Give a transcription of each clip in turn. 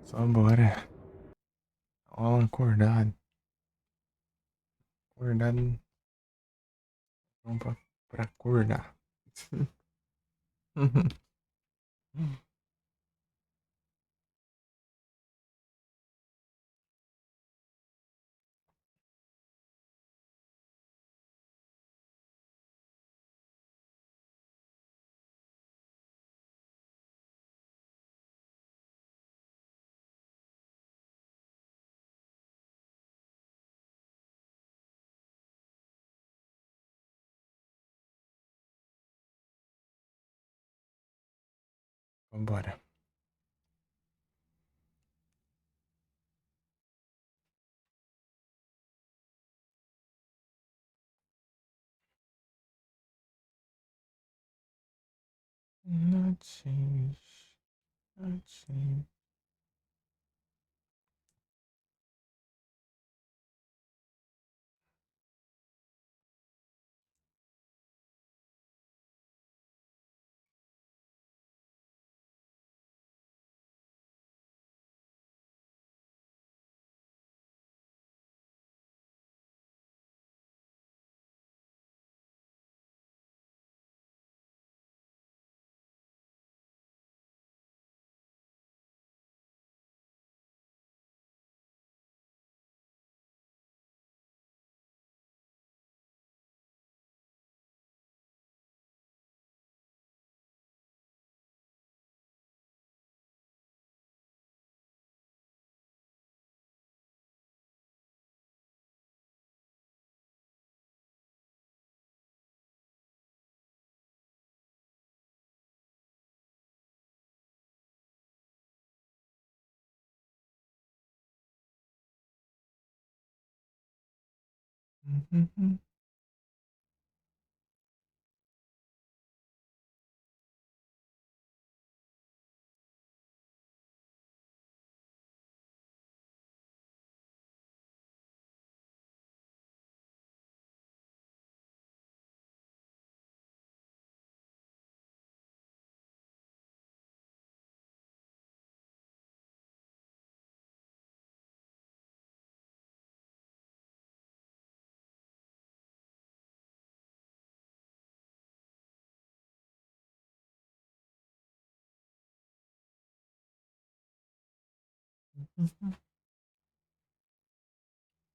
Só bora. Ó, acordado. Acordado. Vamos pra acordar. Vambora. Not change. Not change.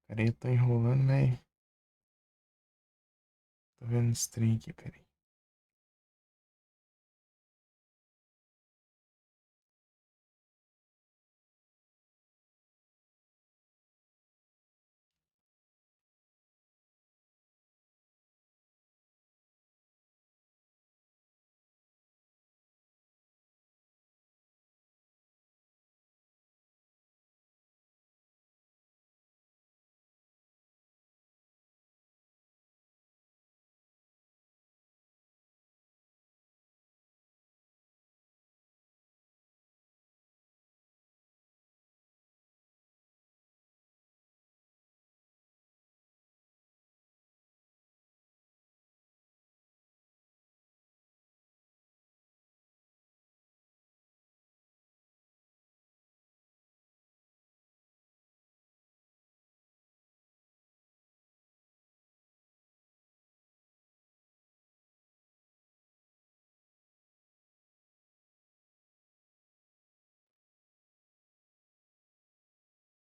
Peraí, eu tô enrolando, velho. Tô vendo esse trem aqui, peraí.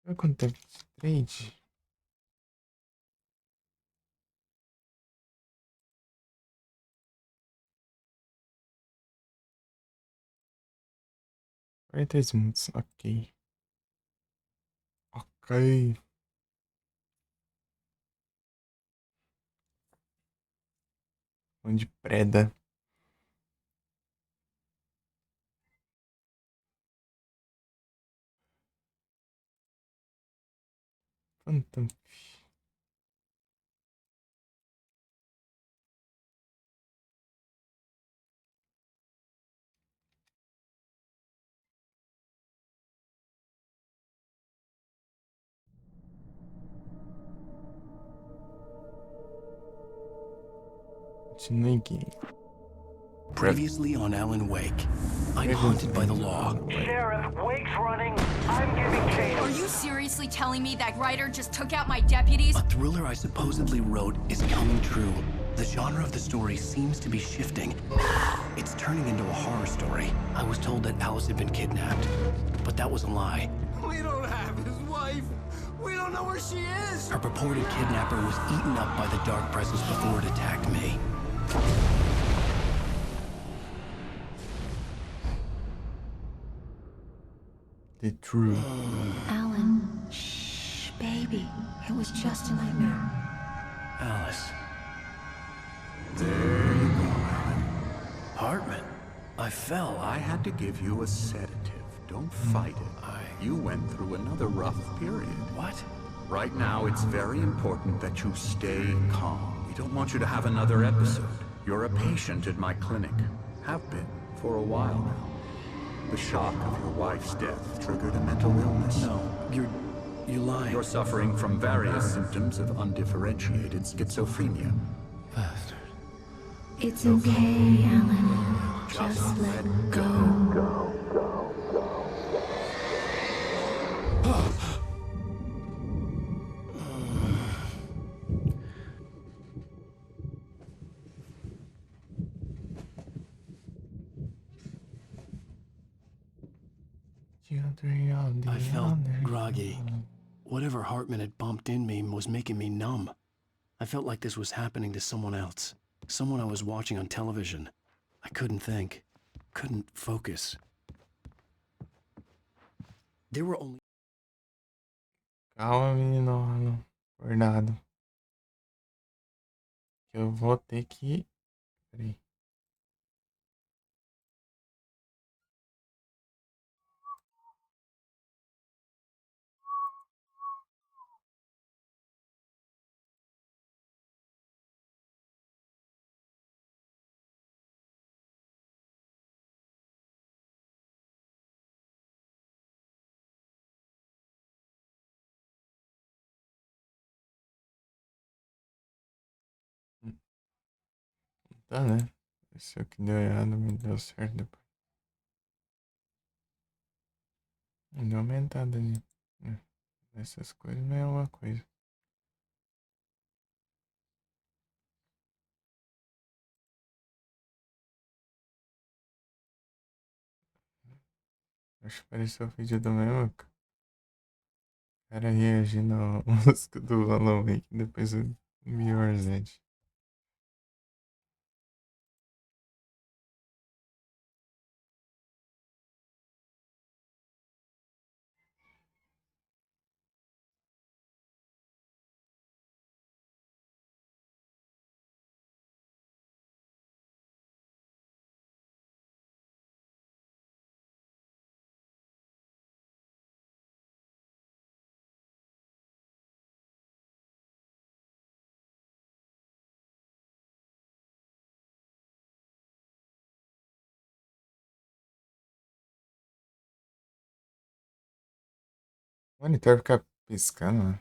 Olha quanto tempo de trade. 43 minutos, ok. Ok. Onde preda. Phantom. Continue game. Previously on Alan Wake. I'm haunted by the law. Sheriff, Wake's running. I'm giving chase. Are you seriously telling me that writer just took out my deputies? A thriller I supposedly wrote is coming true. The genre of the story seems to be shifting. It's turning into a horror story. I was told that Alice had been kidnapped, but that was a lie. We don't have his wife. We don't know where she is. Her purported kidnapper was eaten up by the dark presence before it attacked me. The truth. Alan, shh, baby. It was just a nightmare. Alice. There you go, Alan. Hartman. I fell. I had to give you a sedative. Don't fight it. You went through another rough period. What? Right now, it's very important that you stay calm. We don't want you to have another episode. You're a patient at my clinic. Have been for a while now. The shock of your wife's death triggered a mental illness. No, you're lying. You're suffering from various symptoms of undifferentiated schizophrenia. Bastard. It's okay, Alan. Just let go. I felt groggy. Whatever Hartman had bumped in me was making me numb. I felt like this was happening to someone else. Someone I was watching on television. I couldn't think. Couldn't focus. There were only... Calma, menino Alan. Acordado. Que eu vou ter que. Peraí. Tá, né? Esse é o que deu errado, me deu certo depois. Deu aumentada ali. Essas coisas não é uma coisa. Acho que pareceu o vídeo do mesmo cara reagindo à música do Alan Wake depois do Mirror's Edge. O monitor fica piscando, né?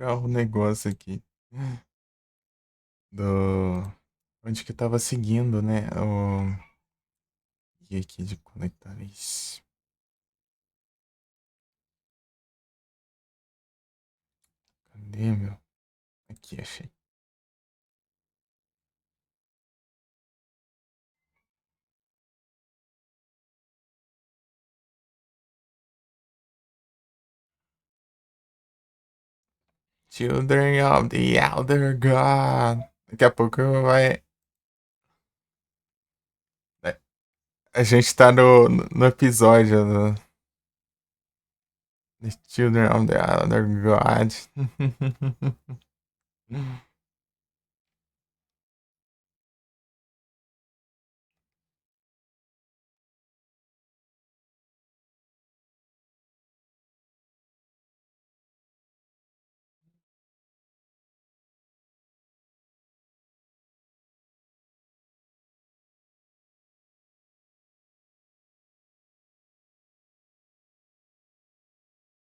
procurar o negócio aqui. Do... Onde que eu tava seguindo, né? O... E aqui de conectar isso. Cadê, meu? Aqui, achei. Children of the Elder God. Daqui a pouco vai. A gente tá no episódio do The Children of the Elder God.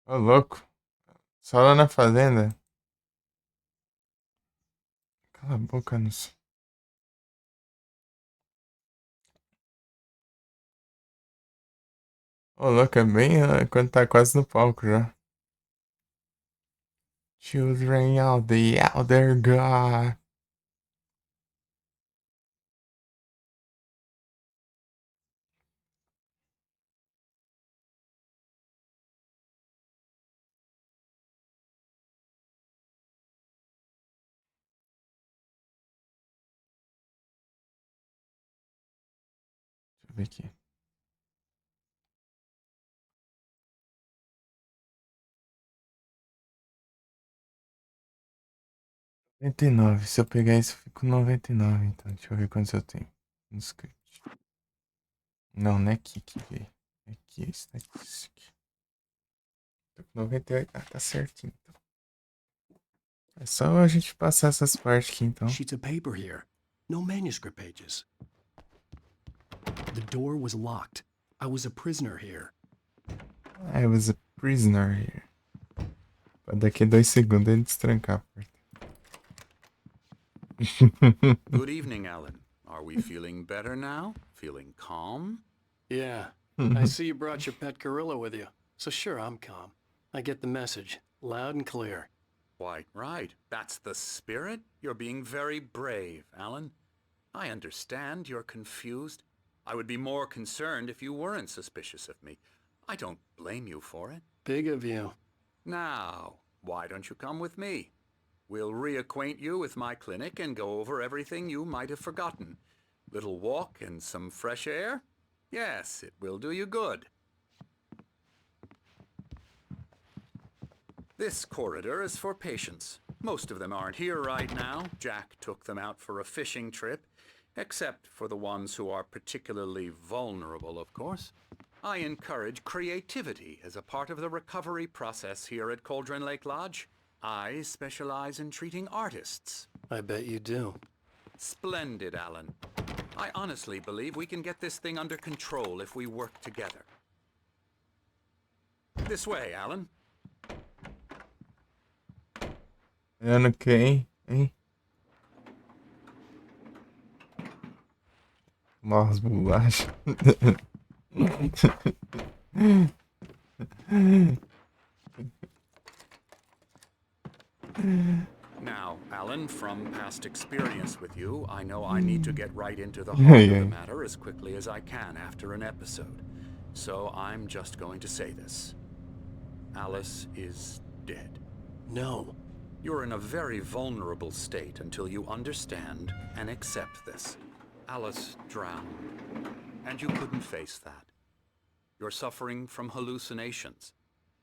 Ô, louco. Só lá na fazenda. Cala a boca, não sei. Ô, louco, é bem quando tá quase no palco já. Children of the Elder God. Deixa eu ver aqui. R$ 99. Se eu pegar isso, eu fico com 99. Então, deixa eu ver quantos eu tenho. No script. Não, não é aqui que veio. É aqui, é estatística. Tô com 98. Ah, tá certinho. Então. É só a gente passar essas partes aqui, então. Sheets of paper here. No manuscript pages. The door was locked. I was a prisoner here. I was a prisoner here. Pra daqui a 2 segundos ele destrancar a porta. Good evening, Alan. Are we feeling better now? Feeling calm? Yeah. I see you brought your pet gorilla with you. So sure, I'm calm. I get the message. Loud and clear. Why, right. That's the spirit. You're being very brave, Alan. I understand you're confused. I would be more concerned if you weren't suspicious of me. I don't blame you for it. Big of you. Now, why don't you come with me? We'll reacquaint you with my clinic and go over everything you might have forgotten. Little walk and some fresh air? Yes, it will do you good. This corridor is for patients. Most of them aren't here right now. Jack took them out for a fishing trip, except for the ones who are particularly vulnerable, of course. I encourage creativity as a part of the recovery process here at Cauldron Lake Lodge. I specialize in treating artists. I bet you do. Splendid, Alan. I honestly believe we can get this thing under control if we work together. This way, Alan. Ok, hein? Nossa, bolachas. Now, Alan, from past experience with you, I know I need to get right into the heart of the matter as quickly as I can after an episode. So I'm just going to say this. Alice is dead. No. You're in a very vulnerable state until you understand and accept this. Alice drowned, and you couldn't face that. You're suffering from hallucinations,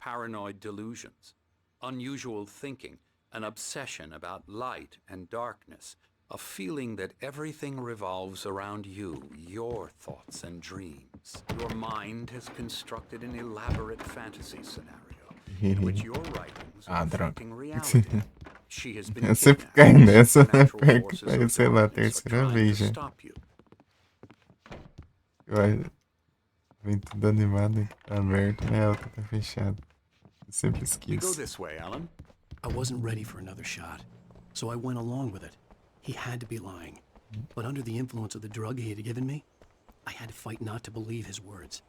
paranoid delusions, unusual thinking, an obsession about light and darkness, a feeling that everything revolves around you, your thoughts and dreams. Your mind has constructed an elaborate fantasy scenario in which your writings are reflecting reality. She has been Eu sempre kidnapped. caio nessa, né? Natural Perco, forces of sei lá, darkness are terceira trying vez to já. stop you. Vem tudo animado aqui, tá aberto, né? A outra tá fechada. Eu sempre We go esqueço. this way, Alan. I wasn't ready for another shot, so I went along with it. He had to be lying. But under the influence of the drug he had given me, I had to fight not to believe his words.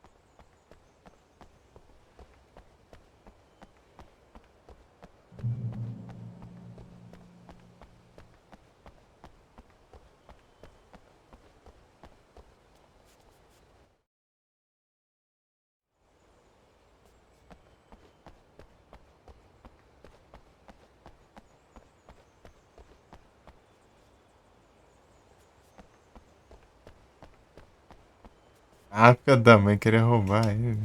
Ah, filha da mãe queria roubar ele.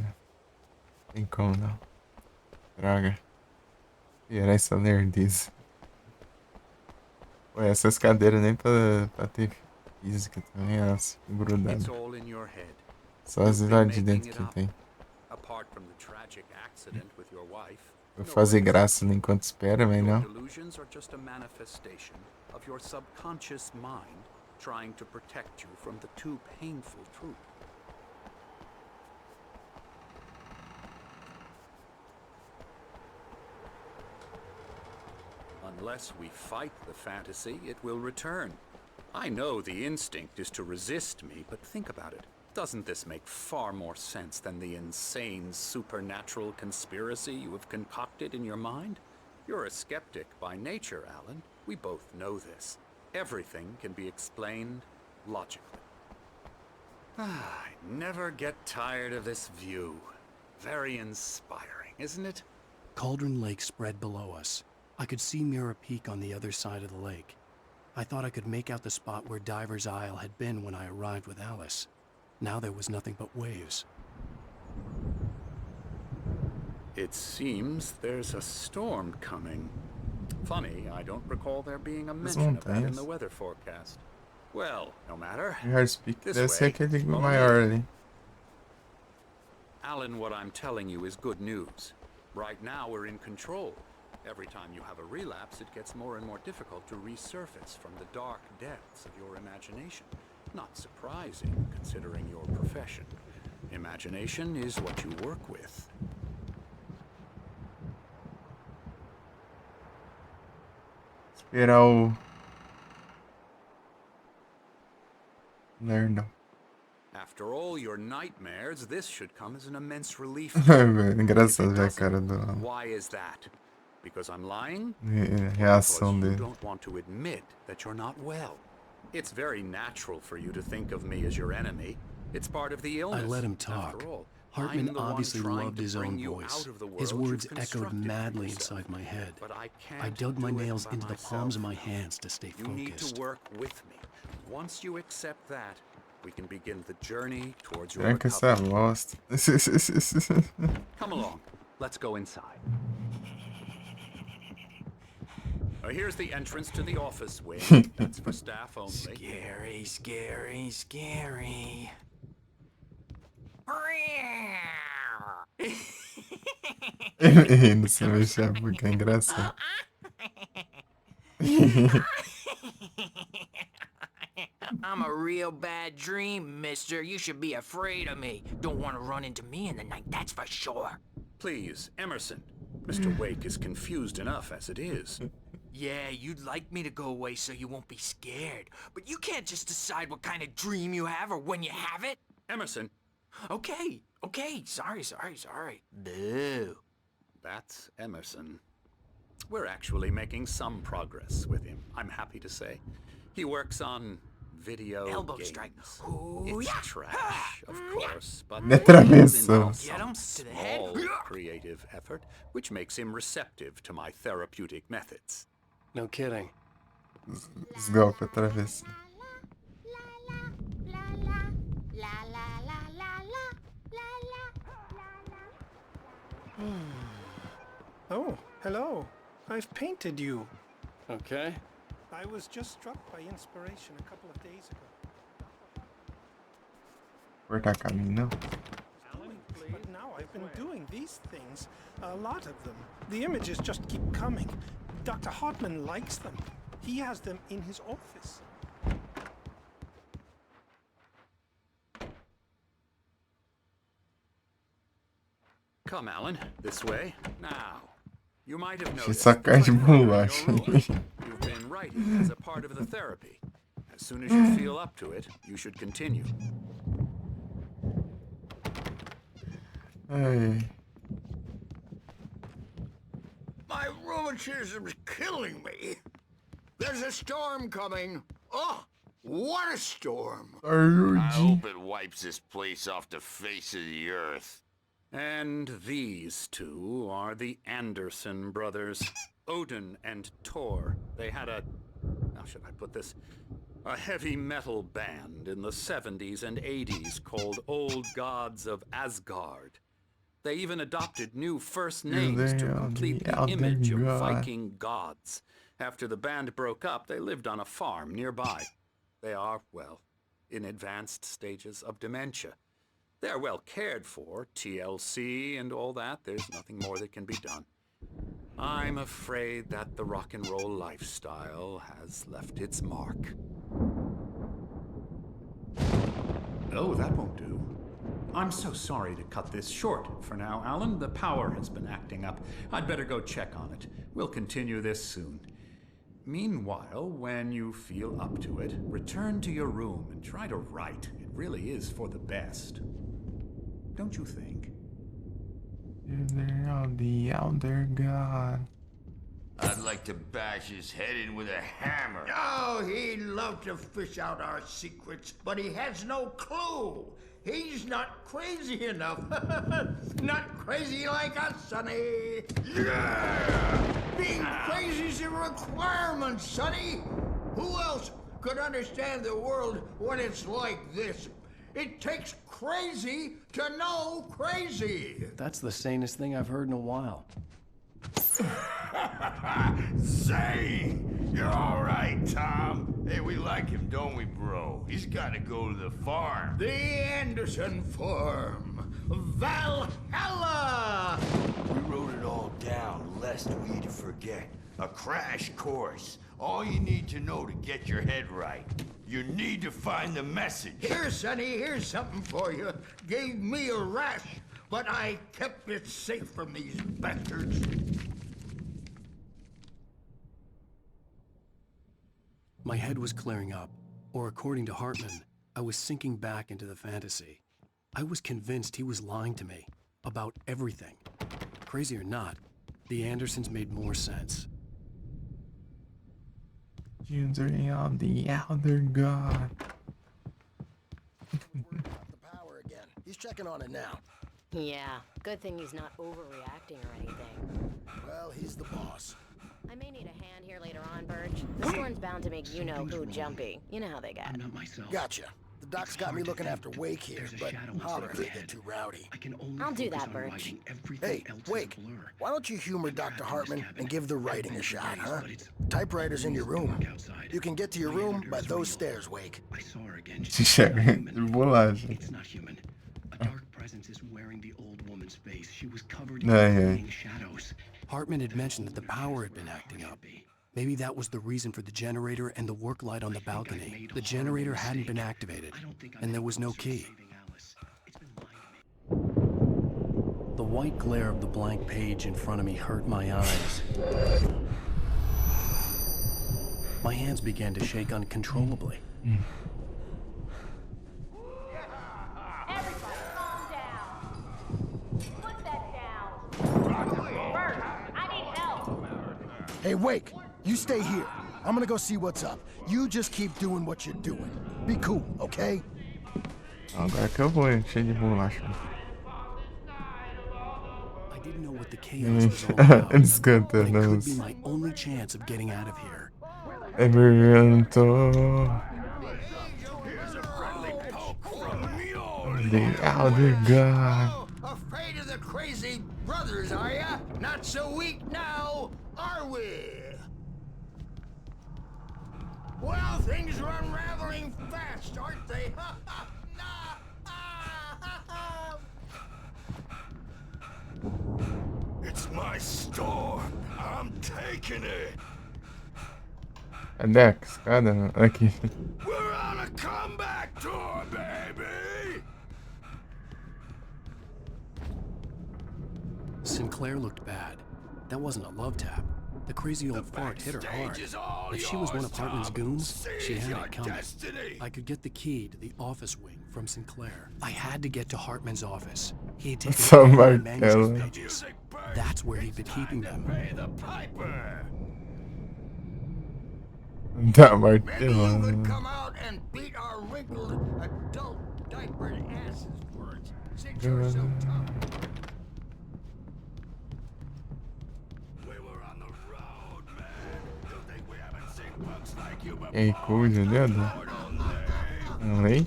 Tem como não. Droga. Era essa nerdice. Pô, essas cadeiras nem pra ter física também, elas ficam grudadas. It's all in your head. Só as You've lá been de making dentro it que up. tem. Apart from the tragic accident with your wife, Vou no fazer one graça enquanto espera, mas Your não. delusions are just a manifestation of your subconscious mind trying to protect you from the too painful truth. Unless we fight the fantasy, it will return. I know the instinct is to resist me, but think about it. Doesn't this make far more sense than the insane supernatural conspiracy you have concocted in your mind? You're a skeptic by nature, Alan. We both know this. Everything can be explained logically. I never get tired of this view. Very inspiring, isn't it? Cauldron Lake spread below us. I could see Mirror Peak on the other side of the lake. I thought I could make out the spot where Diver's Isle had been when I arrived with Alice. Now there was nothing but waves. It seems there's a storm coming. Funny, I don't recall there being a mention of that in the weather forecast. Well, no matter. Hard speak. This Deve ser way. aquele Follow maior me. ali. Alan, what I'm telling you is good news. Right now we're in control. Every time you have a relapse, it gets more and more difficult to resurface from the dark depths of your imagination. Not surprising, considering your profession. Imagination is what you work with. Esperar o. Lerdão. After all your nightmares, this should come as an immense relief. Engraçado ver a cara do. Why is that? Because I'm lying? Reação Because you dele. don't want to admit that you're not well. It's very natural for you to think of me as your enemy. It's part of the illness. I let him talk. After all, Hartman I'm the one obviously trying loved to his bring own you voice. out of the His world words you've echoed constructed for madly yourself. inside my head. But I I can't dug my do it nails by into the myself. palms of my hands to stay You need to focused. work with me. Once you accept that, we can begin the journey towards your Tranca essa recovery. bosta. Come along. Let's go inside. Here's the entrance to the office wing. That's for staff only. Scary, scary, scary. Rindo sem mexer porque é engraçado. I'm a real bad dream, mister. You should be afraid of me. Don't want to run into me in the night, that's for sure. Please, Emerson. Mr. Wake is confused enough as it is. Yeah, you'd like me to go away so you won't be scared. But you can't just decide what kind of dream you have or when you have it. Emerson, Okay, sorry. Boo. that's Emerson. We're actually making some progress with him, I'm happy to say. He works on video Elbow games. strike. It's yeah. trash, of course, but Ne it atravessou. involves Get him some to the head. small creative effort, which makes him receptive to my therapeutic methods. No kidding. Os golpes atravessam. Oh, hello. I've painted you. Okay. I was just struck by inspiration a couple of days ago. Cortar caminho, não? But now I've been doing these things. A lot of them. The images just keep coming. Dr. Hartman likes them. He has them in his office. Come, Alan, this way. Now, You might have Achei noticed sacanagem de the clicker in your bolacha. room. You've been writing as a part of the therapy. As soon as you feel up to it, you should continue. Ai. My rheumatism's killing me. There's a storm coming. Oh, what a storm. I Saúde. hope it wipes this place off the face of the earth. And these two are the Anderson brothers, Odin and Thor. They had how should I put this? A heavy metal band in the 70s and 80s called Old Gods of Asgard. They even adopted new first names to They are complete the the Elder image of God. Viking gods. After the band broke up, they lived on a farm nearby. They are, well, in advanced stages of dementia. They're well cared for, TLC and all that. There's nothing more that can be done. I'm afraid that the rock and roll lifestyle has left its mark. Oh, that won't do. I'm so sorry to cut this short for now, Alan. The power has been acting up. I'd better go check on it. We'll continue this soon. Meanwhile, when you feel up to it, return to your room and try to write. It really is for the best. Don't you think? They are the Elder God. I'd like to bash his head in with a hammer. Oh, he'd love to fish out our secrets, but he has no clue. He's not crazy enough. Not crazy like us, Sonny. Yeah! Being crazy's a requirement, Sonny. Who else could understand the world when it's like this? It takes crazy to know crazy. That's the sanest thing I've heard in a while. Say, you're all right, Tom. Hey, we like him, don't we, bro? He's got to go to the farm. The Anderson Farm. Valhalla! We wrote it all down, lest we forget. A crash course. All you need to know to get your head right. You need to find the message. Here, Sonny, here's something for you. Gave me a rash, but I kept it safe from these bastards. My head was clearing up, or according to Hartman, I was sinking back into the fantasy. I was convinced he was lying to me about everything. Crazy or not, the Andersons made more sense. They are the Elder God. The power again. He's checking on it now. Yeah, good thing he's not overreacting or anything. Well, he's the boss. I may need a hand here later on, Birch. The storm's bound to make you-know-who jumpy. You know how they get. I'm not myself. Gotcha. The doc's got me looking after Wake here, but holler if they get too rowdy. I'll do that, Birch. Hey, Wake, why don't you humor Dr. Hartman and give the writing a shot, huh? Typewriter's in your room. You can get to your room by those stairs, Wake. I saw her again. Se chega de bolacha. It's not human. A dark presence is wearing the old woman's face. She was covered in fleeing shadows. Hartman had mentioned that the power had been acting up. Maybe that was the reason for the generator and the work light on the balcony. The generator hadn't been activated, and there was no key. The white glare of the blank page in front of me hurt my eyes. My hands began to shake uncontrollably. Everybody, calm down. Put that down. Birch, I need help. Hey, Wake, you stay here. I'm gonna go see what's up. You just keep doing what you're doing. Be cool, okay? Agora que eu vou, cheio de bolacha. I didn't know what the chaos was all about. Eles But it cantando could os be my only chance of getting out of here. Everento. The Elder God. Afraid of the crazy brothers, are ya? Not so weak now, are we? Well, things are unraveling fast, aren't they? It's my storm. I'm taking it. Cadê a escada? Aqui. We're on a comeback tour, baby. Sinclair looked bad. That wasn't a love tap. The crazy old fart hit her hard. If she was one of Hartman's goons, she had it coming. I could get the key to the office wing from Sinclair. I had to get to Hartman's office. He had taken all my manuscript pages. That's where he'd been keeping them. That might Maybe you could come out and beat our wrinkled adult diapered asses for it, since you're so tough. Ei, coisa, dedo. Lake.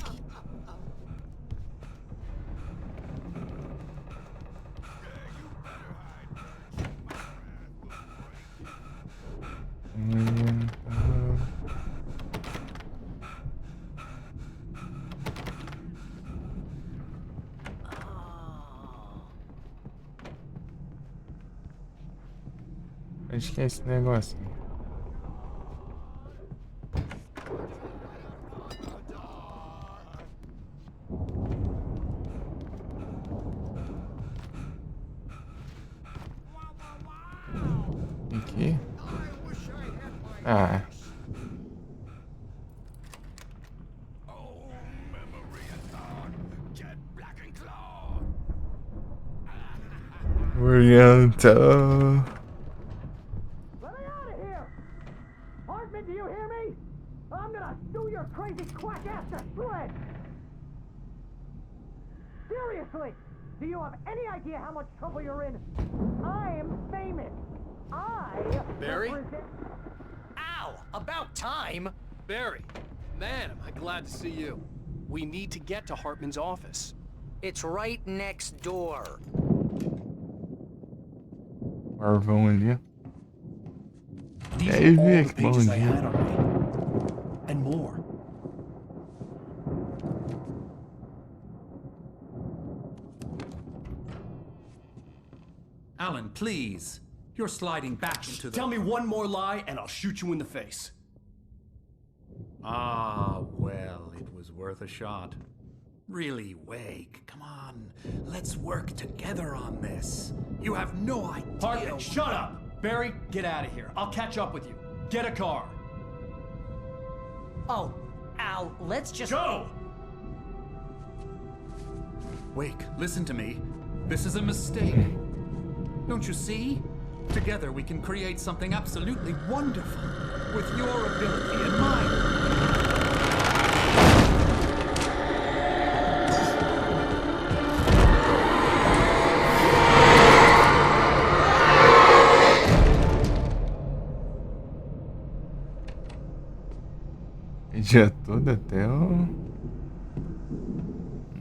Acho que é esse negócio. Aqui. Ah. Oriental. Let me out of here! Hartman, do you hear me? I'm gonna sue your crazy quack ass to shreds! Seriously! Do you have any idea how much trouble you're in? I'm famous! Barry? Ow! About time! Barry! Man, am I glad to see you. We need to get to Hartman's office. It's right next door. Marvão ali. These É, are all vê the que bom pages I dia. had on me. And more. Alan, please. You're sliding back into the... Tell me one more lie and I'll shoot you in the face. Ah, well, it was worth a shot. Really, Wake, come on. Let's work together on this. You have no idea... Hartman, shut up! Barry, get out of here. I'll catch up with you. Get a car. Oh, Al, let's just... Go! Wake, listen to me. This is a mistake. Don't you see? Together we can create something absolutely wonderful. With your ability and mine. Já tudo até eu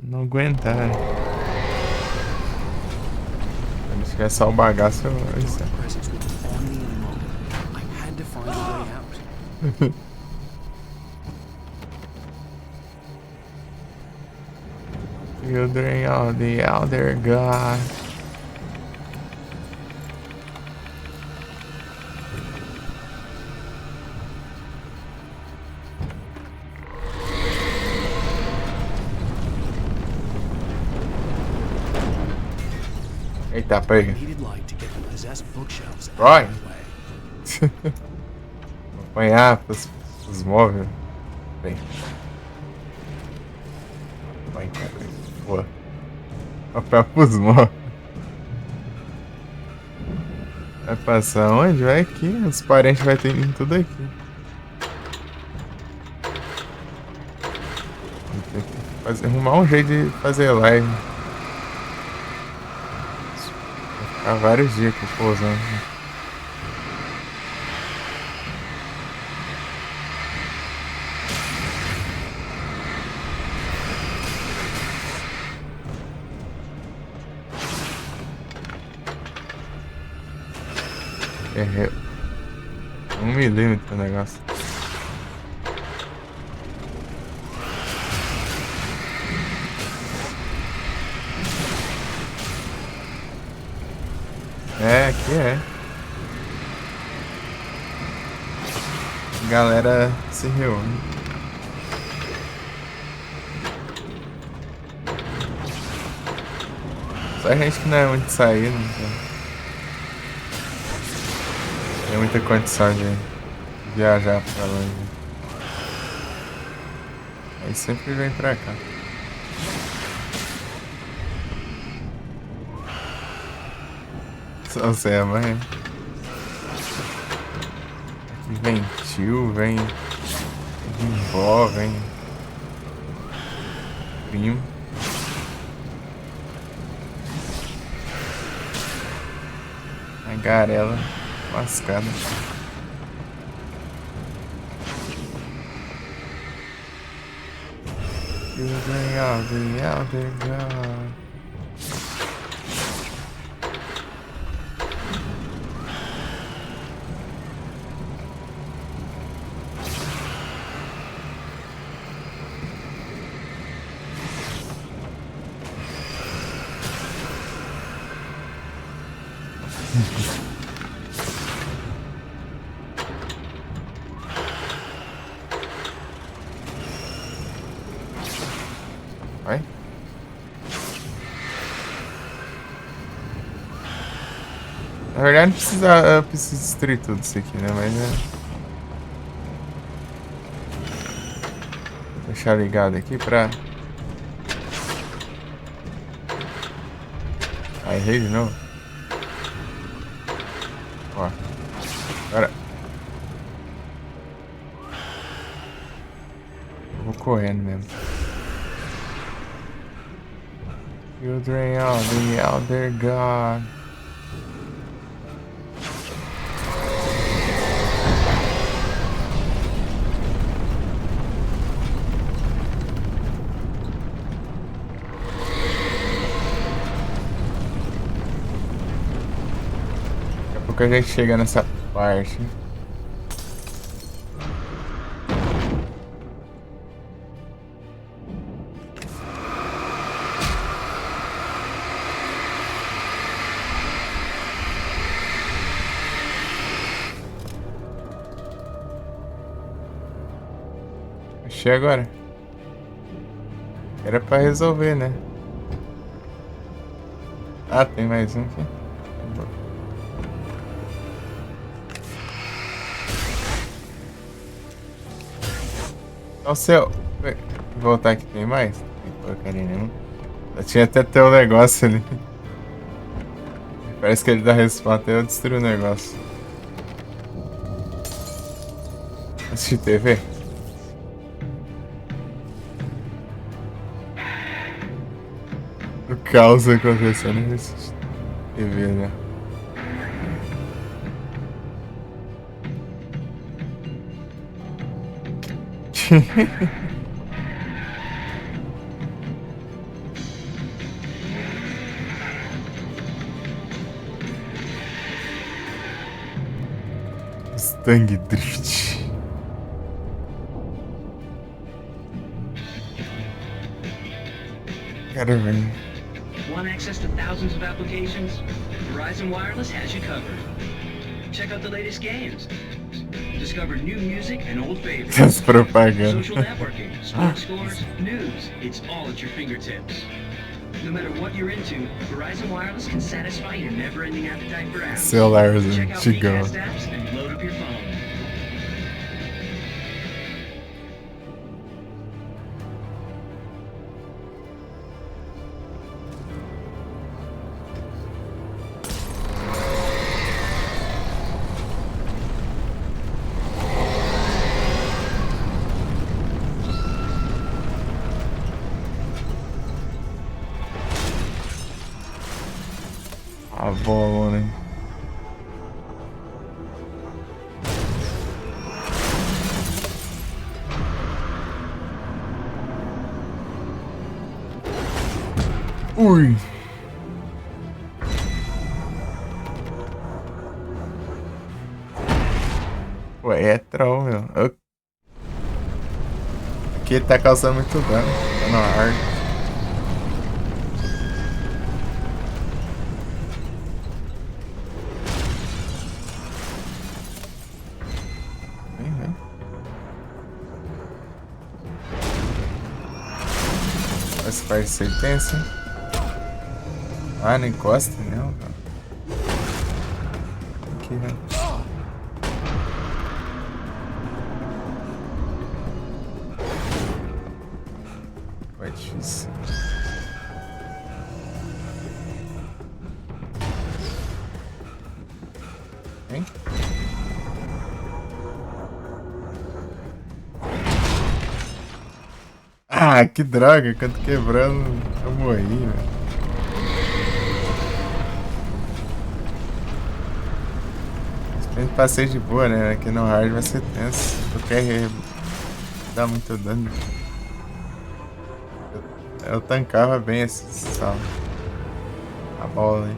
não aguentar. Se tiver só o bagaço, isso é. Children of the Elder God. Eita, pega. Roy! Vou apanhar pros móveis. Bem. Vai, cara. Pô. Papel pros móveis. Vai passar onde? Vai aqui. Os parentes vão ter vindo tudo aqui. Vou ter que arrumar um jeito de fazer live. Há vários dias que eu tô usando. É 1 milímetro o negócio. É, aqui é. Galera se reúne. Só a gente que não é muito saído, então. Tem muita condição de viajar pra longe. Aí sempre vem pra cá. Só você é mãe. Aqui vem tio, vem vó, vem primo. A garela lascada. Children of the elder God. Vai. Na verdade não precisa destruir tudo isso aqui, né? Mas é... Vou deixar ligado aqui pra... Aí errei de novo. Ó. Agora. Eu vou correndo mesmo. Children of the elder God. Daqui a pouco a gente chega nessa parte. Achei agora. Era pra resolver, né? Ah, tem mais um aqui. Ó o céu. Voltar aqui, tem mais? Tem porcaria nenhuma. Eu tinha até o negócio ali. Parece que ele dá respawn até eu destruir o negócio. Assistir TV? O caos acontecendo nesse TV, né? Mustang Drift. Quero ver. Want access to thousands of applications? Verizon Wireless has you covered. Check out the latest games. Discover new music and old favorites. That's propaganda. Social networking, sports scores, news. It's all at your fingertips. No matter what you're into, Verizon Wireless can satisfy your never-ending appetite for apps. Celulares Check out antigão. Recast apps and load up your phone. A bola, né? Ui. Ué, é troll, meu. Aqui ele tá causando muito dano. Tá no ar. Esse parceiro tem assim. Ah, não encosta não, cara. Aqui, né? X. Hein? Ah, que droga, quando quebrando, eu morri, velho. Passei de boa, né? Aqui no hard vai ser tenso. Qualquer dá muito dano. Eu tancava bem a bola aí.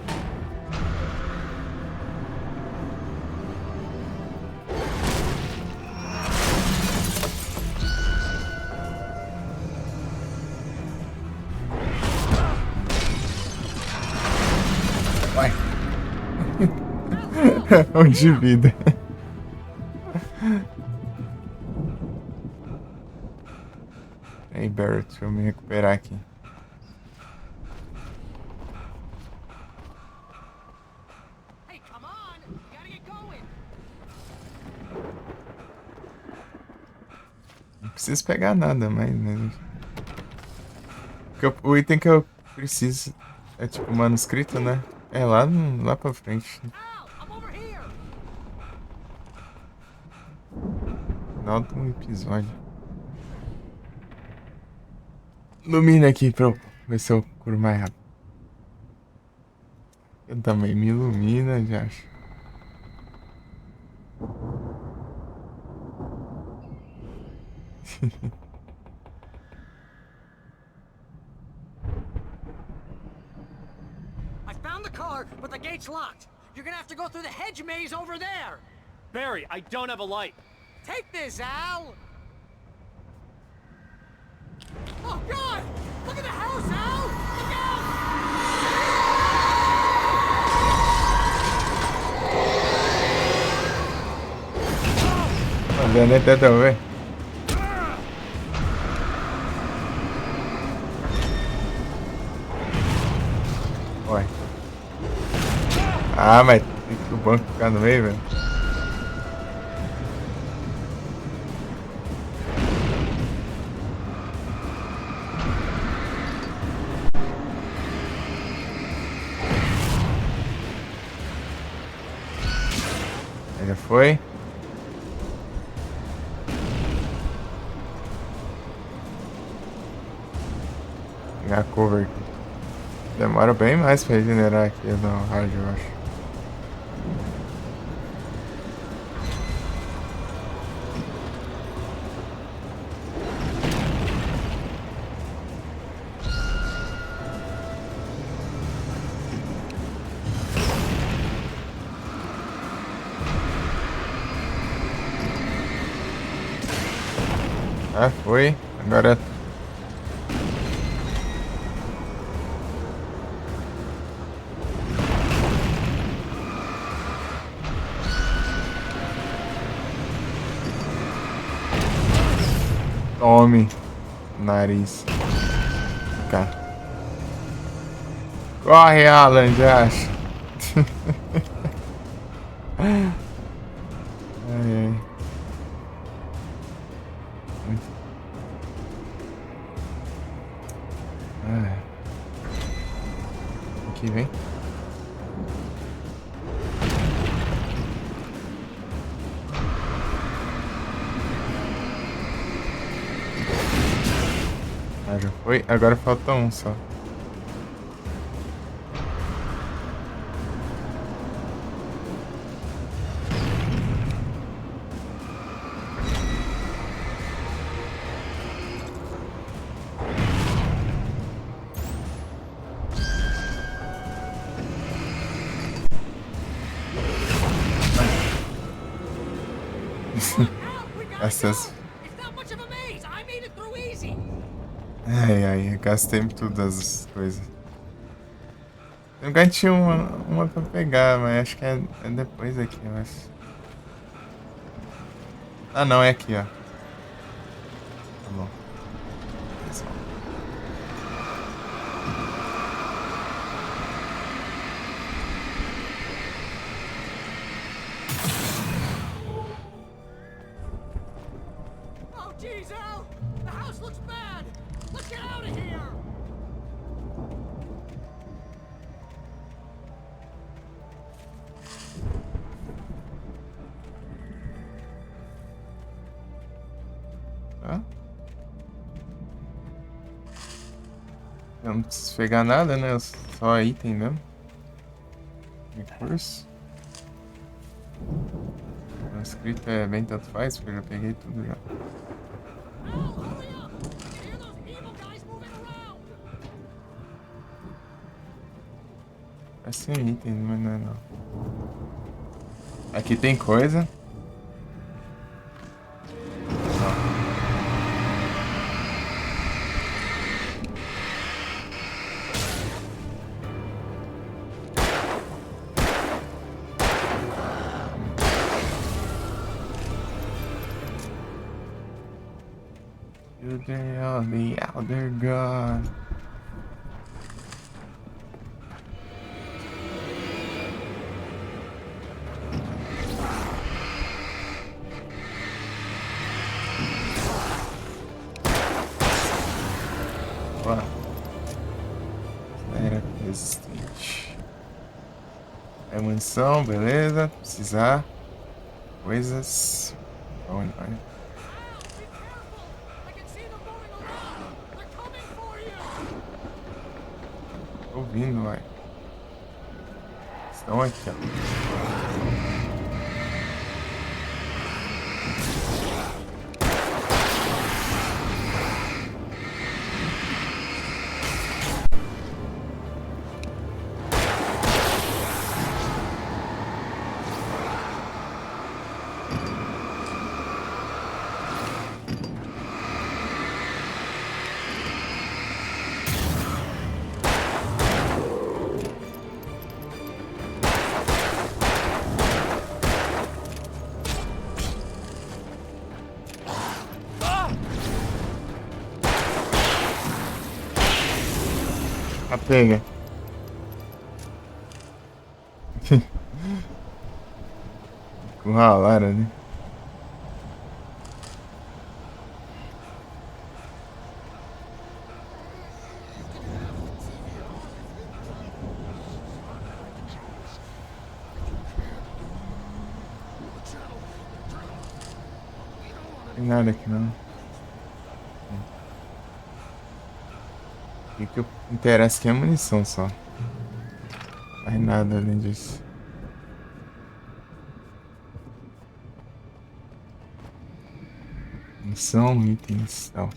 Vai. Um de vida. Ei, Barrett, deixa eu me recuperar aqui. Hey, come on! You gotta get going! Não preciso pegar nada, mas... O item que eu preciso é tipo manuscrito, né? É lá pra frente. Final do episódio. Ilumina aqui pra eu ver se eu curo mais rápido. Eu também me ilumina, já acho. I found the car, but the gate's locked. You're gonna have to go through the hedge maze over there. Barry, I don't have a light. Take this, Al! Oh, God! Look at the house, Al! Look out! Tá vendo aí, Tetão, velho? Ué. Ah, mas tem que o banco ficar no meio, velho. Já foi. Pegar a cover aqui. Demora bem mais pra regenerar aqui no hard, eu acho. Ah, foi. Agora... Tome. Nariz. Cá. Corre, Alan, já acho. Ai, ai. Aqui vem. Ah, já foi. Agora falta um só. Essas... Ai, ai, eu gastei tudo as coisas. Eu tinha uma pra pegar, mas acho que é depois aqui, eu acho. Ah, não, é aqui, ó. Tá bom. Pessoal. Oh, geez, Al! The house looks bad! Let's get out of here! Eu não preciso pegar nada, né? Só item mesmo. Recurso. O script é bem tanto faz, porque eu já peguei tudo já. É sem item, mas não é não. Aqui tem coisa. You are the elder god. Bora. Era resistente. É munição, beleza. Precisar. Coisas. Onde vai? Tô ouvindo, vai. Estão aqui, ó. Pega. Curralaram, né? Não tem nada aqui não. O que interessa aqui é a munição só. Mais nada além disso. Munição, itens e tal.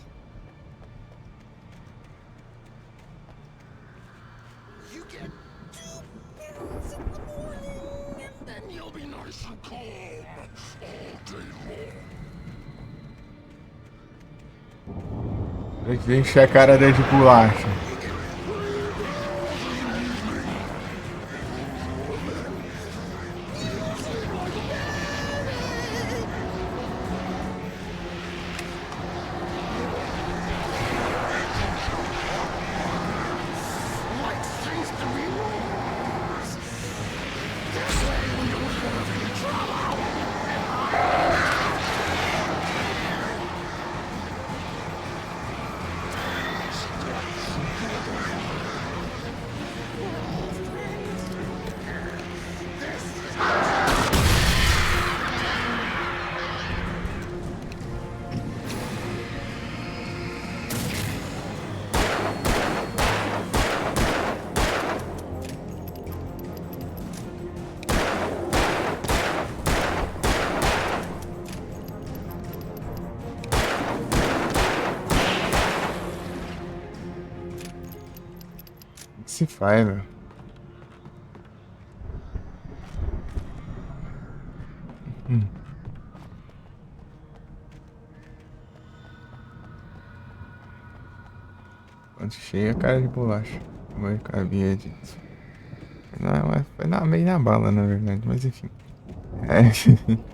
Tem que encher a cara dele de bolacha. Se faz, velho. Quando chega, cara de bolacha. Vai cabia disso. Não, foi meio na bala, na verdade, mas enfim. É.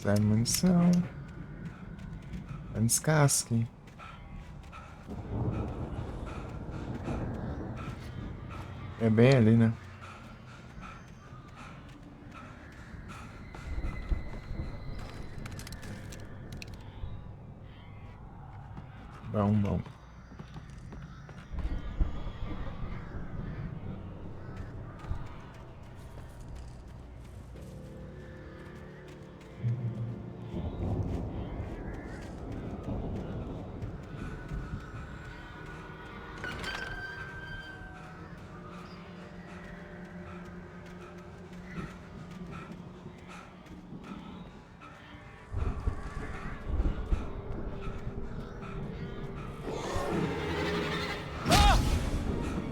Zé munição. Descasque. É bem ali, né? Bom.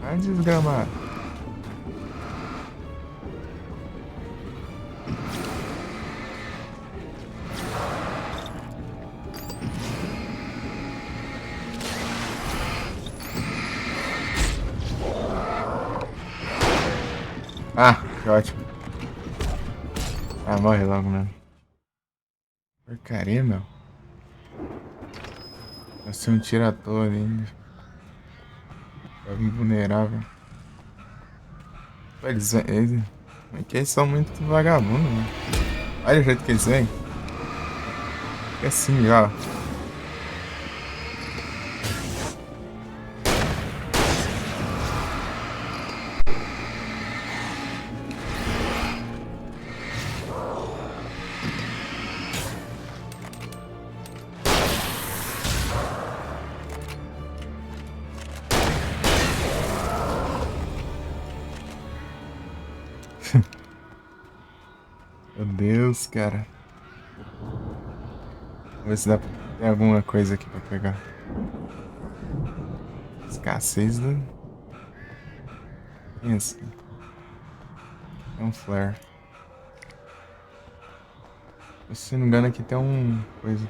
Ai, desgramado. Ah, que ótimo. Ah, morre logo mesmo. Porcaria, meu. Vai ser um tiro à toa ali ainda. Tá invulnerável. Pô, eles são muito vagabundos, mano. Olha o jeito que eles vêm. É assim já. Meu Deus, cara. Vamos ver se dá pra... Tem alguma coisa aqui pra pegar. Escassez do... Isso. É um flare. Se não me engano aqui tem um... coisa.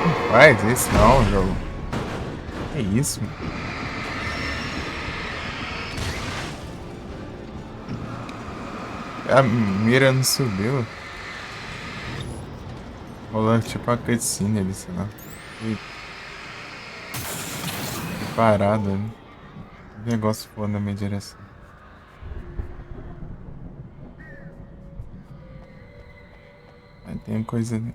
Não faz isso não, jogo. Que isso, mano? A mira não subiu. Rolou tipo uma cutscene ali, sei lá. E parado ali. O negócio foi na minha direção. Aí tem coisa ali.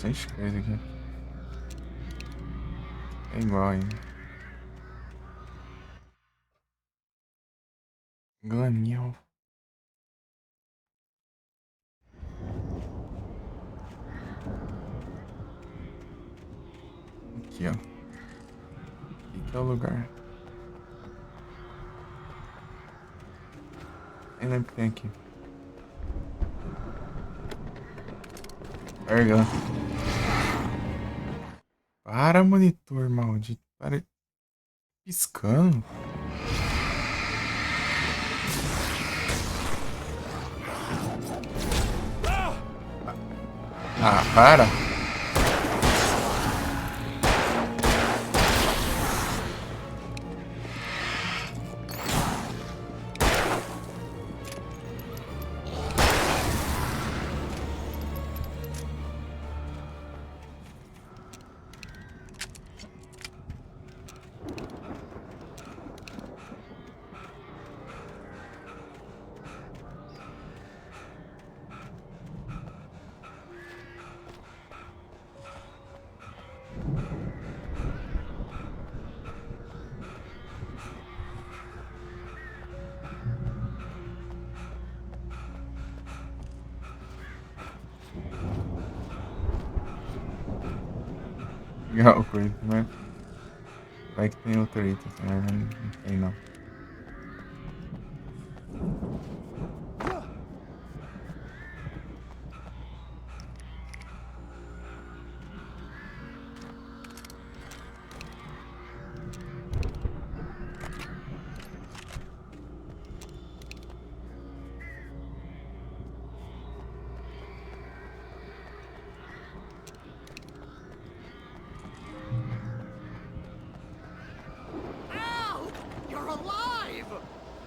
Bastante coisa aqui. É igual ainda. Glanil. Aqui, ó. Aqui que é o lugar. Nem lembro o que tem aqui. Larga. Para, monitor maldito. Para. Piscando. Ah, para. Legal coisa, né? Vai que tem outro item, mas não tem não. alive!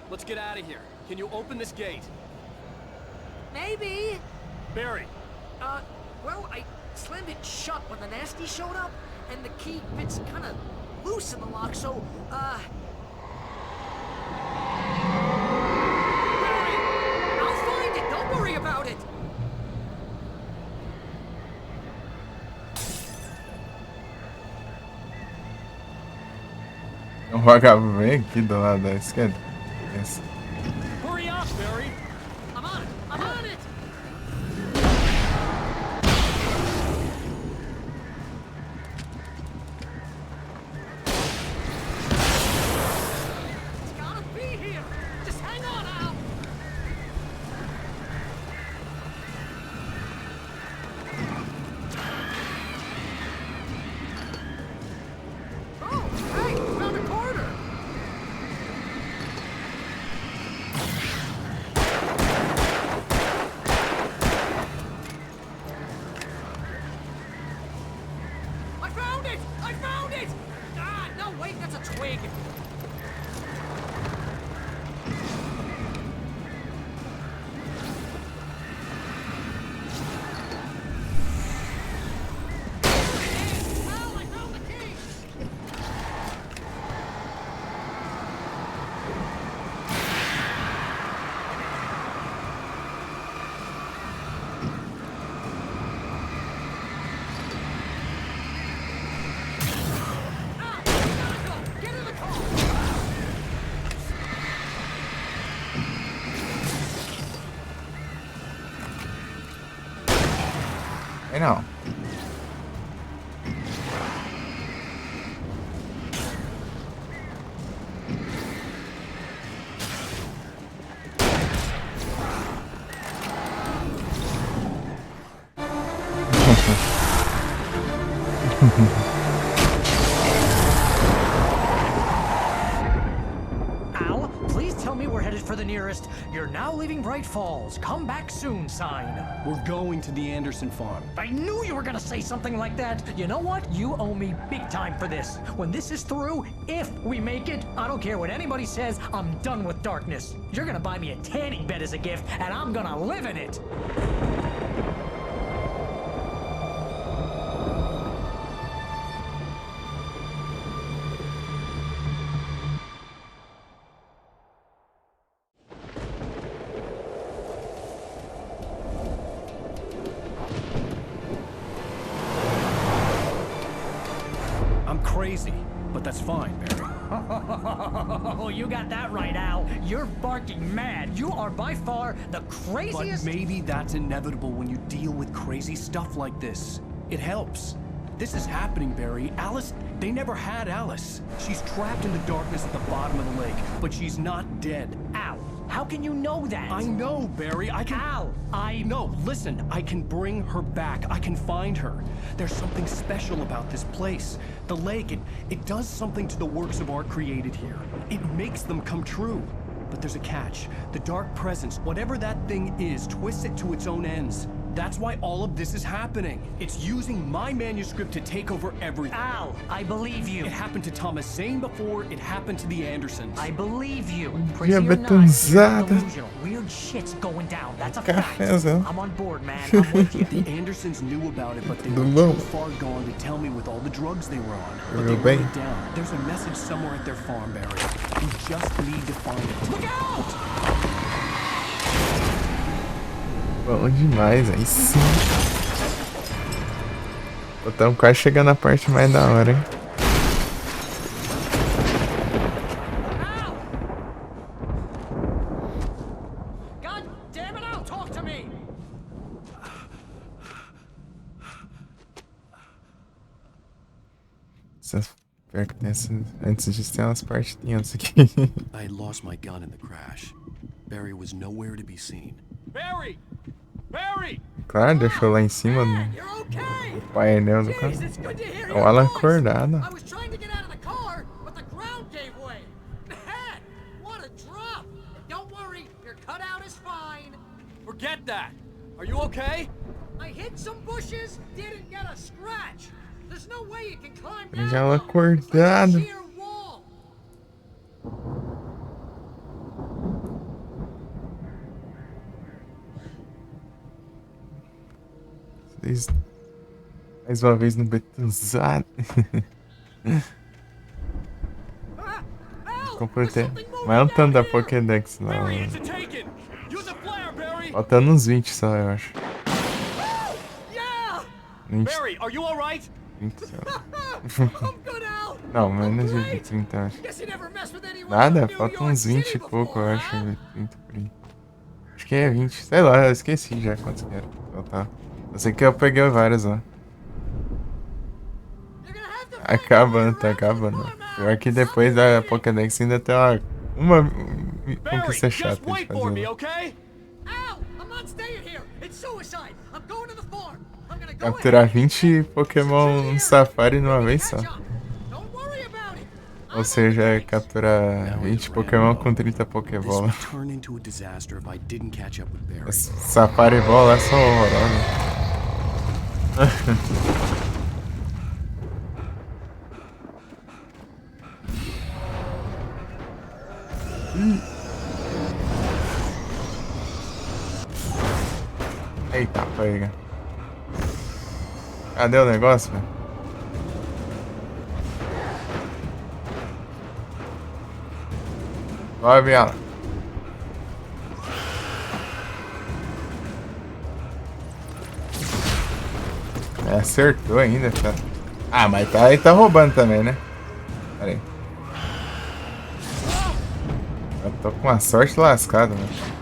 Let's get out of here. Can you open this gate? Maybe. Barry! Well, I slammed it shut when the nasty showed up, and the key fits kind of loose in the lock, so, Barry! I'll find it! Don't worry about it! Um vagabundo bem aqui do lado da esquerda. Esse. Hurry up, Barry! I'm on it! I'm on it! It's gotta be here! Just hang on, Al! Oh, hey! Found a corner! I found it! I found it! Ah, no, wait, that's a twig. Al, I found the key! Al, we gotta go! Get in the car! Aí não. Al, please tell me we're headed for the nearest "You're now leaving Bright Falls. Come back soon" sign. We're going to the Anderson farm. I knew you were gonna say something like that. You know what? You owe me big time for this. When this is through, if we make it, I don't care what anybody says, I'm done with darkness. You're gonna buy me a tanning bed as a gift, and I'm gonna live in it. I'm crazy, but that's fine, Barry. Oh, you got that right, Al. You're barking mad. You are by far the But craziest. maybe that's inevitable when you deal with crazy stuff like this. It helps. This is happening, Barry. Alice, they never had Alice. She's trapped in the darkness at the bottom of the lake, but she's not dead. Al, how can you know that? I know, Barry. I can... Al, No, listen. I can bring her back. I can find her. There's something special about this place. The lake, it does something to the works of art created here. It makes them come true. But there's a catch. The dark presence, whatever that thing is, twists it to its own ends. That's why all of this is happening. It's using my manuscript to take over everything. Al, I believe you. It happened to Thomas Zane before it happened to the Andersons. I believe you. Dia Crazy or not, you're betonzada. delusional. Weird shit's going down. That's a fact. Cafezão. I'm on board, man. I'm with you. The Andersons knew about it, but they Tudo were bom? too far gone to tell me with all the drugs they were on. But Tudo they bem? wrote it down. There's a message somewhere at their farm, Barry. We just need to find it. Look out! Bom demais, aí sim. Estamos quase chegando na parte mais da hora, hein? Al! God damn it, Al, talk to me! Pior que antes disso tem umas partes tensas aqui. I had lost my gun in the crash. Barry was nowhere to be seen. Barry! Barry! Claro, deixou lá em cima You're okay! do painel do carro. Jeez, it's good to hear O your Alan voice. acordado. I was trying to get out of the car, but the ground gave way. Man, what a drop! Don't worry, your cutout is fine. Forget that! Are you okay? I hit some bushes, didn't get a scratch. There's no way you can climb Ele that já low. acordado. It's like a sheer wall. Mais uma vez no Betuzado. Completei. Mas é um tanto da Pokédex, não. Faltando uns 20 só, eu acho. 20. Barry, are you all right? 20 só. Não, menos de 30, eu acho. Nada, faltam uns 20 e pouco, eu acho. 30 por aí. Acho que é 20. Sei lá, eu esqueci já quantos que era. Total. Eu sei que eu peguei várias lá. Acabando, tá acabando. Pior que depois da Pokédex ainda tem uma conquista chata de fazer. Capturar 20 Pokémon no Safari numa vez só. Ou seja, capturar 20 Pokémon com 30 Pokébola. Safari Bola é só horrorosa. Eita, pega. Cadê o negócio, velho? Vai, Biala. Acertou ainda, cara. Ah, mas tá roubando também, né? Pera aí. Eu tô com uma sorte lascada, mano.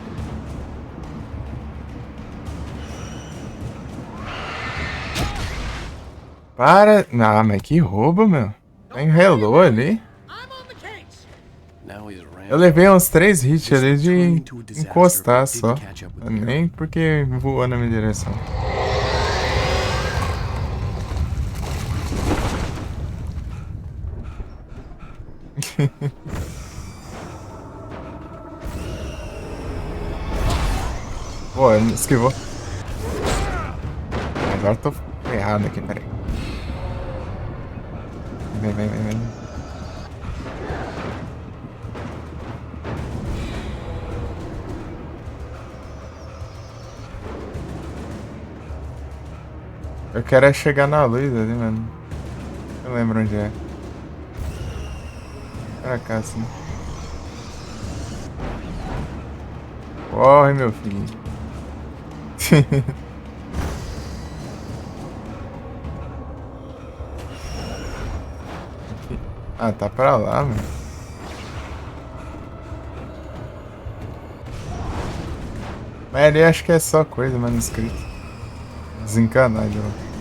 Para! Ah, mas que roubo, meu. Tem relô ali. Eu levei uns 3 hits ali de encostar só. Nem porque voou na minha direção. Pô, esquivou. Agora eu tô ferrado aqui, peraí. Vem. Eu quero é chegar na luz ali, mano. Eu lembro onde é. Pra cá, assim. Corre, meu filho. Ah, tá pra lá, mano. Mas ali acho que é só coisa, manuscrito. Desencanado, ó.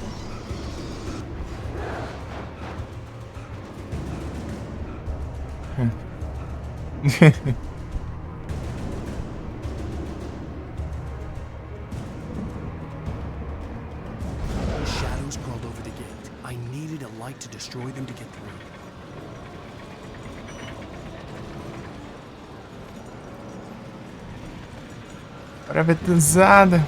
Shadows crawled over the gate. I needed a light to destroy them to get through. Bora, Betuzada.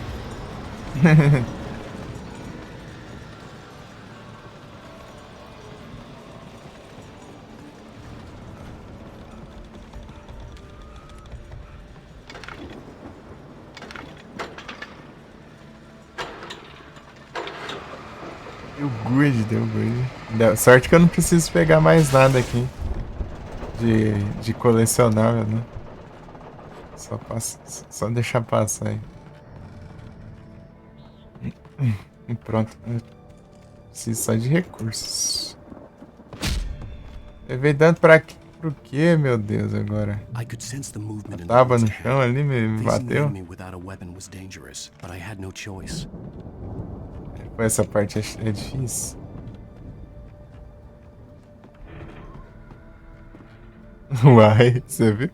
Deu good. Sorte que eu não preciso pegar mais nada aqui de colecionável, né? Só deixar passar aí. E pronto. Preciso só de recursos. Levei dano pro quê, meu Deus, agora? A tábua no chão ali me bateu. Pô, essa parte é difícil. Uai, você viu?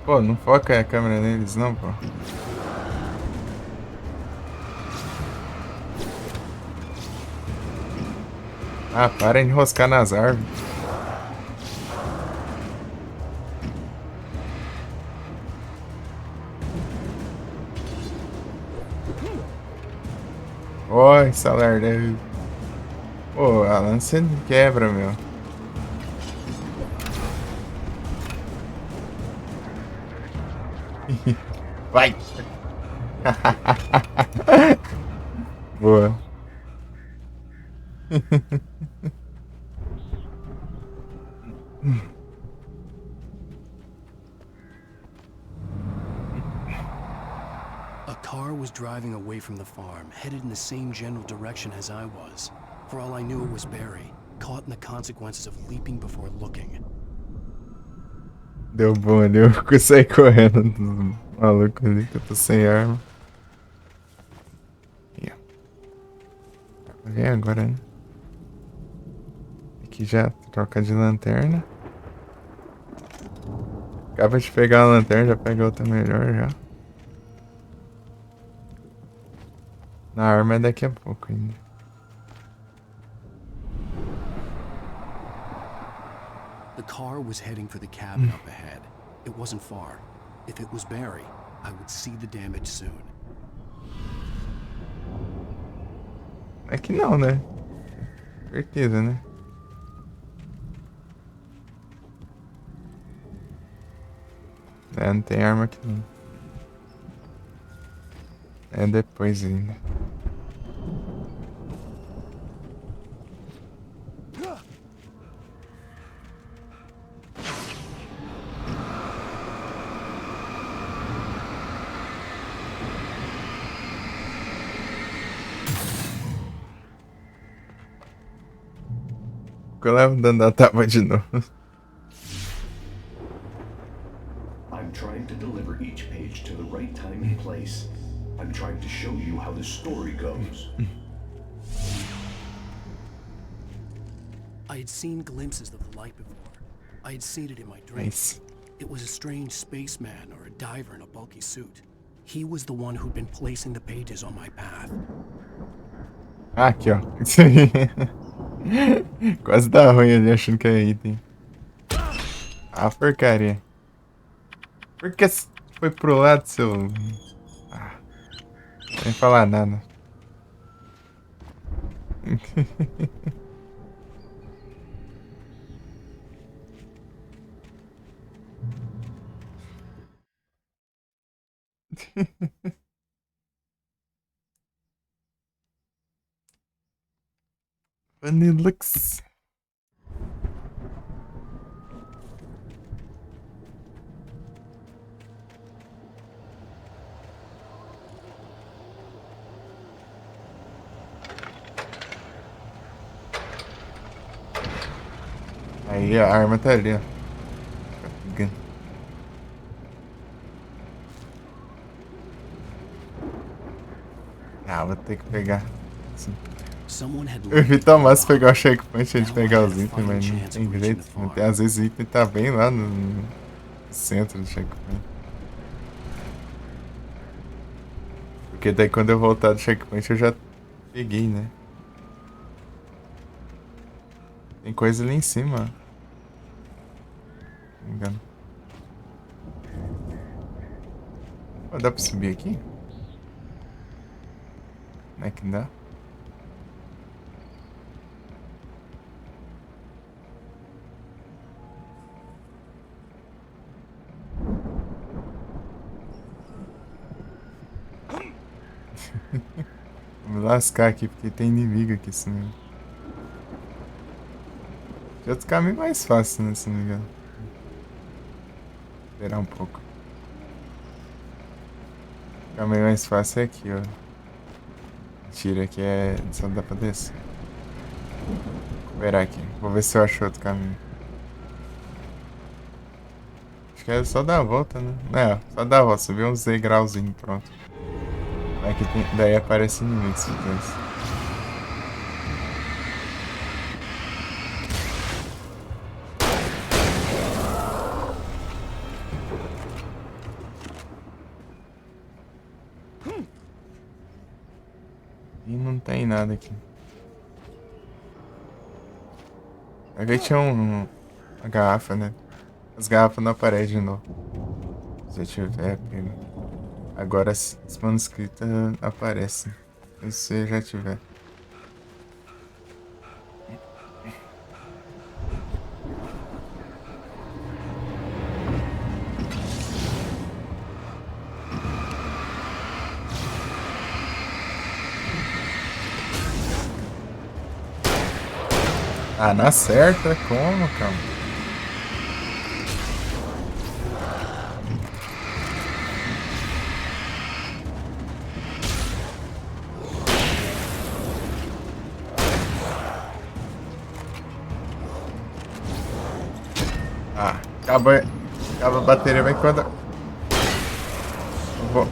Pô, não foca a câmera neles não, pô. Ah, para de enroscar nas árvores. Oi, salário. Pô, a lança quebra, meu. Vai! Boa. A car was driving away from the farm, headed in the same general direction as I was. For all I knew, it was Barry, caught in the consequences of leaping before looking. Deu bom ali, eu saí correndo do maluco ali que eu tô sem arma. E, ó. Agora, né? Aqui já troca de lanterna. Acaba de pegar a lanterna, já pega outra melhor já. Na arma é daqui a pouco ainda. The car was heading for the cabin up ahead. It wasn't far. If it was Barry, I would see the damage soon. É que não, né? Certeza, né? É, não tem arma aqui não. É depois ainda. Eu levo dando a tapa de novo. I'm trying to deliver each page to the right time and place. I'm trying to show you how the story goes. I had seen glimpses of the light before. I had seen it in my dreams. It was a strange spaceman or a diver in a bulky suit. He was the one who'd been placing the pages on my path. Ah, aqui, ó. Isso aí. Quase dá ruim ali achando que é item. Ah, porcaria. Por que foi pro lado, seu... Ah, nem falar nada. Vanillux. Aí a arma tá ali, ó. Ah, vou ter que pegar. Sim. Eu evito ao máximo pegar o checkpoint antes de pegar os itens, mas não tem jeito. Às vezes o item tá bem lá no centro do checkpoint. Porque daí quando eu voltar do checkpoint eu já peguei, né? Tem coisa ali em cima. Não me engano. Pô, dá pra subir aqui? Como é que dá? Vou me lascar aqui porque tem inimigo aqui, se não me engano. Tem outro caminho mais fácil, né, se não me engano. Esperar um pouco. O caminho mais fácil é aqui, ó. Tira aqui é... só dá pra descer. Vou esperar aqui. Vou ver se eu acho outro caminho. Acho que é só dar a volta, né? É, só dar a volta. Subir uns degrauzinhos, pronto. Aqui tem... daí aparece inimigos depois. E não tem nada aqui. Aqui tinha uma garrafa, né? As garrafas não aparecem de novo. Se eu tiver, pega. Agora as manuscritas aparecem. Se você já tiver. Ah, na certa? Como, cara? Ah, acaba a bateria, vai quando... Eu vou...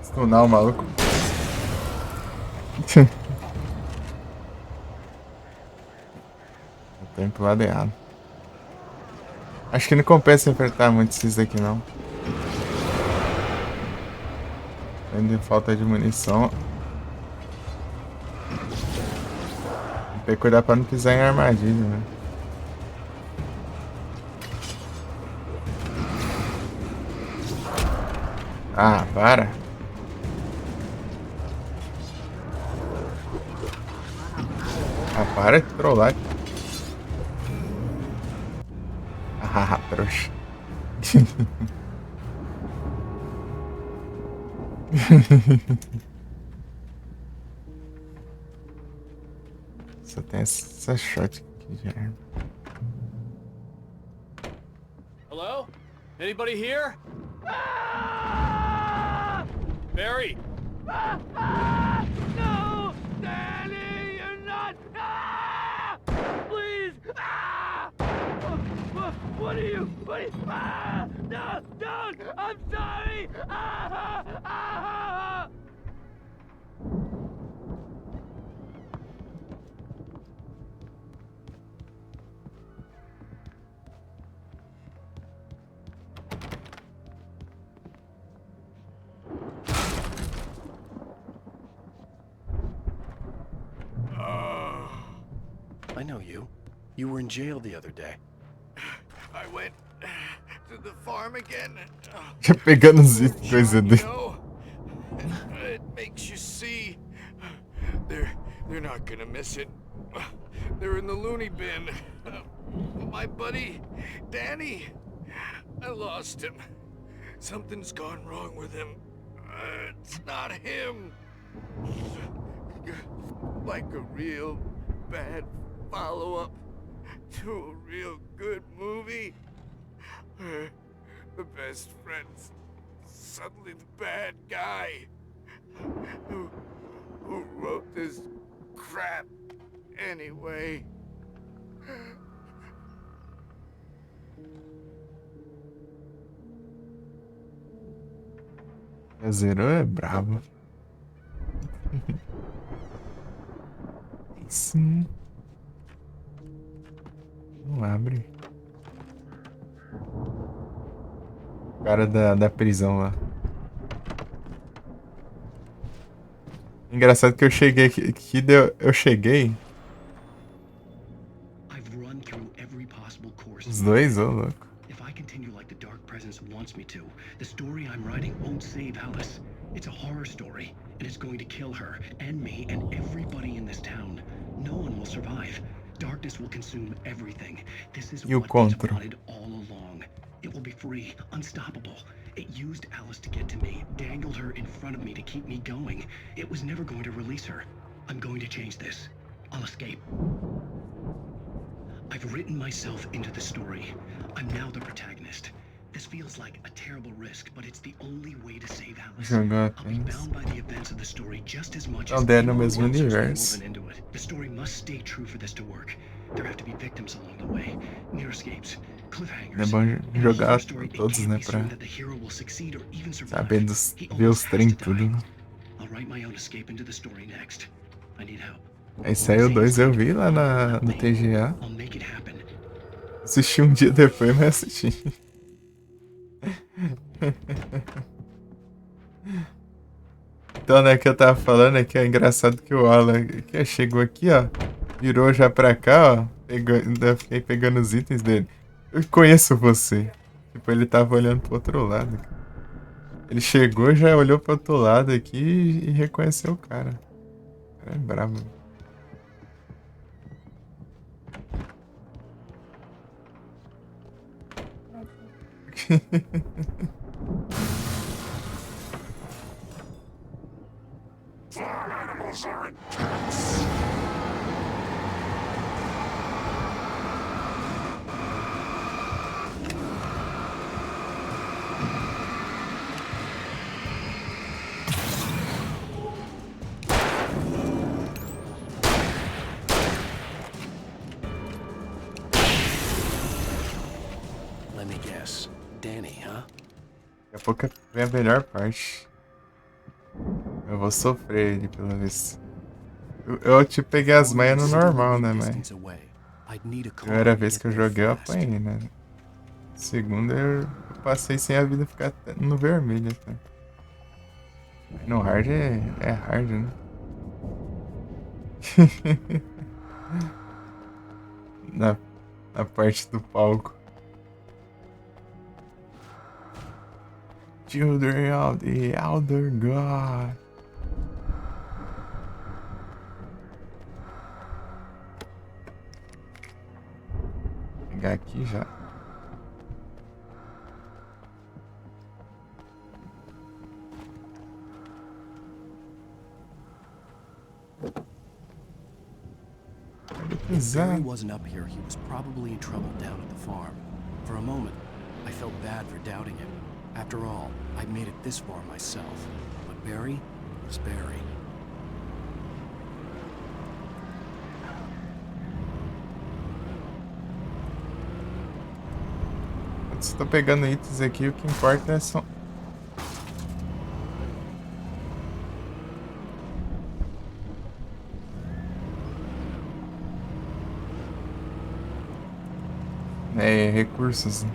Stunar o maluco. Eu tô indo pro lado errado. Acho que não compensa enfrentar muito esses daqui, não. Ainda falta de munição. Tem que cuidar pra não pisar em armadilha, né? Ah, para. Ah, para de trollar. Ah, trouxa. Só tem essa shot aqui já. Hello? Anybody here? Barry! No! Danny, you're not! Ah! Please! Ah! What are you? Ah! No! Don't! I'm sorry! Ah! Ah! I know you. You were in jail the other day. I went to the farm again. Já pegando os itens, coisa dele. It makes you see. They're not gonna miss it. They're in the loony bin. My buddy, Danny, I lost him. Something's gone wrong with him. It's not him. Like a real bad follow-up to a real good movie. The best friend's suddenly the bad guy. Who wrote this crap anyway? Zero é brabo. Sim. Não abre. O cara da prisão lá. Engraçado que eu cheguei aqui, eu cheguei. Os dois, ô louco. If I continue like the Dark Presence wants me to, the story I'm writing won't save Alice. It's a horror story, and it's going to kill her, and me, and everybody in this town. No one will survive. Darkness will consume everything. This is what it's wanted all along. It will be free, unstoppable. It used Alice to get to me, dangled her in front of me to keep me going. It was never going to release her. I'm going to change this. I'll escape. I've written myself into the story. I'm now the protagonist. This feels like a terrible risk, but it's the only way to save Alice. I'll be bound by the events of the story just as much as no mesmo universo. woven into it. The story must stay true for this to work. There have to be victims along the way, near escapes, cliffhangers. É bom jogar todos, né, pra saber ver os trem tudo, né? I'll write my own escape into the story next. I need help. Esse aí o 2 eu vi lá no TGA. Assisti um dia depois, mas assisti. Então, né, que eu tava falando aqui, é engraçado que o Alan que chegou aqui, ó, virou já pra cá, ó, ainda fiquei pegando os itens dele. Eu conheço você. Tipo, ele tava olhando pro outro lado. Ele chegou, já olhou pro outro lado aqui e reconheceu o cara. O cara é brabo. Farm animals are intense. guess. Danny, huh? Daqui a pouco vem a melhor parte. Eu vou sofrer ele pela vez. Eu te peguei as manhas no normal, né, mas... Primeira vez que eu joguei eu apanhei, né? Segunda eu passei sem a vida ficar no vermelho até. No hard é hard, né? na parte do palco. Children of the Elder God. Vou pegar aqui já. If Barry wasn't up here, he was probably in trouble down at the farm. For a moment, I felt bad for doubting him. After all, I'd made it this far myself. But Barry was Barry. Se tô pegando itens aqui, o que importa é só... recursos.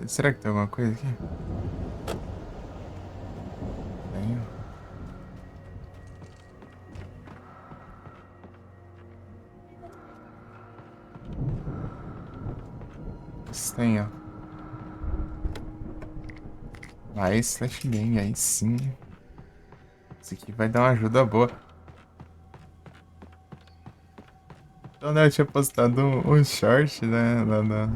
Será que tem alguma coisa aqui? Tenho. Tem, ó. Nice, flashbang, aí sim. Isso aqui vai dar uma ajuda boa. Então, né, eu tinha postado um short, né, lá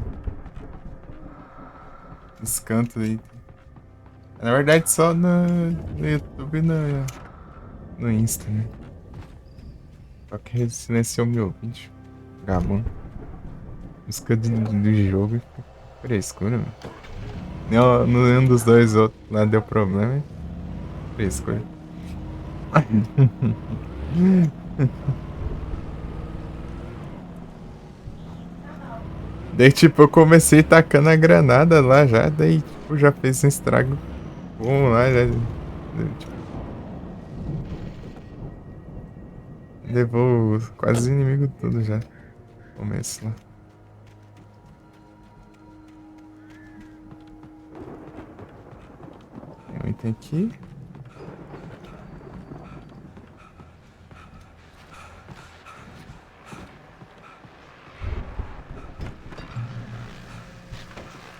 nos cantos aí. Na verdade, só no YouTube e no Insta, né. Só que ele silenciou meu vídeo. Vagabundo. Música do jogo e frescura, mano. Nenhum dos dois outros lá deu problema. Frescura. Daí, tipo, eu comecei tacando a granada lá já, daí, tipo, já fez um estrago bom lá, já, tipo, levou quase o inimigo todo já, começo lá. Tem um item aqui.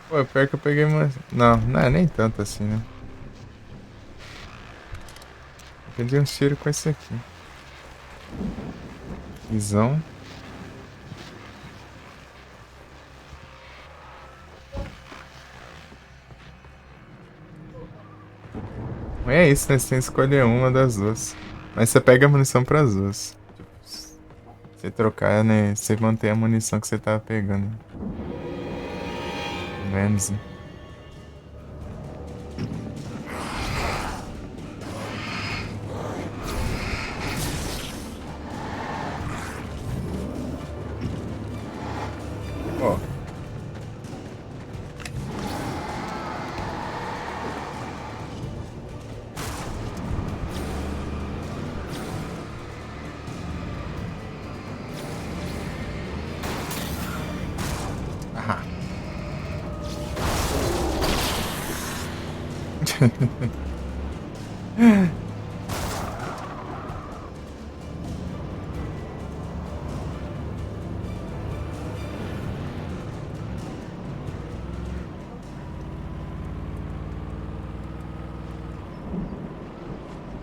Pô, pior que eu peguei mais... Não é nem tanto assim, né? Eu peguei um tiro com esse aqui. Visão. É isso, né? Você tem que escolher uma das duas. Mas você pega a munição pras duas. Tipo, você trocar, né? Você mantém a munição que você tava pegando. Menos, né? Ó. Aham.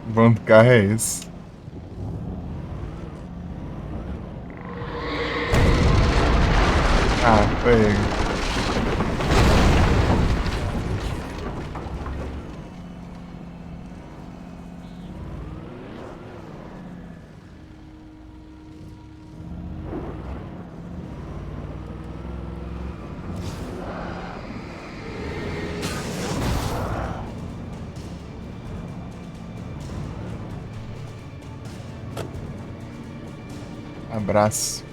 O bom do carro é esse. Ah, foi ele. Abraço.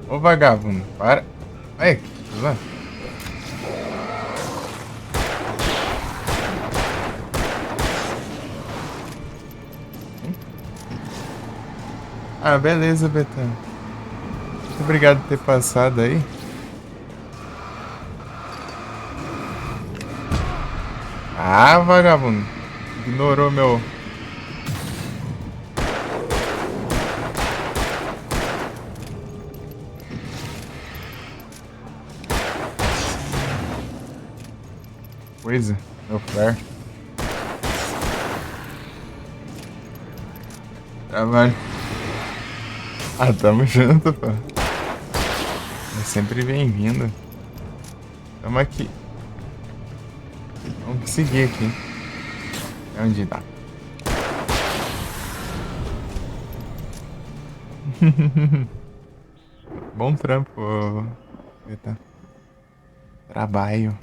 Ô vagabundo, para. Aí, tá vendo? Ah, beleza, Betão. Muito obrigado por ter passado aí. Ah, vagabundo. Ignorou meu... coisa, meu flare. Trabalho. Ah, tamo junto, pô. É sempre bem-vindo. Tamo aqui. Vamos seguir aqui. É onde dá. Bom trampo, Eita. Trabalho.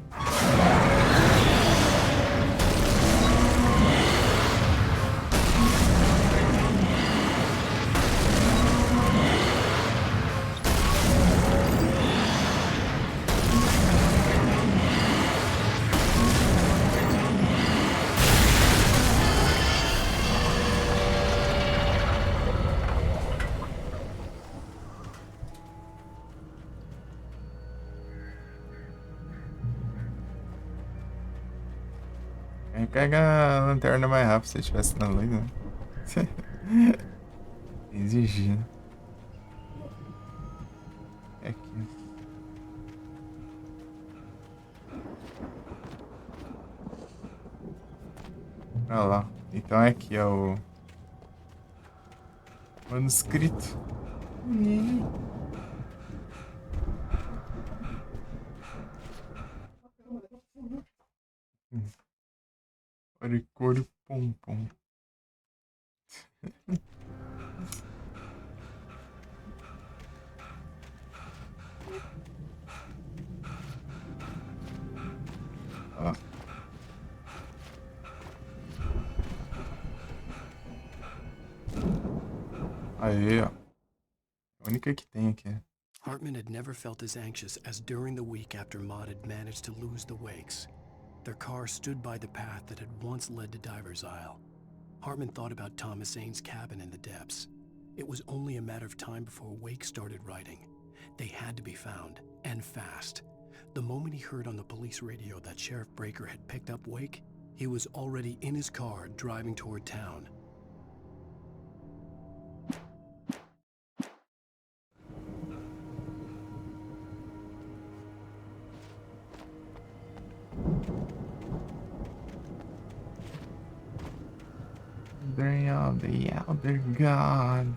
Pega a lanterna mais rápido se estivesse na luz, né? Exigindo. É aqui. Olha lá. Então é aqui, ó, o manuscrito. Core pom pom. Ó. Aí, ó. A única que tem aqui. Hartman had never felt as anxious as during the week after Maud had managed to lose the Wakes. Their car stood by the path that had once led to Diver's Isle. Hartman thought about Thomas Zane's cabin in the depths. It was only a matter of time before Wake started writing. They had to be found, and fast. The moment he heard on the police radio that Sheriff Breaker had picked up Wake, he was already in his car driving toward town. The Elder God.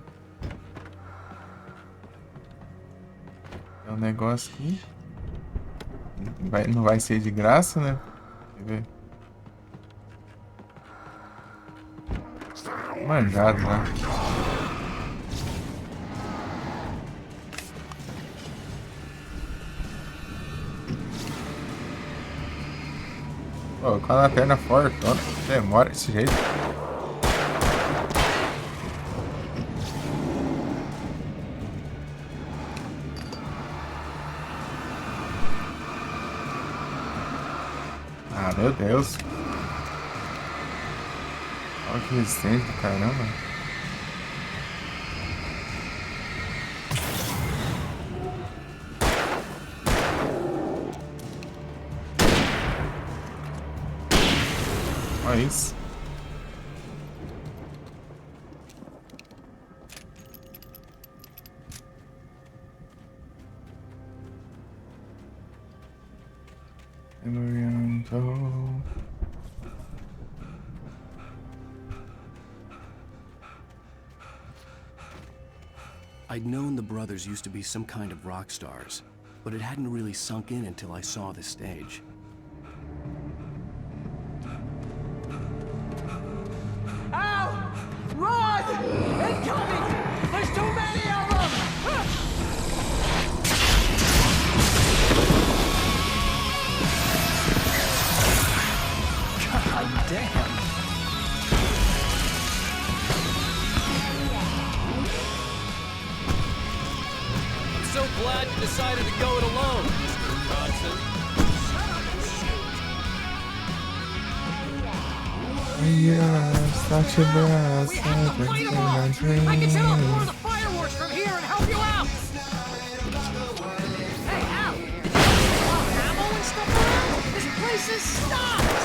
Tem um negócio aqui. Não vai ser de graça, né? Quer ver? Manjado, né? Pô, com a lanterna forte, demora desse jeito. Ah, meu Deus. Olha que resistente do caramba. Olha isso. I'd known the brothers used to be some kind of rock stars, but it hadn't really sunk in until I saw the stage. Ow! Run! Incoming! There's too many of them! God damn. So glad you decided to go it alone, Mr. Johnson. Yes, such a blast. I can set off more of the fireworks from here and help you out. Hey, Al, did you have ammo and stuff around? This place is stopped.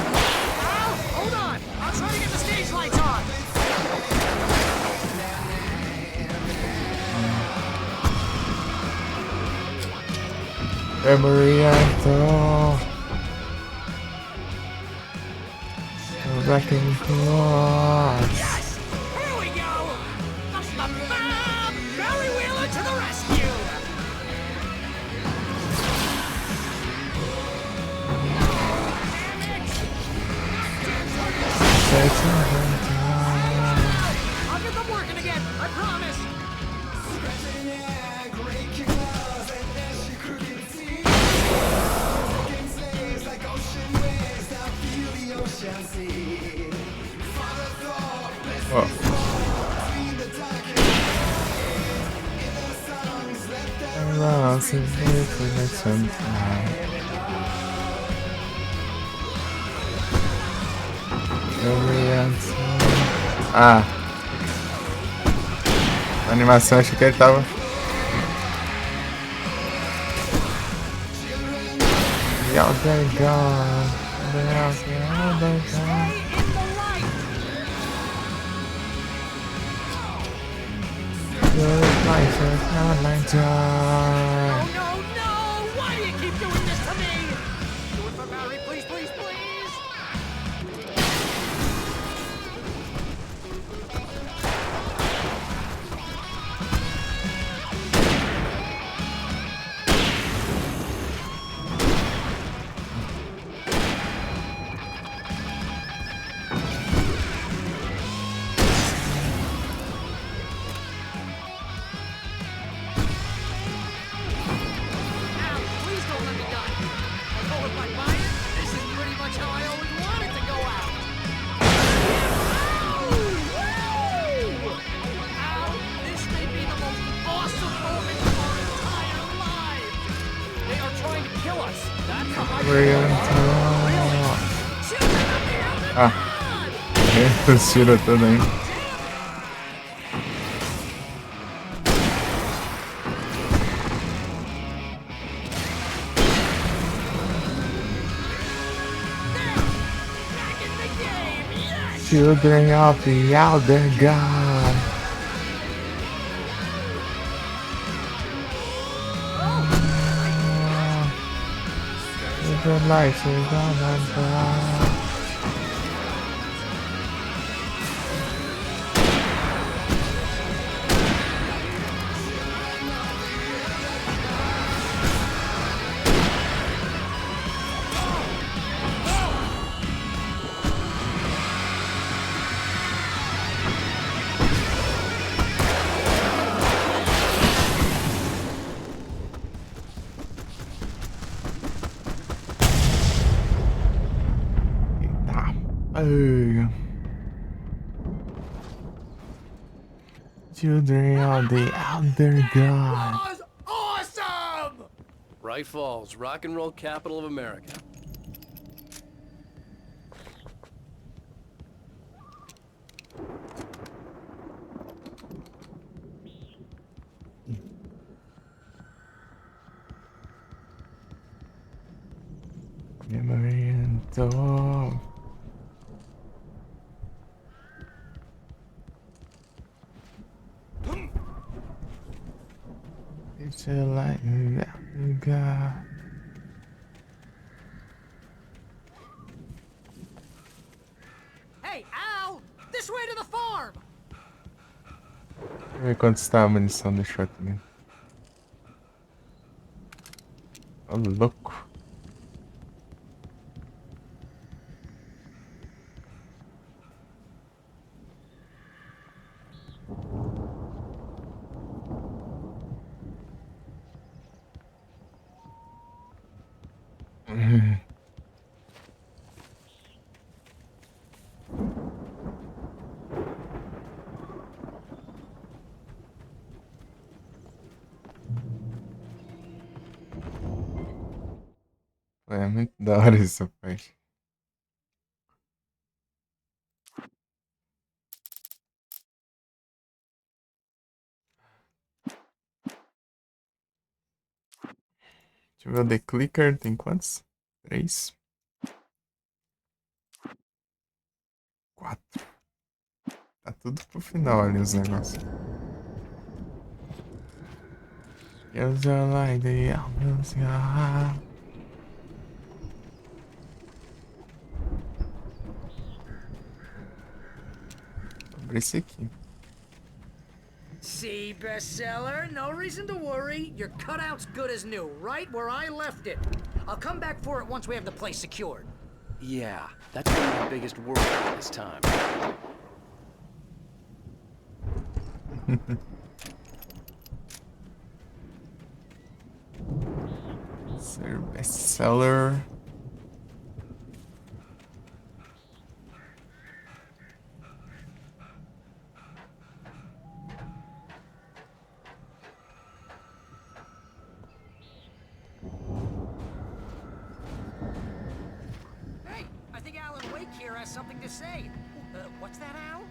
Al, hold on. I'll try to get the stage lights on. Emoriento. Back and cross. Yes! Here we go! Barry Wheeler to the rescue! I'll get them working again, I promise! Oh. Ah, a animação, achei que ele tava. E out there gone. Oh no, no! Why do you keep doing this to me? Do it for Barry, please, please, please! Ah, eles tiram tudo aí. Children of the Elder God. The lights is on and bright. Children of the Elder God. Was awesome! Bright Falls, rock and roll capital of America. Memory and dog. It's a light God. Hey, Al! This way to the farm! Deixa eu ver quanto está a munição do shotgun. Ô, louco. Pô, é muito da hora essa parte. Deixa eu ver o The Clicker, tem quantos? 3. 4. Tá tudo pro final ali os negócios. Eu já lá ideal, sobre esse aqui. See, bestseller? No reason to worry. Your cutout's good as new, right where I left it. I'll come back for it once we have the place secured. Yeah, that's been my biggest worry all this time. Ser bestseller. Hey, I think Alan Wake here has something to say. What's that, Al?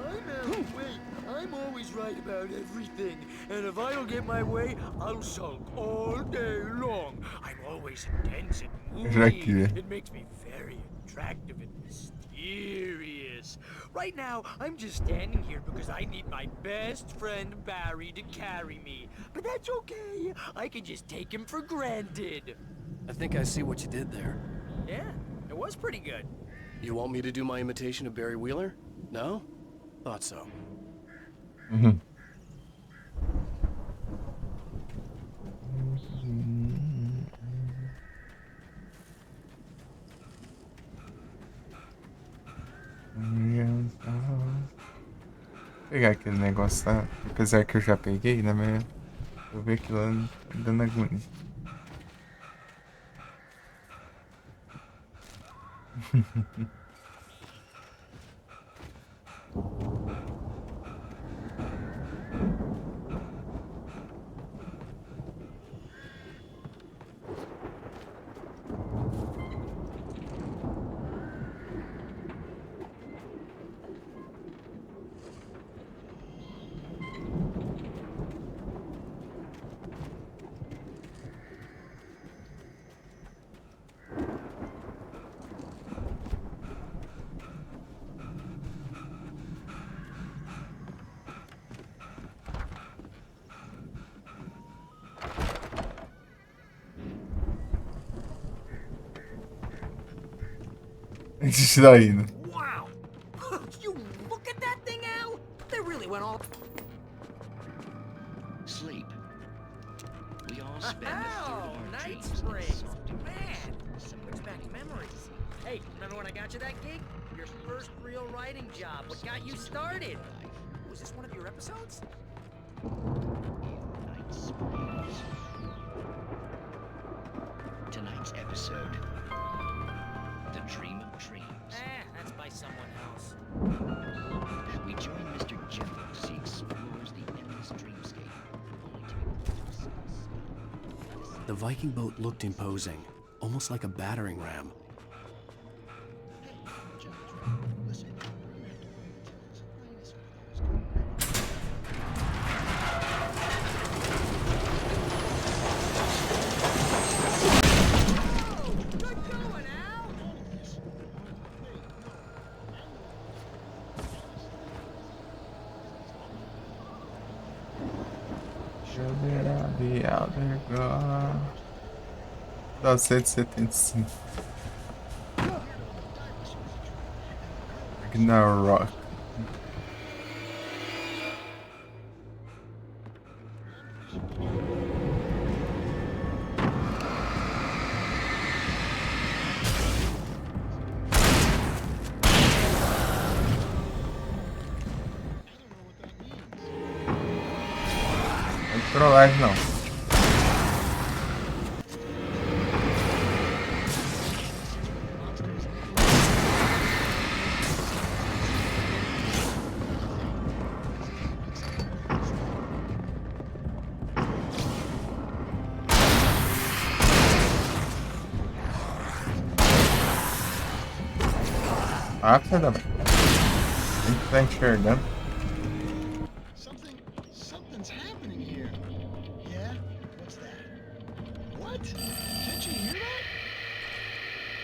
I'm Alan Wake. I'm always right about everything. And if I don't get my way, I'll sulk all day long. I'm always intense and moody. It makes me very attractive and mysterious. Right now, I'm just standing here because I need my best friend Barry to carry me. But that's okay. I can just take him for granted. I think I see what you did there. Yeah, it was pretty good. You want me to do my imitation of Barry Wheeler? No? Thought so. Mm-hmm. Vou pegar aquele negócio lá, apesar que eu já peguei, né? Mas vou ver aquilo lá dando agonia. Distraído. Wow! You look at that thing, Al! They really went all... Sleep. We all spend a third of our Night dreams in Springs! soft Man! Brings back memories. Hey, remember when I got you that gig? Your first real writing job. What got you started? Was this one of your episodes? Night Springs. Tonight's episode. The Dream of Dreams. That's by someone else. We join Mr. Jello as he explores the endless dreamscape, only to be The Viking boat looked imposing, almost like a battering ram. Dá 175. Ragnarok. Não é trollagem não. Ah, filha da mãe. Tem que estar enxergando. Something's happening here. Yeah? What's that? What? Can't you hear that?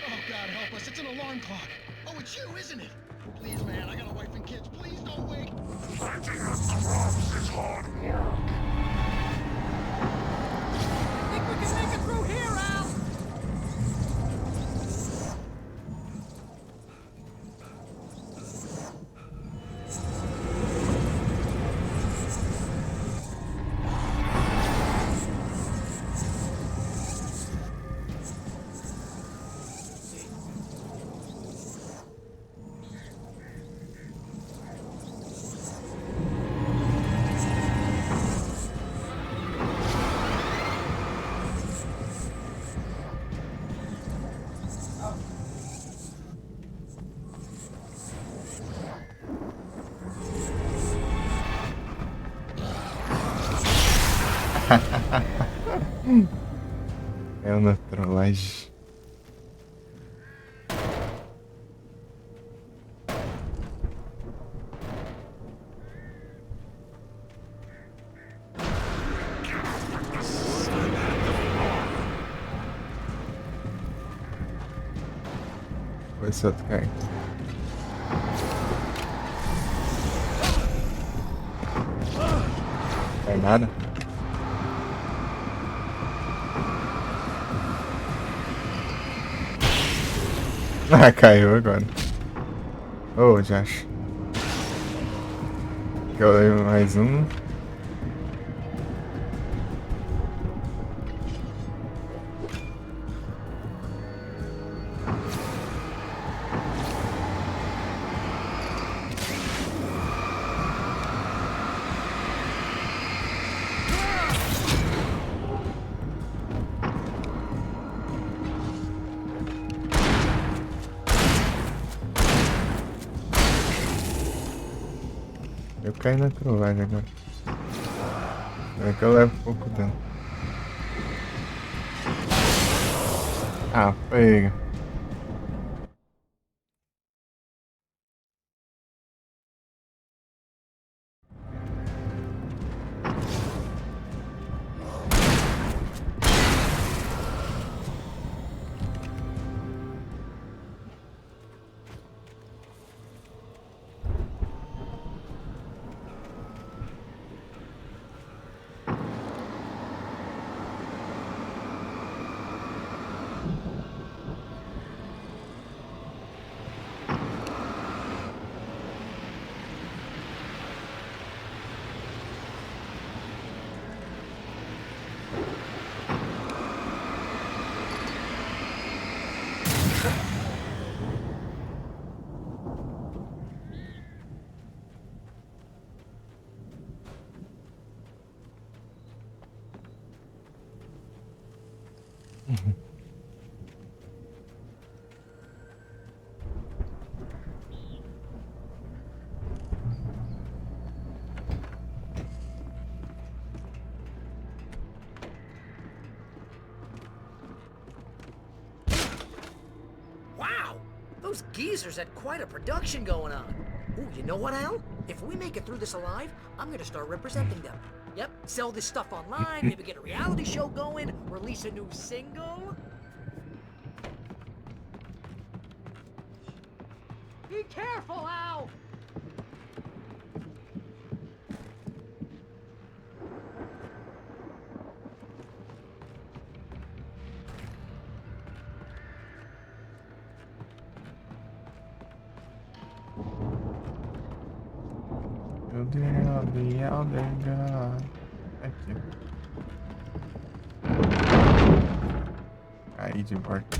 Oh, God help us. It's an alarm clock. Oh, it's you, isn't it? Please, man, I got a wife and kids. Please don't wake. Fighting at the drums is hard work. Think we can make it through here, Al? É uma trollagem. Vai ser outro cara. Não é nada. Ah, caiu agora. Oh, Josh. Eu levo mais um. Eu caí na trollagem agora. É que eu levo pouco dano. Ah, pega. Wow! Those geezers had quite a production going on. Ooh, you know what, Al? If we make it through this alive, I'm gonna start representing them. Yep, sell this stuff online, maybe get a reality show going, release a new single. Be careful, Al! The other God. Aqui. Caí de volta.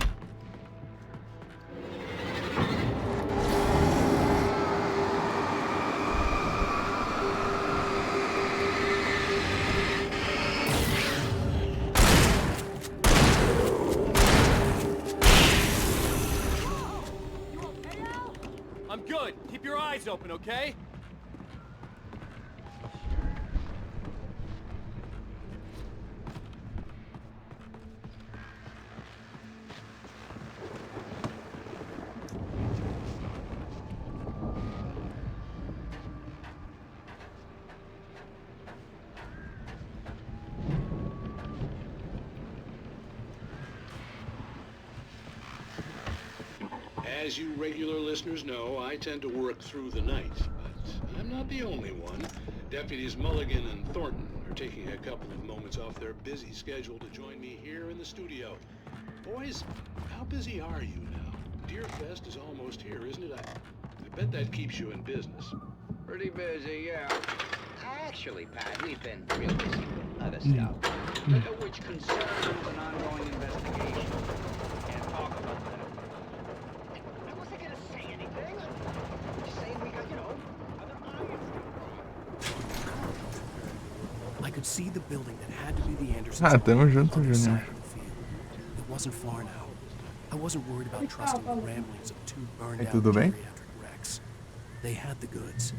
I'm good. Keep your eyes open, okay? As you regular listeners know, I tend to work through the night, but I'm not the only one. Deputies Mulligan and Thornton are taking a couple of moments off their busy schedule to join me here in the studio. Boys, how busy are you now? Deerfest is almost here, isn't it? I bet that keeps you in business. Pretty busy, yeah. Actually, Pat, we've been real busy with other stuff, which concerns an ongoing investigation. Can't talk about that. I wasn't gonna say anything. I'm just saying we got, other irons. I could see the building that had to be the Andersons. Ah, tamo junto, on the Junior. side of the field. It wasn't far now. I wasn't worried about trusting the ramblings of two burned Hey, out tudo bem? geriatric wrecks. They had the goods.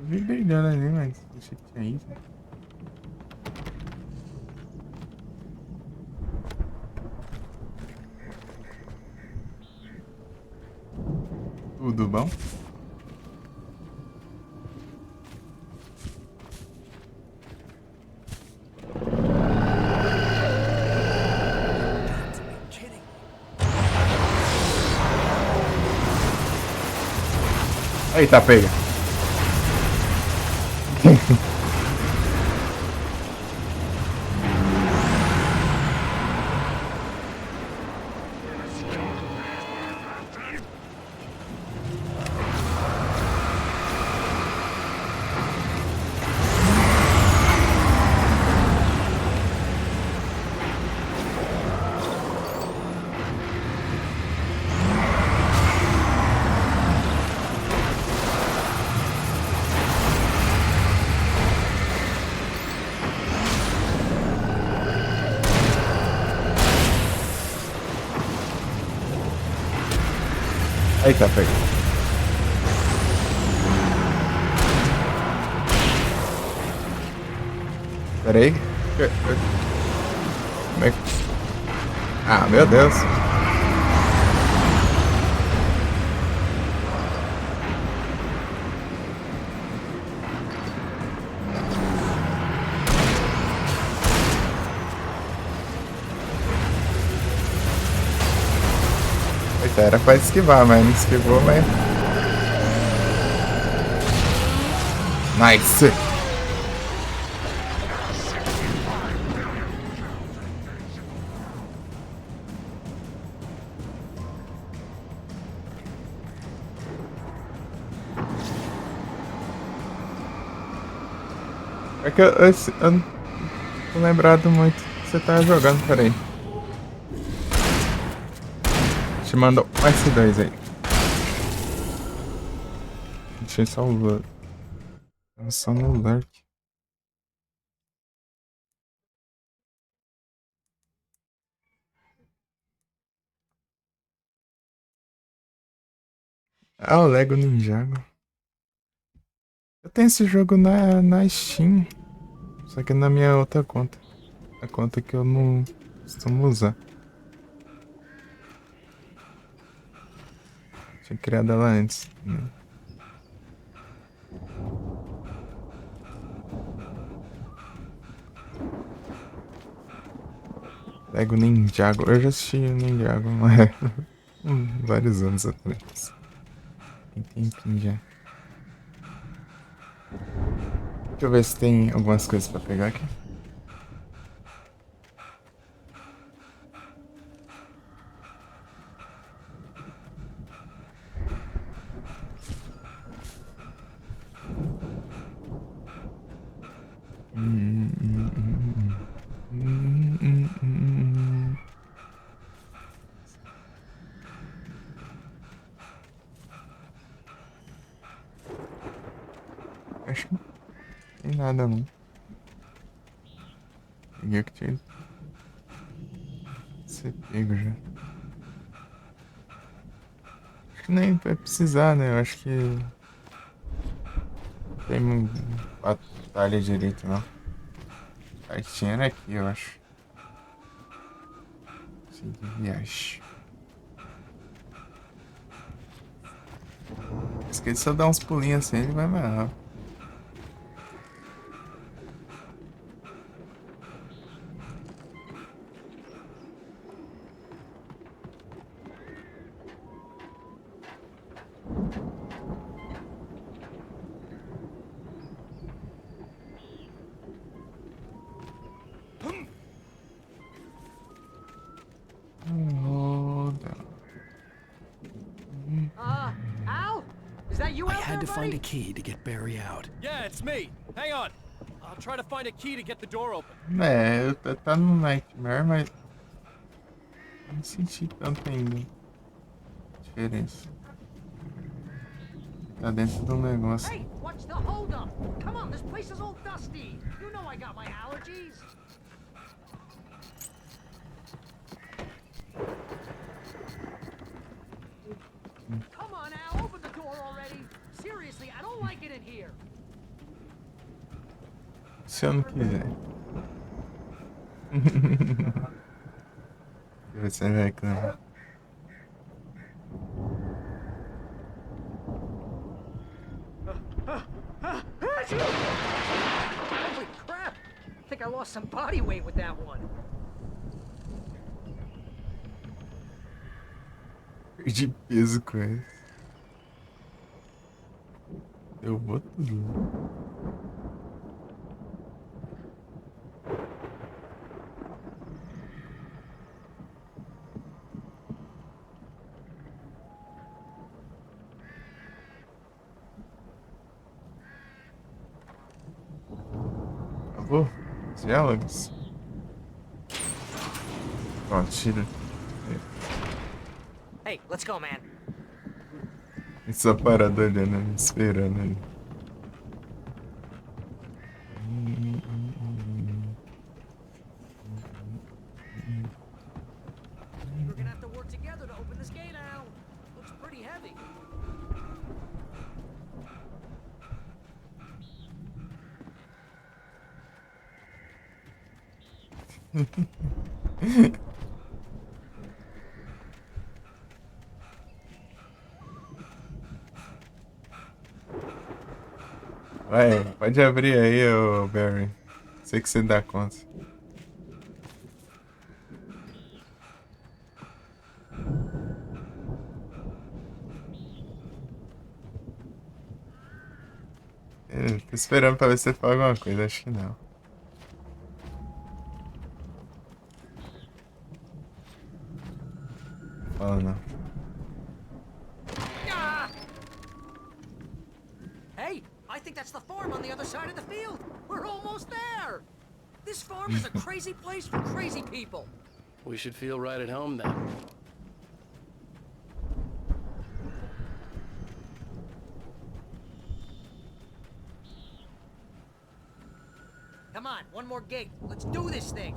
Vi brilhando ali, mas achei que tinha ido. Tudo bom? Eita, pega. Eita, pega. Pera aí. Como é que... Ah, meu Deus. Eita, era pra esquivar, mas não esquivou, mas... Nice! É que eu não tô lembrado muito que você tava jogando, peraí. Te mandou um S2 aí. Deixei só o Lurk. Só no Lurk. Ah, o Lego Ninjago. Eu tenho esse jogo na Steam. Só que na minha outra conta. A conta que eu não costumo usar. Tinha criado ela antes. Né? Lego Ninjago. Eu já assisti o Ninjago, mas vários anos atrás. Tem tempinho já. Deixa eu ver se tem algumas coisas pra pegar aqui. Acho que não tem nada não. Peguei o que tinha. Ser pego já. Acho que nem vai precisar, né? Eu acho que não tem batalha direito não. A tinha era aqui, eu acho. Seguir viagem. Se ele só dar uns pulinhos assim, ele vai mais rápido. Al? Is that you I out had there, to find a buddy? key to get Barry out. Yeah, it's me. Hang on. I'll try to find a key to get the door open. É, tá no Nightmare, mas não senti tanto ainda diferença. Tá dentro do negócio. Hey, what's the holdup? Come on, this place is all dusty. You know I got my allergies. Come on, Al, open the door already. Seriously, I don't like it in here. Se eu não quiser. Você vai reclamar. Holy crap! I think I lost some body weight with that one. Perdi peso com esse. Eu vou tudo. Acabou? Os diálogos? Ó, tira. Hey, let's go, man. Só parado olhando, me esperando ali. We're gonna have to work together to open this gate, Al. Looks pretty heavy. Vai, pode abrir aí, ô Barry. Sei que você dá conta. Tô esperando pra ver se você fala alguma coisa, acho que não. Fala não. Hey, I think that's the farm on the other side of the field. We're almost there. This farm is a crazy place for crazy people. We should feel right at home then. Come on, one more gate. Let's do this thing.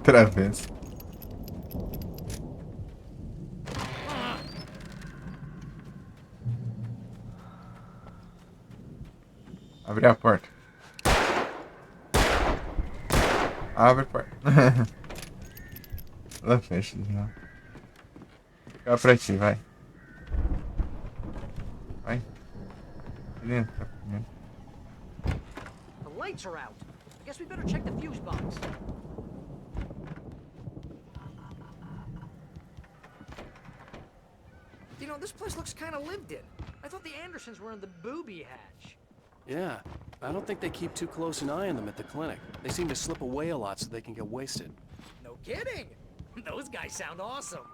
Outra vez. Abre a porta. Abre a porta. Ela fecha, não. Fica pra ti, vai. Vai. Aqui dentro, tá primeiro. The lights are out. I guess we better check the fuse box. You know, this place looks kind of lived in. I thought the Andersons were in the booby hatch. Yeah, I don't think they keep too close an eye on them at the clinic. They seem to slip away a lot so they can get wasted. No kidding. Those guys sound awesome.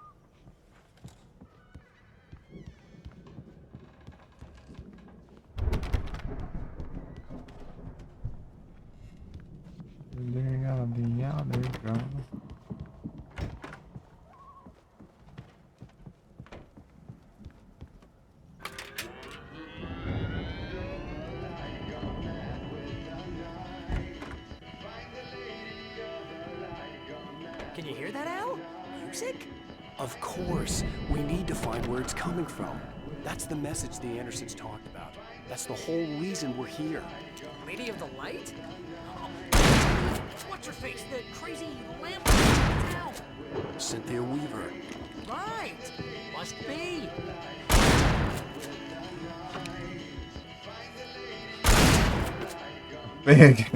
Can you hear that, Al? Music? Of course. We need to find where it's coming from. That's the message the Andersons talked about. That's the whole reason we're here. Lady of the Light? Oh. What's her face? The crazy lamp in town? Cynthia Weaver. Right. Must be. Big.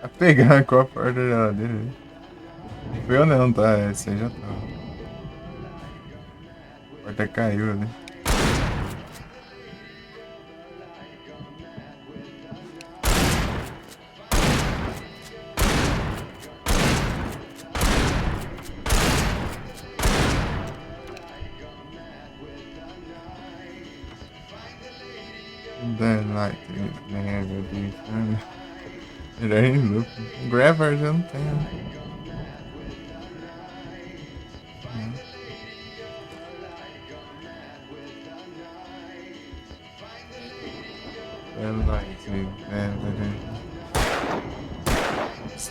A pegar com a porta da geladeira. Foi ou não, tá? Esse aí já tá. A porta caiu ali. The light never be found. Melhor em loop. Graver já não tem, né?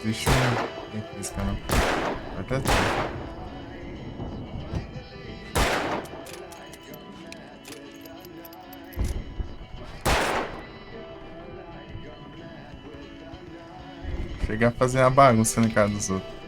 Deixa eu ver esse canal. Até chegar a fazer uma bagunça na casa dos outros.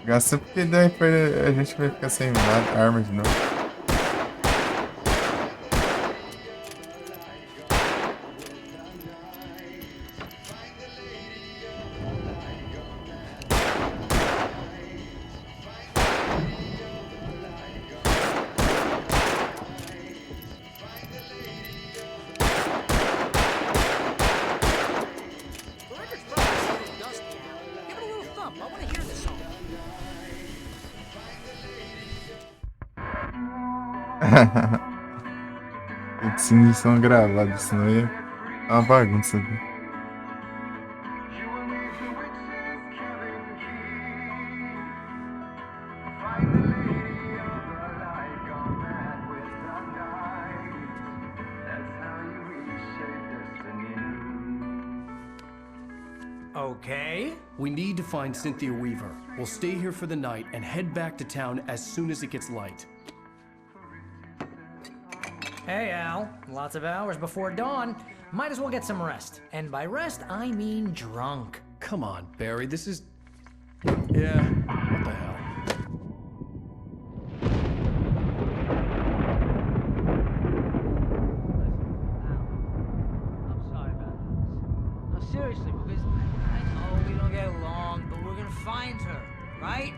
Gasta porque daí a gente vai ficar sem arma de novo. Cutscenes são gravados, senão é uma bagunça. Viu? Okay. We need to find Cynthia Weaver. We'll stay here for the night and head back to town as soon as it gets light. Hey, Al. Lots of hours before dawn. Might as well get some rest. And by rest, I mean drunk. Come on, Barry, this is... Yeah, what the hell? I'm sorry about this. No, seriously, because I know we don't get along, but we're gonna find her, right?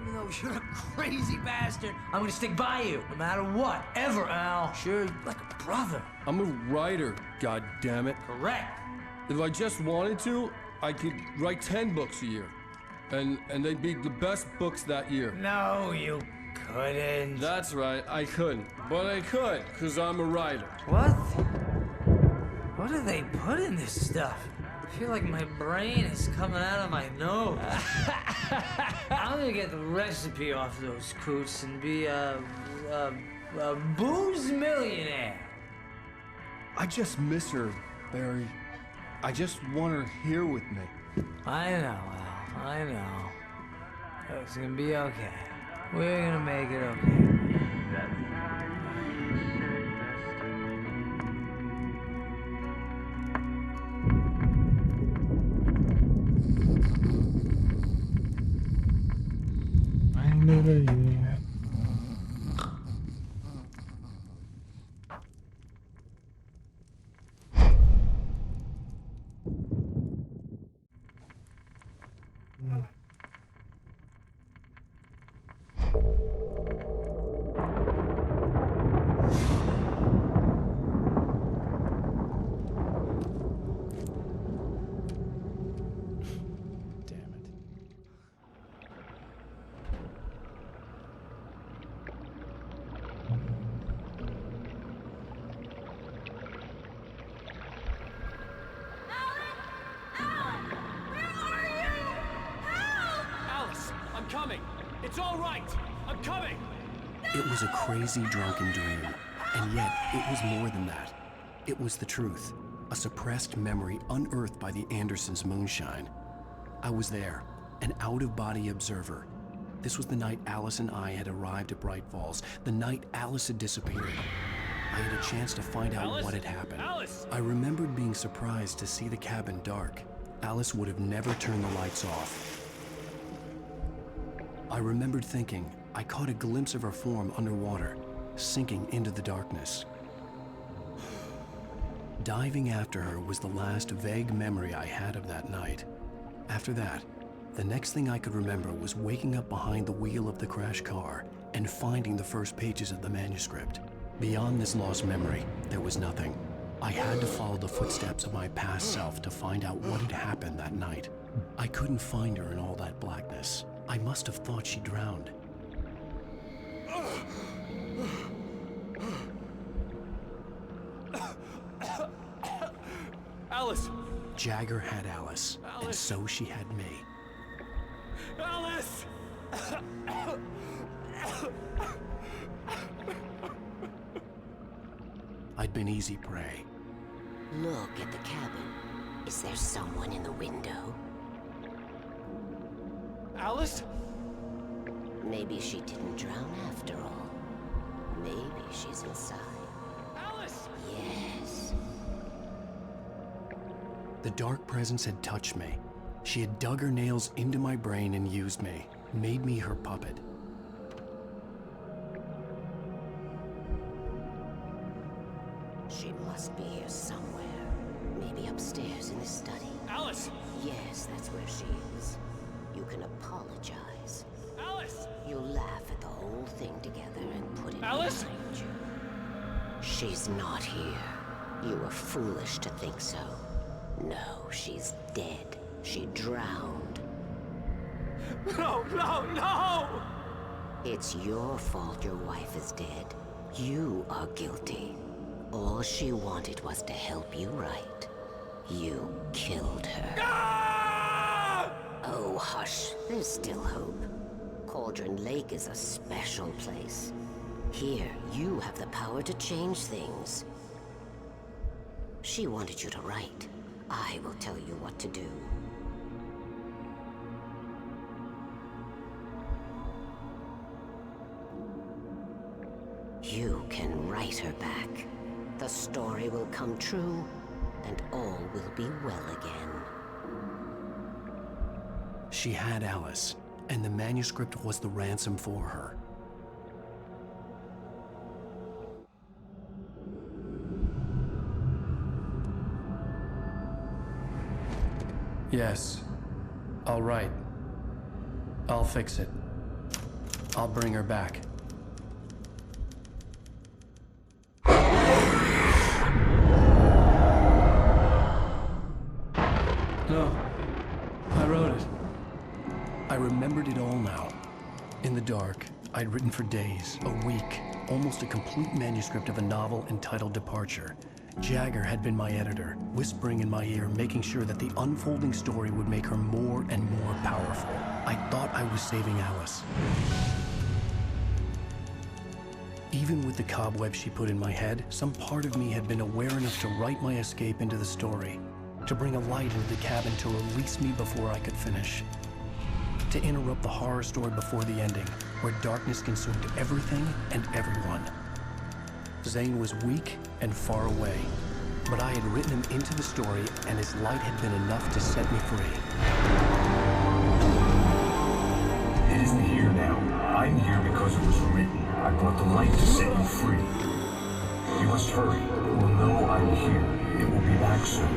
Even though you're a crazy bastard, I'm gonna stick by you, no matter what, ever, Al. Sure, like a brother. I'm a writer, goddammit. Correct. If I just wanted to, I could write 10 books a year. And they'd be the best books that year. No, you couldn't. That's right, I couldn't. But I could, because I'm a writer. What? What do they put in this stuff? I feel like my brain is coming out of my nose. I'm gonna get the recipe off those coots and be a booze millionaire. I just miss her, Barry. I just want her here with me. I know, Al. I know. It's gonna be okay. We're gonna make it okay. I'm coming. It's all right. I'm coming. It was a crazy, drunken dream, and yet it was more than that. It was the truth, a suppressed memory unearthed by the Andersons' moonshine. I was there, an out-of-body observer. This was the night Alice and I had arrived at Bright Falls, the night Alice had disappeared. I had a chance to find out what had happened. Alice! I remembered being surprised to see the cabin dark. Alice would have never turned the lights off. I remembered thinking I caught a glimpse of her form underwater, sinking into the darkness. Diving after her was the last vague memory I had of that night. After that, the next thing I could remember was waking up behind the wheel of the crashed car and finding the first pages of the manuscript. Beyond this lost memory, there was nothing. I had to follow the footsteps of my past self to find out what had happened that night. I couldn't find her in all that blackness. I must have thought she drowned. Alice! Jagger had Alice, and so she had me. Alice! I'd been easy prey. Look at the cabin. Is there someone in the window? Alice? Maybe she didn't drown after all. Maybe she's inside. Alice! Yes. The dark presence had touched me. She had dug her nails into my brain and used me, made me her puppet. She must be here somewhere. Maybe upstairs in the study. Alice! Yes, that's where she is. You can apologize. Alice! You'll laugh at the whole thing together and put it Alice! behind you. She's not here. You were foolish to think so. No, she's dead. She drowned. No, no, no! It's your fault your wife is dead. You are guilty. All she wanted was to help you right. You killed her. Ah! Oh, hush. There's still hope. Cauldron Lake is a special place. Here, you have the power to change things. She wanted you to write. I will tell you what to do. You can write her back. The story will come true, and all will be well again. She had Alice, and the manuscript was the ransom for her. Yes. All right. I'll fix it. I'll bring her back. No. I wrote it. I remembered it all now. In the dark, I'd written for days, a week, almost a complete manuscript of a novel entitled Departure. Jagger had been my editor, whispering in my ear, making sure that the unfolding story would make her more and more powerful. I thought I was saving Alice. Even with the cobweb she put in my head, some part of me had been aware enough to write my escape into the story, to bring a light into the cabin to release me before I could finish, to interrupt the horror story before the ending, where darkness consumed everything and everyone. Zane was weak and far away, but I had written him into the story, and his light had been enough to set me free. It isn't here now. I'm here because it was written. I brought the light to set you free. You must hurry. It will know I'm here. It will be back soon.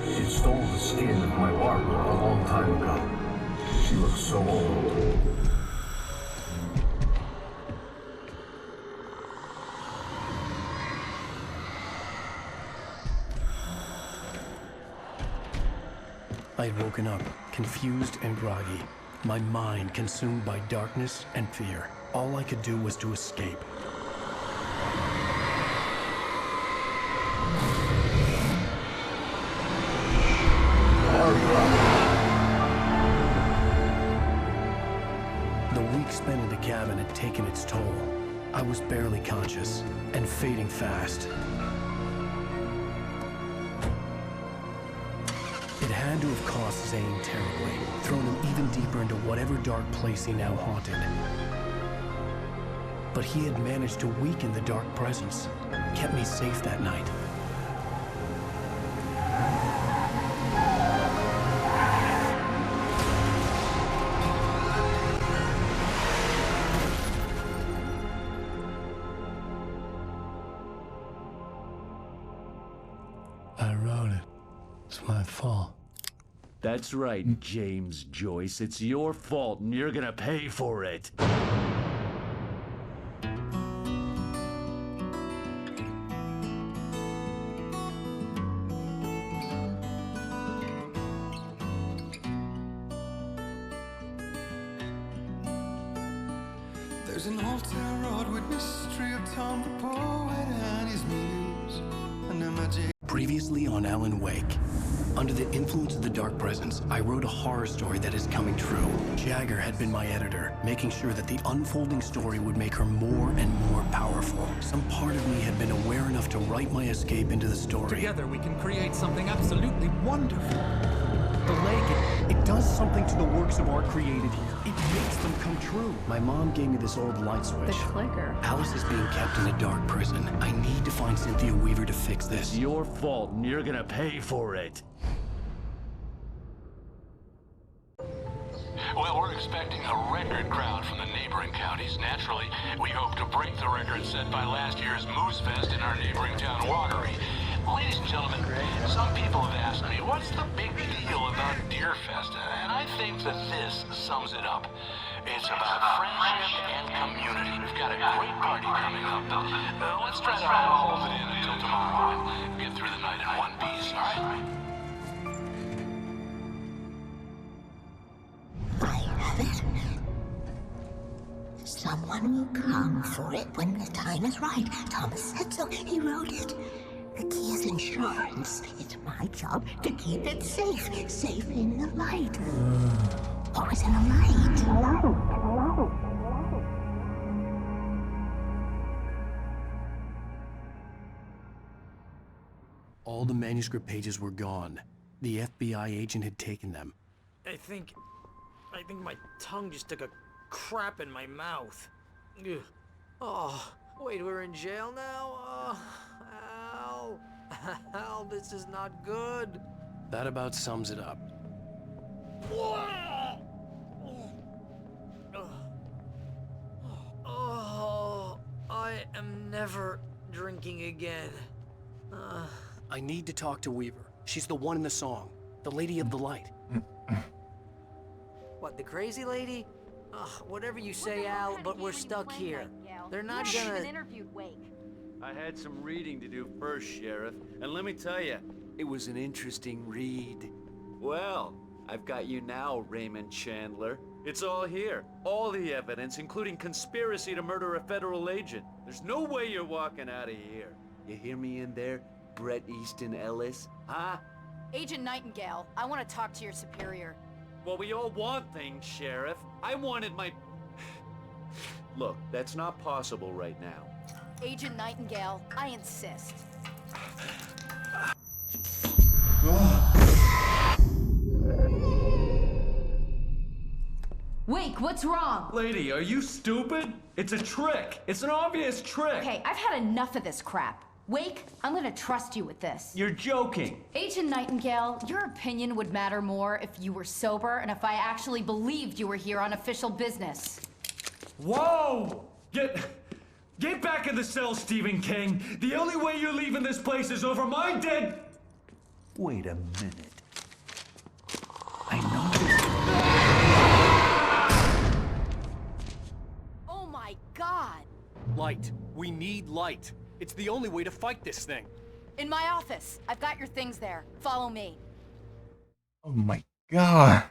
It stole the skin of my Barbara a long time ago. She looks so old. I had woken up, confused and groggy, my mind consumed by darkness and fear. All I could do was to escape. week spent in the cabin had taken its toll. I was barely conscious and fading fast. It had to have cost Zane terribly, thrown him even deeper into whatever dark place he now haunted. But he had managed to weaken the dark presence, kept me safe that night. I wrote it. It's my fault. That's right, James Joyce. It's your fault, and you're gonna pay for it. There's an old town road with mystery of Tom the poet and his muse. And a magic. Previously on Alan Wake. Under the influence of the dark presence, I wrote a horror story that is coming true. Jagger had been my editor, making sure that the unfolding story would make her more and more powerful. Some part of me had been aware enough to write my escape into the story. Together we can create something absolutely wonderful. The lake, it does something to the works of art created here. It makes them come true. My mom gave me this old light switch. The clicker. Alice is being kept in a dark prison. I need to find Cynthia Weaver to fix this. It's your fault, and you're gonna pay for it. Well, we're expecting a record crowd from the neighboring counties. Naturally, we hope to break the record set by last year's Moose Fest in our neighboring town, Watery. Ladies and gentlemen, some people have asked me, what's the big deal about Deer Fest? And I think that this sums it up. It's about friendship and community. We've got a great party coming up. Let's try to hold it in until tomorrow and get through the night in one piece, all right? Someone will come for it when the time is right. Thomas said so. He wrote it. The key is insurance. It's my job to keep it safe. Safe in the light. Always in the light. All the manuscript pages were gone. The FBI agent had taken them. I think my tongue just took a crap in my mouth. Ugh. Oh, wait, we're in jail now? Oh, Al. Al, this is not good. That about sums it up. Oh, I am never drinking again. I need to talk to Weaver. She's the one in the song. The Lady of the Light. What, the crazy lady? Ugh, whatever you say, Al, but we're stuck here. They're not gonna... interviewed Wake. I had some reading to do first, Sheriff, and let me tell you, it was an interesting read. Well, I've got you now, Raymond Chandler. It's all here. All the evidence, including conspiracy to murder a federal agent. There's no way you're walking out of here. You hear me in there, Bret Easton Ellis? Huh? Agent Nightingale, I want to talk to your superior. Well, we all want things, Sheriff. I wanted my... Look, that's not possible right now. Agent Nightingale, I insist. Wake, what's wrong? Lady, are you stupid? It's a trick. It's an obvious trick. Okay, I've had enough of this crap. Wake, I'm gonna trust you with this. You're joking. Agent Nightingale, your opinion would matter more if you were sober and if I actually believed you were here on official business. Whoa! Get back in the cell, Stephen King. The only way you're leaving this place is over my dead... Wait a minute. I know Oh my God! Light. We need light. It's the only way to fight this thing. In my office. I've got your things there. Follow me. Oh my god.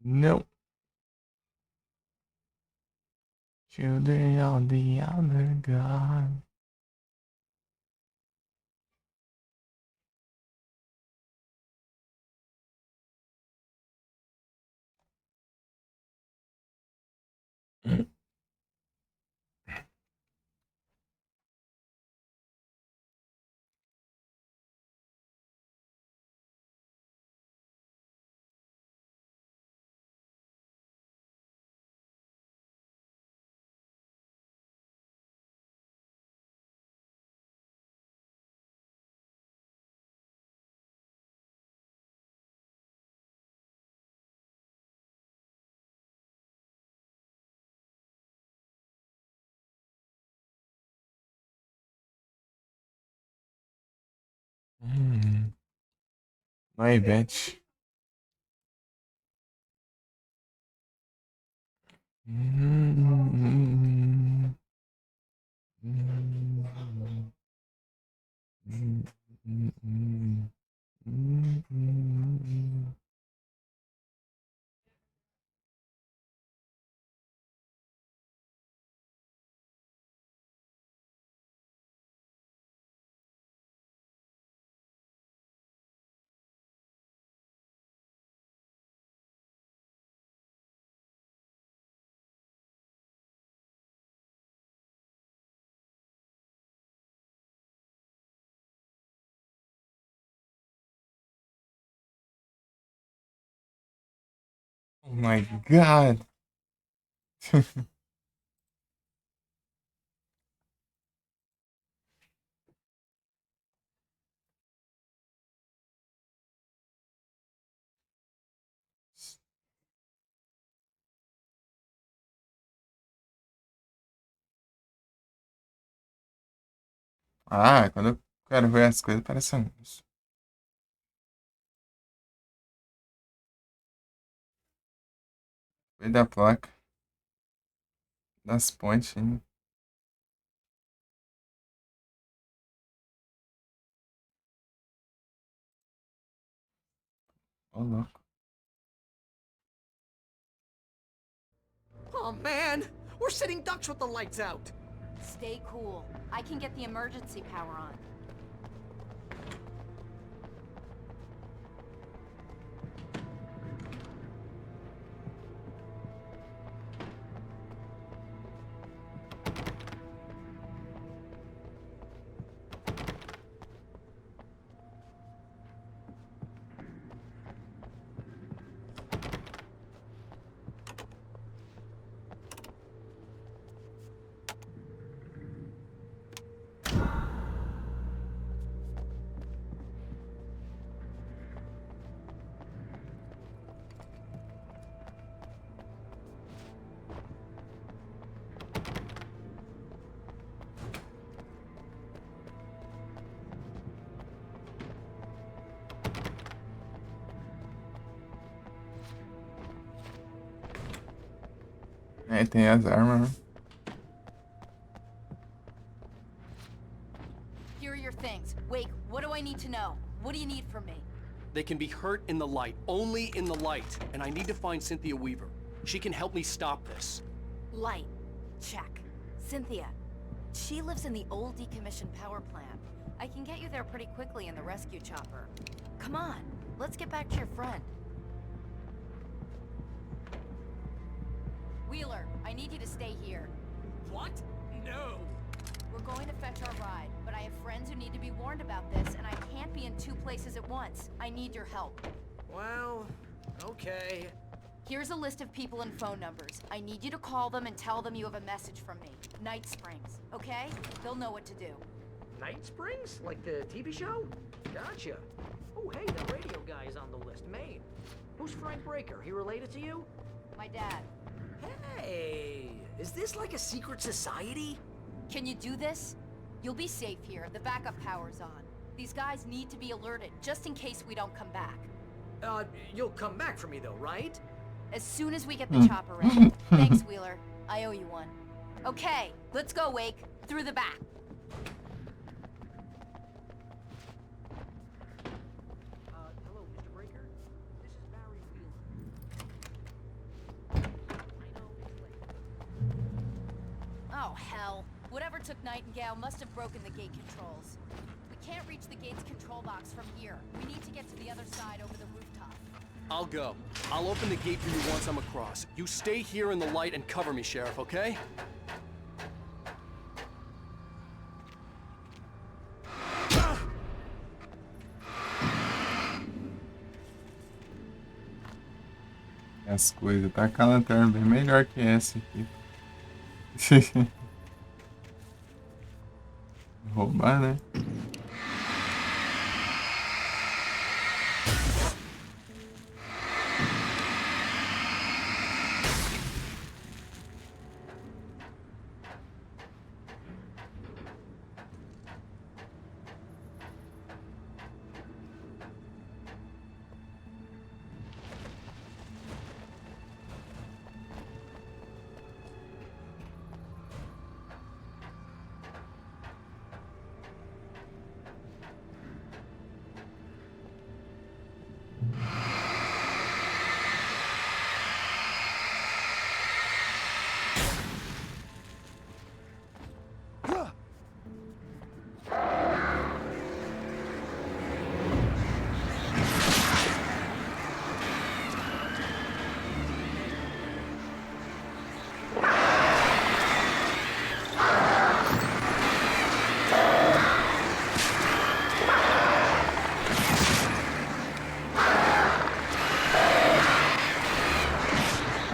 No. Children of the other God. My bitch. Oh my god. Ah, quando eu quero ver as coisas, parece anúncio. Foi da placa. Das pontes, hein? Ô, louco. Oh man, we're sitting ducks with the lights out. Stay cool. I can get the emergency power on. Aí tem as armas. Here are your things. Wake, what do I need to know? What do you need from me? They can be hurt in the light, only in the light. And I need to find Cynthia Weaver. She can help me stop this. Light. Check. Cynthia. She lives in the old decommissioned power plant. I can get you there pretty quickly in the rescue chopper. Come on, let's get back to your friend. Wheeler, I need you to stay here. What? No. We're going to fetch our ride, but I have friends who need to be warned about this, and I can't be in two places at once. I need your help. Well, okay. Here's a list of people and phone numbers. I need you to call them and tell them you have a message from me. Night Springs, okay? They'll know what to do. Night Springs? Like the TV show? Gotcha. Oh, hey, the radio guy is on the list. Maine. Who's Frank Breaker? He related to you? My dad. Hey, is this like a secret society? Can you do this? You'll be safe here. The backup power's on. These guys need to be alerted, just in case we don't come back. You'll come back for me though, right? As soon as we get the chopper ready. Thanks, Wheeler. I owe you one. Okay, let's go, Wake. Through the back. Hello, Mr. Breaker. This is Barry Wheeler. Oh, hell. Whatever took Nightingale must have broken the gate controls. We can't reach the gate's control box from here. We need to get to the other side over the rooftop. I'll go. I'll open the gate for you once I'm across. You stay here in the light and cover me, Sheriff, okay? As coisas, tá com a lanterna bem melhor que essa aqui. Roubar, né?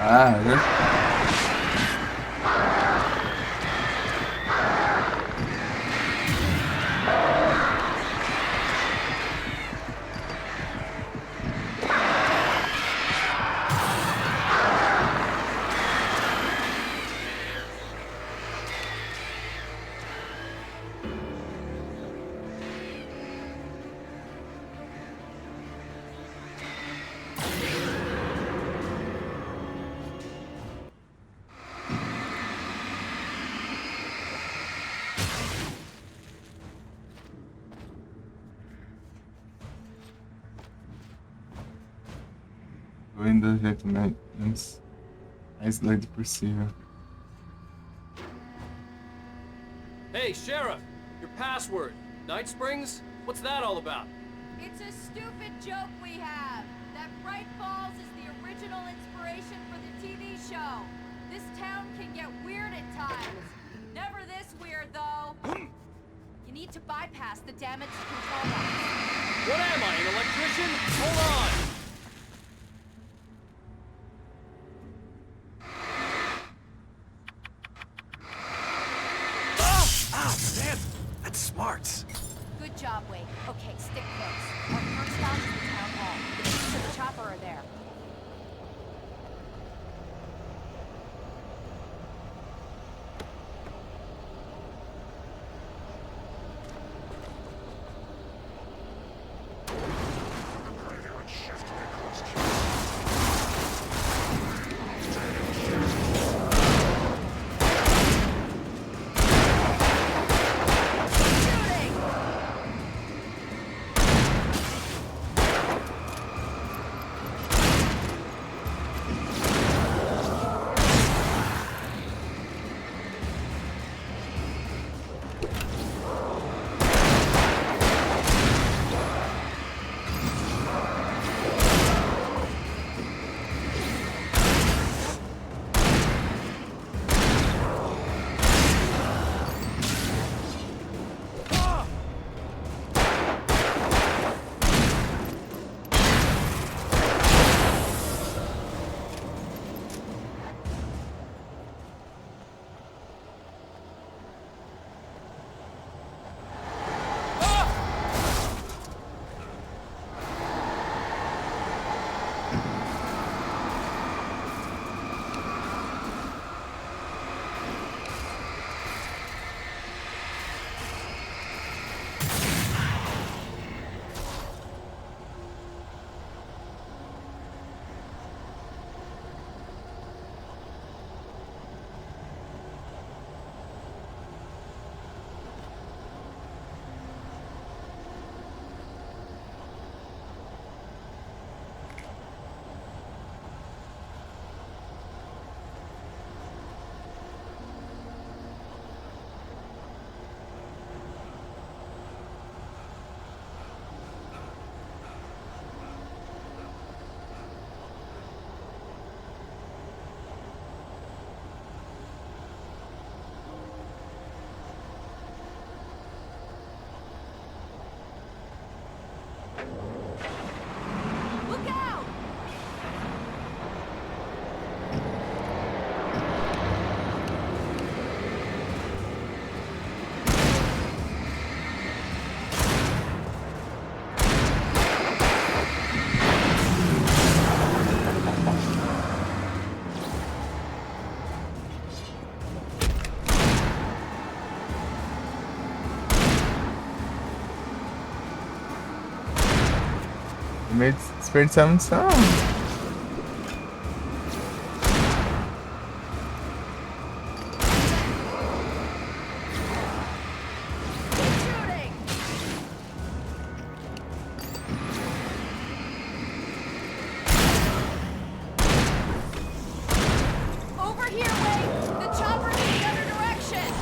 Ah, viu? Vou indo do jeito mais leve possível. Hey, Sheriff! Your password. Night Springs? What's that all about? It's a stupid joke we have. That Bright Falls is the original inspiration for the TV show. This town can get weird at times. Never this weird, though. You need to bypass the damaged control box. What am I, an electrician? Hold on! Damn! That's smart. Good job, Wade. Okay, stick close. Our first stop is the town hall. The keys to the chopper are there. Desperdiçar munição. Over here, Wade! The chopper's in the other direction!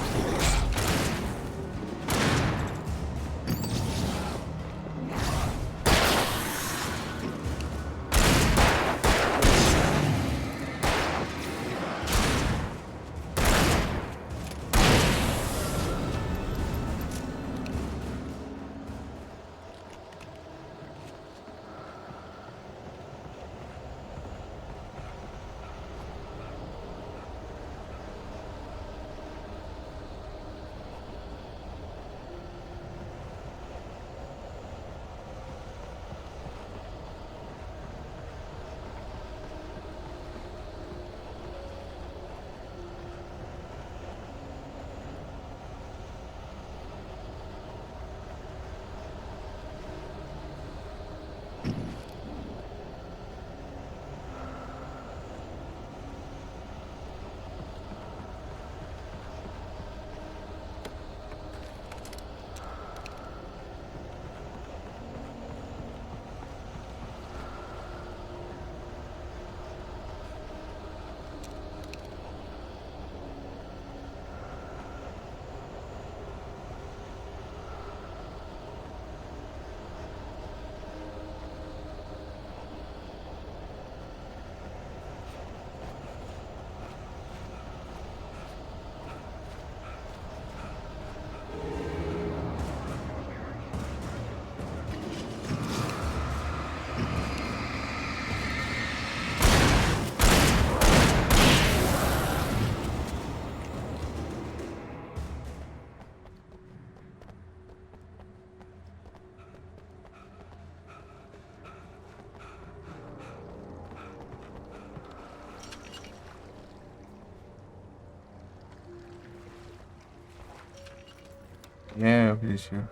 Bicho.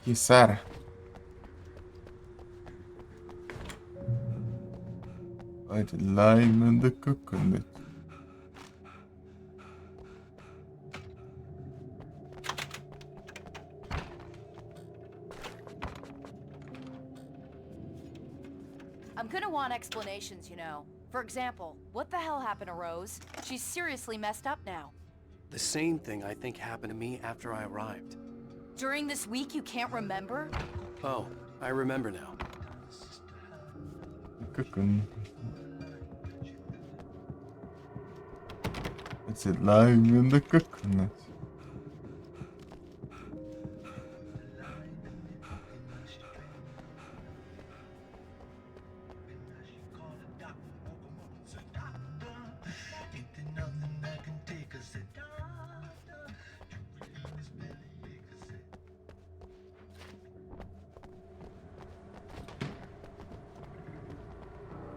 Que Sarah. White lime and the coconut. I'm gonna want explanations, you know. For example, what the hell happened to Rose? She's seriously messed up now. The same thing I think happened to me after I arrived. During this week, you can't remember? Oh, I remember now. Coconut. It's a lime and the coconut.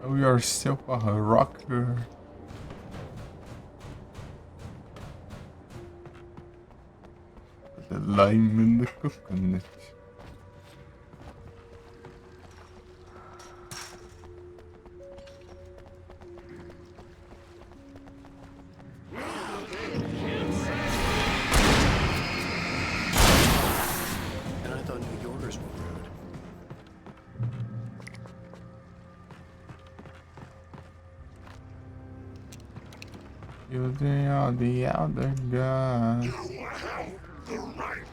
We are still a rocker. The lime and the coconut. And I thought New Yorkers were rude. You're the other guys. The right.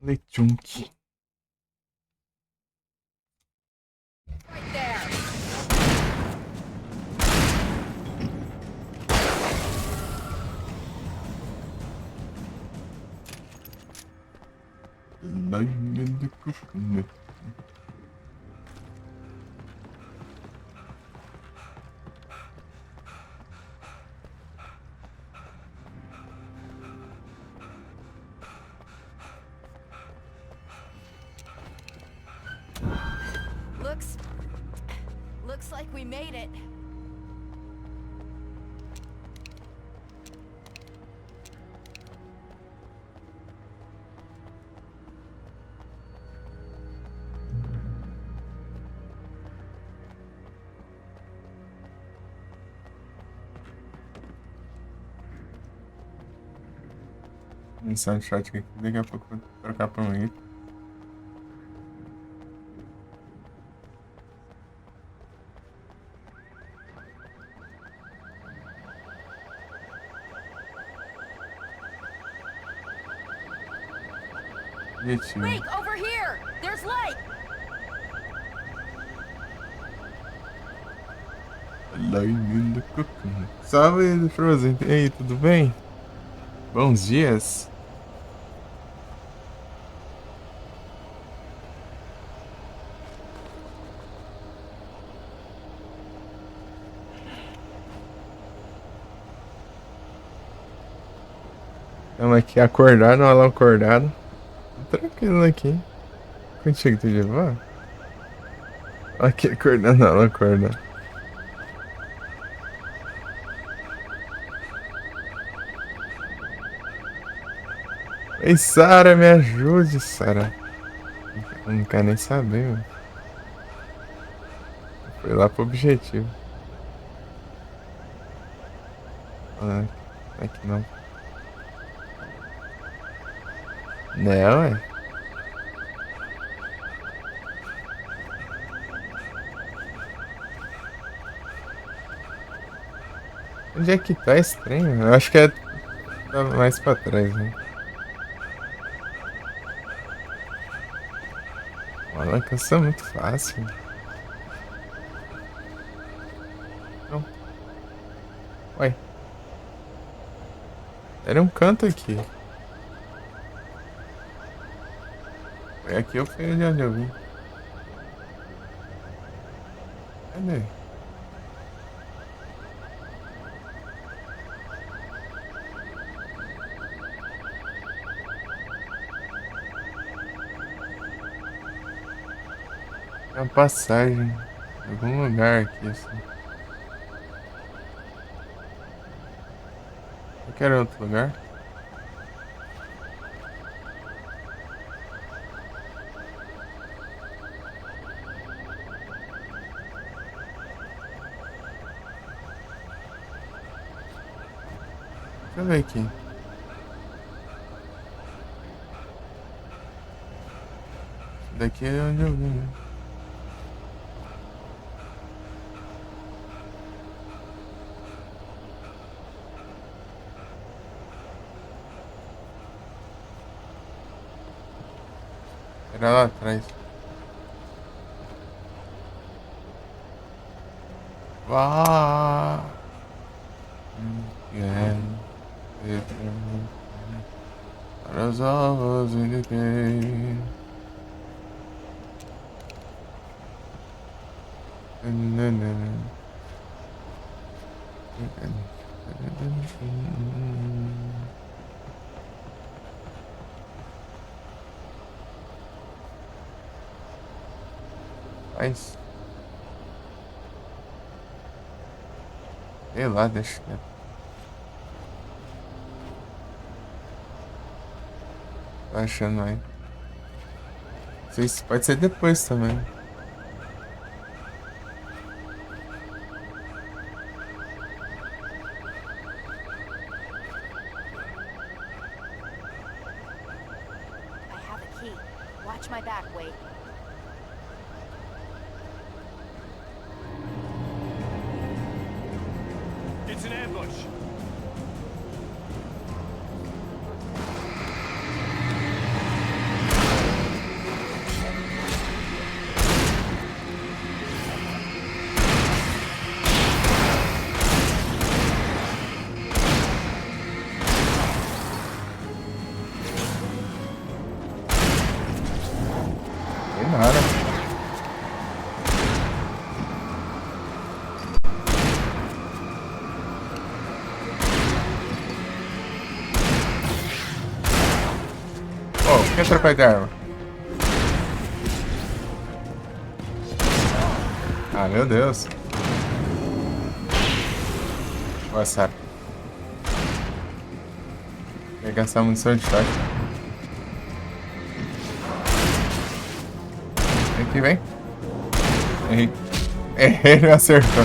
Lechonk. Lightning the coconut. Looks like we made it. Mensagem no chat aqui, daqui a pouco vou trocar pra um. Wait, over here! There's light! Lightning the coconut. Salve, Frozen. E aí, tudo bem? Bons dias. Estamos aqui acordado, olha lá acordado. Tranquilo aqui. Contigo tu levar? Aqui acordando, ela acorda. Ei, Sara, me ajude, Sara. Não quer nem saber, mano. Foi lá pro objetivo. Ah, aqui não. Não, é. Onde é que tá esse trem? Eu acho que é tá mais pra trás, né? Olha, cansa muito fácil. Não. Ué. Era um canto aqui. Foi aqui ou foi de onde eu vim? Cadê? Tem uma passagem em algum lugar aqui, assim. Eu quero outro lugar. Deixa eu ver aqui. Daqui é onde eu vim, né? Era lá atrás. Vá! Para os ovos indiquei. Mas sei lá, deixa quieto. Tô achando aí. Não sei se pode ser depois também. I have a key. Watch my back, wait. It's an ambush. Quem atrapalha de arma? Ah, meu Deus. Boa, Sarah. Vai gastar munição de choque. Vem aqui, vem. Errei. Errei, não acertou.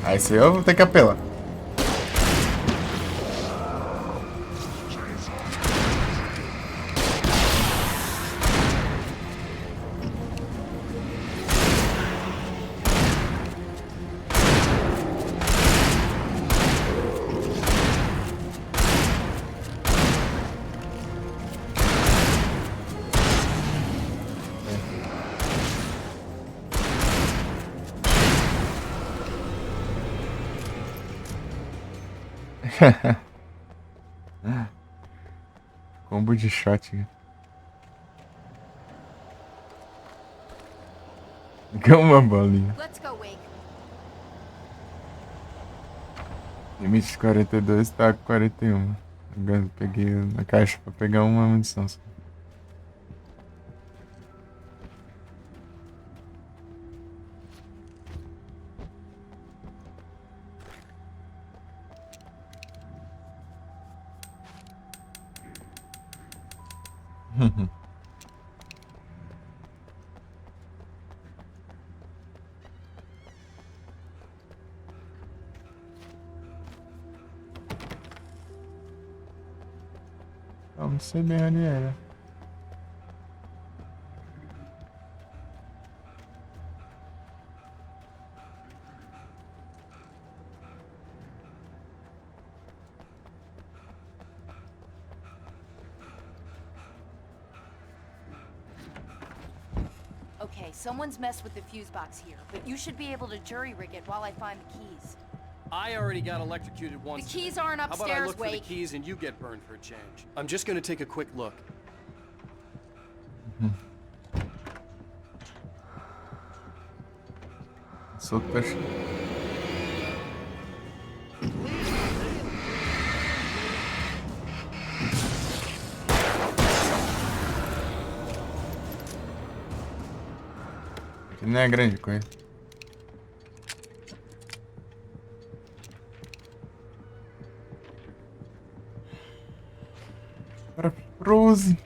Aí se eu vou ter que apelar. Combo de shot. Uma bolinha. Limite de 42 tá com 41. Agora peguei na caixa pra pegar uma munição só. Não sei bem onde era. Okay, someone's messed with the fuse box here, but you should be able to jury rig it while I find the keys. I already got electrocuted once. The keys aren't How about I upstairs, look for the Wake? keys and you get burned for a change? I'm just gonna take a quick look. Super. Aqui não é grande coisa. Para Rose.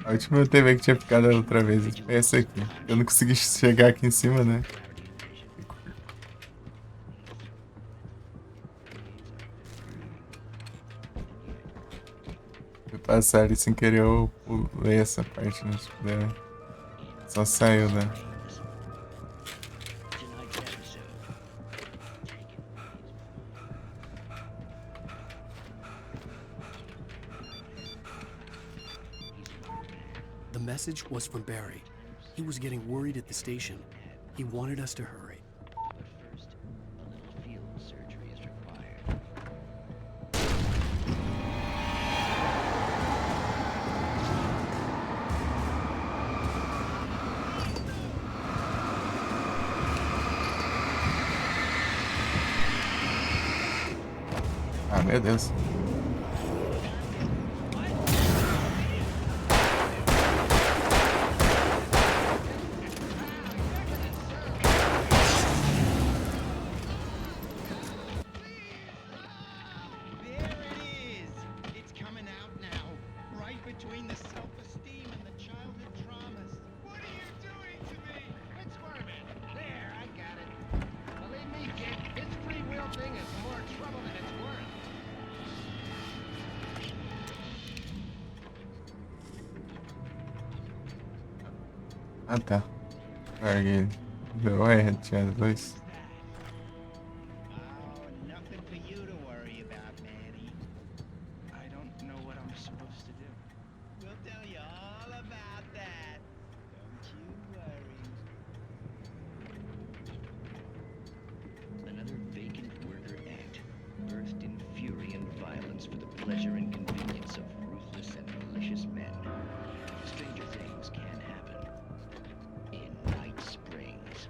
A última TV que tinha ficado outra vez é essa aqui. Eu não consegui chegar aqui em cima, né? Fui passar ali sem querer, eu pulei essa parte, né? Tipo, só saiu, né? The message was from Barry. He was getting worried at the station. He wanted us to hurry. Ah, meu Deus. Ah, tá. Larguei. Deu R, tinha dois. pleasure and convenience of ruthless and malicious men, stranger things can happen in Night Springs.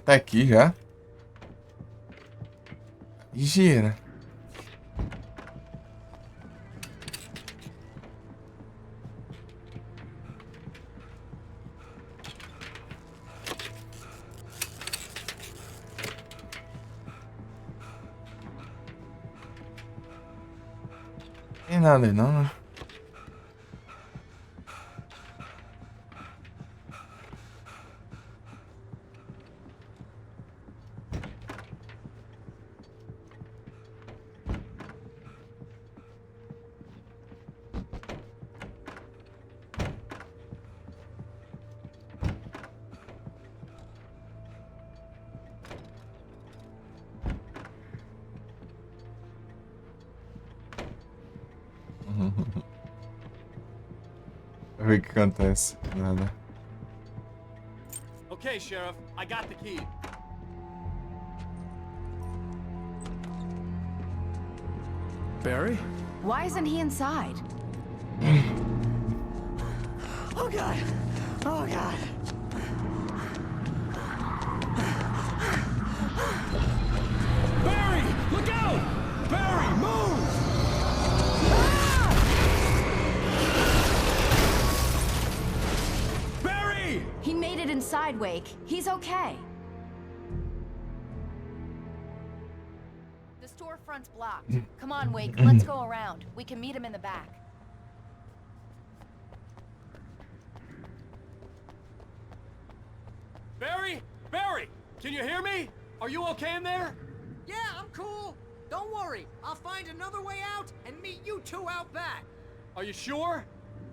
Tá aqui já. Gira. Tem nada aí não, né? Ver o que acontece. Nada. Okay, Sheriff, I got the key. Barry? Why isn't he inside? Oh God! Oh God! Barry! Look out! Barry, move! Barry! He made it inside, Wake. He's okay. The storefront's blocked. Come on, Wake, let's go around. We can meet him in the back. Barry? Barry! Can you hear me? Are you okay in there? Yeah, I'm cool. Don't worry. I'll find another way out and meet you two out back. Are you sure?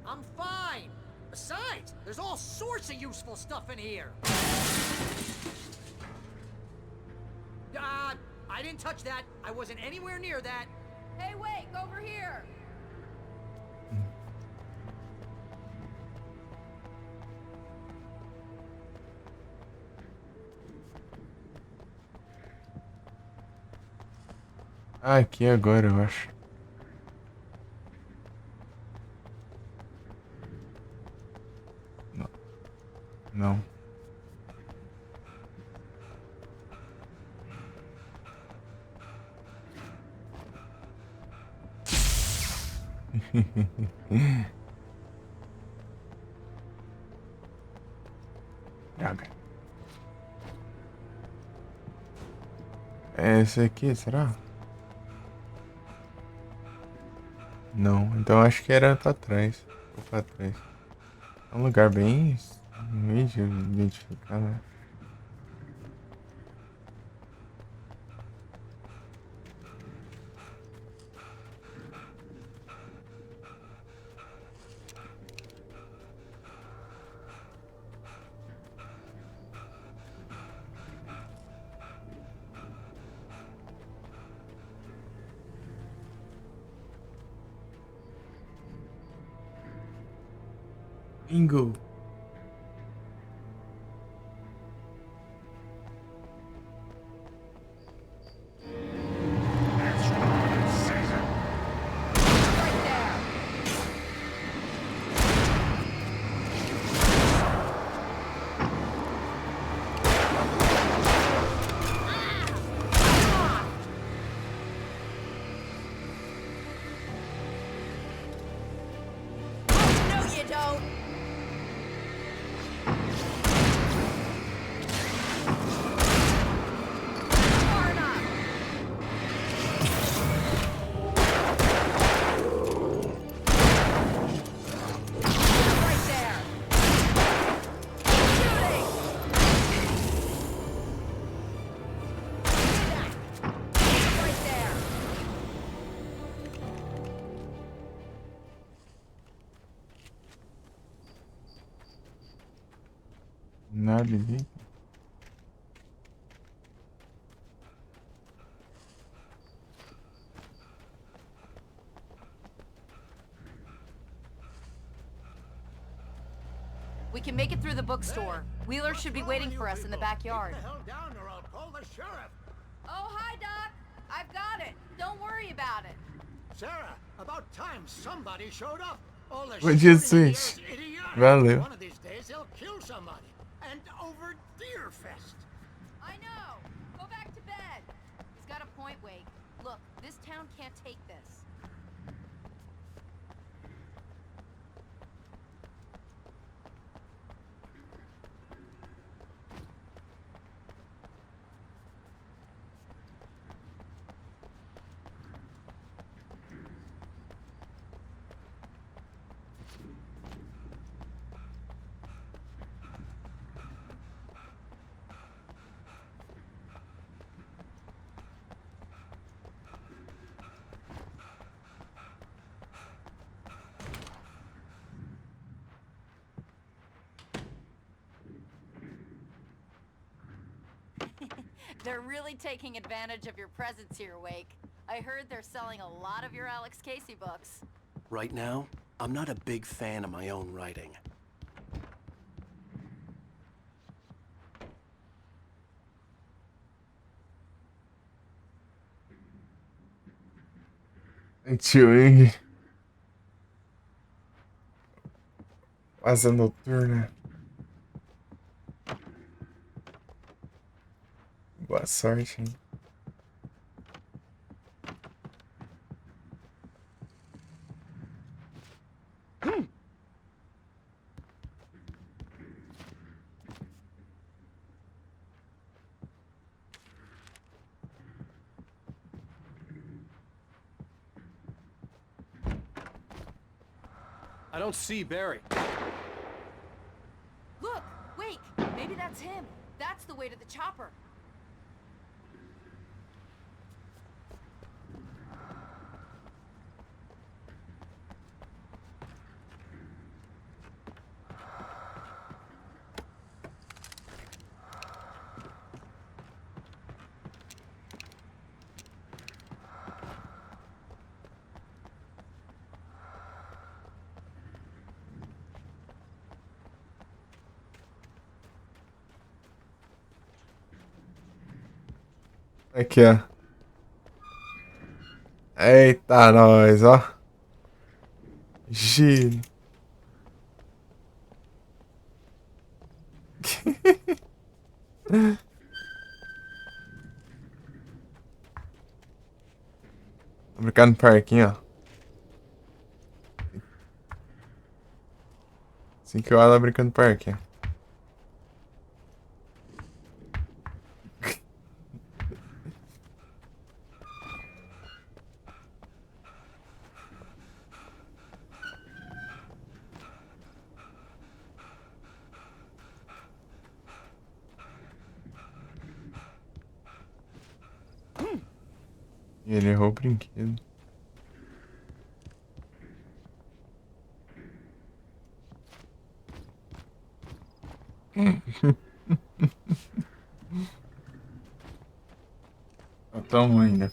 I'm fine. Besides, there's all sorts of useful stuff in here. I didn't touch that. I wasn't anywhere near that. Hey, Wake, over here! Ah, aqui agora, eu acho. Não. Não. Droga. É esse aqui, será? Não, então acho que era pra trás. Ou pra trás. É um lugar bem meio de identificar, né? Bingo. Nada ali. We can make it through the bookstore. Wheeler should be waiting for us in the backyard. Oh, hi, Doc. I've got it. Don't worry about it. Sarah, about time somebody showed up. All the What shooting in the disse? air's idiotic. Valeu. One of these days they'll kill somebody. And over Deerfest. I know. Go back to bed. He's got a point, Wake. Look, this town can't take this. They're really taking advantage of your presence here, Wake. I heard they're selling a lot of your Alex Casey books. Right now, I'm not a big fan of my own writing. Tio, asa noturna. Boa sorte, hein? I don't see Barry. Look! Wake! Maybe that's him. That's the way to the chopper. Aqui, ó. Eita, nós, ó. Giro. Tô brincando no parquinho, ó. Assim que eu ando brincando no parquinho. E ele errou o brinquedo. Olha o tamanho, né?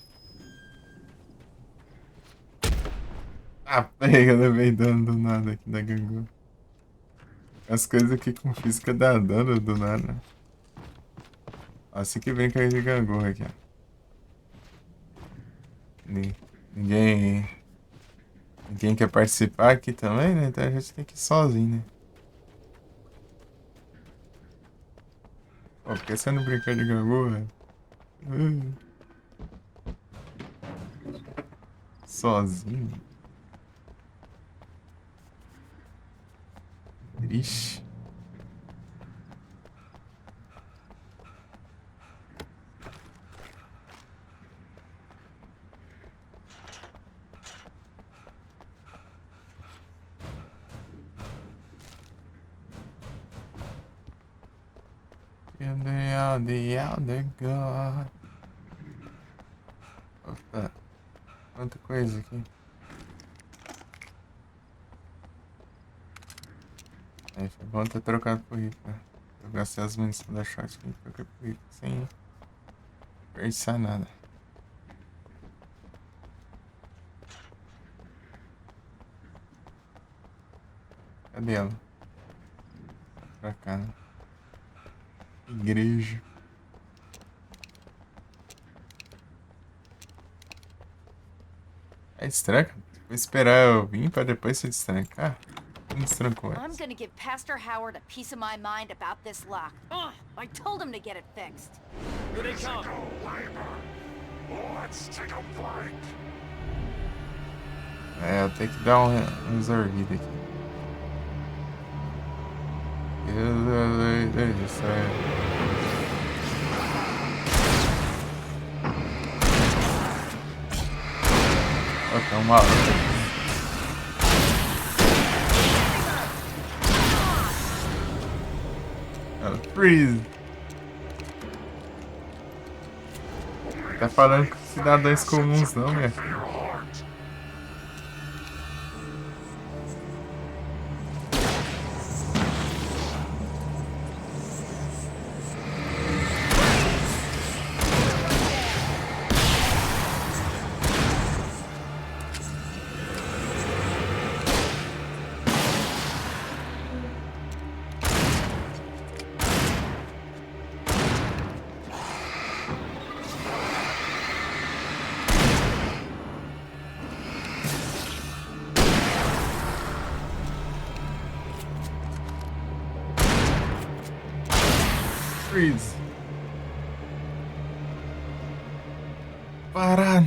Ah, pega, levei dano do nada aqui da gangorra. As coisas aqui com física dá dano do nada. Assim que vem cair de gangorra aqui, ó. Ninguém quer participar aqui também, né? Então a gente tem que ir sozinho, né? Pô, por que você não brincar de gangorra? Sozinho? Triste. The other God. Opa, quanta coisa aqui. Aí foi bom ter trocado por rico, né? Eu gastei as munições da shotgun sem pensar nada. Cadê ela? Pra cá, né? Igreja. É estranho. Vou esperar eu vir pra depois se destrancar. Não destrancou I'm antes. gonna give Pastor Howard a piece of my mind about this lock. Ugh, I told him to get it fixed. Here they come. Let's take a flight. É, eu tenho que dar uma resolvida aqui. Isso é. Tem um maluco aqui. Freeze. Tá falando com cidadãos comuns não, minha filha. Freeze. Parar.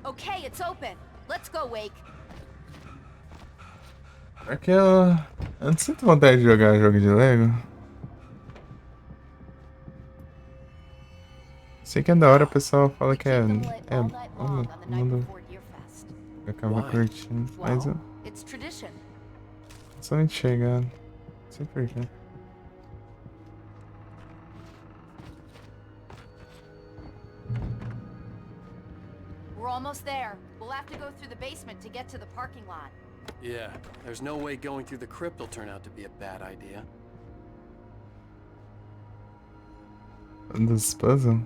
Okay, it's open. Let's go, Wake. É que eu não sinto vontade de jogar jogo de Lego. Sei que é da hora, o pessoal fala que é bom, todo mundo acaba curtindo, mas eu It's tradition. somente chegar, não sei porquê. We're almost there. We'll have to go through the basement to get to the parking lot. Yeah, there's no way going through the crypt will turn out to be a bad idea. Dos puzzle?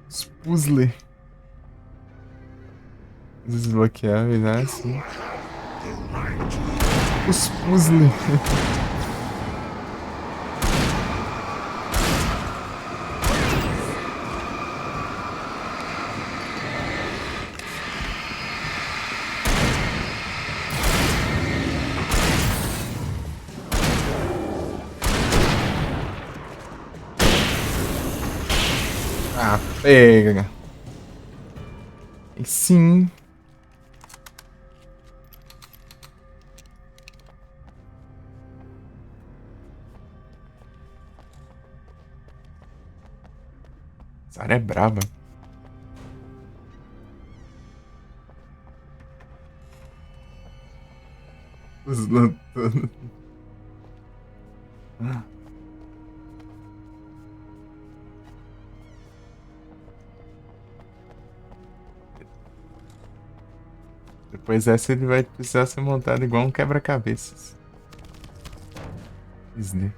Os puzzle. Desbloqueáveis, né? Assim. Os puzzle. Ah, pega. E sim. Sara é braba. Os lutando. Depois dessa ele vai precisar ser montado igual um quebra-cabeças. Disney.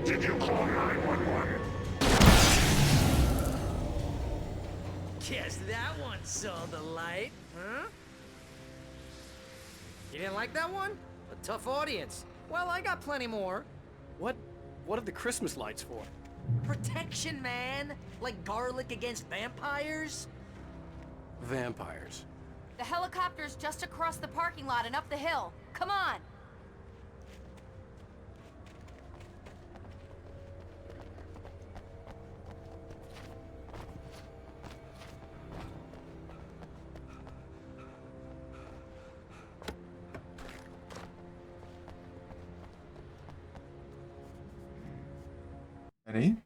Did you call 911? Guess that one saw the light, huh? You didn't like that one? A tough audience. Well, I got plenty more. What are the Christmas lights for? Protection, man! Like garlic against vampires? Vampires. The helicopter's just across the parking lot and up the hill. Come on! Peraí.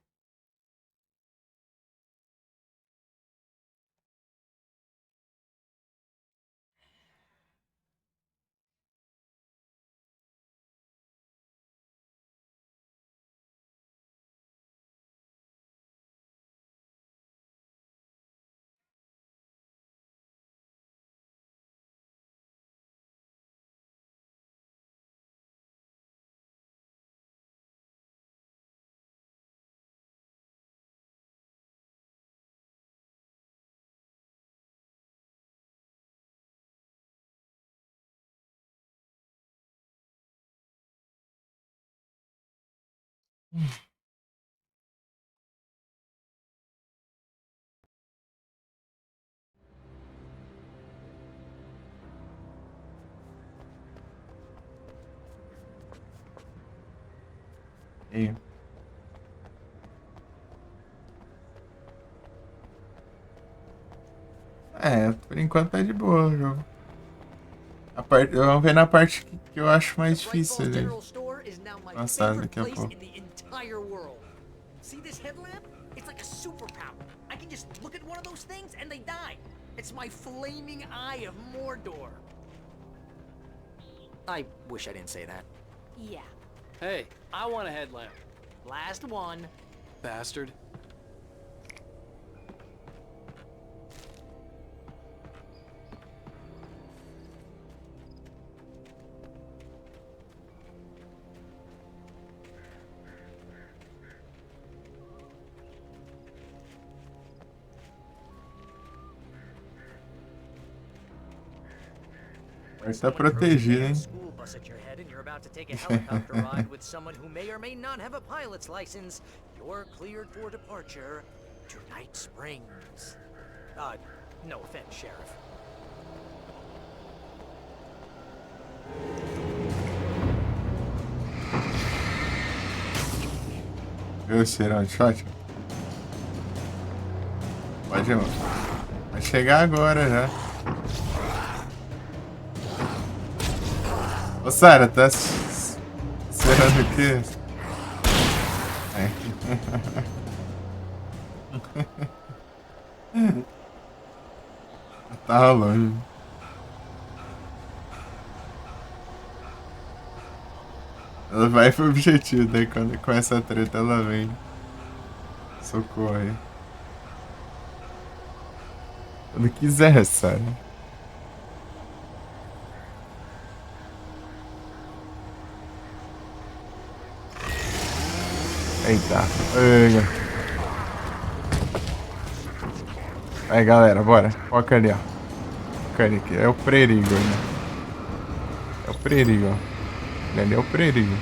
E... É, por enquanto tá de boa o jogo. Vamos ver na parte que eu acho mais difícil ali. Passar daqui a pouco. See this headlamp? It's like a superpower. I can just look at one of those things and they die. It's my flaming eye of Mordor. I wish I didn't say that. Yeah. Hey, I want a headlamp. Last one. Bastard. Mas tá protegido, hein? School bus at your head and you're about to take a helicopter ride with someone who may or may not have a pilot's license. You're cleared for departure to Night Springs. No offense, Sheriff. Viu esse round shot? Pode, mano. Vai chegar agora já. Ô Sarah, tá esperando o quê? Tá longe. Ela vai pro objetivo, daí quando começa a treta ela vem. Socorre. Quando quiser, Sarah. Eita. Aí galera, bora. Foca ali, ó. Foca ali, que é o perigo, né? É o perigo, ó. Ali é o perigo.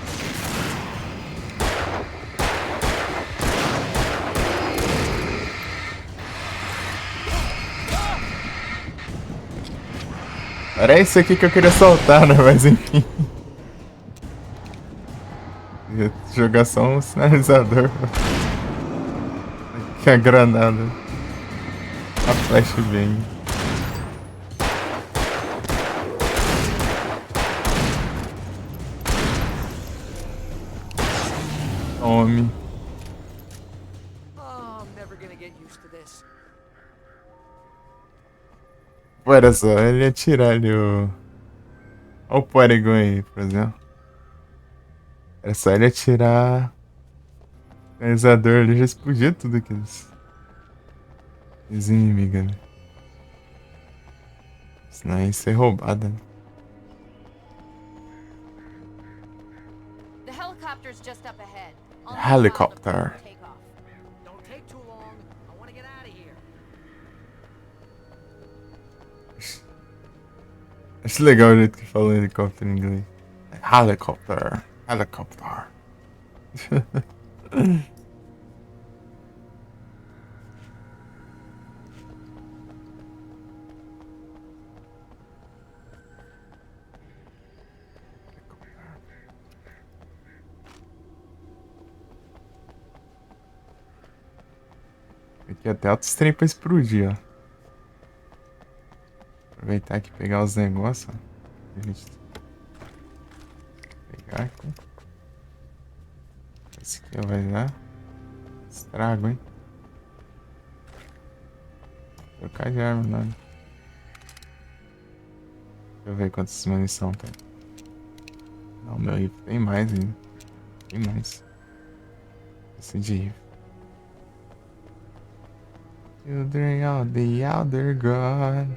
Era isso aqui que eu queria soltar, né? Mas enfim. Jogar só um sinalizador. Que a granada. A flash vem. Tome. Olha só, ele ia tirar ali o... Olha o Porygon aí, por exemplo. Era só ele atirar o canalizador ali, já explodia tudo aqueles inimigos ali. Senão ia ser roubada. The helicopter's just up ahead. Helicopter. Don't take too long. I want to get out of here. Acho legal o jeito que fala helicóptero em inglês. Helicopter. Helicopter. Aqui até outros trem pra explodir, ó. Aproveitar aqui e pegar os negócios, ó. A gente... Pegar aqui. Esse aqui vai dar. estrago, hein? Trocar de arma, não. Deixa eu ver quantas munição tem. Não, meu rifle tem mais ainda. Tem mais. Esse de rifle. Children of the Elder God.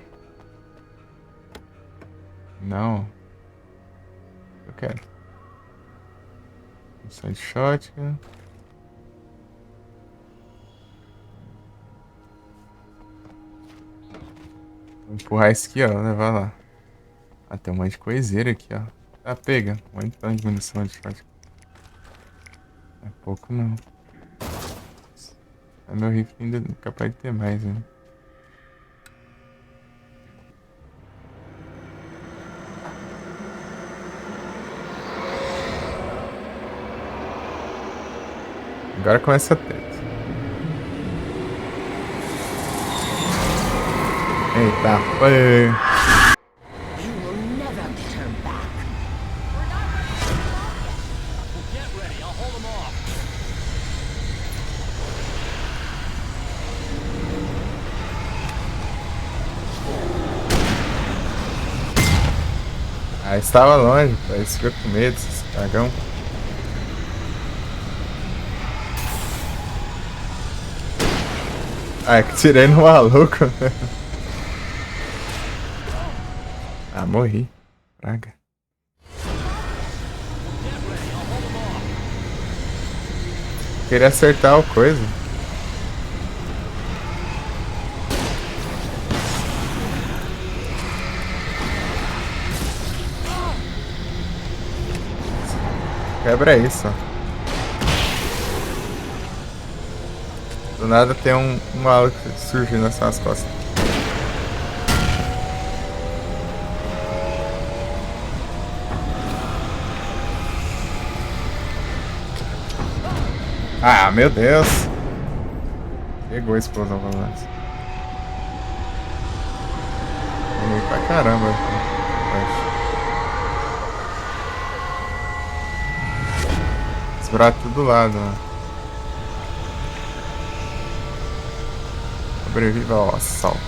Não. Eu quero. Munição de shotgun. Vou empurrar isso aqui, ó. Levar lá. Ah, tem um monte de coiseira aqui, ó. Tá, pega. Um montão de munição de shotgun. Não é pouco, não. Meu rifle ainda é capaz de ter mais, né? Agora começa a treta. Eita, foi. Ah, estava longe, parece que eu com medo desse dragão. Ah, é que tirei no maluco. Ah, morri. Praga. Queria acertar o coisa. Quebra isso, ó. Do nada tem um maluco surgindo nas suas costas. Ah, meu Deus! Pegou a explosão pra nós. Ruim pra caramba. Esbrar tudo do lado, né? Sobreviva ao assalto.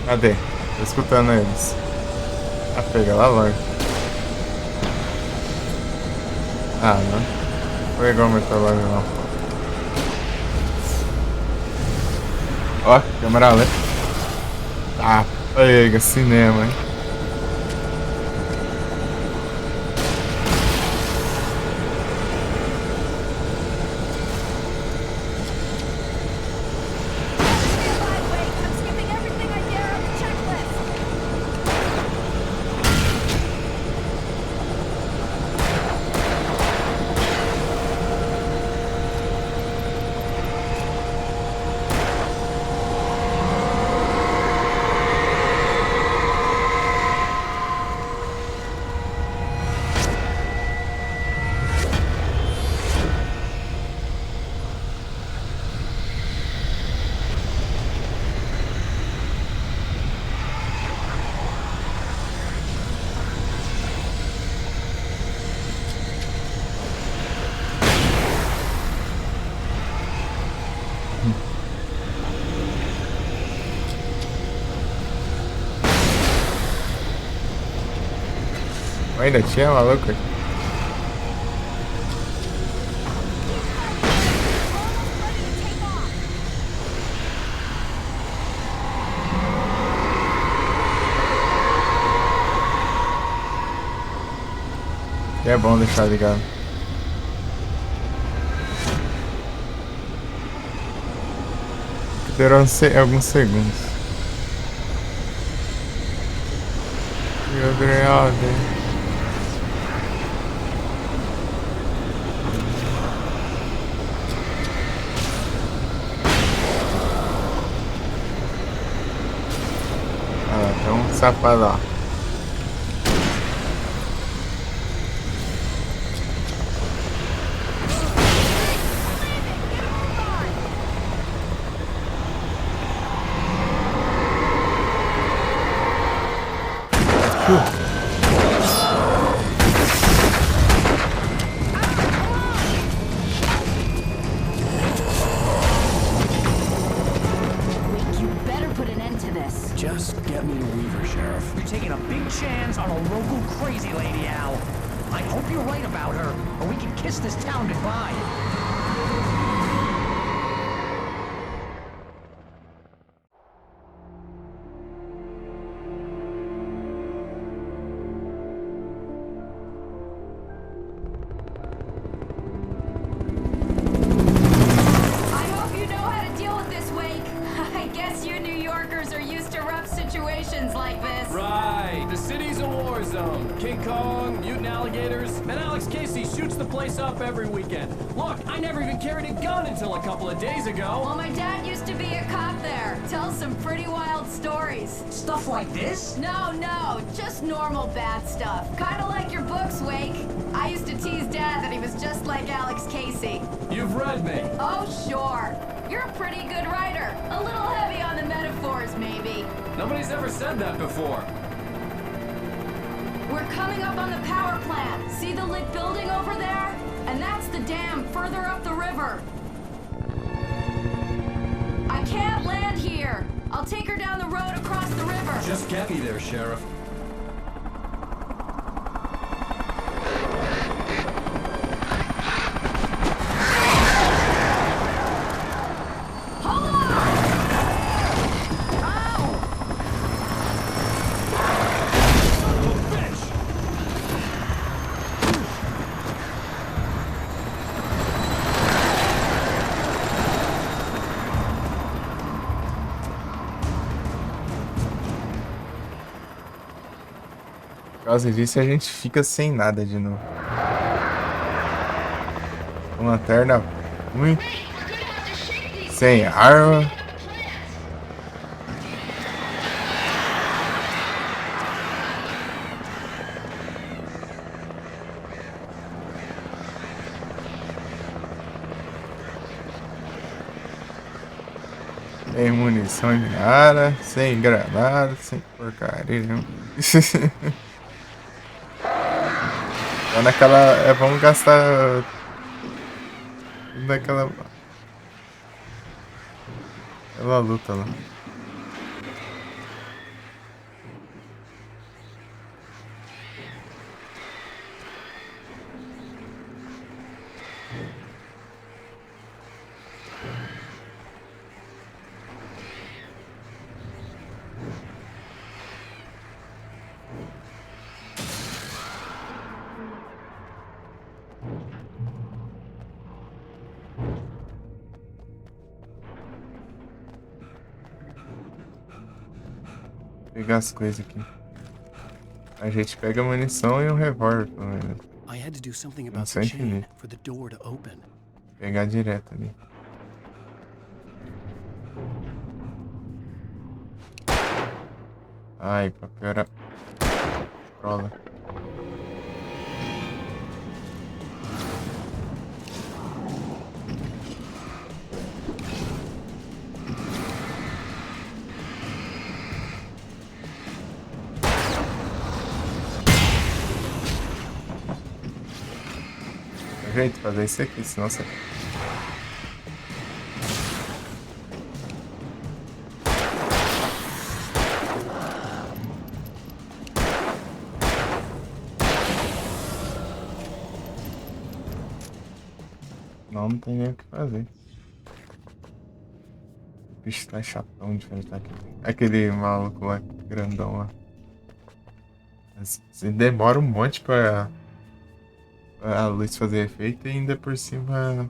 Cadê? Tô escutando eles. Ah, pega lá longe. Ah, não. Foi igual o metalóide, não. Ó, câmera lenta. Ah, pega, cinema, hein? Ainda tinha maluco? É bom deixar ligado. Durou alguns segundos. Meu Deus. Safado, ó. Chans on a local crazy lady, Al. I hope you're right about her, or we can kiss this town goodbye. Every weekend. Look, I never even carried a gun until a couple of days ago. Well, my dad used to be a cop there. Tells some pretty wild stories. Stuff like this? No, just normal bad stuff. Kinda like your books, Wake. I used to tease Dad that he was just like Alex Casey. You've read me. Oh, sure. You're a pretty good writer. A little heavy on the metaphors, maybe. Nobody's ever said that before. We're coming up on the power plant. See the lit building over there? And that's the dam further up the river. I can't land here. I'll take her down the road across the river. Just get me there, Sheriff. Por causa disso a gente fica sem nada de novo. Uma lanterna muito sem arma. Sem munição de nada, sem granada, sem porcaria. Então naquela. Vamos gastar. Naquela. Aquela luta lá. Pegar as coisas aqui. A gente pega a munição e um revólver também, né? I had to do something about Munição the chain infinita. for the door to open. Pegar direto ali. Ai, pra piorar. Cola. Jeito de fazer isso aqui, senão você. Não tem nem o que fazer. O bicho tá chatão de enfrentar aqui. Aquele maluco lá, grandão lá. Assim, demora um monte pra a luz fazer efeito e ainda por cima.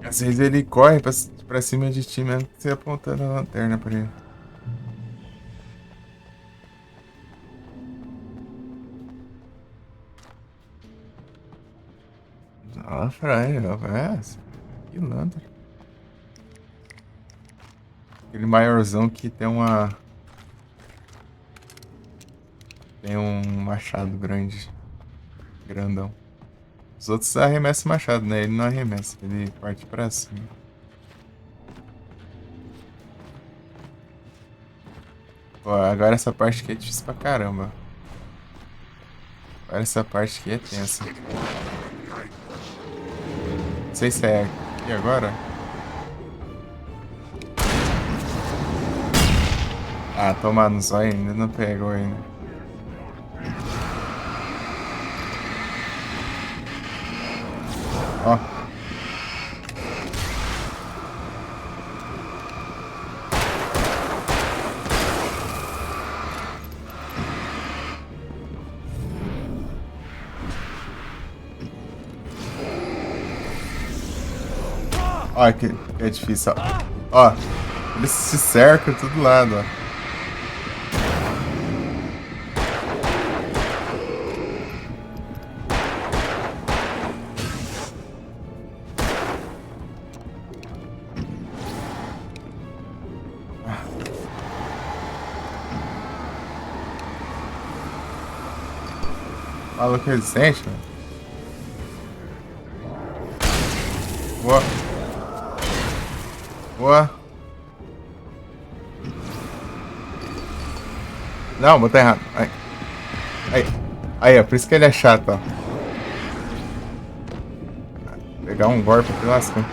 Às vezes ele corre pra cima de ti mesmo que você apontando a lanterna pra ele. Olha pra ele, ó. Que lanterna. Aquele maiorzão que tem uma. Tem um machado grande. Grandão. Os outros arremessam machado, né? Ele não arremessa, ele parte pra cima. Pô, agora essa parte aqui é difícil pra caramba. Agora essa parte aqui é tensa. Não sei se é aqui agora. Ah, tomar no zóio ainda, não pegou ainda. Ó. Ó, que é difícil, ó. Ó, eles se cercam de todo lado, ó. Fala que ele sente, mano. Boa. Boa. Não, botei errado. Aí. Aí, ó. Por isso que ele é chato, ó. Pegar um golpe aqui, lasca.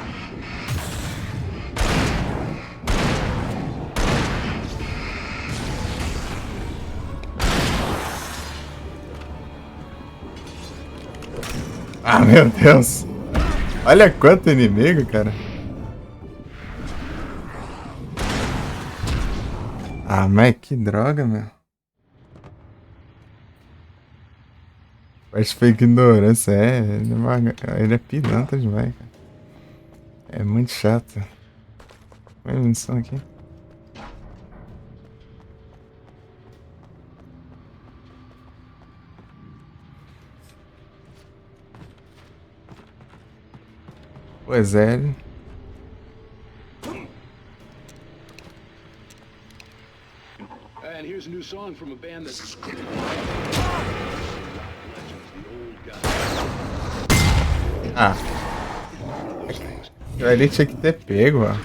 Ah, meu Deus. Olha quanto inimigo, cara. Ah, mas que droga, meu. Acho que foi ignorância, ele é pilantra demais, cara. É muito chato. Olha a missão aqui. Pois é. And here's a new song from a band that's Ah. Ele tinha que ter pego, ó.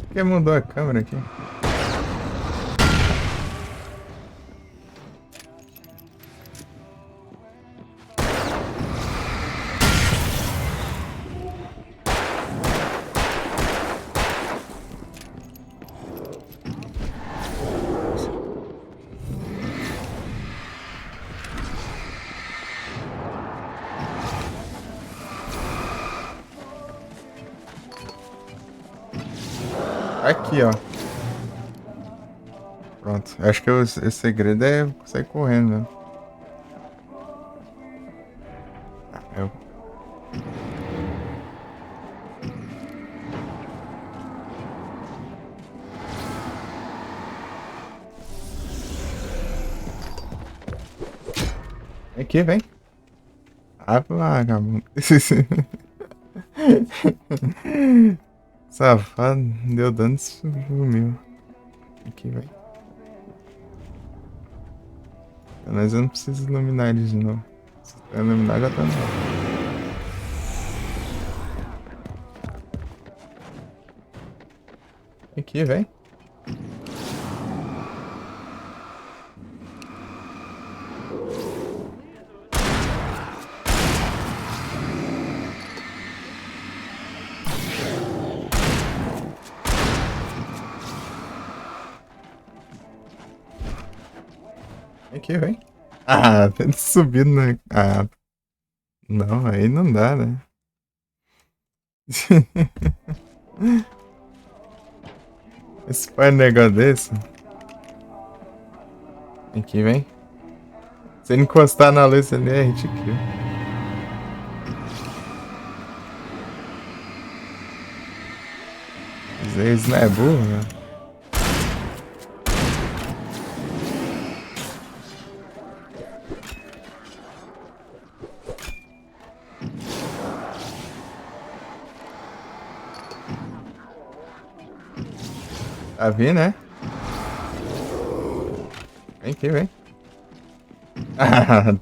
Por que mudou a câmera aqui? Aqui, ó. Pronto. Acho que o segredo é sair correndo, né? Eu... Aqui, vem. Ah, vagabundo. Safado, deu dano e sumiu. Aqui, vai. Mas eu não preciso iluminar ele de novo. Se eu iluminar, já tá no. Aqui, vem. Aqui, vem. Ah, tá subindo, né? Ah, não, aí não dá, né? Esse pai é um negócio desse. Aqui, vem. Se ele encostar na luz ali, a gente kill. Às vezes não é burro, né? Tá vindo, né? Vem aqui, vem. Ah,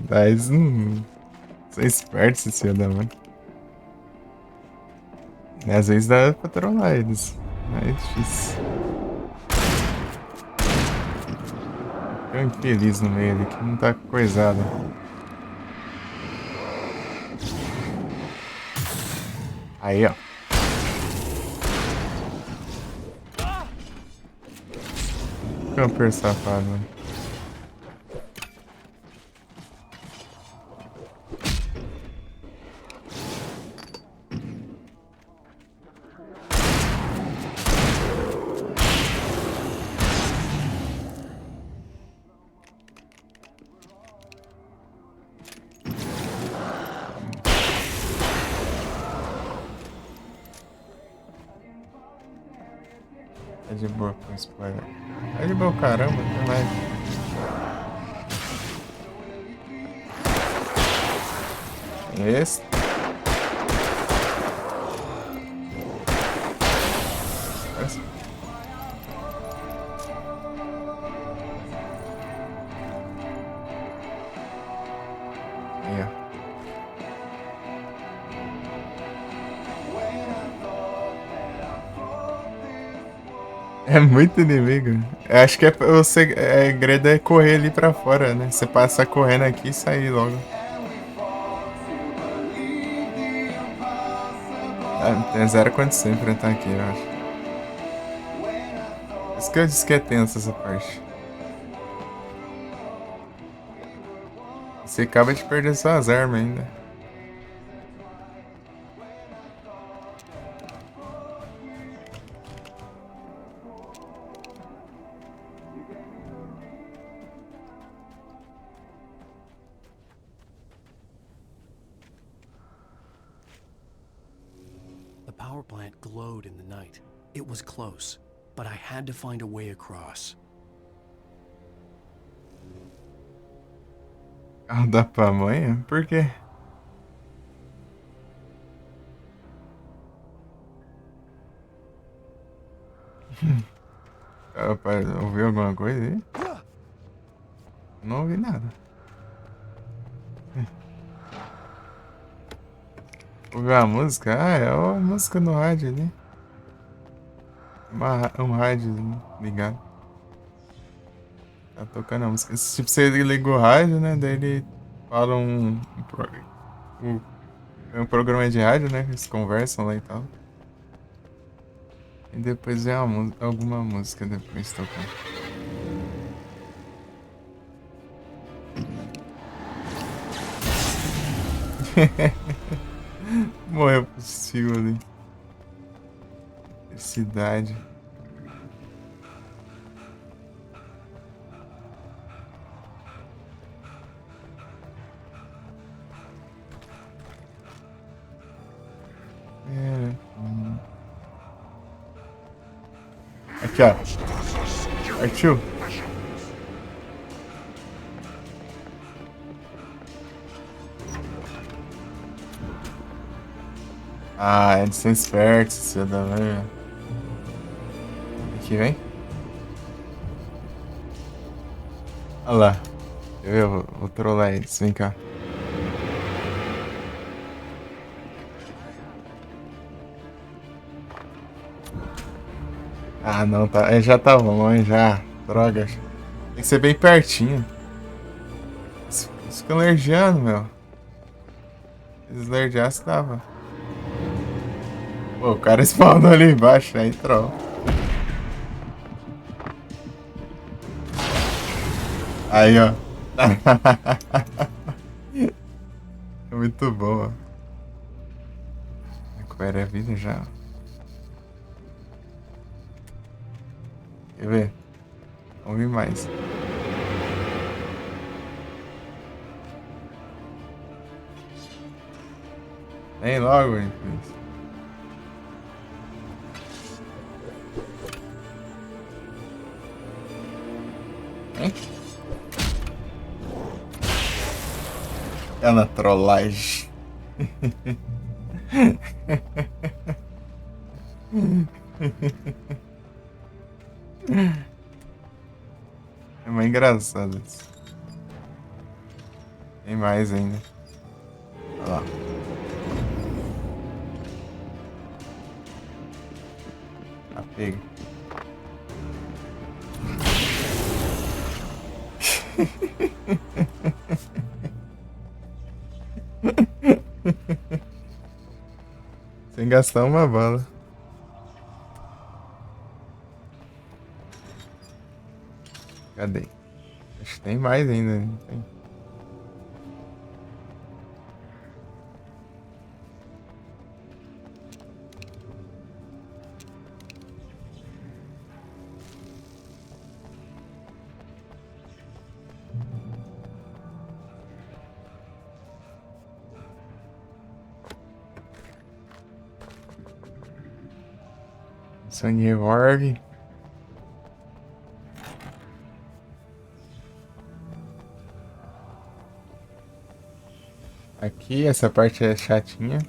mas não... São espertos esse filho da mãe. Às vezes dá pra trollar eles. É difícil. Tem um infeliz no meio ali que não tá coisado. Aí, ó. Camper safado, mano. É de boa com spoiler. É de boa, caramba, tem mais. Esse. Esse. Aí, ó. É muito inimigo. Eu acho que o segredo é correr ali pra fora, né? Você passa correndo aqui e sair logo. É zero condição pra enfrentar aqui, eu acho. Por isso que eu disse que é tenso essa parte. Você acaba de perder suas armas ainda. The power plant glowed in the night. It was close, but I had to find a way across. Ah, dá pra mãe? Por quê? Rapaz, ouviu alguma coisa aí? Não ouvi nada. Ouviu a música? Ah, é a música no rádio ali. Um rádio ligado. Tá tocando a música. Tipo, você liga o rádio, né? Daí ele fala um programa de rádio, né? Eles conversam lá e tal. E depois vem alguma música depois tocando. Morreu possível ali. Cidade. Aqui, ó. Partiu. Ah, eles são espertos, seu da mãe. Aqui, vem. Olha lá. Eu vou trollar eles. Vem cá. Ah, não, tá. Já tá longe, já. Droga. Tem que ser bem pertinho. Eles ficam lerdeando, meu. Se eles lerdeassem, dava. Pô, o cara spawnou ali embaixo, aí troll. Aí, ó. É muito bom, ó. Recupera a vida já. Quer ver? Vamos vir mais. Vem logo, infeliz. Hein? É na trollagem. É mais engraçado isso. Tem mais ainda. Olha lá. AP. Chega. Sem gastar uma bala. Cadê? Acho que tem mais ainda. Não tem. Sangue Org. Aqui, essa parte é chatinha.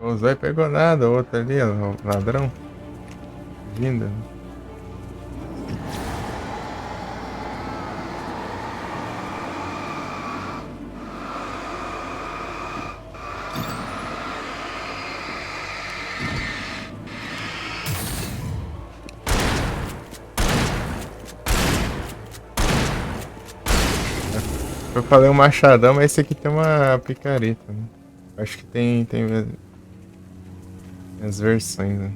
O Zói pegou nada, o outro ali, o ladrão. Vindo. Eu falei um machadão, mas esse aqui tem uma picareta, né? Acho que tem as versões, né?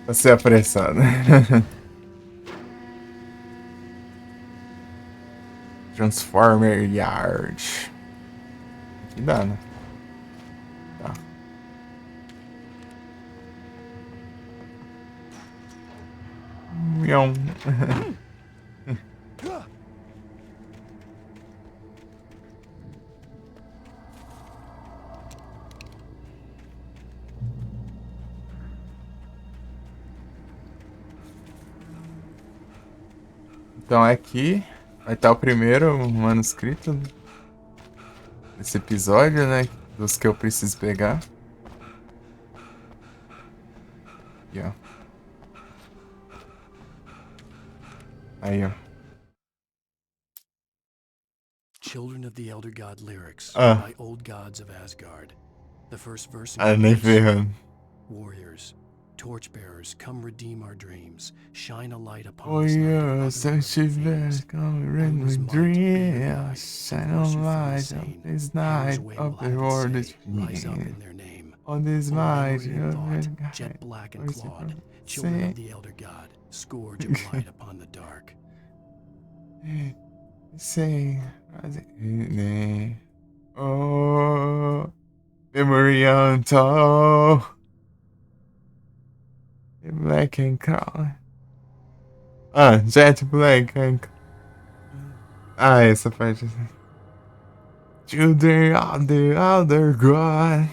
Pra ser apressado. Transformer Yard. Aqui dá, né? Tá. Mião. Então aqui vai estar o primeiro manuscrito desse episódio, né? Dos que eu preciso pegar. Aqui, ó. Aí, ó. Children of the Elder God lyrics Ah. by Old Gods of Asgard. The first verse Ah, nem goes, ferrando. Warriors, torchbearers, come redeem our dreams. Shine a light upon Oh us now that yeah, other such a earthly things. best coming Only's with might be your dreams. guide. Shine Divorce on you from the light sane. of this Hera's night way of will the have world its is say. Rise up free. in their name. On this O might memory and of thought, the jet black and Where's it clawed. from? Children Say- of the Elder God, scourge of light upon the dark. Say, oh, memory on top. Black and color. Ah, Jet Black and. Ah, essa parte. Children of the Elder God.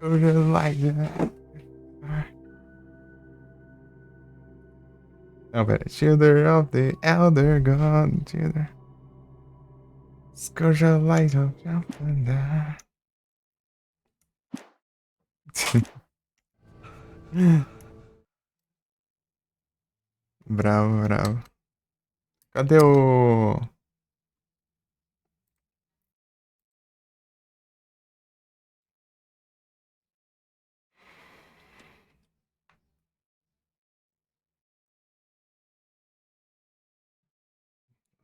Children like that. Não, pera. Children of the Elder God. Children. Scourge a light of jumping there. Bravo, bravo. Cadê o.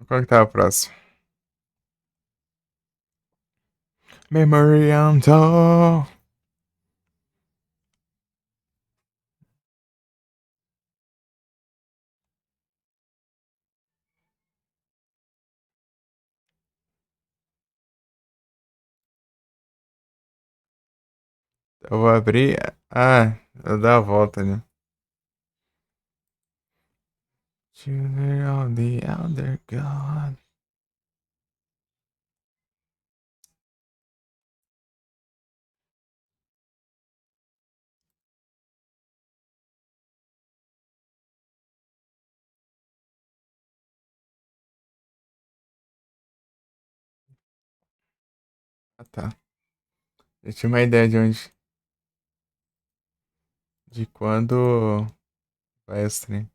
Qual que tá o próximo? Memory on top. Eu vou abrir. Ah, eu dar a volta, né? Children of the Elder God. Ah, tá. Eu tinha uma ideia de onde. De quando vai o stream.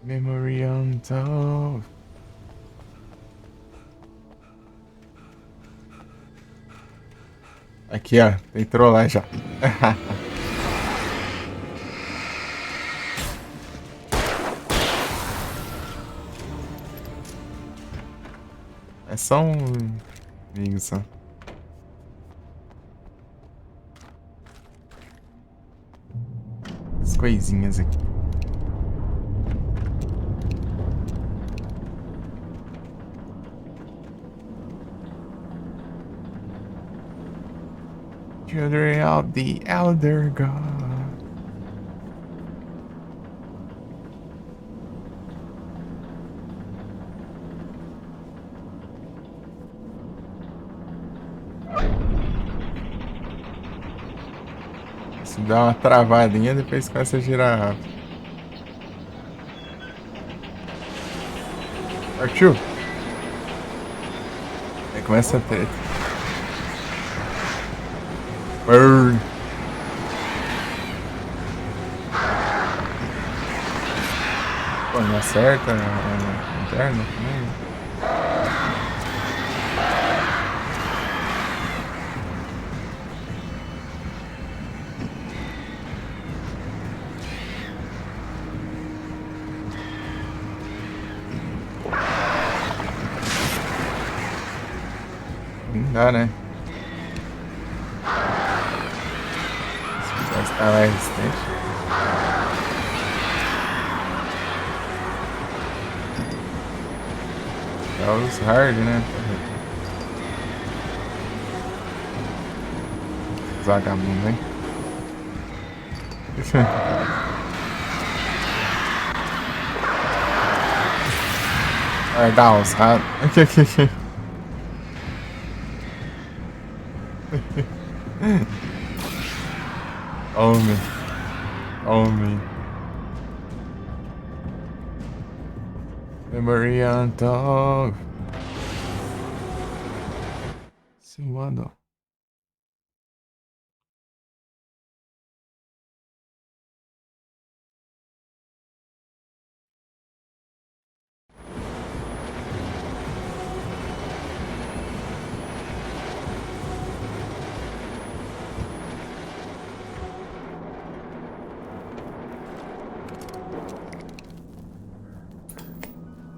Memory untold. Aqui, ó. Entrou lá já. É só um amigo só. As coisinhas aqui. Children of the Elder God. Se dá uma travadinha, depois começa a girar rápido. Partiu! Aí começa a treta. Burn. Pô, não acerta a lanterna também. Não dá, né? Está mais resistente. É os hard, né? Vagabundo, hein? Vai dar uns raros. Homem. Homem. Memory untold. Simulando.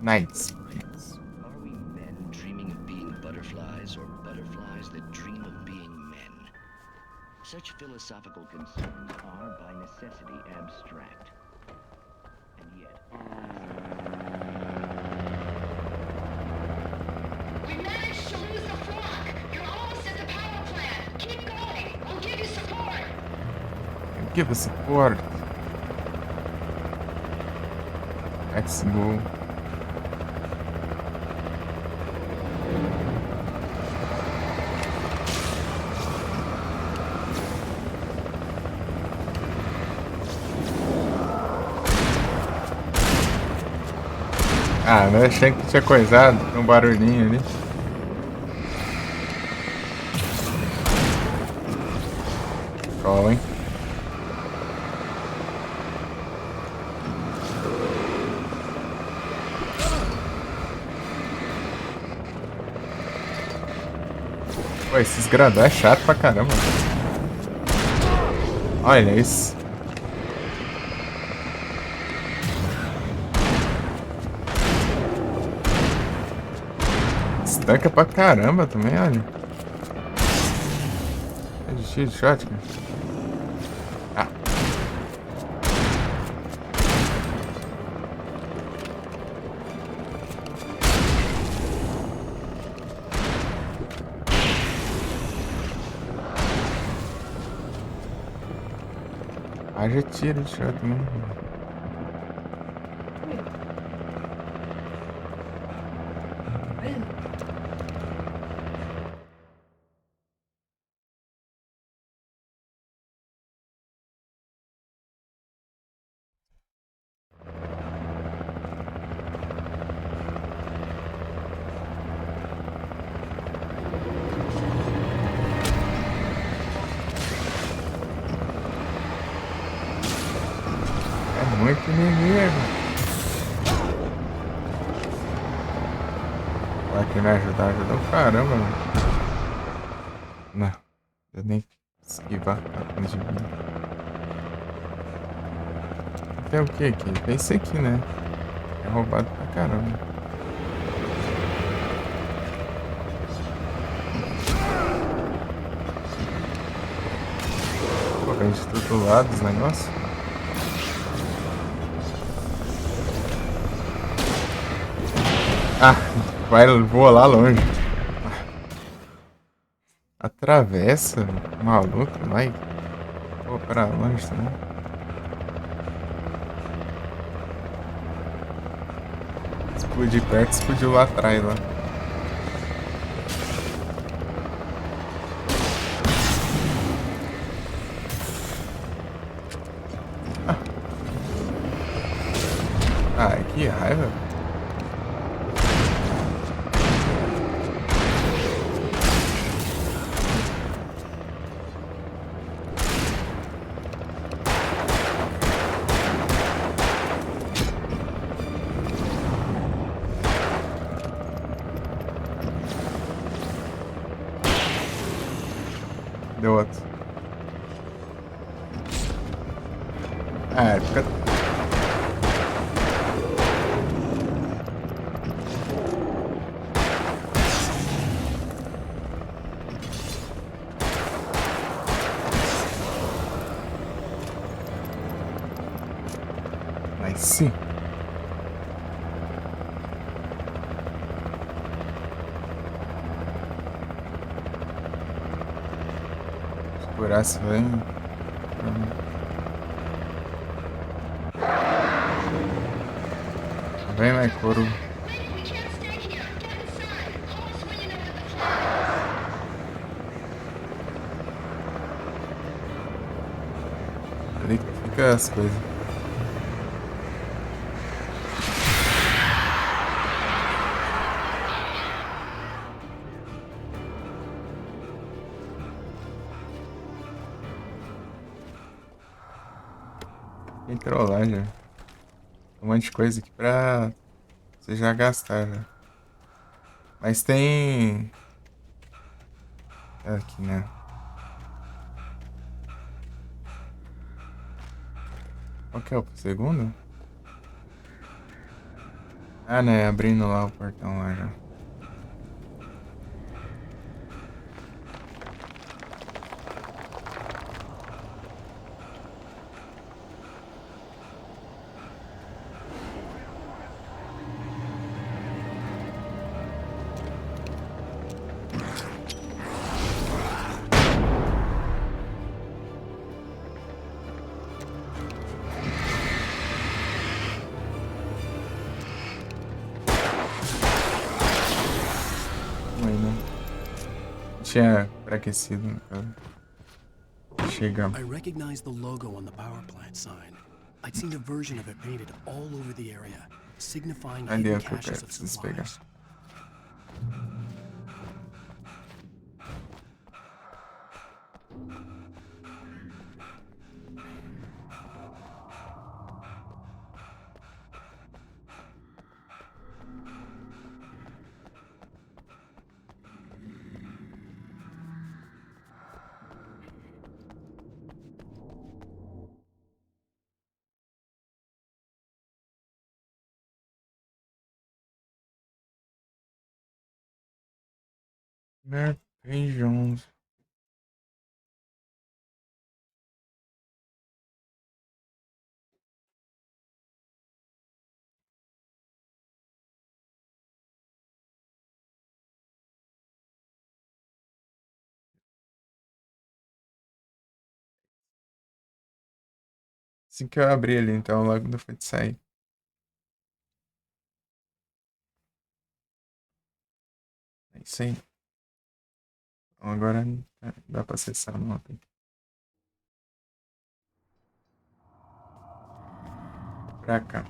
Nights. Are we men dreaming of being butterflies, or butterflies that dream of being men? Such philosophical concerns are by necessity abstract. And yet... We managed to lose the flock! You're almost at the power plant! Keep going! We'll give you support! Give us support. Let's go. Ah, não achei que tinha coisado. Tem um barulhinho ali. Show, hein? Pô, esses grandão é chato pra caramba. Olha isso. Estanca pra caramba também, olha. É de tiro, shot, cara. Ah. Haja tiro de shot também. Muito inimigo. Vai que me ajudar, ajudou caramba, mano. Não, eu nem esquivar a de vida. Tem o que aqui? Tem isso aqui, né? É roubado pra caramba. Pô, vem de todo lado os negócios. Ah, vai voar lá longe. Atravessa, maluco, vai. Pô, pra longe também. Explodir perto, explodiu lá atrás lá. Ah, que raiva. Deu outro. Ah, fica... Nice. Buraço, vem. Vem, mais couro. Ali que fica as coisas. Tem trollagem. Um monte de coisa aqui pra você já gastar já. Mas tem... Aqui, né? Qual que é o segundo? Ah, né? Abrindo lá o portão lá já. Tinha pré-aquecido, no caso. Chegamos. I recognized the logo on the power plant sign. I'd seen a version of it painted all over the area. signifying Ali é hidden o que eu caches quero, of preciso pegar. supplies. Feijões. Assim que eu abri ali, então logo não foi de sair. É isso aí. Então agora dá pra acessar a mapa. Pra cá.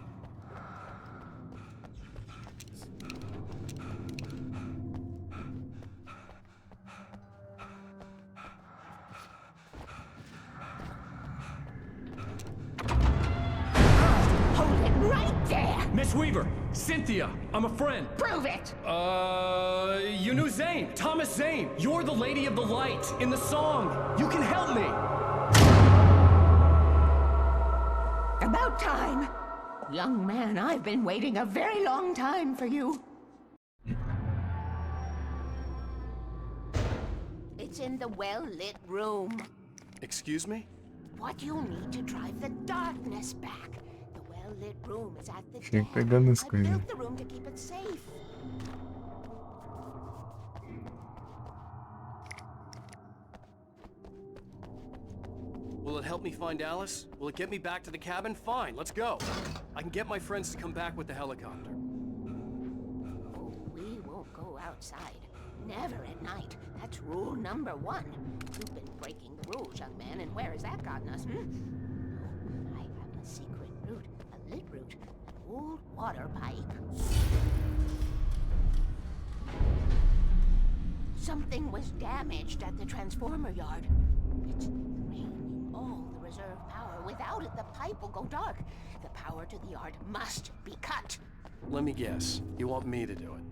Hold it right there! Miss Weaver, Cynthia, I'm a friend. Prove it! You knew Zane, Thomas Zane. You're the Lady of the Light in the song. You can help me. About time. Young man, I've been waiting a very long time for you. It's in the well-lit room. Excuse me? What you need to drive the darkness back. The well-lit room is at the Chega pegando as I coisas. built the room to keep it safe. Will it help me find Alice? Will it get me back to the cabin? Fine, let's go. I can get my friends to come back with the helicopter. Oh, we won't go outside. Never at night. That's rule number 1. You've been breaking the rules, young man, and where has that gotten us, Oh, I have a secret route, a lit route, an old water pipe. Something was damaged at the transformer yard. It's draining all the reserve power. Without it, the pipe will go dark. The power to the yard must be cut. Let me guess. You want me to do it?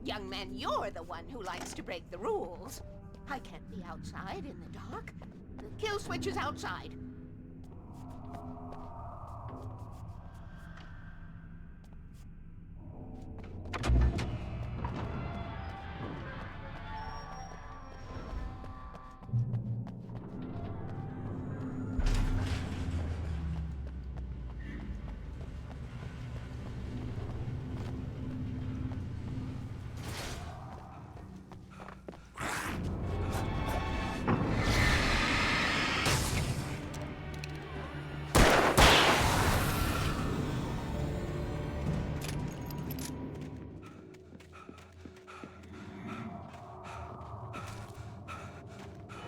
Young man, you're the one who likes to break the rules. I can't be outside in the dark. The kill switch is outside.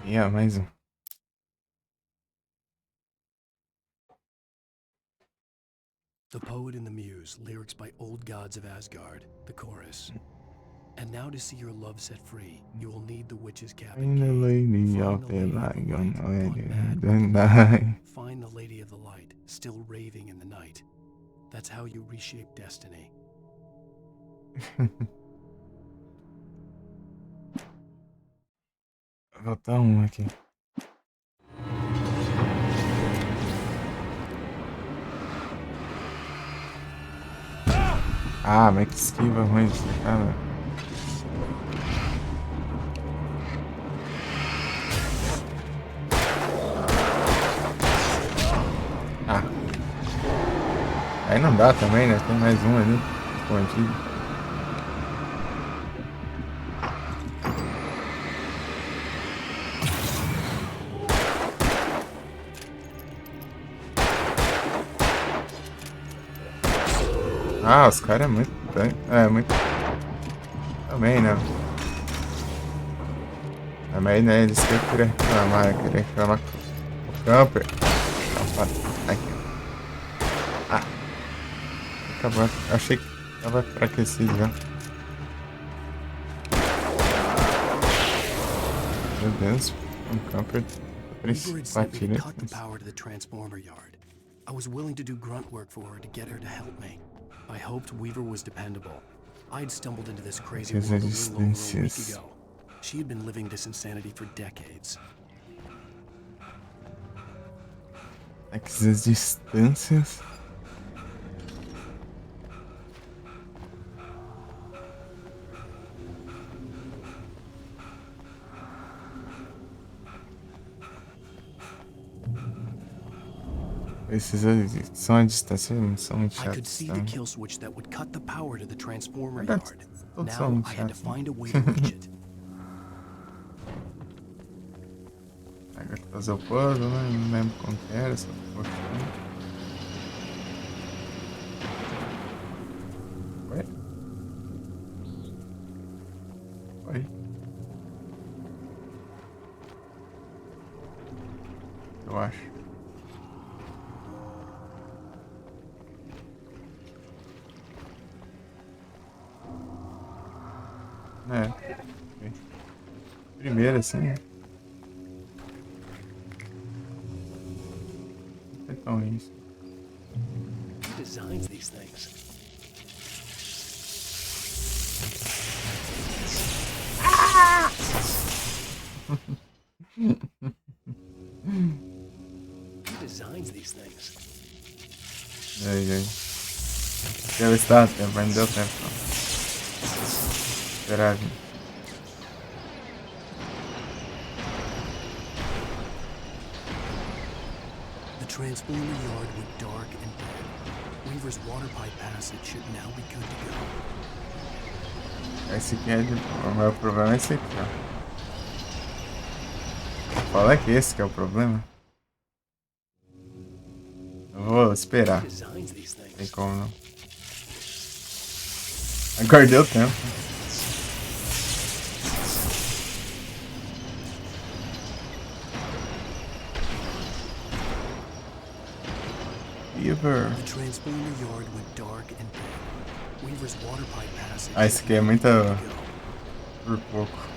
Yeah, mais um. The Poet and the Muse, lyrics by Old Gods of Asgard, the chorus. And now to see your love set free, you will need the witch's cabin key. Find the lady Find of the the lady light, of the young light, lady gone of mad the by the night. Find the Lady of the Light, still raving in the night. That's how you reshape destiny. Vou botar um aqui. Ah, mas que esquiva ruim esse cara. Ah. Aí não dá também, né? Tem mais um ali. Escondido. Ah, os caras é muito... É, muito... Também, né? Também, né? Eles querem reclamar com o camper. Aqui. Ah. acabou. Achei que tava enfraquecido já. Meu Deus, um camper Weaver had sent me to batida. cut the power to the transformer yard. I was willing to do grunt work for her to get her to help me. I hoped Weaver was dependable. I'd stumbled into this crazy world a little over a week ago. She had been living this insanity for decades. Aqui as distâncias. Esses são a distância, não são muito I could chatos. see the kill switch that would cut the power to the transformer Verdade, yard. todos são Now muito I had to chatos. find a way to reach it. Agora fazer o puzzle, né? Não lembro como que era, só postando. Oi? Oi? Eu acho. É. Primeiro assim, né? Então é isso. Who designs these things? Who designs these things? Ai. Deve estar tempo, mas não deu tempo não. Esperar vir. The transformer yard went dark and dead. Weaver's water pipe passage should now be good to go. Esse aqui é de... O meu problema é esse aqui, ó. Fala que esse que é o problema. Eu vou esperar. Não tem como não. Agora deu tempo. Weaver. The transformer yard went dark and dead. Weaver's water pipe passage. Ah, esse aqui é muita... Por pouco.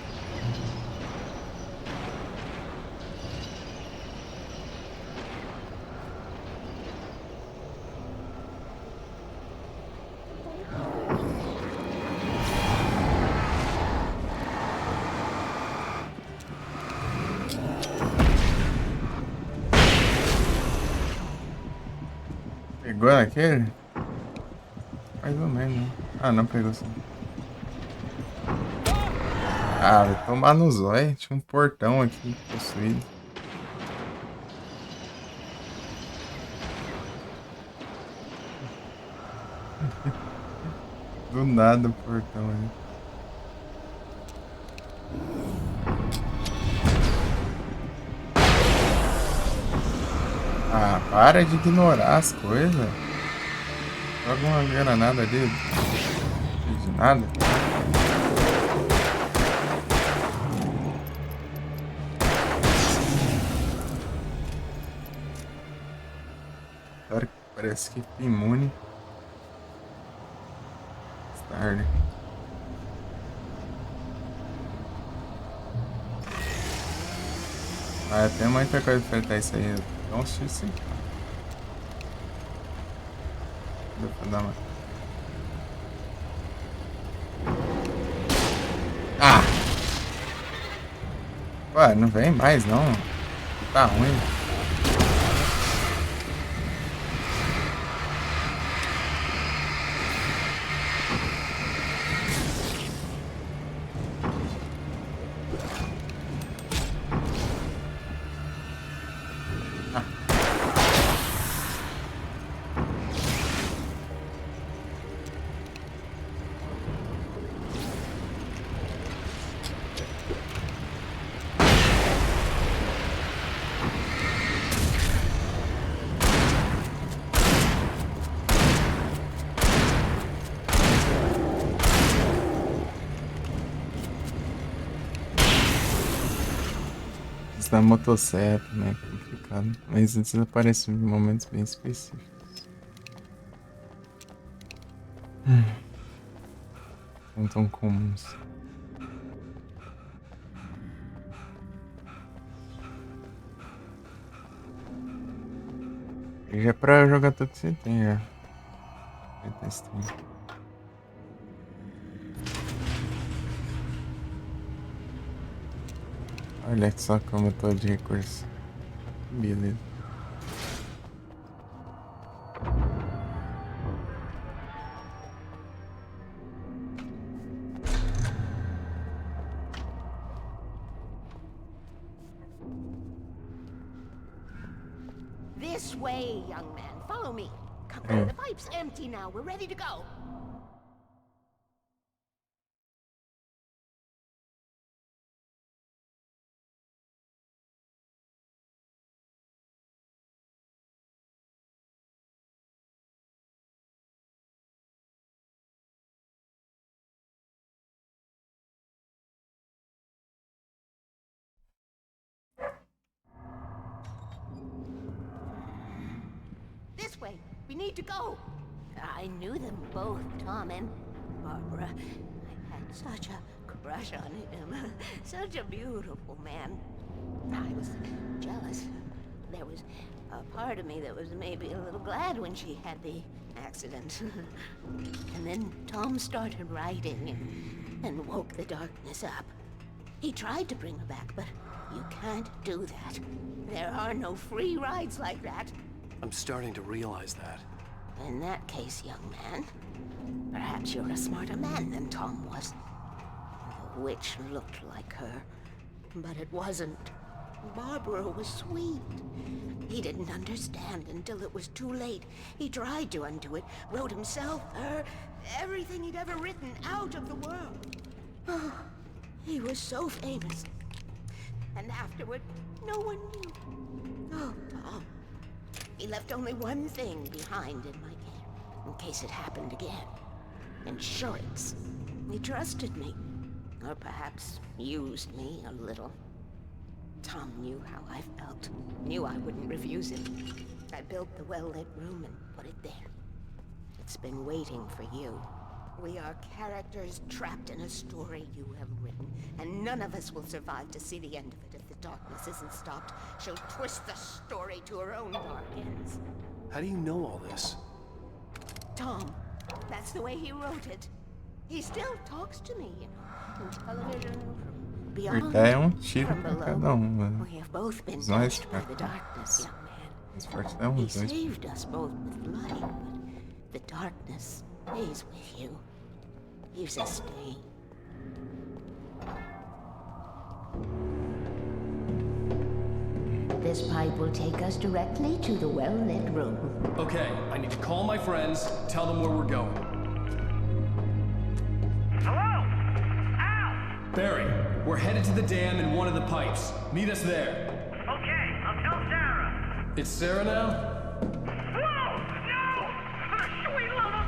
Pegou naquele? Mais ou menos, né? Ah, não pegou sim. Ah, vai tomar no zóio. Tinha um portão aqui possuído. Do nada o portão aí. Ah, para de ignorar as coisas. Joga uma granada ali. De nada. Claro que parece que fica imune. Tarde. Ah, tem muita coisa pra enfrentar isso aí. Dá um susto sim. Dá pra dar uma... Ah! Ué, não vem mais não. Tá ruim. Da motosserra também é complicado, mas eles aparecem em momentos bem específicos. Não tão comuns. Já é pra jogar tudo que você tem, já. Vai testar. Olha só como eu tô de recurso. Beleza. This way, young man. Follow me. Come on, the pipe's empty now. We're ready to go. This way. We need to go. I knew them both, Tom and Barbara. I had such a crush on him. Such a beautiful man. I was jealous. There was a part of me that was maybe a little glad when she had the accident. And then Tom started writing and woke the darkness up. He tried to bring her back, but you can't do that. There are no free rides like that. I'm starting to realize that. In that case, young man, perhaps you're a smarter man than Tom was. The witch looked like her, but it wasn't. Barbara was sweet. He didn't understand until it was too late. He tried to undo it, wrote himself, her, everything he'd ever written out of the world. Oh, he was so famous. And afterward, no one knew. Oh, Tom. He left only one thing behind in my care, in case it happened again. Insurance. He trusted me. Or perhaps used me a little. Tom knew how I felt. Knew I wouldn't refuse him. I built the well-lit room and put it there. It's been waiting for you. We are characters trapped in a story you have written, and none of us will survive to see the end of it if the darkness isn't stopped. She'll twist the story to her own dark ends. How do you know all this? Tom, that's the way he wrote it. He still talks to me, you know, on television, from beyond, É tiro from pra below. cada mano. We have both been Os dois touched by the darkness, young man. As partes é He os dois. saved us both with light, but the darkness stays with you. Leaves a stain. This pipe will take us directly to the well-lit room. Okay, I need to call my friends, tell them where we're going. Hello? Al! Barry, we're headed to the dam in one of the pipes. Meet us there. Okay, I'll tell Sarah. It's Sarah now? Whoa! No! Sweet love!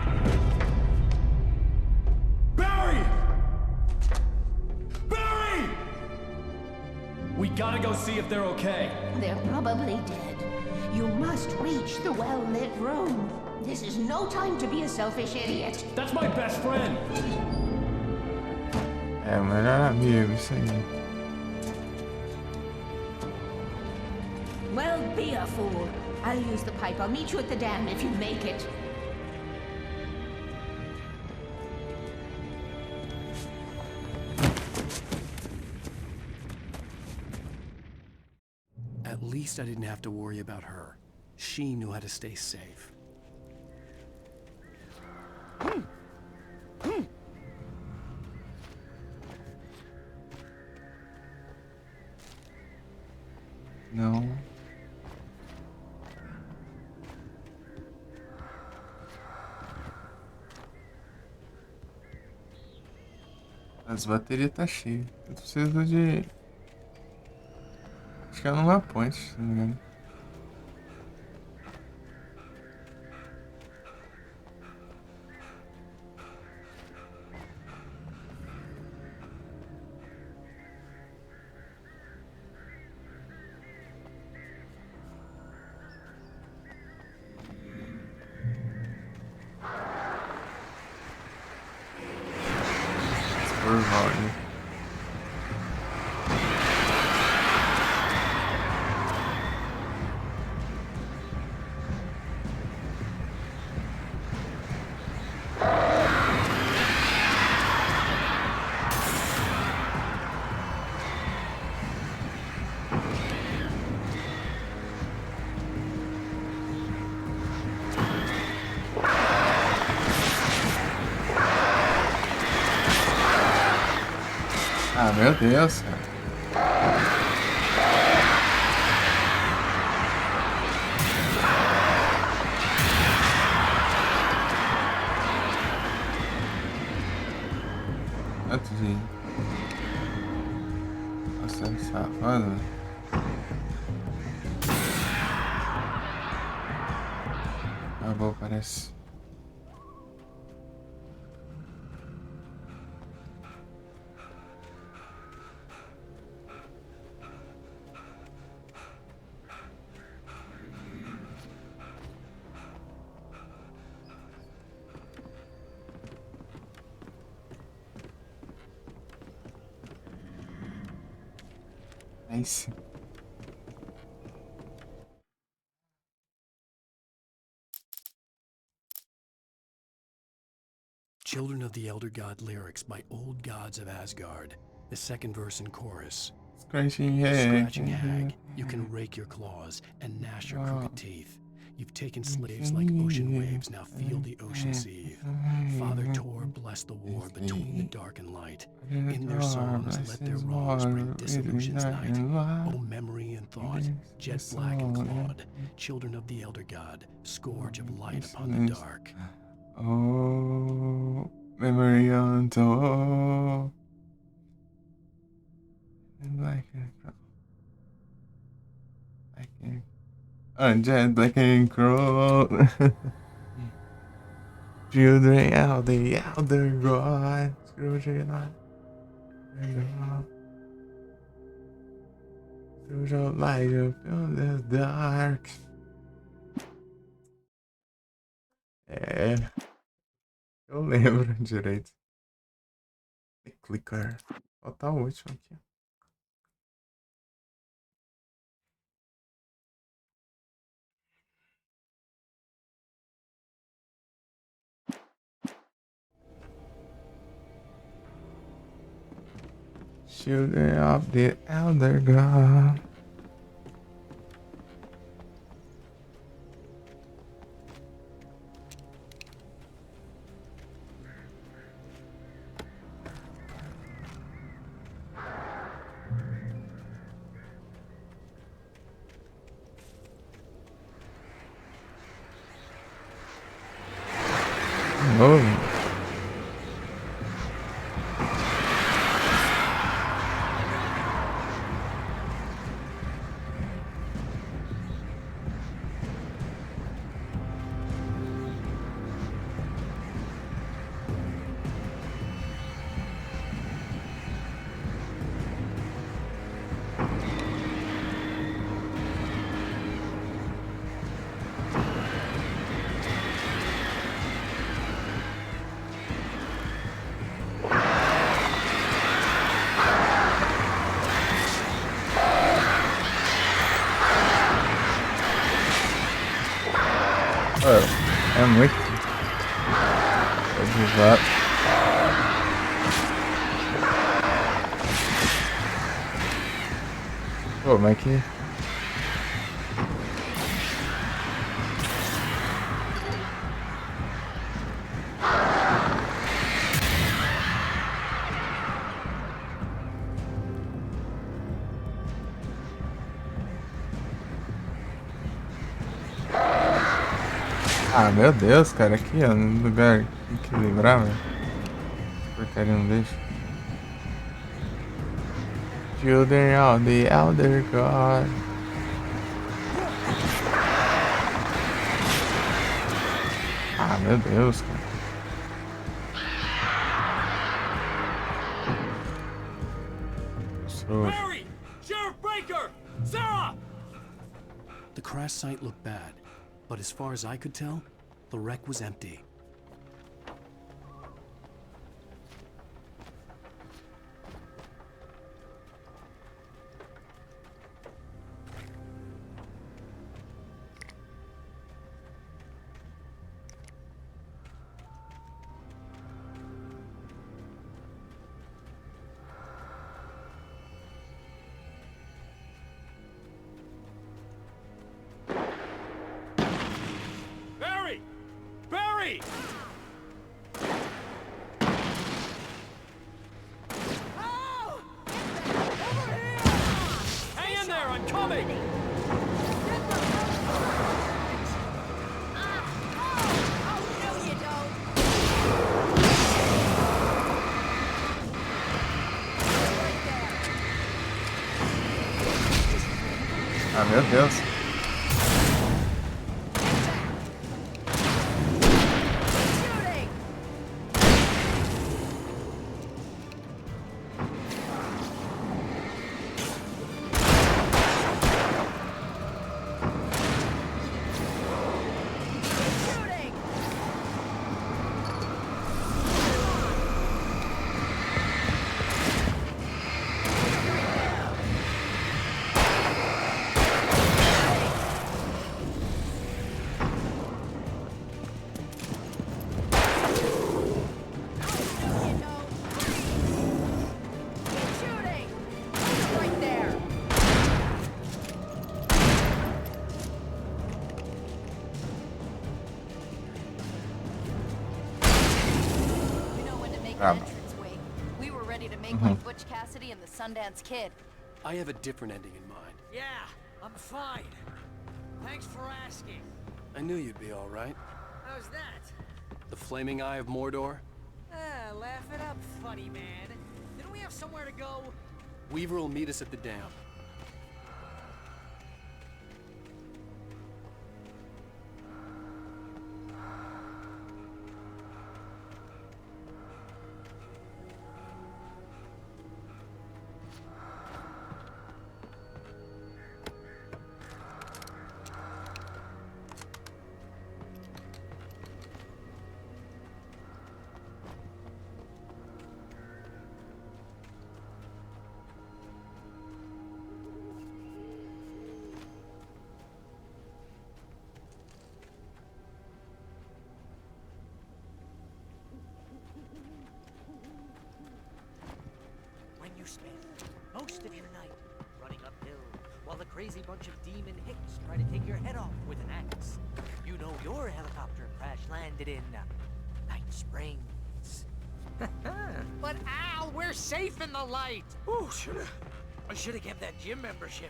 Barry! Barry! We gotta go see if they're okay. They're probably dead. You must reach the well-lit room. This is no time to be a selfish idiot. That's my best friend. É o melhor amigo, isso aí. Well, be a fool. I'll use the pipe. I'll meet you at the dam if you make it. At least I didn't have to worry about her. She knew how to stay safe. Não. As baterias tá cheias. Eu preciso de... Acho que é numa ponte, se não me engano. Orvalho. Ah, meu Deus, cara. Tanto de... Nossa, é safado. Acabou, parece. Nice. Children of the Elder God lyrics by Old Gods of Asgard. The second verse and chorus. Scratching hag. Scratching hag, you can rake your claws and gnash your crooked teeth. You've taken slaves like ocean waves, now feel the ocean seethe. Father Tor blessed the war between the dark and light. In their songs, let their wrongs bring disillusion's night. O memory and thought, jet black and clawed, children of the Elder God, scourge of light upon the dark. Oh, memory on top. Black and jet black and crow. Children out the elder god. Scrooge out. Scrooge out light up in the dark. É. Eu lembro direito. Clicar. Falta o último aqui. Children of the Elder God. Oh. É muito. Exato. Pô, mas que... Ah, meu Deus, cara, aqui ó, no lugar equilibrado. Porcaria não deixa. Children of the Elder God. Ah, meu Deus, cara. Barry! Sheriff Baker! Sarah! The crash site looked bad, but as far as I could tell, the wreck was empty. Hurry! Hang in there, I'm coming! Ah, meu Deus. We were ready to make like Butch Cassidy and the Sundance Kid. I have a different ending in mind. Yeah, I'm fine. Thanks for asking. I knew you'd be all right. How's that? The Flaming Eye of Mordor? Laugh it up, funny man. Didn't we have somewhere to go? Weaver will meet us at the dam. You spend most of your night running uphill while the crazy bunch of demon hicks try to take your head off with an axe. You know your helicopter crash landed in Night Springs. But Al, we're safe in the light. Ooh, I should have kept that gym membership.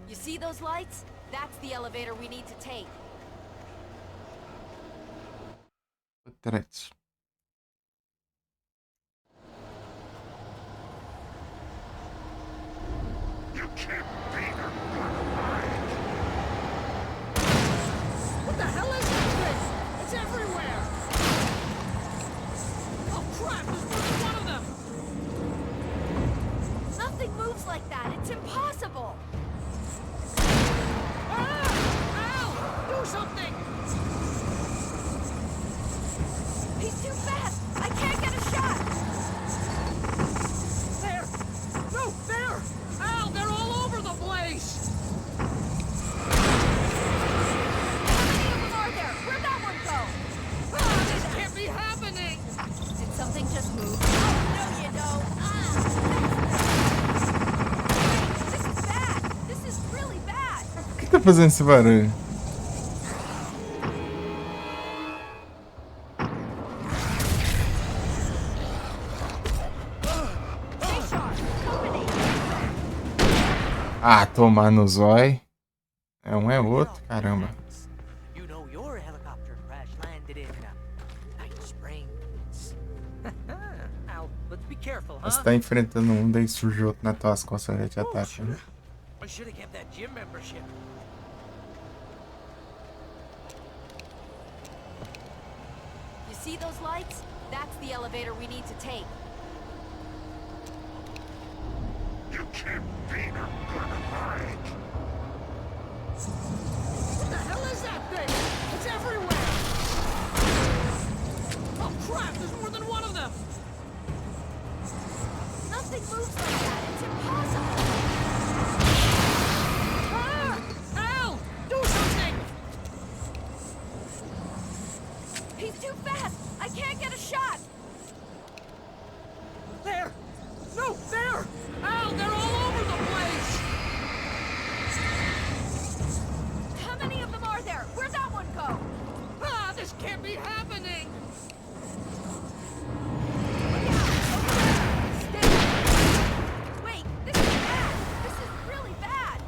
You see those lights? That's the elevator we need to take. Três. What the hell is that thing? It's everywhere! Oh crap, there's more than one of them! Nothing moves like that. It's impossible. Do something! He's too fast! I can't get a shot! There! No, there! Al, they're all over the place! How many of them are there? Where'd that one go? Ah, this can't be happening! Did something just move? Oh, no, you don't. This is bad! This is really bad! Por que tá fazendo esse barulho? Ah, tomar no zói. É um é outro, caramba. You know your helicopter crash landed in Night Springs. Al, let's be careful, huh? Você tá enfrentando um, daí surge outro na tua costas e te ataca, né? I should have kept that gym membership. You see those lights? That's the elevator we need to take. You can't beat a good fight. What the hell is that thing? It's everywhere! Oh crap, there's more than one of them! Nothing moves like that. It's impossible. Ah! Al! He's too fast! I can't get a shot! There! No, there! Al, they're all over the place! How many of them are there? Where'd that one go? Ah, this can't be happening! Wait, this is bad! This is really bad!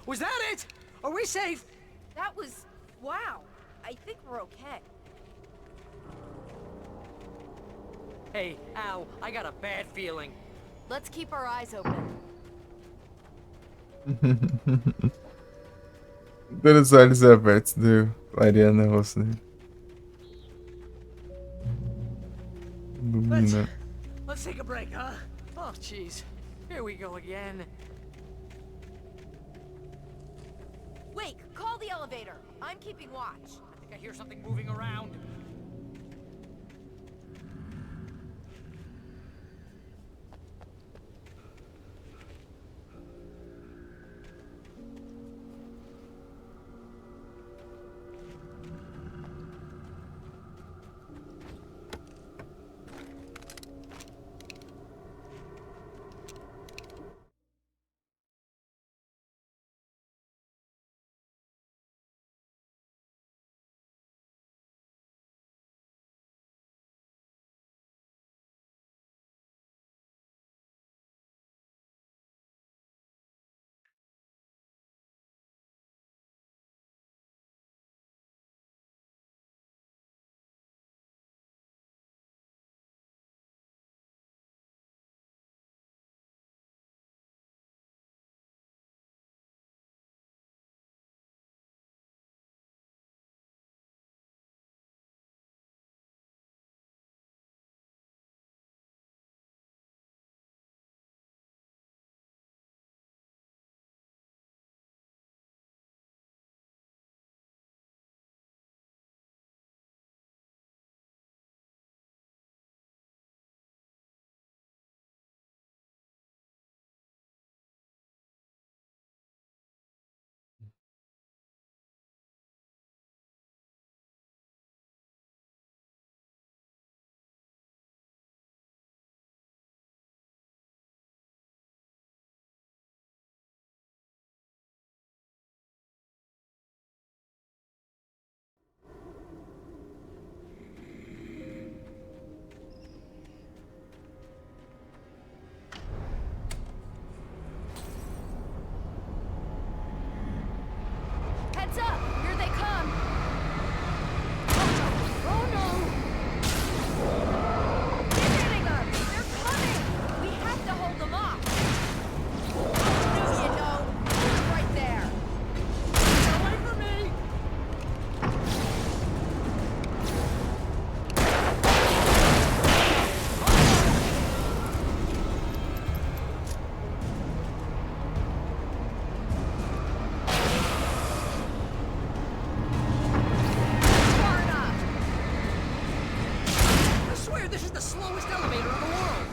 Was that it? Are we safe? That was... wow. I think we're okay. Hey, Al, I got a bad feeling. Let's keep our eyes open. Ter os olhos abertos do Ariana Rosso. Ilumina. Let's take a break, huh? Oh, jeez. Here we go again. Wait, call the elevator. I'm keeping watch. I think I hear something moving around. Heads up! Here they come! Oh no! Keep hitting them! They're coming! We have to hold them off! No, you don't! They're right there! Get away from me! I swear this is the slowest elevator in the world!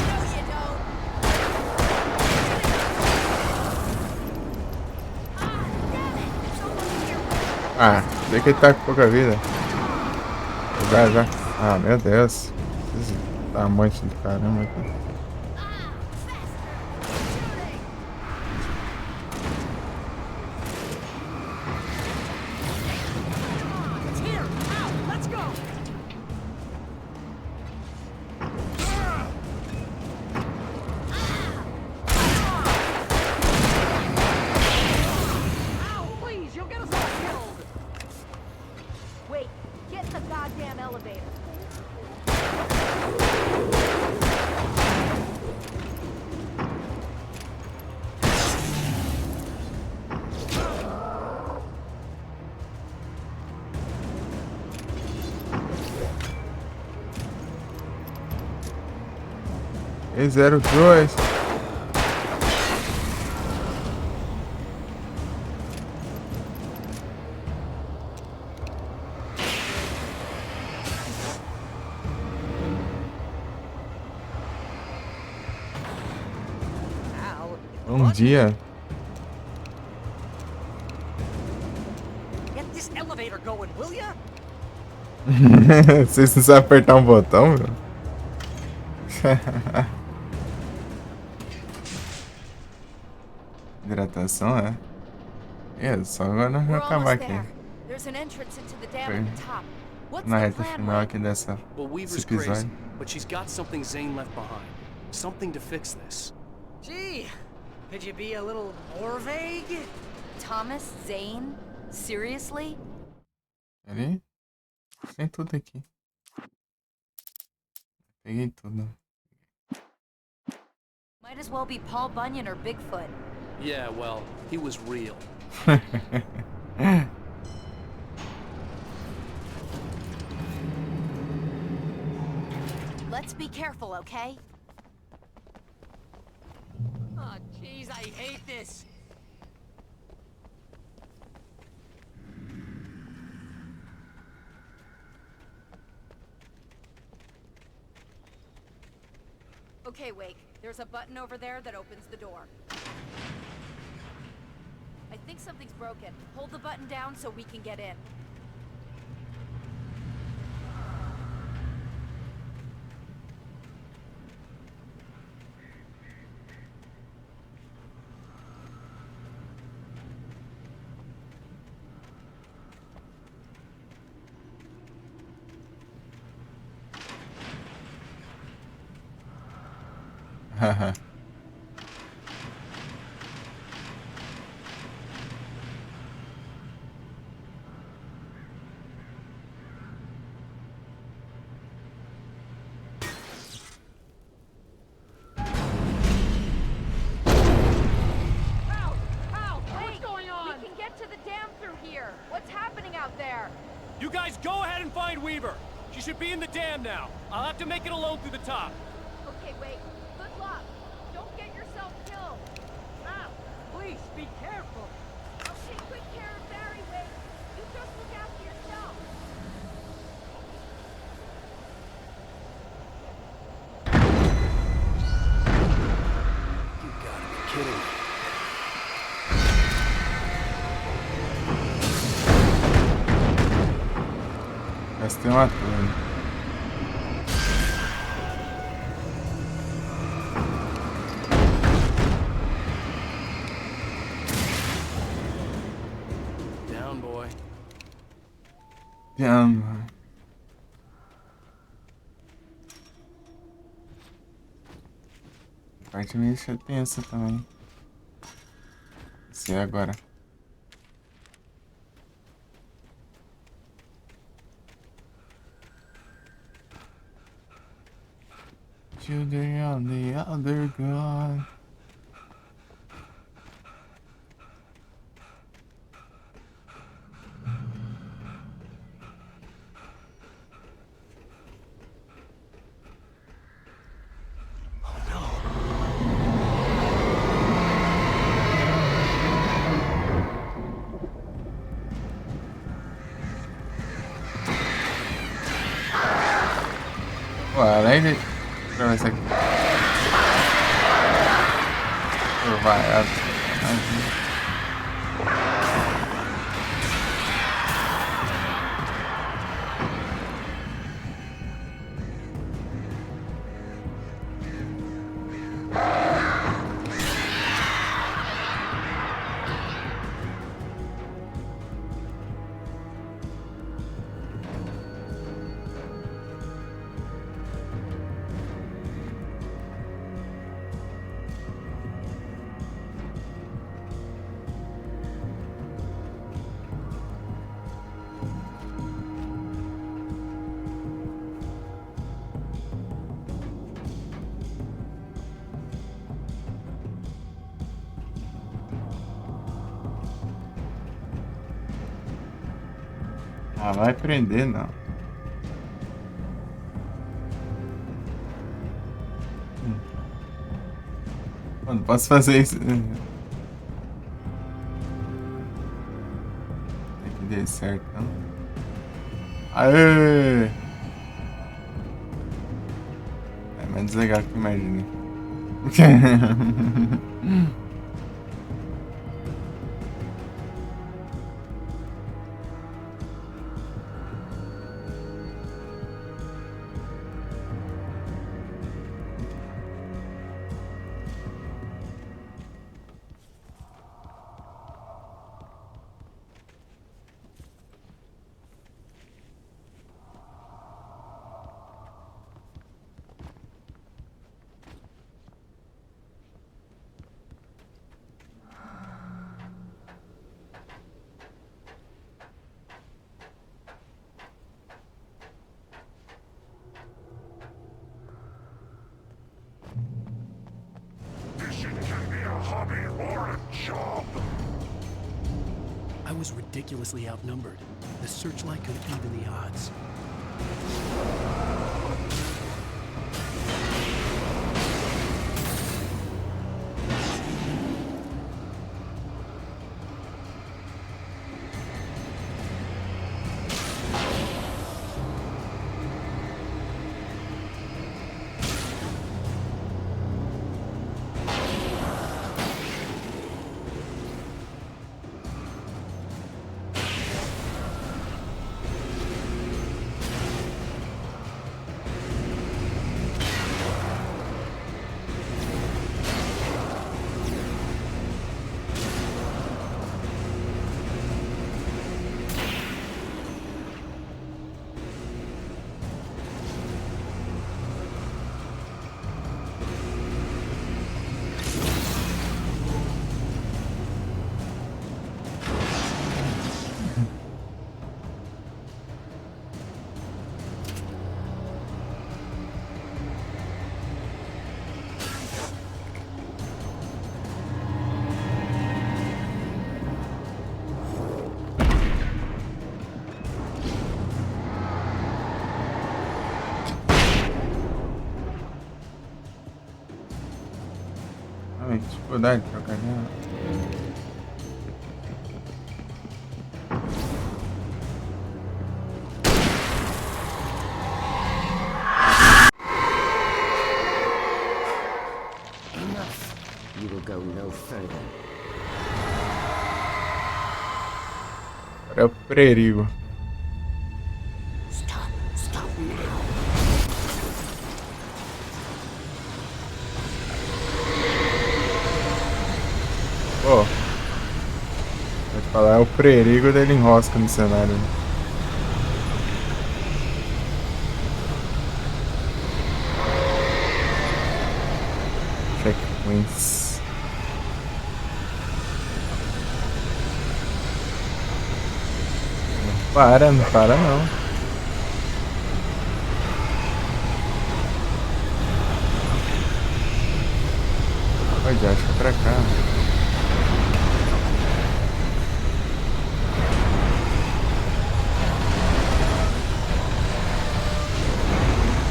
No, you don't! Ah, vê que ele tá com pouca vida. Já, já. Ah, meu Deus. Esse tamanho do caramba aqui. It's here! Al, let's go! Al, please, you'll get us all killed! Wait, get in the goddamn elevator. E02. Al, Bom dia. will ya? Vocês não sabem apertar um botão, meu? Hidratação, é? É, só agora We're acabar almost aqui. there. There's an entrance into the dam Foi at the top. What's na the reta plan, final Wade? aqui desse Well, Weaver's crazy, episódio. but she's got something Zane left behind. Something to fix this. Gee, could you be a little more vague? Thomas Zane? Seriously? Peraí. Tem tudo aqui. Peguei tudo. Might as well be Paul Bunyan or Bigfoot. Yeah, well, he was real. Let's be careful, okay? Oh, jeez, I hate this. Okay, Wake. There's a button over there that opens the door. I think something's broken. Hold the button down so we can get in. Haha. What's going on? We can get to the dam through here. What's happening out there? You guys go ahead and find Weaver. She should be in the dam now. I'll have to make it alone through the top. Okay, Wake. Good luck. Don't get yourself killed. Ow, please, be careful. I'll take good care of Barry, Wake. You just look after yourself. You gotta be kidding me. Gastei uma turma. Down, boy. Caramba. A parte meio tensa também. Se agora. Today on the other god. Além de atravessar aqui. Vai, Ah, vai prender, não. Não posso fazer isso. Tem que dar certo, não. Aê! É mais legal que eu imaginei. hobby or a job? I was ridiculously outnumbered. The searchlight could even the odds. Ai, que dificuldade de trocar nela. You will go no further. Agora é o perigo. Stop now. Pô, vou te falar, é o perigo dele enrosca no cenário. Né? Checkpoints. Não para não. Pode, acho que é pra cá.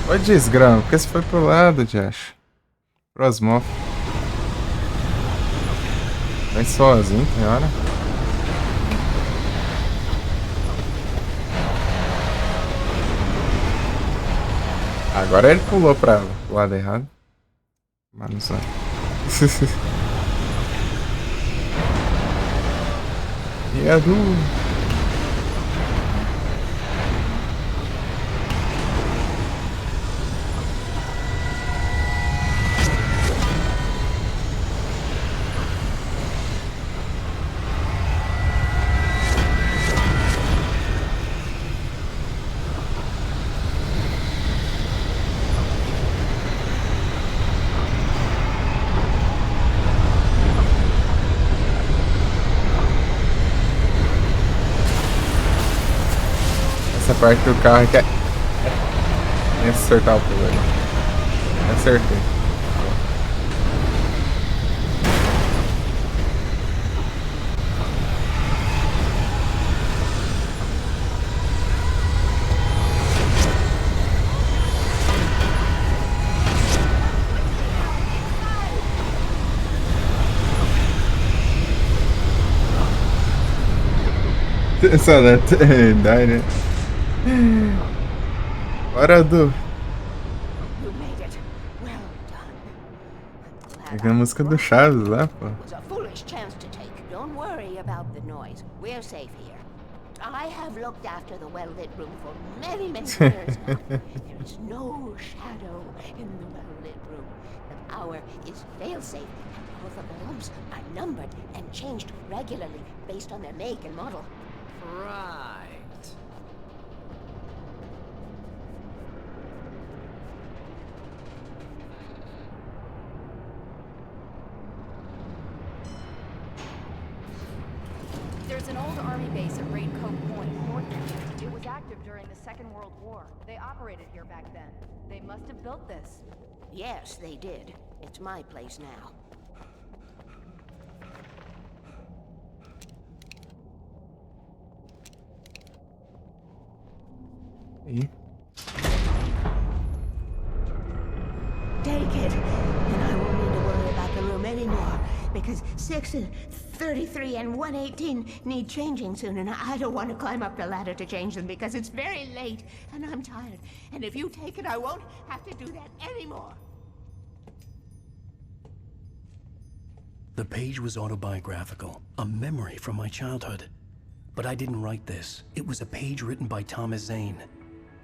Ô desgrama, por que você foi pro lado, Josh? Prosmof. Vai sozinho, tem hora. Agora ele pulou pra o lado errado. Mas não sabe. E é do... Essa parte do carro que é acertar o pulo ali. Acertei. Só dá né? Bora, Du. Pega a música do Chaves lá, pô. It was a foolish chance to take. Don't worry about the noise. We're safe here. I have looked after the well-lit room for many, many years now. There is no shadow in the well-lit room. The power is fail-safe, and both of the lamps are numbered and changed regularly based on their make and model. Right. There's an old army base at Raincoat Point, north of here. It was active during the Second World War. They operated here back then. They must have built this. Yes, they did. It's my place now. Aí. Take it, and I won't need to worry about the room anymore, because 6 and 33 and 118 need changing soon, and I don't want to climb up the ladder to change them because it's very late, and I'm tired. And if you take it, I won't have to do that anymore. The page was autobiographical, a memory from my childhood. But I didn't write this. It was a page written by Thomas Zane.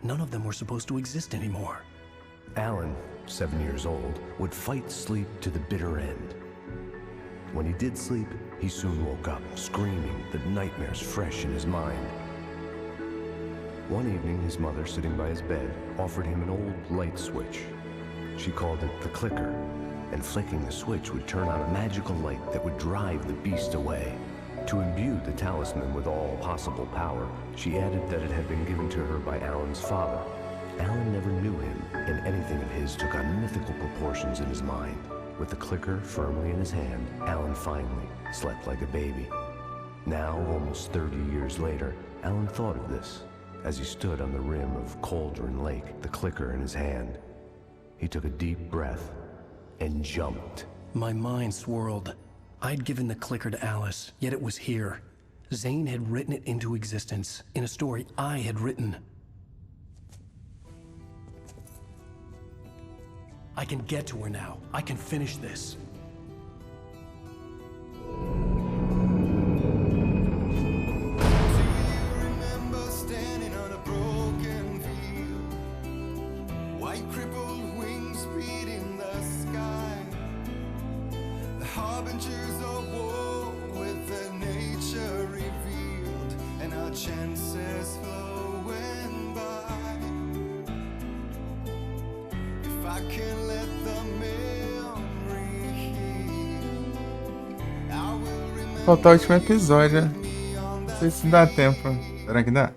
None of them were supposed to exist anymore. Alan, 7 years old, would fight sleep to the bitter end. When he did sleep, he soon woke up, screaming, the nightmares fresh in his mind. One evening, his mother, sitting by his bed, offered him an old light switch. She called it the clicker, and flicking the switch would turn on a magical light that would drive the beast away. To imbue the talisman with all possible power, she added that it had been given to her by Alan's father. Alan never knew him, and anything of his took on mythical proportions in his mind. With the clicker firmly in his hand, Alan finally slept like a baby. Now, almost 30 years later, Alan thought of this as he stood on the rim of Cauldron Lake, the clicker in his hand. He took a deep breath and jumped. My mind swirled. I'd given the clicker to Alice, yet it was here. Zane had written it into existence, in a story I had written. I can get to her now. I can finish this. Remember standing on a broken field, white crippled wings beating the sky, the harbingers of war with their nature revealed, and our chances flowing by. If I can let the memory heal, I will remember. Falta o último episódio. Não sei se dá tempo. Será que dá?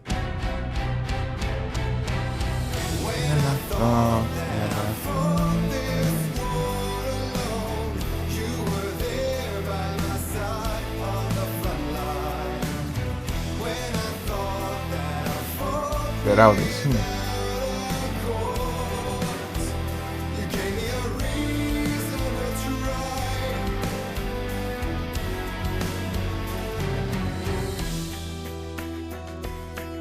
Será o destino?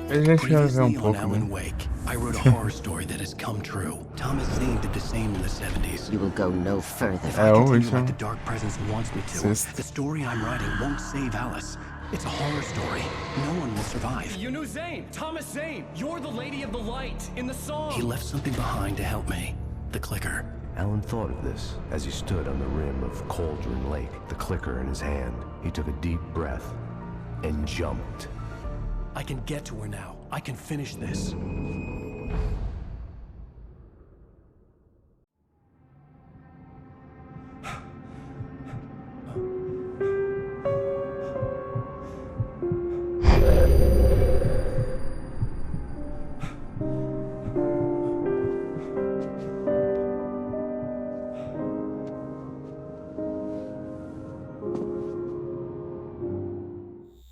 Previously on Alan Wake, I wrote a horror story that has come true. Thomas Zane did the same in the 70s. You will go no further. If I continue like the Dark Presence wants me to, the story I'm writing won't save Alice. It's a horror story. No one will survive. You knew Zane! Thomas Zane! You're the Lady of the Light in the song! He left something behind to help me. The clicker. Alan thought of this as he stood on the rim of Cauldron Lake, the clicker in his hand. He took a deep breath and jumped. I can get to her now. I can finish this.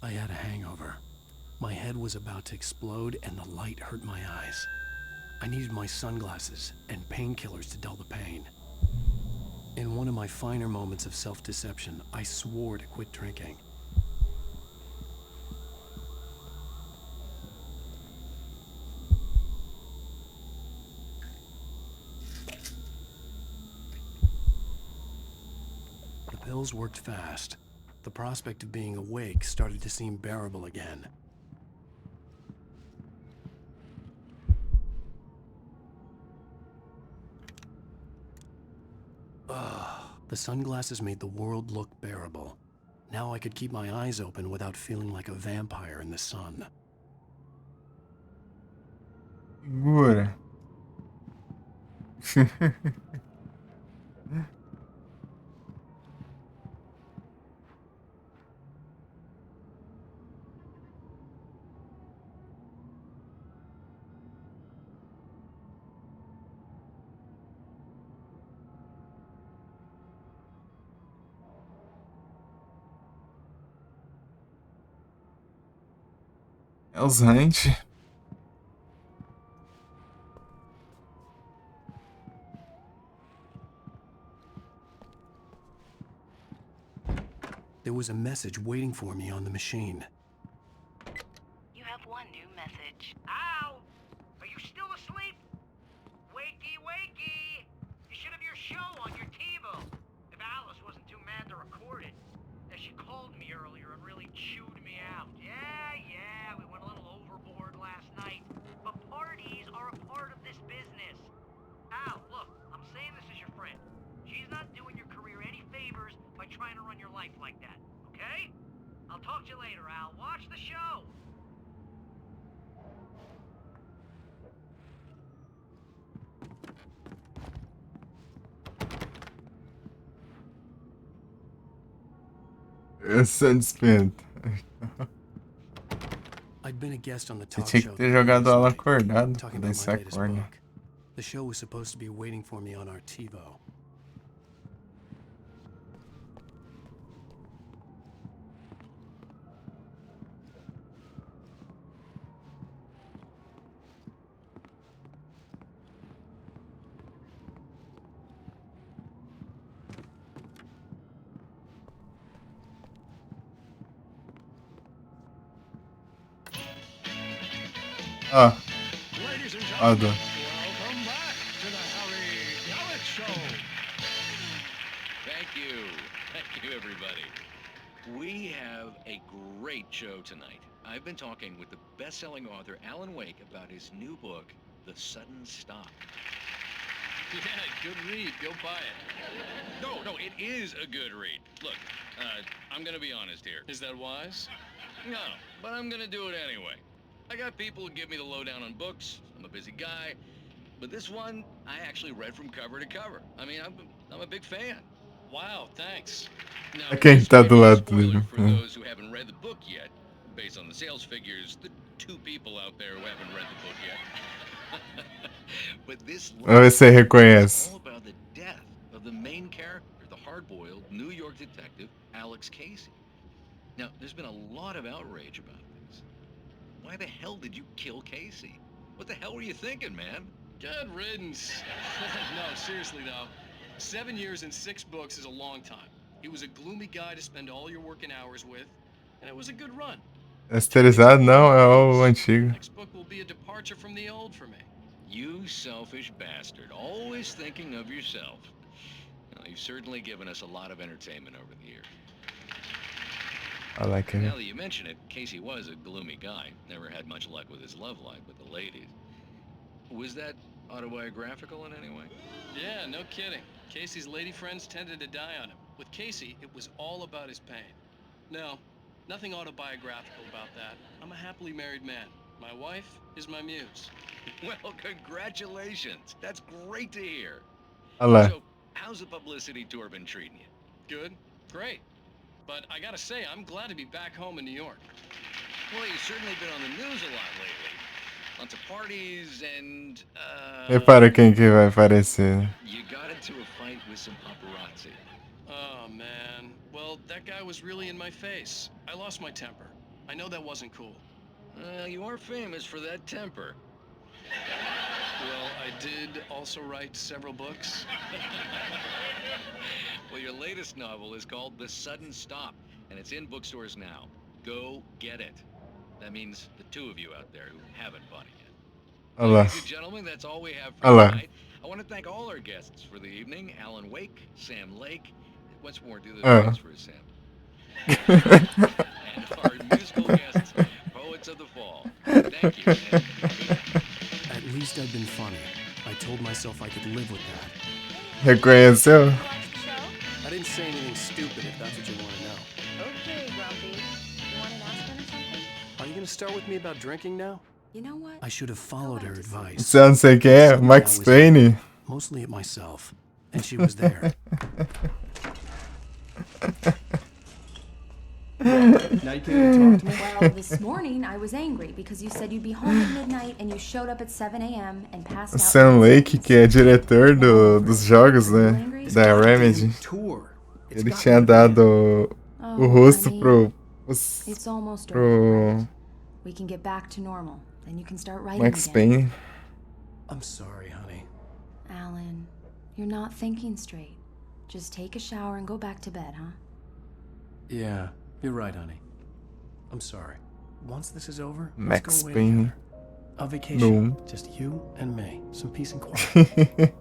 I had a hangover. My head was about to explode and the light hurt my eyes. I needed my sunglasses and painkillers to dull the pain. In one of my finer moments of self-deception, I swore to quit drinking. The pills worked fast. The prospect of being awake started to seem bearable again. The sunglasses made the world look bearable. Now I could keep my eyes open without feeling like a vampire in the sun. Segura. É os Hunt. There was a message waiting for me on the machine. You have one new message. Al! Are you still asleep? Wakey, wakey! You should have your show on your TiVo. If Alice wasn't too mad to record it. As she called me earlier and really chewed me out. Yeah, we went a little overboard last night. But parties are a part of this business. Al, look, I'm saying this as your friend. She's not doing your career any favors by trying to run your life like that, okay? I'll talk to you later, Al. Watch the show! Sunspent. I'd been a guest on the Você talk tinha show. que ter jogado ela acordada. Talking Daí about você my latest acorda. book. The show was supposed to be waiting for me on our TiVo. Ah. Ladies and Ah, gentlemen, tá. welcome back to the Harry Gallic Show. Thank you, everybody. We have a great show tonight. I've been talking with the best-selling author Alan Wake about his new book, The Sudden Stop. Yeah, good read. Go buy it. No, it is a good read. Look, I'm gonna be honest here. Is that wise? No, but I'm gonna do it anyway. I got people who give me the lowdown on books. I'm a busy guy. But this one, I actually read from cover to cover. I mean, I'm a big fan. Wow, thanks. Now, Quem this tá may do be a lado spoiler dele? for those who haven't read the book yet, based on the sales figures, the 2 people out there who haven't read the book yet. But this Vamos ver se reconhece. all about the death of the main character, the hard-boiled New York detective Alex Casey. Now, there's been a lot of outrage about this. Why the hell did you kill Casey? What the hell were you thinking, man? Good riddance. No, seriously though. 7 years and 6 books is a long time. He was a gloomy guy to spend all your working hours with, and it was a good run. Esterilizado não, é o antigo. Next book will be a departure from the old for me. You selfish bastard, always thinking of yourself. Well, you've certainly given us a lot of entertainment over the years. I like it. Now that you mention it, Casey was a gloomy guy. Never had much luck with his love life with the ladies. Was that autobiographical in any way? Yeah, no kidding. Casey's lady friends tended to die on him. With Casey, it was all about his pain. No, nothing autobiographical about that. I'm a happily married man. My wife is my muse. Well, congratulations. That's great to hear. Olha lá. So, how's the publicity tour been treating you? Good, great. But I gotta say, I'm glad to be back home in New York. Well, you've certainly been on the news a lot lately. Lots of parties and, Repara quem que vai aparecer. you got into a fight with some paparazzi. Oh, man. Well, that guy was really in my face. I lost my temper. I know that wasn't cool. You are famous for that temper. Well, I did also write several books. Well, your latest novel is called The Sudden Stop, and it's in bookstores now. Go get it. That means the 2 of you out there who haven't bought it yet. Olha lá. Ladies and gentlemen, that's all we have for Olha lá. tonight. I want to thank all our guests for the evening. Alan Wake, Sam Lake. Once more, do the voice for Sam. And our musical guests, Poets of the Fall. Thank you. And good night. At least I'd been funny. I told myself I could live with that. Reconheceu? I didn't say anything stupid if that's what you want to know. Okay, Grumpy. You want an aspirin or something? Are you going to start with me about drinking now? You know what? I should have followed her advice. Você não sei quem é? Max Payne? Mostly at myself. And she was there. Now you can't even talk to me? Well, this morning I was angry because you said you'd be home at midnight and you showed up at 7 a.m. and passed O out. Sam Lake, que é diretor dos jogos, né? Da Remedy. Ele tinha dado o rosto It's almost over. pro We can get back to normal. Then you can start writing Max again. Payne. I'm sorry, honey. Alan, you're not thinking straight. Just take a shower and go back to bed, huh? Yeah, you're right, honey. I'm sorry. Once this is over, Max let's go away Payne. together. A vacation. No. Just you and me. Some peace and quiet.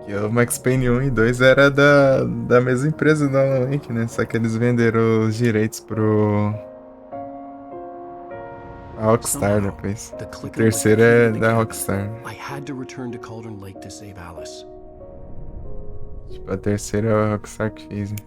Que o Max Payne 1 e 2 era da mesma empresa do Alan Wake, né? Só que eles venderam os direitos a Rockstar depois. O terceiro é da Rockstar. I had to return to Cauldron Lake to save Alice. Tipo, a terceira é a Rockstar que fez, né?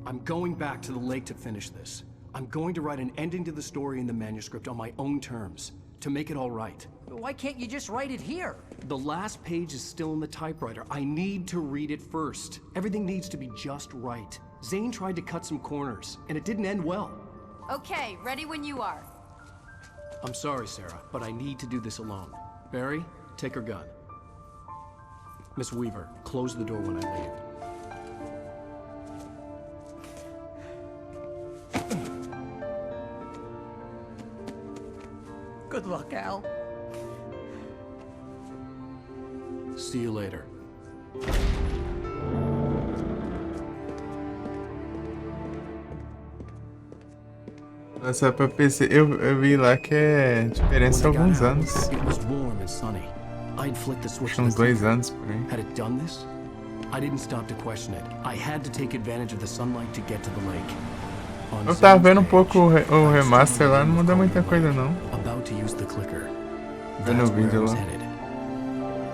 I'm going back to the lake to finish this. I'm going to write an ending to the story in the manuscript on my own terms, to make it all right. Why can't you just write it here? The last page is still in the typewriter. I need to read it first. Everything needs to be just right. Zane tried to cut some corners, and it didn't end well. Okay, ready when you are. I'm sorry, Sarah, but I need to do this alone. Barry, take her gun. Miss Weaver, close the door when I leave. Good luck, Al. See you later. Nossa, pra PC, eu vi lá que é diferença há alguns anos. It was warm and sunny. I'd flicked the switch. Uns 2 anos por aí. Had it done this? I didn't stop to question it. I had to take advantage of the sunlight to get to the lake. Eu tava vendo um pouco o remaster lá, não muda muita coisa não. About to use the clicker. Vendo o vídeo lá.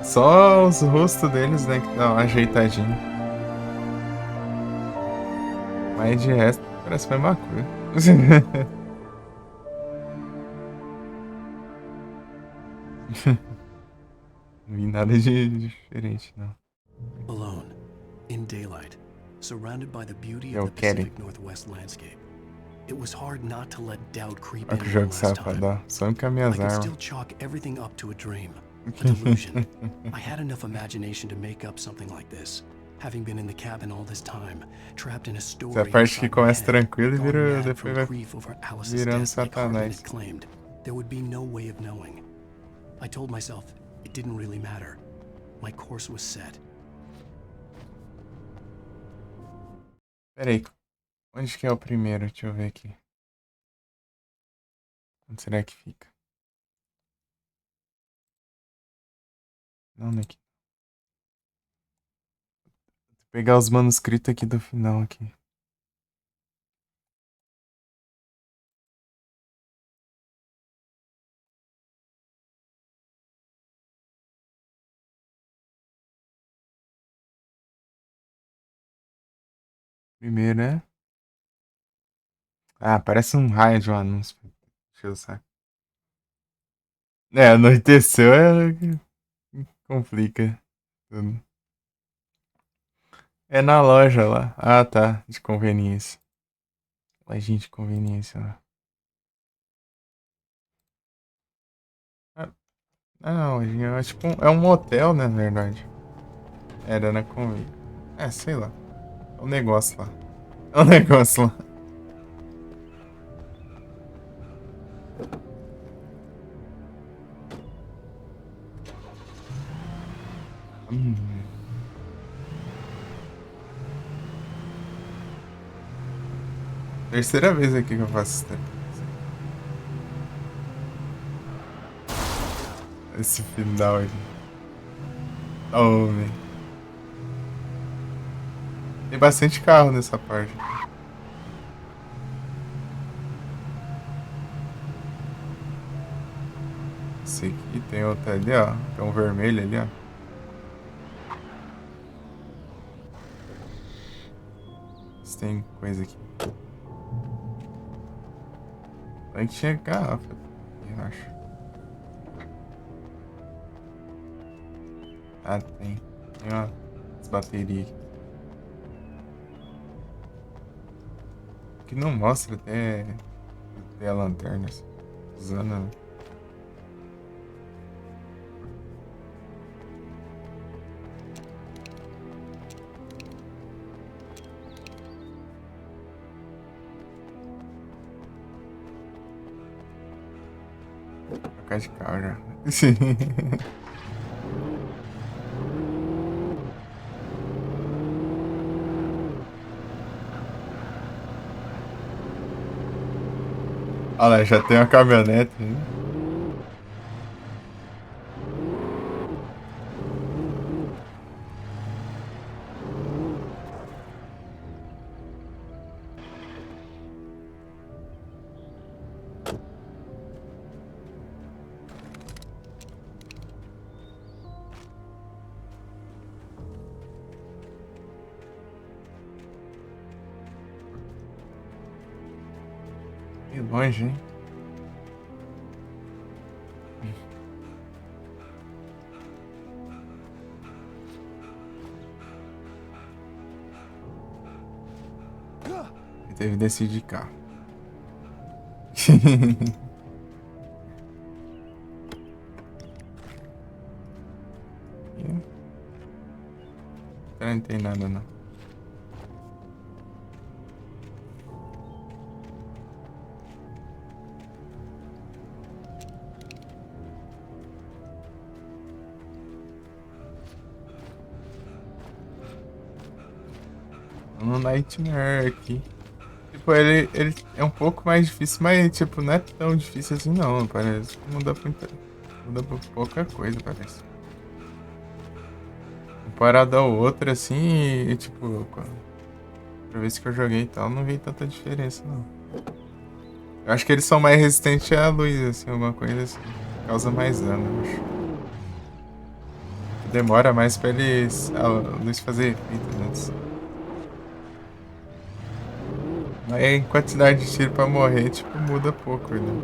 Só os rostos deles, né, que dá uma ajeitadinha. Mas de resto, parece que foi uma coisa. Não vi nada de diferente, não. Alone, in daylight, surrounded by the beauty Eu of the quero. Pacific Northwest landscape. It was hard not to let doubt creep Olha in que jogo one last safado, time. ó. Só com as I minhas could armas. still chalk everything up to a dream, a delusion. I had enough imagination to make up something like this. Having been in the cabin all this time, trapped in a story. Essa parte que inside my começa head, tranquila e gone vira, mad depois from vai grief over Alice's virando death like Hartman satanás. had claimed. There would be no way of knowing. I told myself it didn't really matter. My course was set. Pera aí, onde que é o primeiro? Deixa eu ver aqui. Onde será que fica? Não, aqui. Vou pegar os manuscritos aqui do final aqui. Primeiro é... Ah, parece um raio de um anúncio. Deixa eu saber. É, anoiteceu complica tudo. É na loja lá. Ah, tá. De conveniência. Lojinha de conveniência lá. Não, lojinha é tipo é um hotel, né, na verdade. Era na conveniência. É, sei lá. É um negócio lá. É um negócio lá. Terceira vez aqui que eu faço isso. Esse final aqui. Homem. Tem bastante carro nessa parte. Esse aqui tem outro ali, ó. Tem um vermelho ali, ó. Tem coisa aqui. Tem que chegar, eu acho. Ah, tem. Tem umas baterias aqui. Que não mostra até a lanterna. Usando. Trocar de carro já. Olha lá, já tem uma caminhonete. Hein? Que longe, hein? Ele teve que decidir de carro. Não tem nada não. No Nightmare aqui. Tipo, ele é um pouco mais difícil, mas tipo, não é tão difícil assim não, parece. Muda por pouca coisa, parece. Comparado ao outro assim, e tipo, pra vez que eu joguei e tal, não vi tanta diferença não. Eu acho que eles são mais resistentes à luz, assim, alguma coisa assim. Causa mais dano, eu acho. Demora mais pra a luz fazer efeito antes. Mas em quantidade de tiro pra morrer, tipo, muda pouco, né?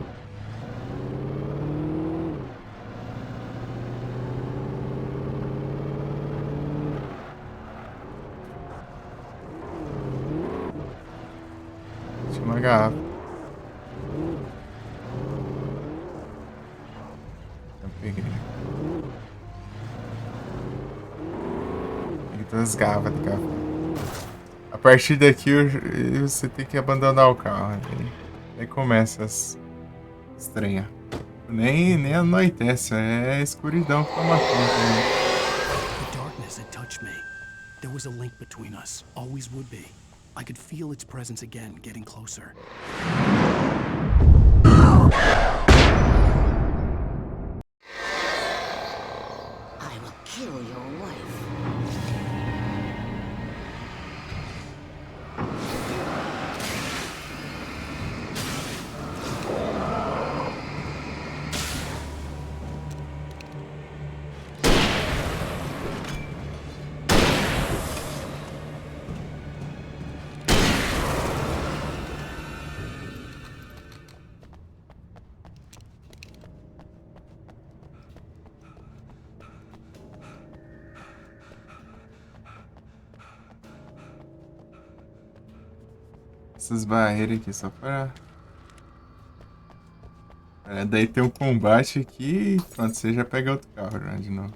Tinha uma garrafa. Eu peguei. Peguei todas as garrafas de café. A partir daqui você tem que abandonar o carro. Aí começa as estranhas. Nem anoitece, é a escuridão que toma conta. Né? The darkness had touched me. There was a link between us, always would be. I could feel its presence again, getting closer. I will kill your wife. Essas barreiras aqui só pra... daí tem um combate aqui e pronto, você já pega outro carro já de novo.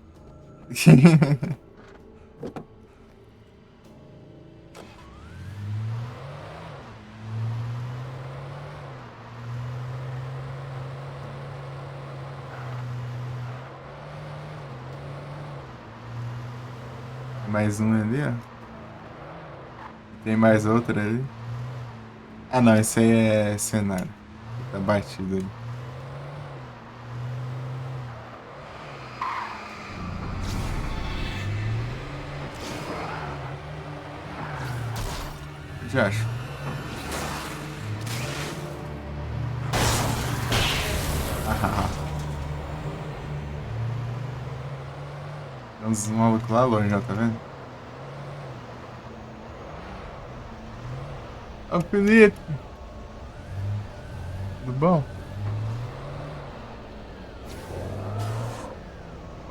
Mais um ali, ó. Tem mais outra ali. Ah não, esse aí é cenário. Tá batido ali. Já acho. Tem uns malucos lá longe, já tá vendo? Ô Felipe! Tudo bom?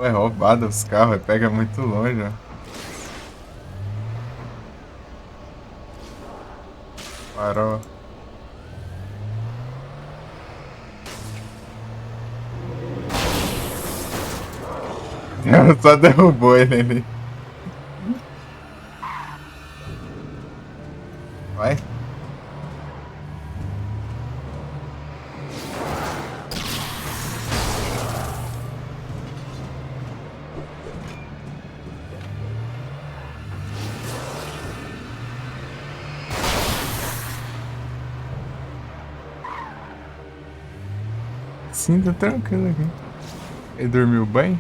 Ué, roubado os carros, pega muito longe, ó. Parou. Só derrubou ele ali. Vai. assim tá tranquilo aqui. Ele dormiu bem?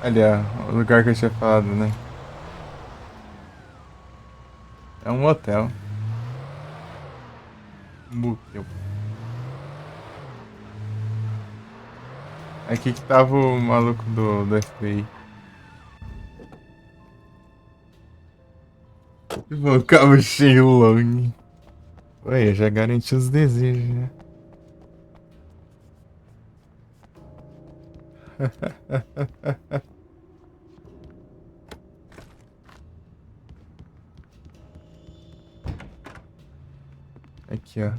Ali, ó, o lugar que eu tinha falado, né? É um hotel. Motel. Aqui que tava o maluco do FBI. O cabo cheio longe. Ué, já garanti os desejos, né? Aqui, ó.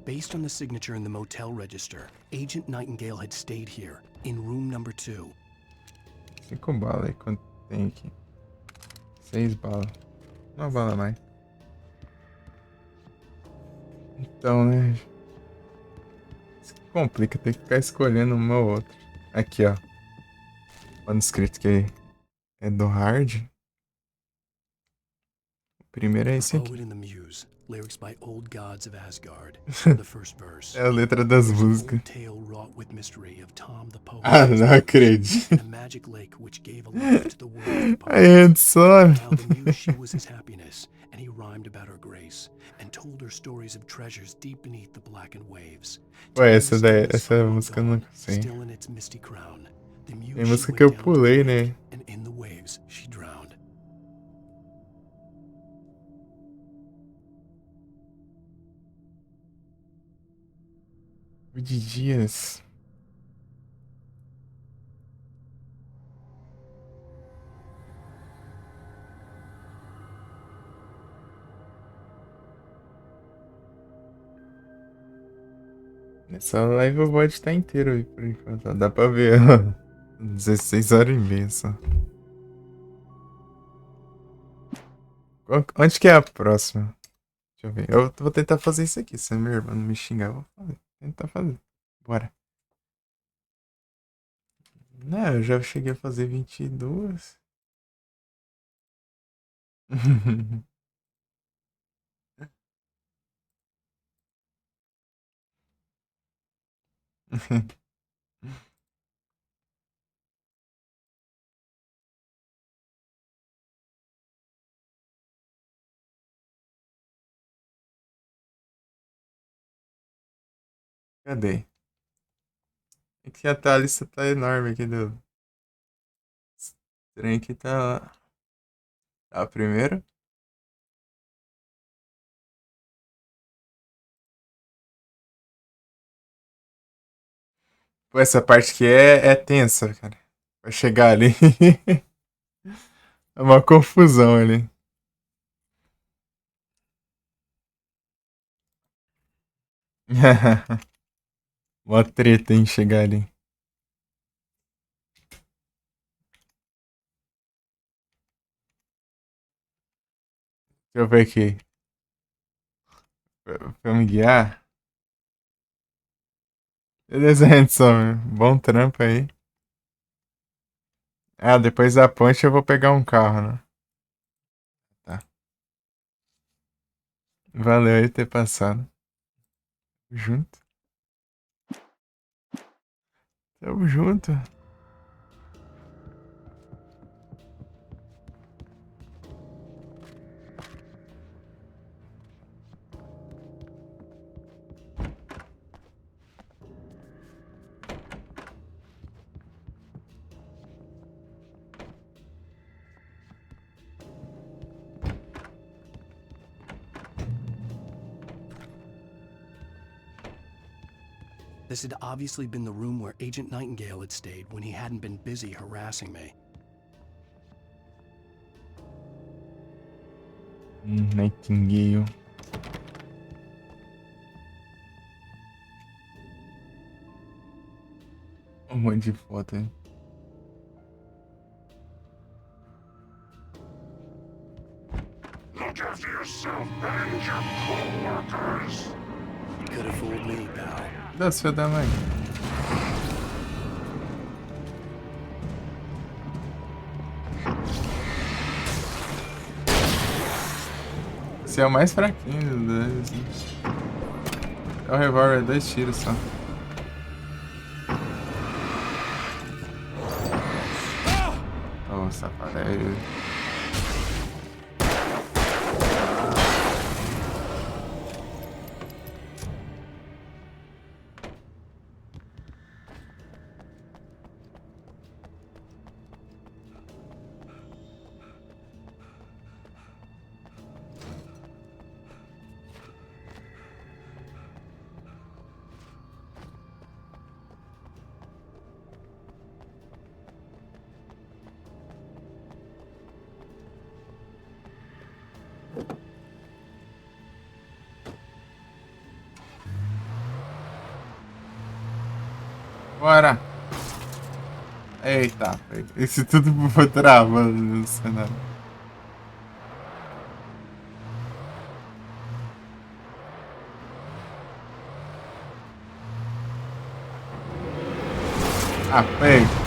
Based on the signature in the motel register, Agent Nightingale had stayed here, in room number 2. 5 balas aí, quanto tem aqui? 6 balas. Uma bala a mais. Então, né? Isso que complica, tem que ficar escolhendo uma ou outra. Aqui, ó. Manuscrito que é do Hard. O primeiro é esse aqui. Poet in the Muse, lyrics by Old Gods of Asgard. The first verse. É a letra das músicas. Tale wrought with mystery of Tom the Poet. Ah, não acredito. A magic lake which gave a life to the world. Aí antes só. Now the muse she was his happiness, and he rhymed about her grace, and told her stories of treasures deep beneath the blackened waves. Ué, essa música eu não sei. Still in its misty crown. The muse Tem música que eu pulei, né? and in the waves she drowned. De dias. Nessa live o bot tá inteiro aí por enquanto. Dá pra ver, ó. 16 horas e meia só. Onde que é a próxima? Deixa eu ver. Eu vou tentar fazer isso aqui. Se a minha irmã não me xingar, eu vou fazer. Tentar fazer. Bora. Não, eu já cheguei a fazer 22. Cadê? É que a lista tá enorme aqui do trem que tá lá. Tá primeiro. Pô, essa parte aqui é tensa, cara. Vai chegar ali. É uma confusão ali. Mó treta em chegar ali. Deixa eu ver aqui. Pra me guiar. Beleza, Hanson. Bom trampo aí. Ah, depois da ponte eu vou pegar um carro, né? Tá. Valeu aí ter passado. Junto. Tamo junto. This had obviously been the room where Agent Nightingale had stayed when he hadn't been busy harassing me. Nightingale. Um monte de foto aí. Look out! Avenge your co-workers. Could have fooled me, pal. Dá seu da mãe. Esse é o mais fraquinho dos dois. Né? É o revólver, 2 tiros só. Oh, safado. Bora! Eita, isso tudo foi travando no cenário. Ah, pega!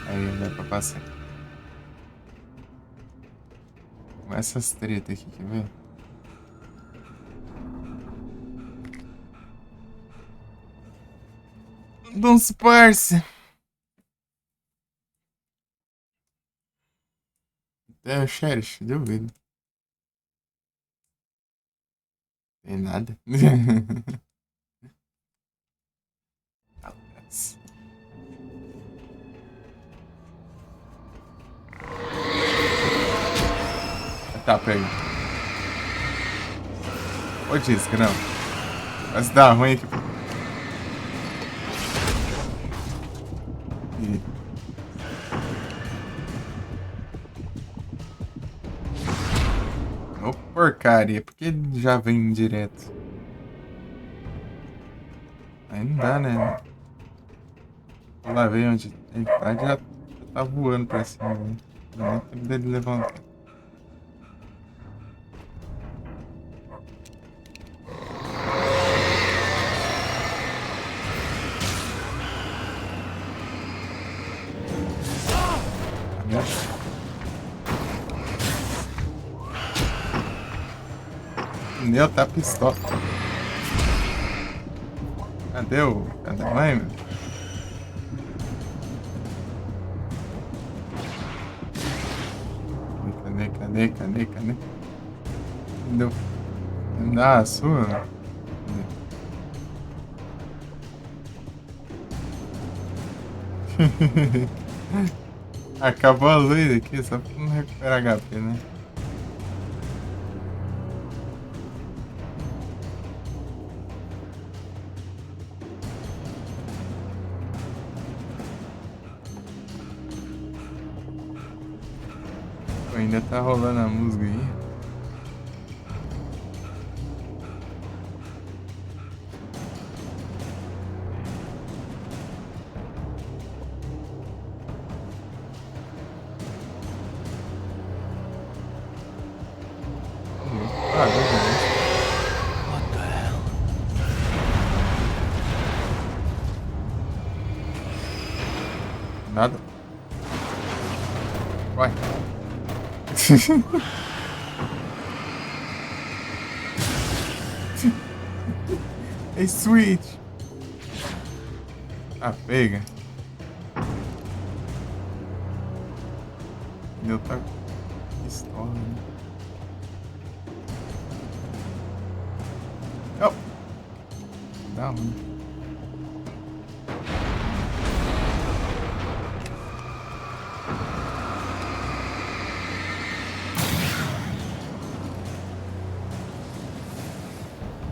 Aí dá pra passar. Começa as tretas aqui, quer ver? Don't parça! É o xerife, duvido. Tem nada. Tá, pega. Ô, disco, não. Mas dá ruim aqui. Ô, porcaria. Por que já vem direto? Aí não dá, né? Vou lá ver onde ele tá. Já tá voando pra cima, né? Não dá tempo dele levantar. Meu, tá pistola. Cadê o... Cadê a mãe, meu? Cadê? Cadê? Deu. Dá a sua? Acabou a luz aqui, só pra não recuperar HP, né? Ainda tá rolando a música aí. What the hell? Nada. Vai. Hey, sweet. Ah, pega. Meu tá pistola, né? Oh. Dá ruim.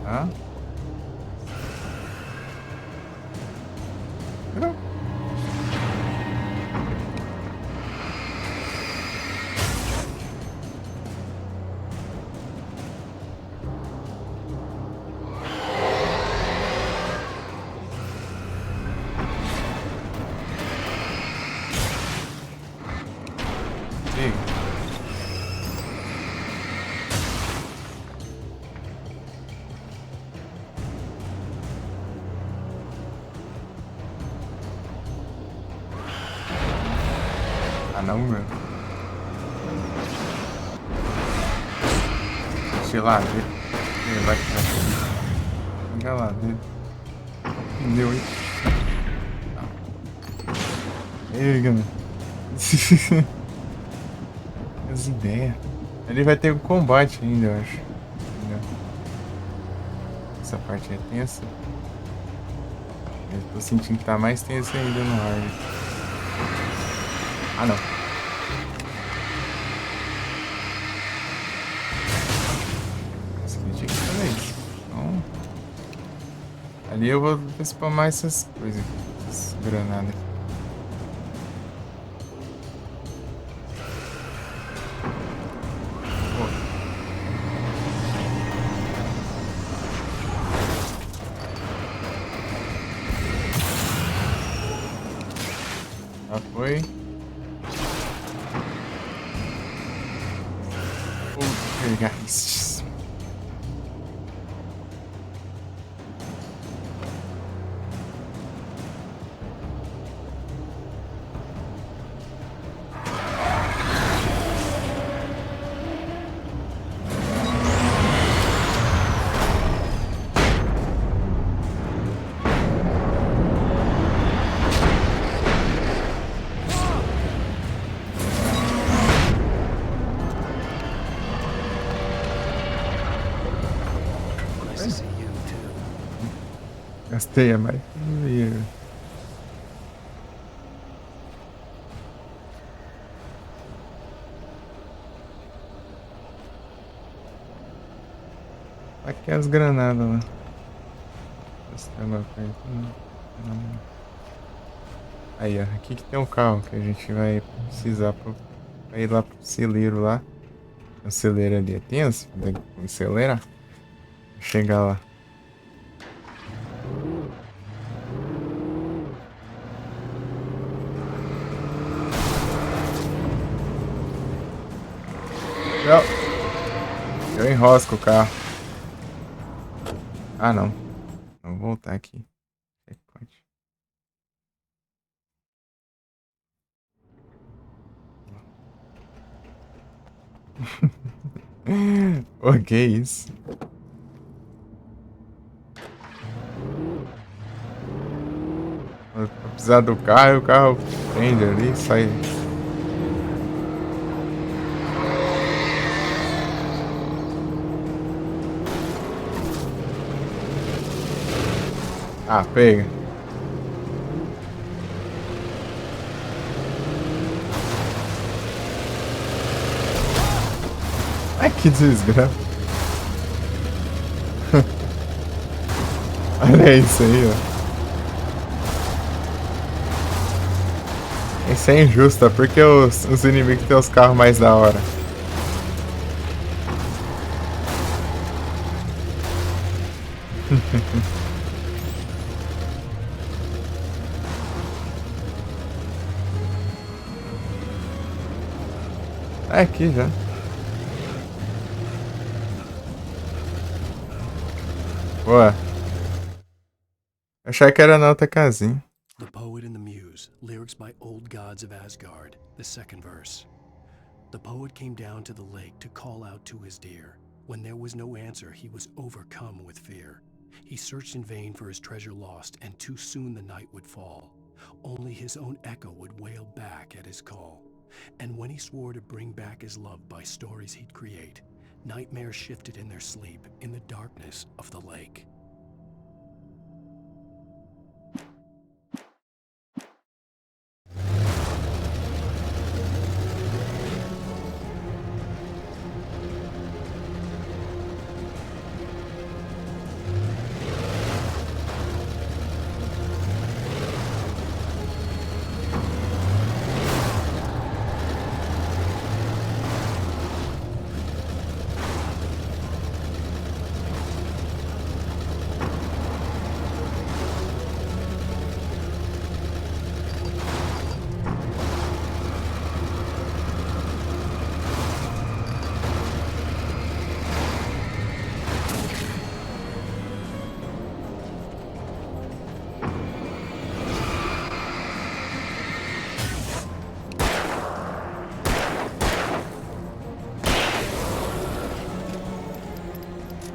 Tá? não, meu. Deixa lá dele. Vai que vai. Fica lá dele. Pneu aí. Ei, galera. As ideias. Ele vai ter um combate ainda, eu acho. Entendeu? Essa parte é tensa. Eu tô sentindo que tá mais tenso ainda no hard. Ah, não. Esse aqui tinha que fazer isso. Então, ali eu vou spamar essas coisas aqui. Essas granadas. Já foi. Vou pegar estes. Gastei a mais. Aqui as granadas lá. Aí, ó. Aqui que tem um carro que a gente vai precisar pra ir lá pro celeiro lá. O celeiro ali é tenso. Tem que acelerar. Chegar lá. Eu enrosco o carro. Ah, não. Vou voltar aqui. Checkpoint. O que é isso? Vou precisar do carro e o carro prende ali e sai. Ah, pega. Ai, que desgraça. Olha isso aí, ó. Isso é injusto, porque os inimigos têm os carros mais da hora. Tá aqui já. Boa. Achei que era na outra casinha. The Poet and the Muse, lyrics by Old Gods of Asgard, the second verse. The poet came down to the lake to call out to his dear. When there was no answer, he was overcome with fear. He searched in vain for his treasure lost, and too soon the night would fall. Only his own echo would wail back at his call. And when he swore to bring back his love by stories he'd create, nightmares shifted in their sleep in the darkness of the lake.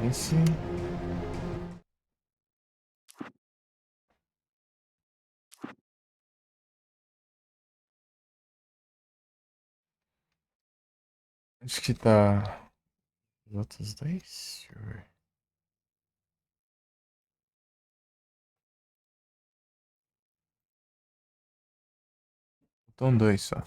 Esse... Acho que tá... Os outros dois? Deixa eu ver. Faltam dois só.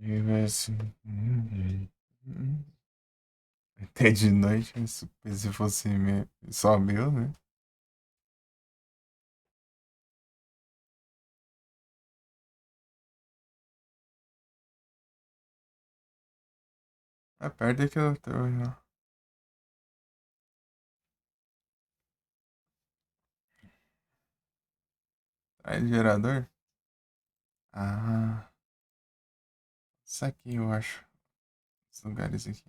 E vai assim... Até de noite, se fosse só meu, né? É perto daquela torre lá. É gerador? Ah... Isso aqui, eu acho. Os lugares aqui.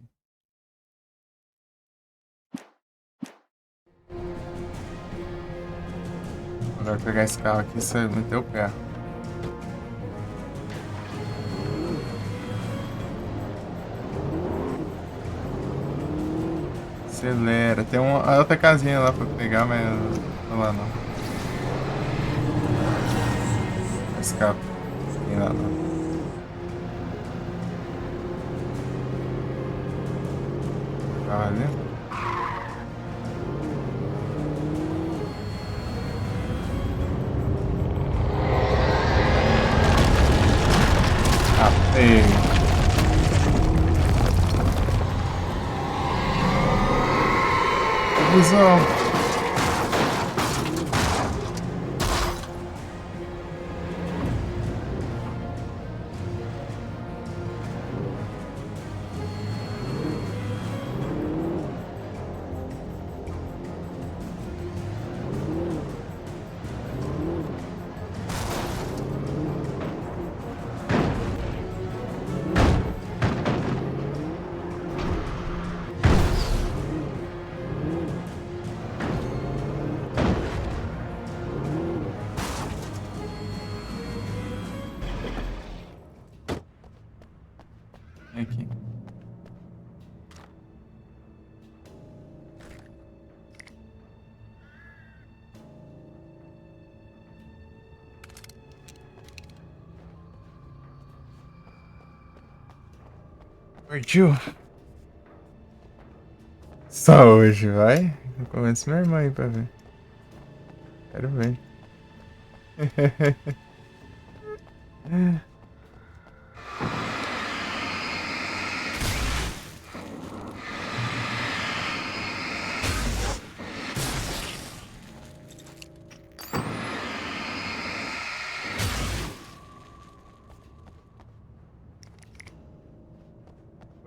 Agora pegar esse carro aqui, você meteu o pé. Acelera. Tem uma outra casinha lá pra pegar, mas não lá não. Escapa. Tem lá não. Olha. Ei. Visão. Aqui. Partiu. Só hoje, vai? Eu convenço minha irmã aí pra ver. Quero ver.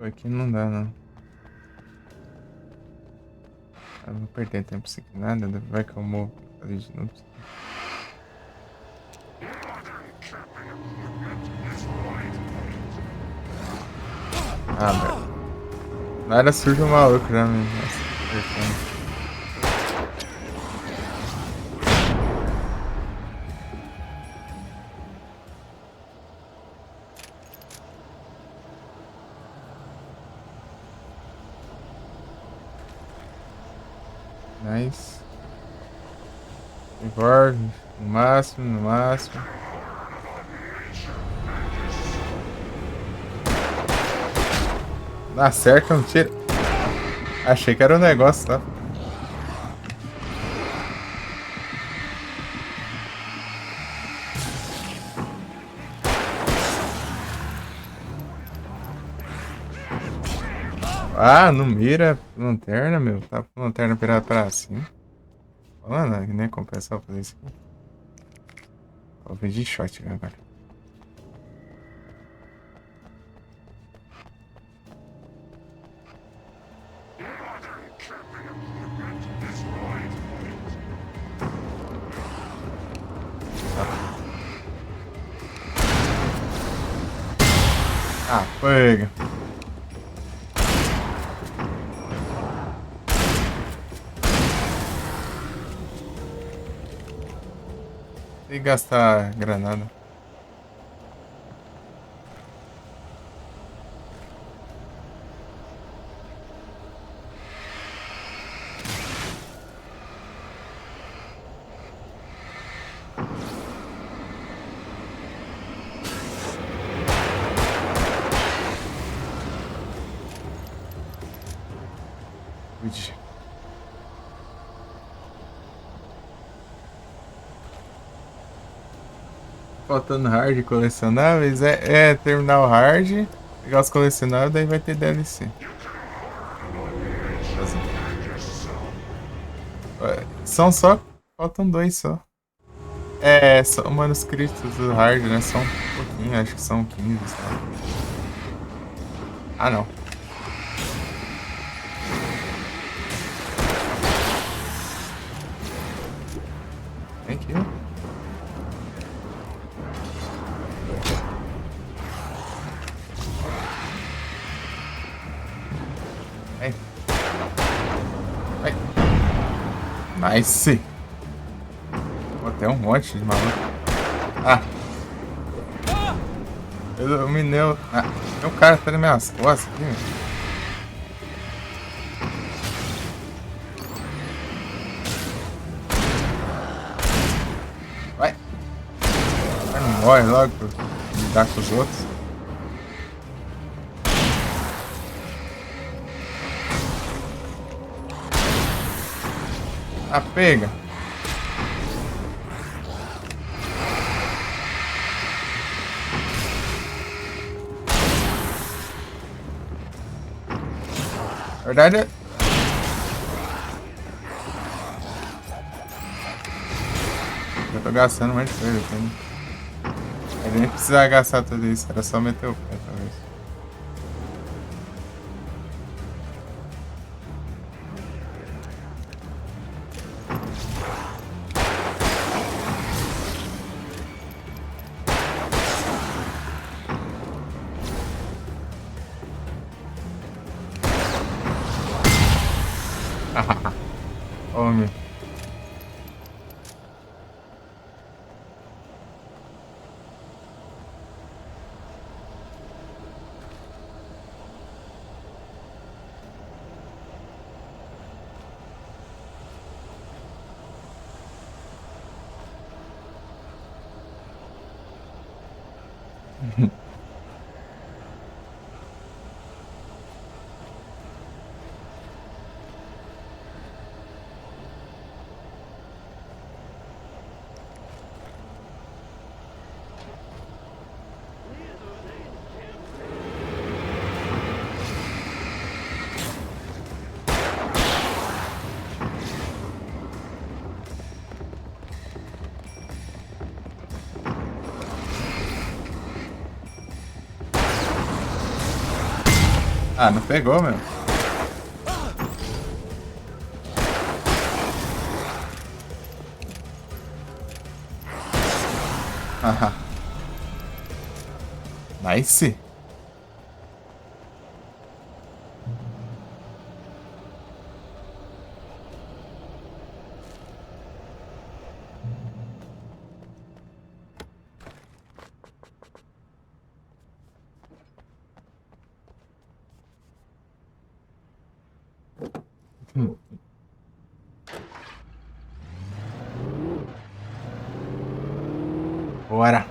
Aqui não dá, não. Eu não vou perder tempo sem nada, vai que eu morro fazer de novo. Ah, velho. Não era surdo maluco já, mesmo. Nossa, nice. Envolve, no máximo, no máximo. Dá certo, não tira. Achei que era um negócio, tá? Ah, não mira lanterna, meu. Tá com lanterna virada pra cima. Falando, nem compensa fazer isso aqui. Vou ver de shot agora. Ah, pega. Tem que gastar granada. Ui. Faltando hard colecionáveis, é terminar o hard, pegar os colecionáveis, daí vai ter DLC. São só, faltam 2 só. São manuscritos do hard, né? São um pouquinho, acho que são 15 só. Ah, não. Thank you. Nice. Pô, tem um monte de maluco. Ah. Eu me neu. Ah, tem um cara que tá nas minhas costas aqui, meu. Vai. Vai, não morre logo pra lidar com os outros. Ah, pega. Na verdade, eu tô gastando mais coisa aqui, né? Eu nem precisava gastar tudo isso, era só meter o pé, talvez. Homem. Ah, não pegou, meu. Haha. Nice. Bora.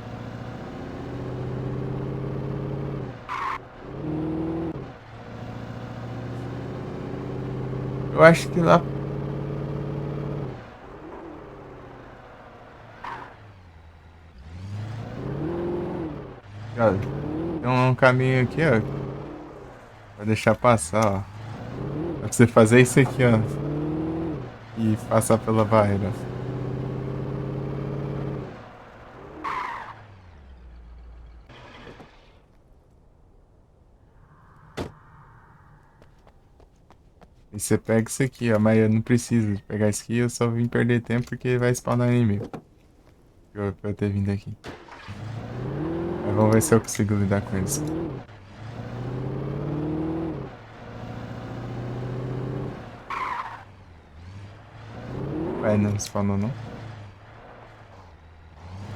Eu acho que lá... Olha, tem um caminho aqui, ó. Vou deixar passar, ó. Pra você fazer isso aqui, ó. E passar pela barreira. E você pega isso aqui, ó. Mas eu não preciso pegar isso aqui, eu só vim perder tempo porque vai spawnar inimigo. Pra eu ter vindo aqui. Mas vamos ver se eu consigo lidar com eles. Aí não spawnou não.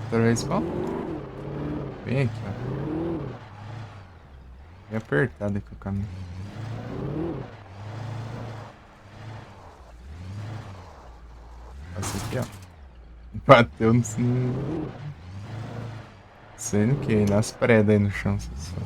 Outra vez spawn? Bem aqui, ó. Bem apertado aqui o caminho. Essa aqui, ó. Bateu no... Sendo que nas predas aí no chão. Só.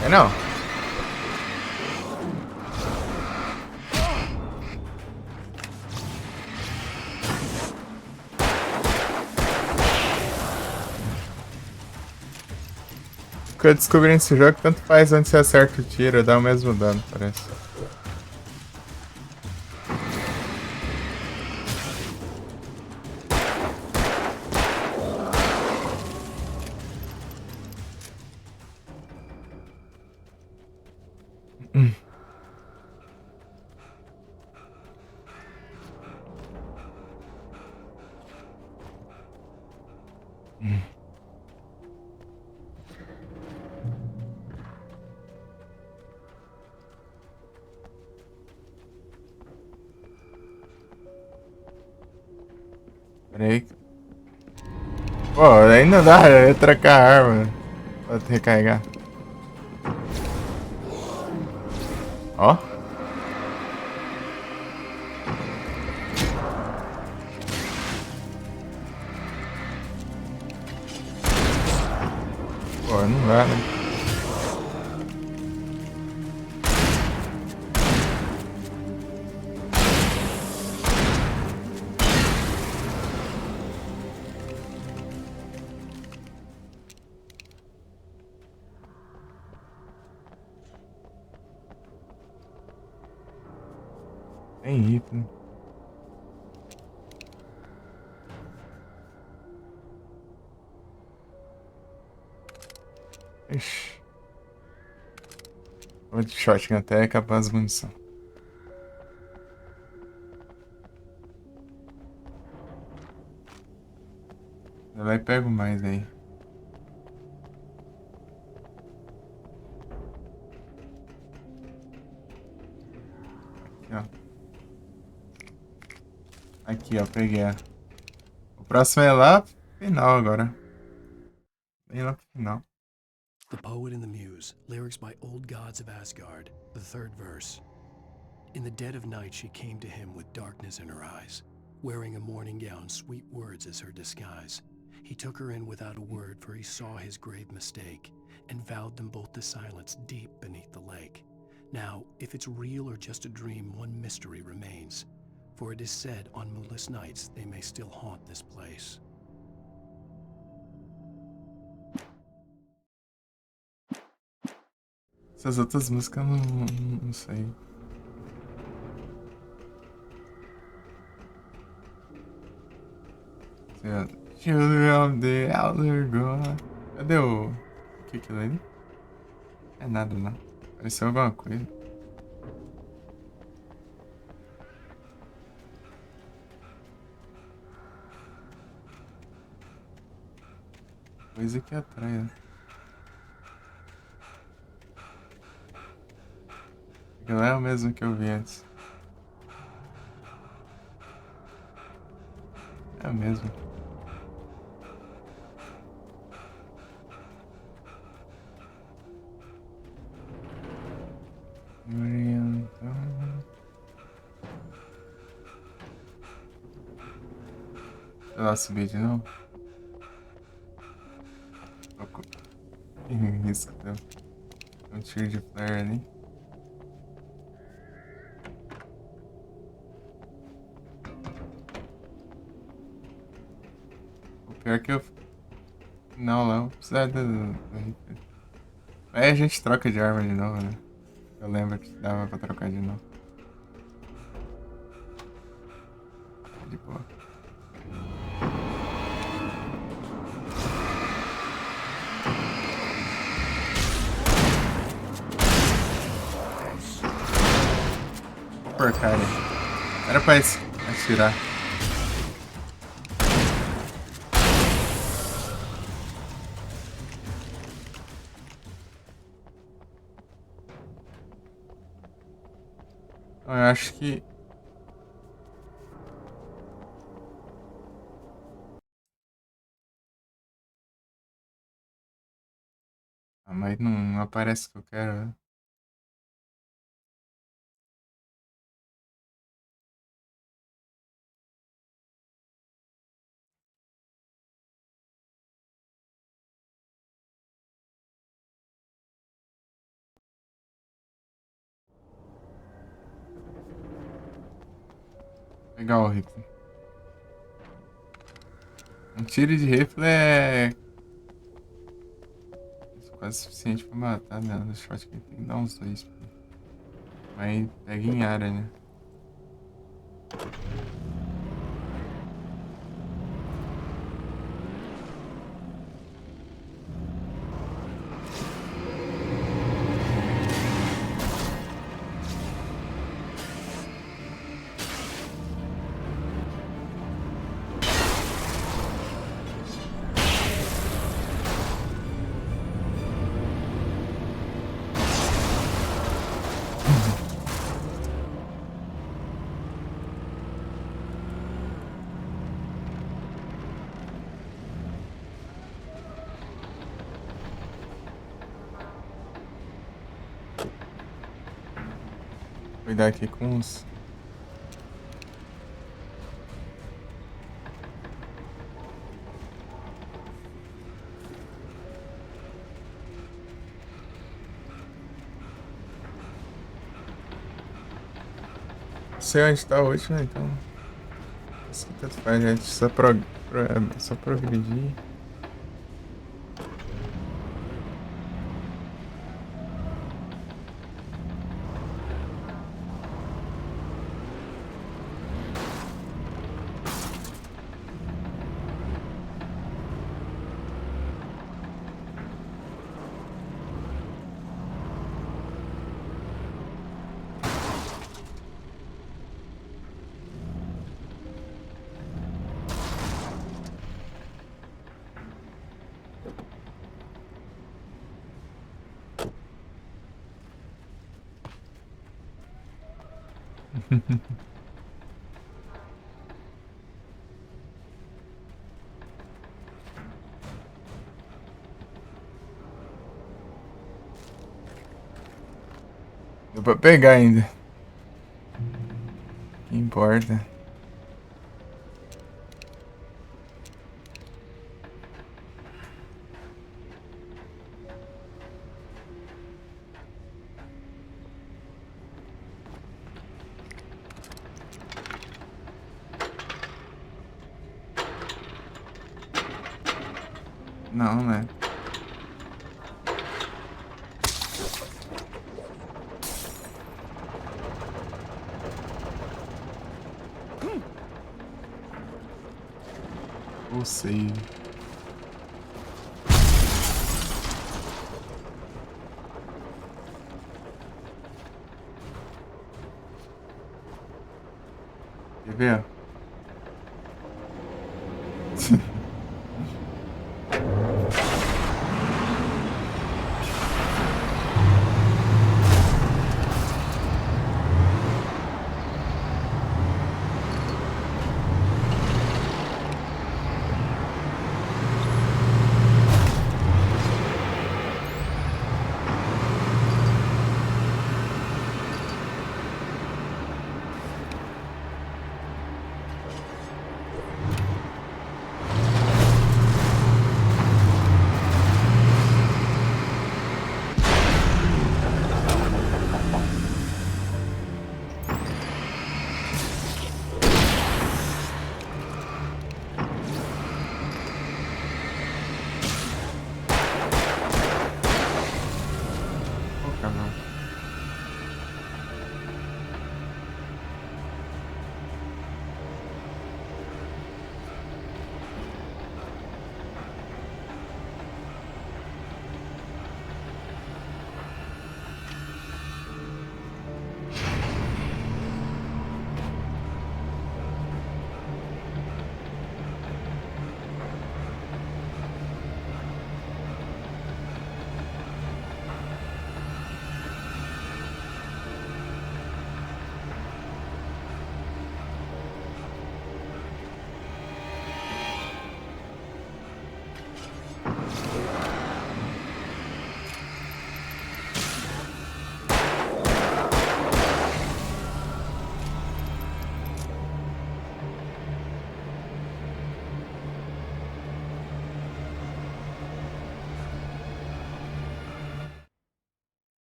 É não. O que eu descobri nesse jogo, tanto faz onde você acerta o tiro, dá o mesmo dano, parece. Peraí. Pô, aí não dá, eu ia trocar a arma pra recarregar. Ó. Pô, não dá, né? Tem item. Ixi. Vou de shotgun até acabar as munição. Vai e pego mais aí. Aqui, ó. Aqui, ó, peguei. O próximo é lá pro final agora. Bem lá pro final. The Poet and the Muse, lyrics by Old Gods of Asgard, the third verse. In the dead of night she came to him with darkness in her eyes, wearing a mourning gown, sweet words as her disguise. He took her in without a word, for he saw his grave mistake, and vowed them both to silence deep beneath the lake. Now, if it's real or just a dream, one mystery remains, for it is said on moonless nights they may still haunt this place. Essas outras músicas eu não sei. Children of the Elder God. Cadê o... que é aquilo ali? É nada não. Pareceu alguma coisa. Coisa aqui atrás, né? Não é o mesmo que eu vi antes. É o mesmo. Sei lá, subir de novo. Risco, deu. Um tiro de flare ali. O pior que eu... Não, não. Precisa do... Aí a gente troca de arma de novo, né? Eu lembro que dava pra trocar de novo. De boa. Porcaria. Era pra atirar. Eu acho que... Ah, mas não aparece o que eu quero, né? Pegar o rifle. Um tiro de rifle é quase suficiente pra matar, né? No shot que tem que dar uns 2. Mas pega em área, né? Cuidar aqui com os... Não sei onde tá o último, então... Isso que tanto faz, gente. Só progredir. Deu pra pegar ainda. Que importa. Não, né? Ou sei. Quer ver?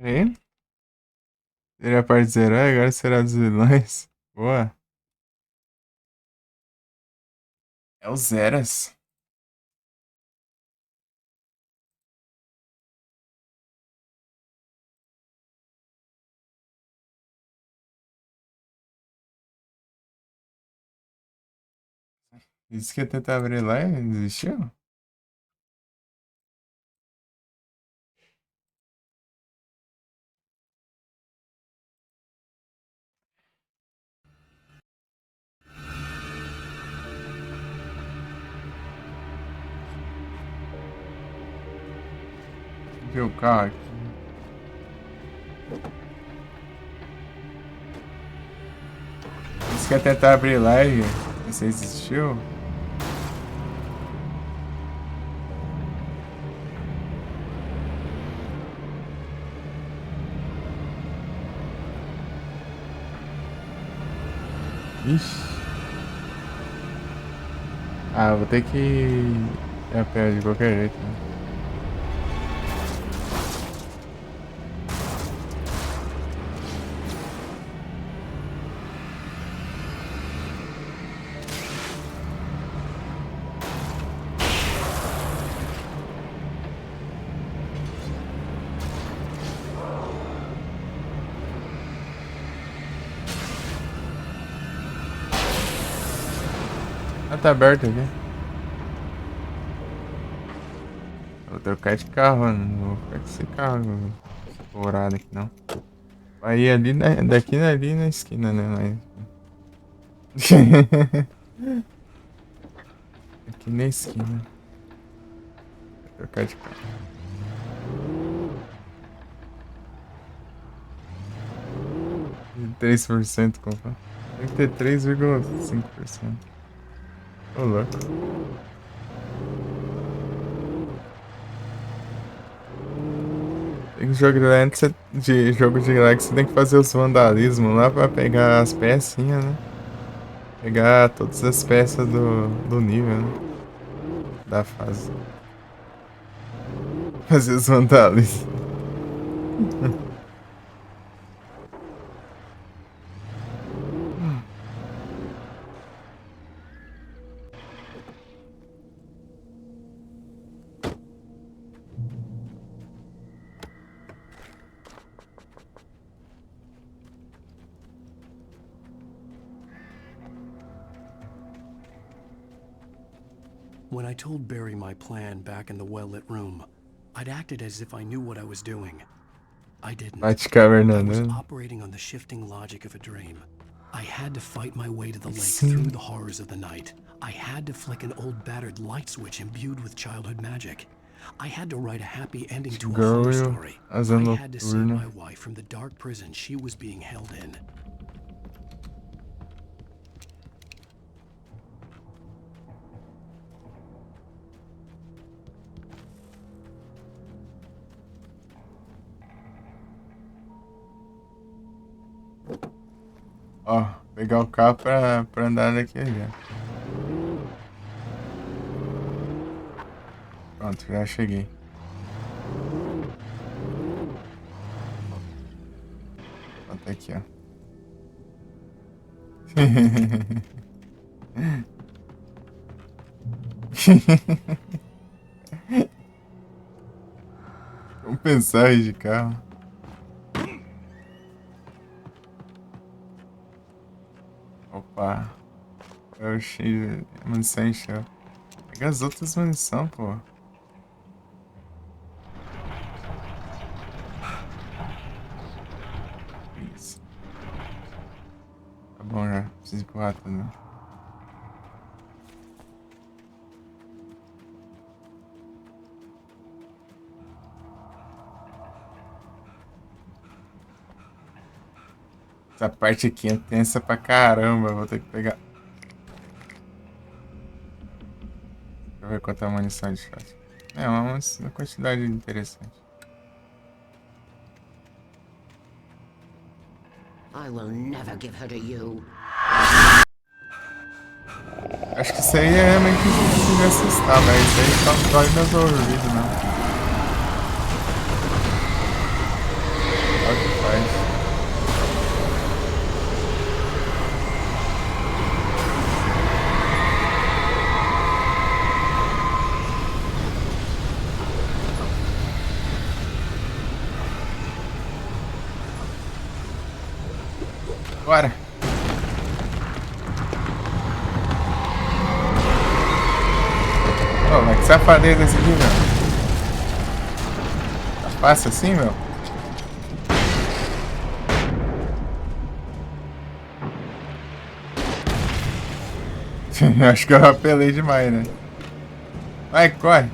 Peraí. Seria a parte dos heróis, agora será dos vilões. Boa. É o Zeras. Disse que ia tentar abrir lá e desistiu? Viu o carro aqui? Disse que ia tentar abrir lá e você desistiu? Ixi. Ah, vou ter que ir a pé de qualquer jeito, né? Ah, tá aberto aqui. Vou trocar de carro, mano. Não vou ficar com esse carro dourado aqui, não. Vai ir ali daqui ali na esquina, né? Mas... aqui na esquina. Vou trocar de carro. E 3% comprar. 33,5%. Ô, louco. Tem jogo de lá que você tem que fazer os vandalismos lá pra pegar as pecinhas, né? Pegar todas as peças do nível, né? Da fase. Fazer os vandalismos. When I told Barry my plan back in the well-lit room, I'd acted as if I knew what I was doing. I didn't. I was operating on the shifting logic of a dream. I had to fight my way to the lake through the horrors of the night. I had to flick an old battered light switch imbued with childhood magic. I had to write a happy ending to a horror story. I had to save my wife from the dark prison she was being held in. Ó, pegar o carro pra andar daqui já. Pronto, já cheguei. Até aqui, ó. Vamos pensar aí de carro. Opa. Eu cheio de munição encheu. Pega as outras munição, pô. Isso. Tá bom já. Preciso empurrar tudo, né? Essa parte aqui é tensa pra caramba, vou ter que pegar. Deixa eu ver quanta munição de shot. É uma quantidade interessante. I will never give her to you. Acho que isso aí é meio que de assustar, mas isso aí só dói meus ouvidos, né? Bora. Ô, mas que safadeza esse aqui, meu. Tá fácil assim, meu? Acho que eu apelei demais, né? Vai, corre.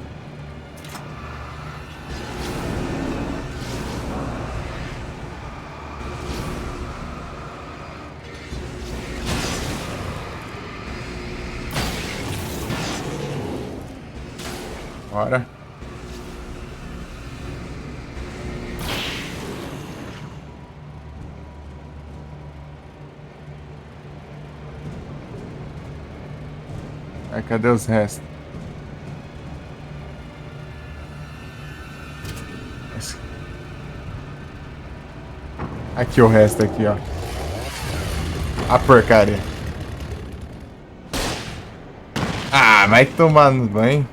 Bora. Ai, cadê os restos? Aqui o resto aqui, ó. A porcaria. Ah, vai tomar no banho.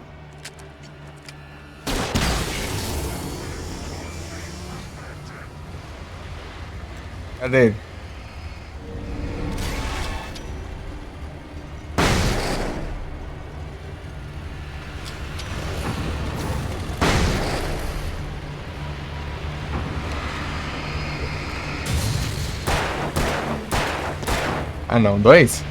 Cadê ele? Ah não, 2?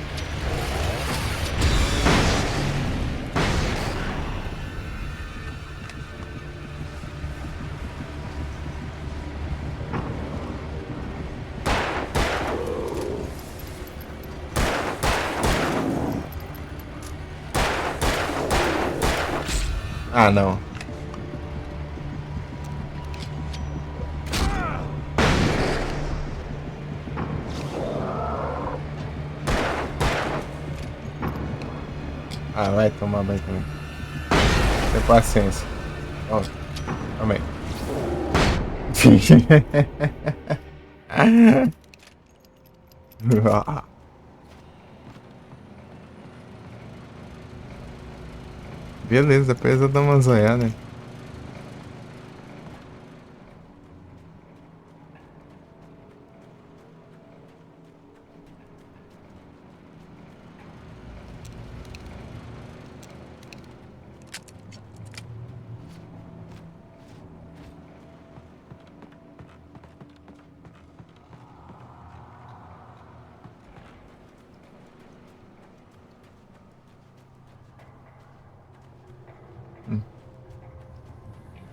Ah não. Ah, vai tomar banho também. Tem paciência. Ó, calma aí. Beleza, depois eu dou uma zoiada.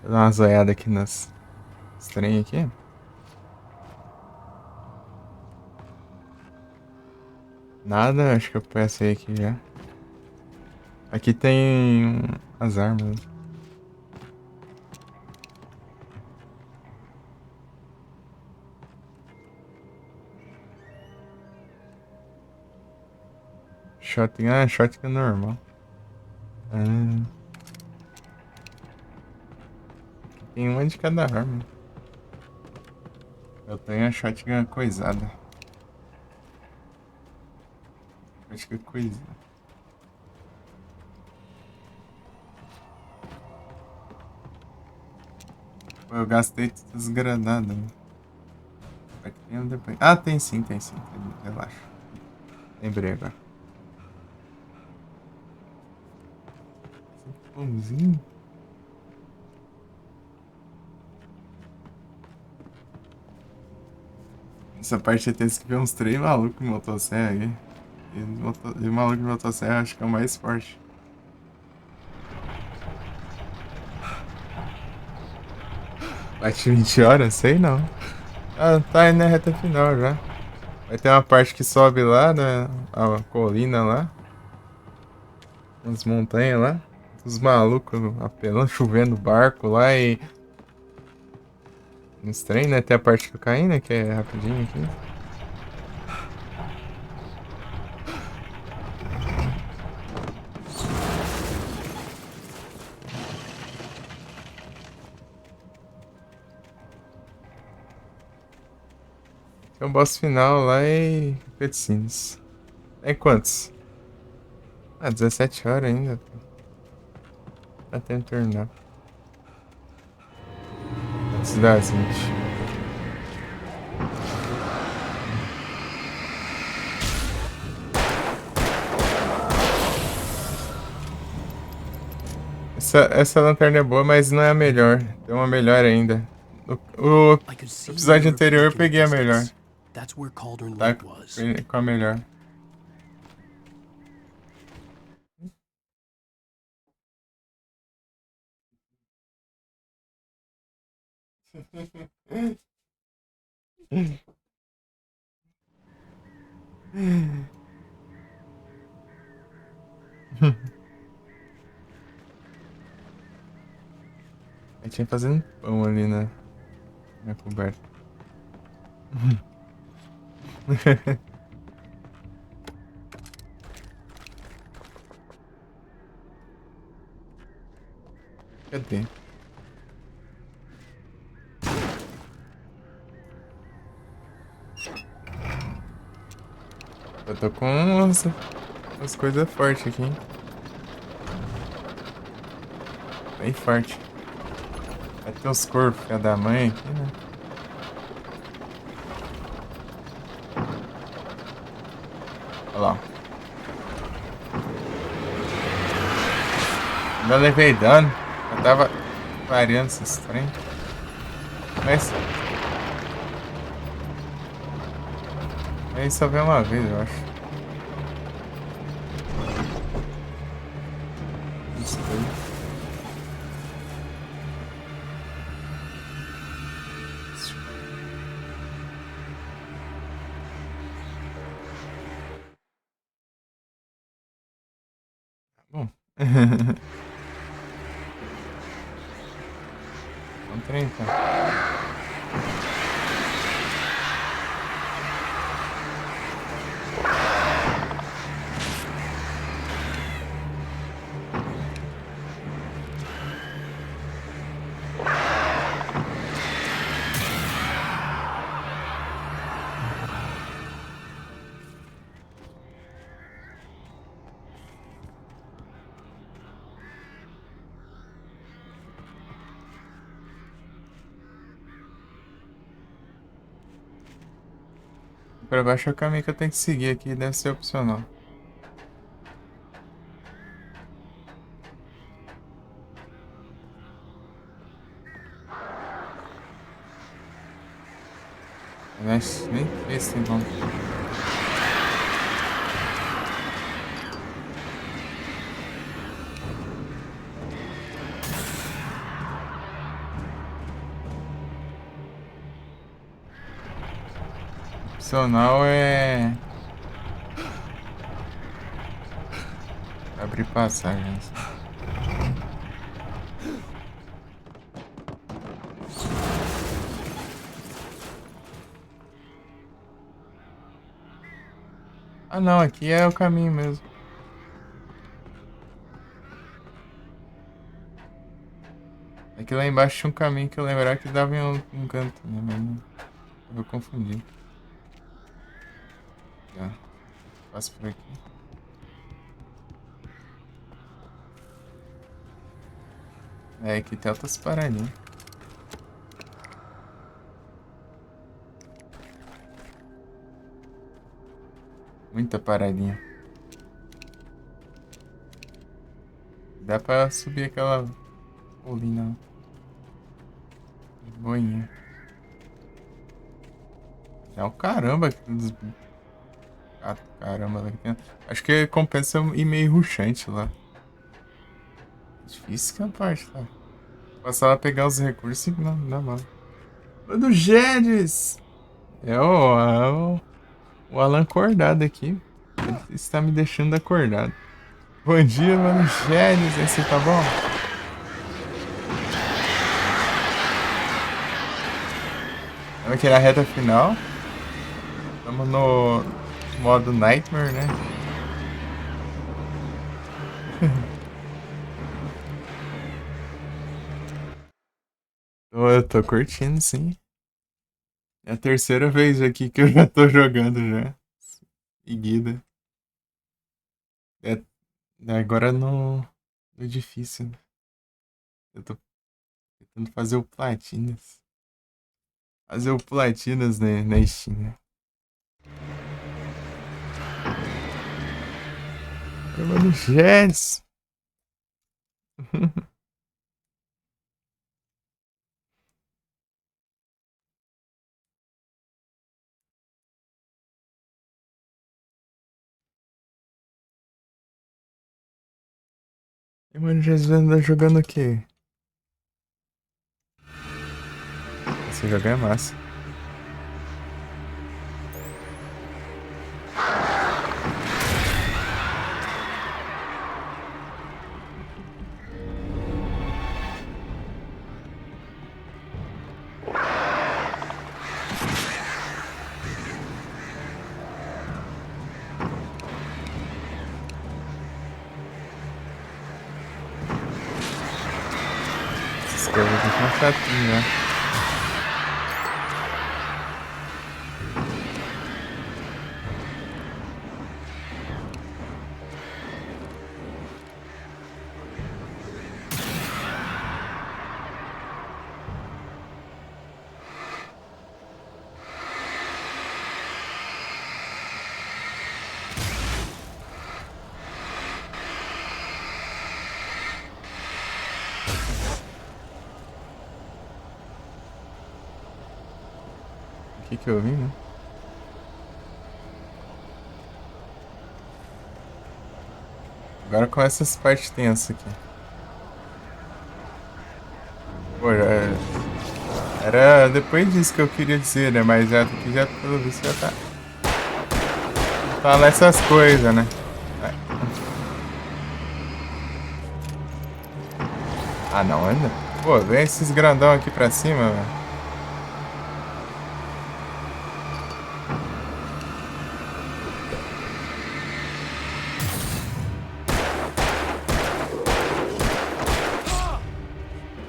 Vou dar uma zoiada aqui nas trem aqui. Nada, acho que eu passei aqui já. Aqui tem as armas. Shotgun, shotgun normal. Tem uma de cada arma. Eu tenho a shotgun coisada. Shotgun coisada. Pô, eu gastei tudo desgradado. Né? Ah, tem sim, tem sim. Relaxa. Lembrei agora. Pãozinho. Essa parte tem que ver uns 3 malucos em motosserra aqui. E o maluco de motosserra acho que é o mais forte. Bate 20 horas? Sei não. Ah, tá aí na reta final já. Vai ter uma parte que sobe lá, né? A colina lá. As montanhas lá. Os malucos apelando, chovendo barco lá e... Nos trem, né? Tem a parte que eu caí, né? Que é rapidinho aqui. Tem um boss final lá e cutscenes. Tem quantos? Ah, 17 horas ainda. Até terminar. Antes das 20. Essa lanterna é boa, mas não é a melhor. Tem uma melhor ainda. O episódio anterior eu peguei a melhor. That's where Cauldron Tá Lake was. com a melhor. Eu tinha fazendo pão ali na coberta. Cadê? Eu tô com umas coisas fortes aqui, hein? Bem forte. Vai ter os corpos, filha da mãe aqui, né? Olha lá. Ainda levei dano. Eu tava variando esses trem. Mas... aí só vem uma vez, eu acho. Isso aí. Bom. Vamos trem, então. Pra baixo é o caminho que eu tenho que seguir aqui, deve ser opcional. Mas nem sei se tem como. Opcional é abrir passagens. Ah não, aqui é o caminho mesmo. Aqui lá embaixo tinha um caminho que eu lembrava que dava em um canto, né? Mas não, eu confundi. Já. Passo por aqui. É, aqui tem outras paradinhas. Muita paradinha. Dá pra subir aquela colina. De boinha. É o caramba. Caramba. Acho que compensa ir meio rushante lá. Difícil que é a parte lá. Passar lá pegar os recursos e não dá mal. Mano, Jedes! É o Alan acordado aqui. Ele está me deixando acordado. Bom dia, mano. Jedes, aí você tá bom? Vamos aqui na reta final. Estamos no modo Nightmare, né? Eu tô curtindo, sim. É a terceira vez aqui que eu já tô jogando já. Seguida. Agora no difícil. Eu tô tentando fazer o Platinas. Fazer o Platinas, né, na Steam. Mano, Jets. E mano, Jesus anda jogando o quê? Esse jogo é massa. Esses caras aqui são chatinhos, né? O que eu vi, né? Agora começa essa parte tensa aqui. Pô, era depois disso que eu queria dizer, né? Mas já aqui já pelo visto já tá. Fala essas coisas, né? Vai. Ah não, ainda. Pô, vem esses grandão aqui pra cima, velho.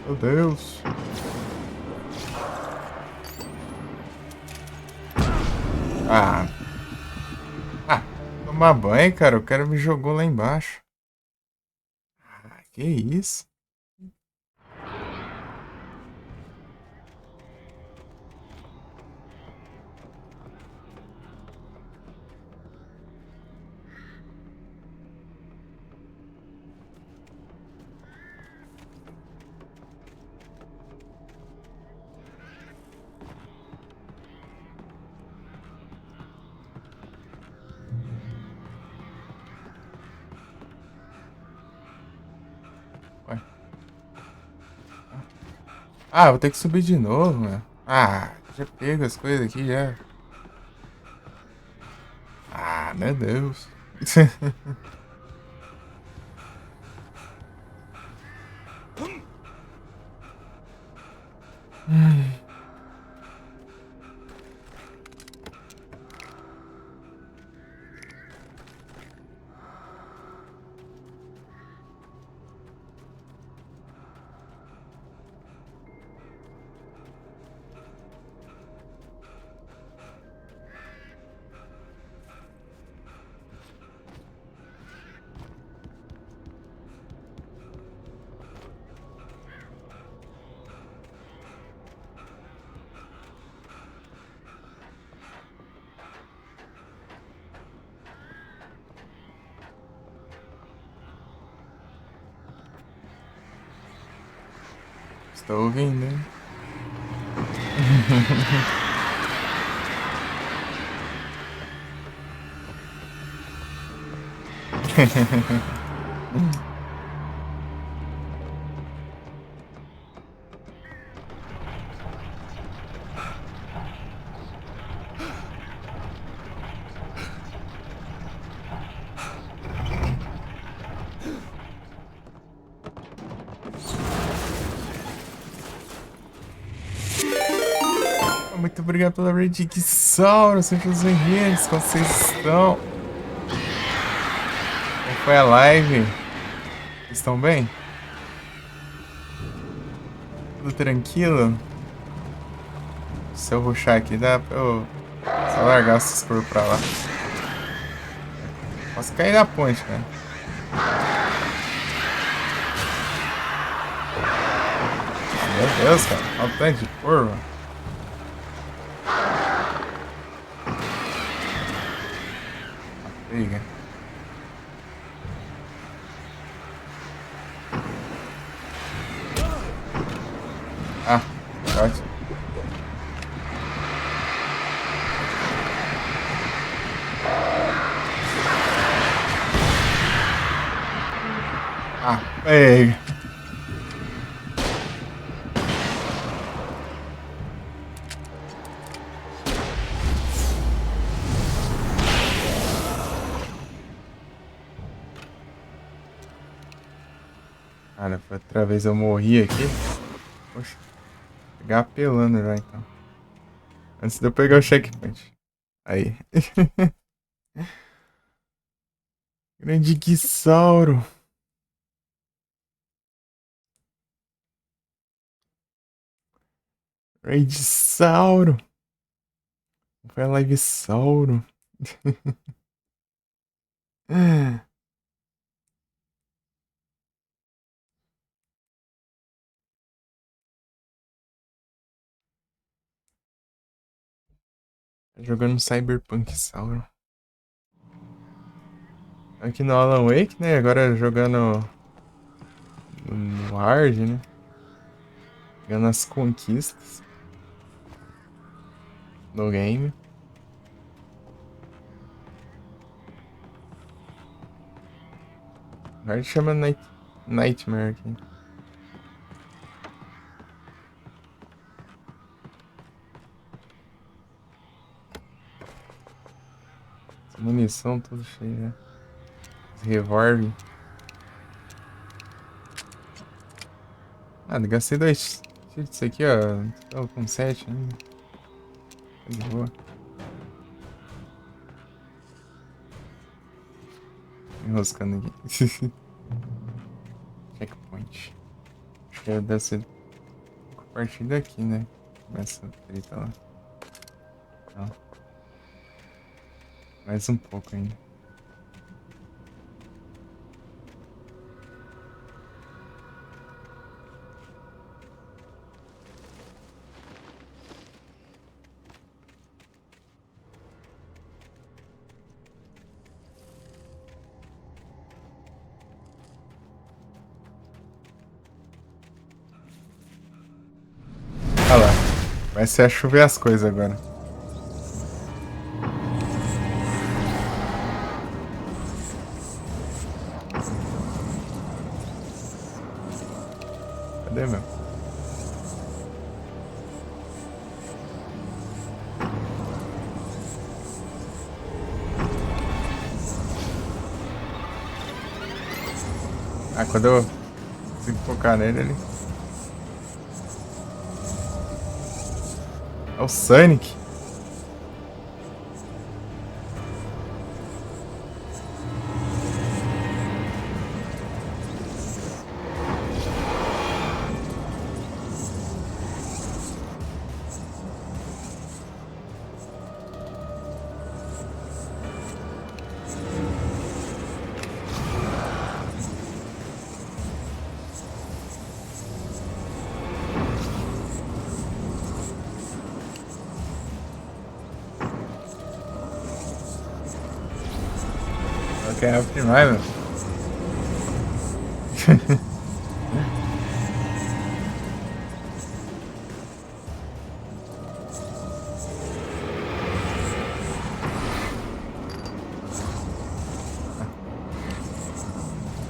Meu Deus. Tomar banho, cara. O cara me jogou lá embaixo. Que isso? Ah, vou ter que subir de novo, mano. Ah, já pego as coisas aqui já. Ah, meu Deus. Estou ouvindo, hein? Muito obrigado pela raid, que salve, sejam bem-vindos, como vocês estão? Como foi a live? Estão bem? Tudo tranquilo? Se eu rushar aqui, dá pra eu só largar esses corpos pra lá. Posso cair na ponte, cara. Meu Deus, cara, olha o tanto de corvo. Liga. Ah, ótimo. Ah, pega. Cara, foi outra vez eu morri aqui. Poxa, vou pegar apelando já então. Antes de eu pegar o checkpoint. Aí. Grande Guissauro. Raidsauro. Foi a Livesauro. Jogando Cyberpunk Sauro. Aqui no Alan Wake, né? Agora jogando no Hard, né? Jogando as conquistas no game. Hard chama Nightmare aqui. Essa munição tudo cheia, né? Revólver. Ah, gastei 2 tiros disso aqui, ó. Tô com 7 ainda. Tá de boa. Enroscando aqui. Checkpoint. Acho que deve ser a partir daqui, né? Começa a treta lá. Não. Mais um pouco ainda. Olha lá. Vai ser a chover as coisas agora. Cadê, meu? Ah, quando eu consigo focar nele, ele... É o Sonic. Ok, rápido demais, meu.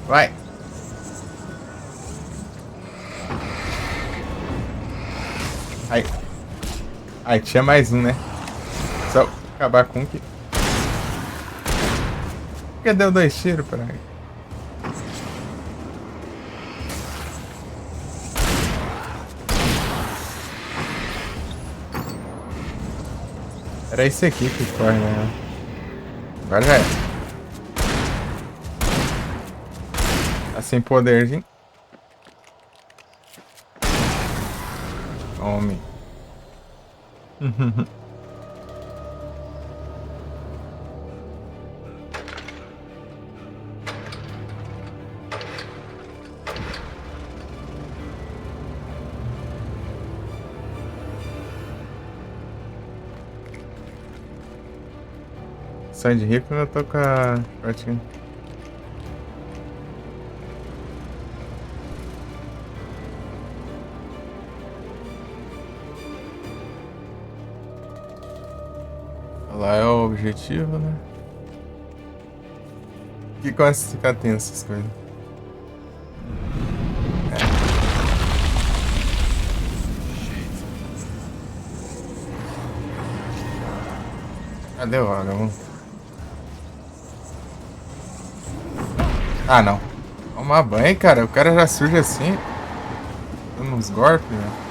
Vai. Aí. Aí, tinha mais um, né? Só acabar com um que... Por que deu 2 tiros pra aí? Era esse aqui que corre, né? Agora já é. Tá sem poderzinho. Homem. Sai de rico, eu tô com a shotgun. Lá é o objetivo, né? Que começa a ficar tenso essas coisas. Cadê o vagabundo? Ah, não. Tomar banho, cara. O cara já surge assim. Dando uns golpes, velho.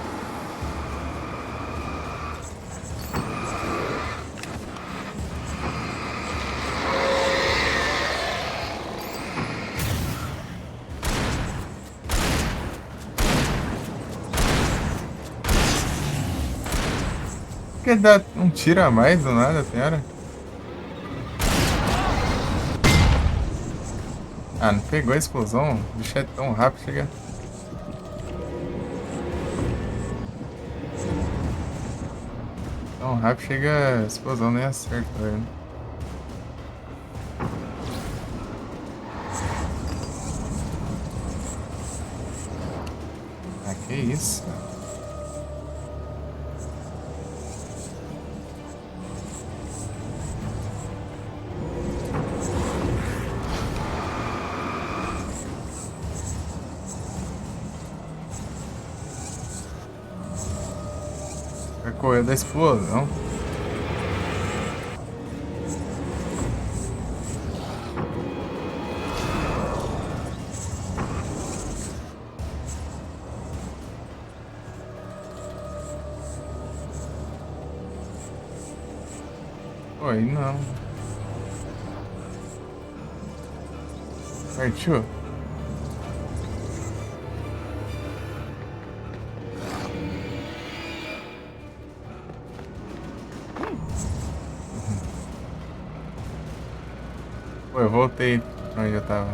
Por que dá um tiro a mais do nada, tem hora? Ah, não pegou a explosão? O bicho é tão rápido, chega. Tão rápido, chega a explosão, nem acerta, velho. Ah, que isso, cara. Correu da explosão. Oi, não. Partiu? Pô, eu voltei pra onde eu tava.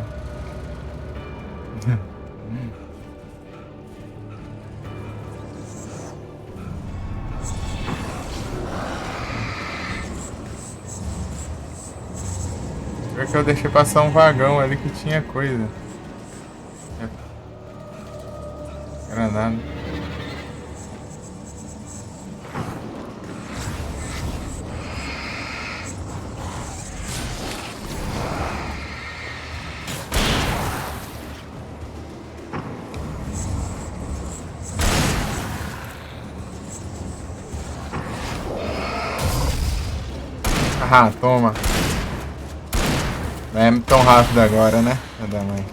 Pior que eu deixei passar um vagão ali que tinha coisa. Granada. Ah, toma. Não é tão rápido agora, né? Da mãe.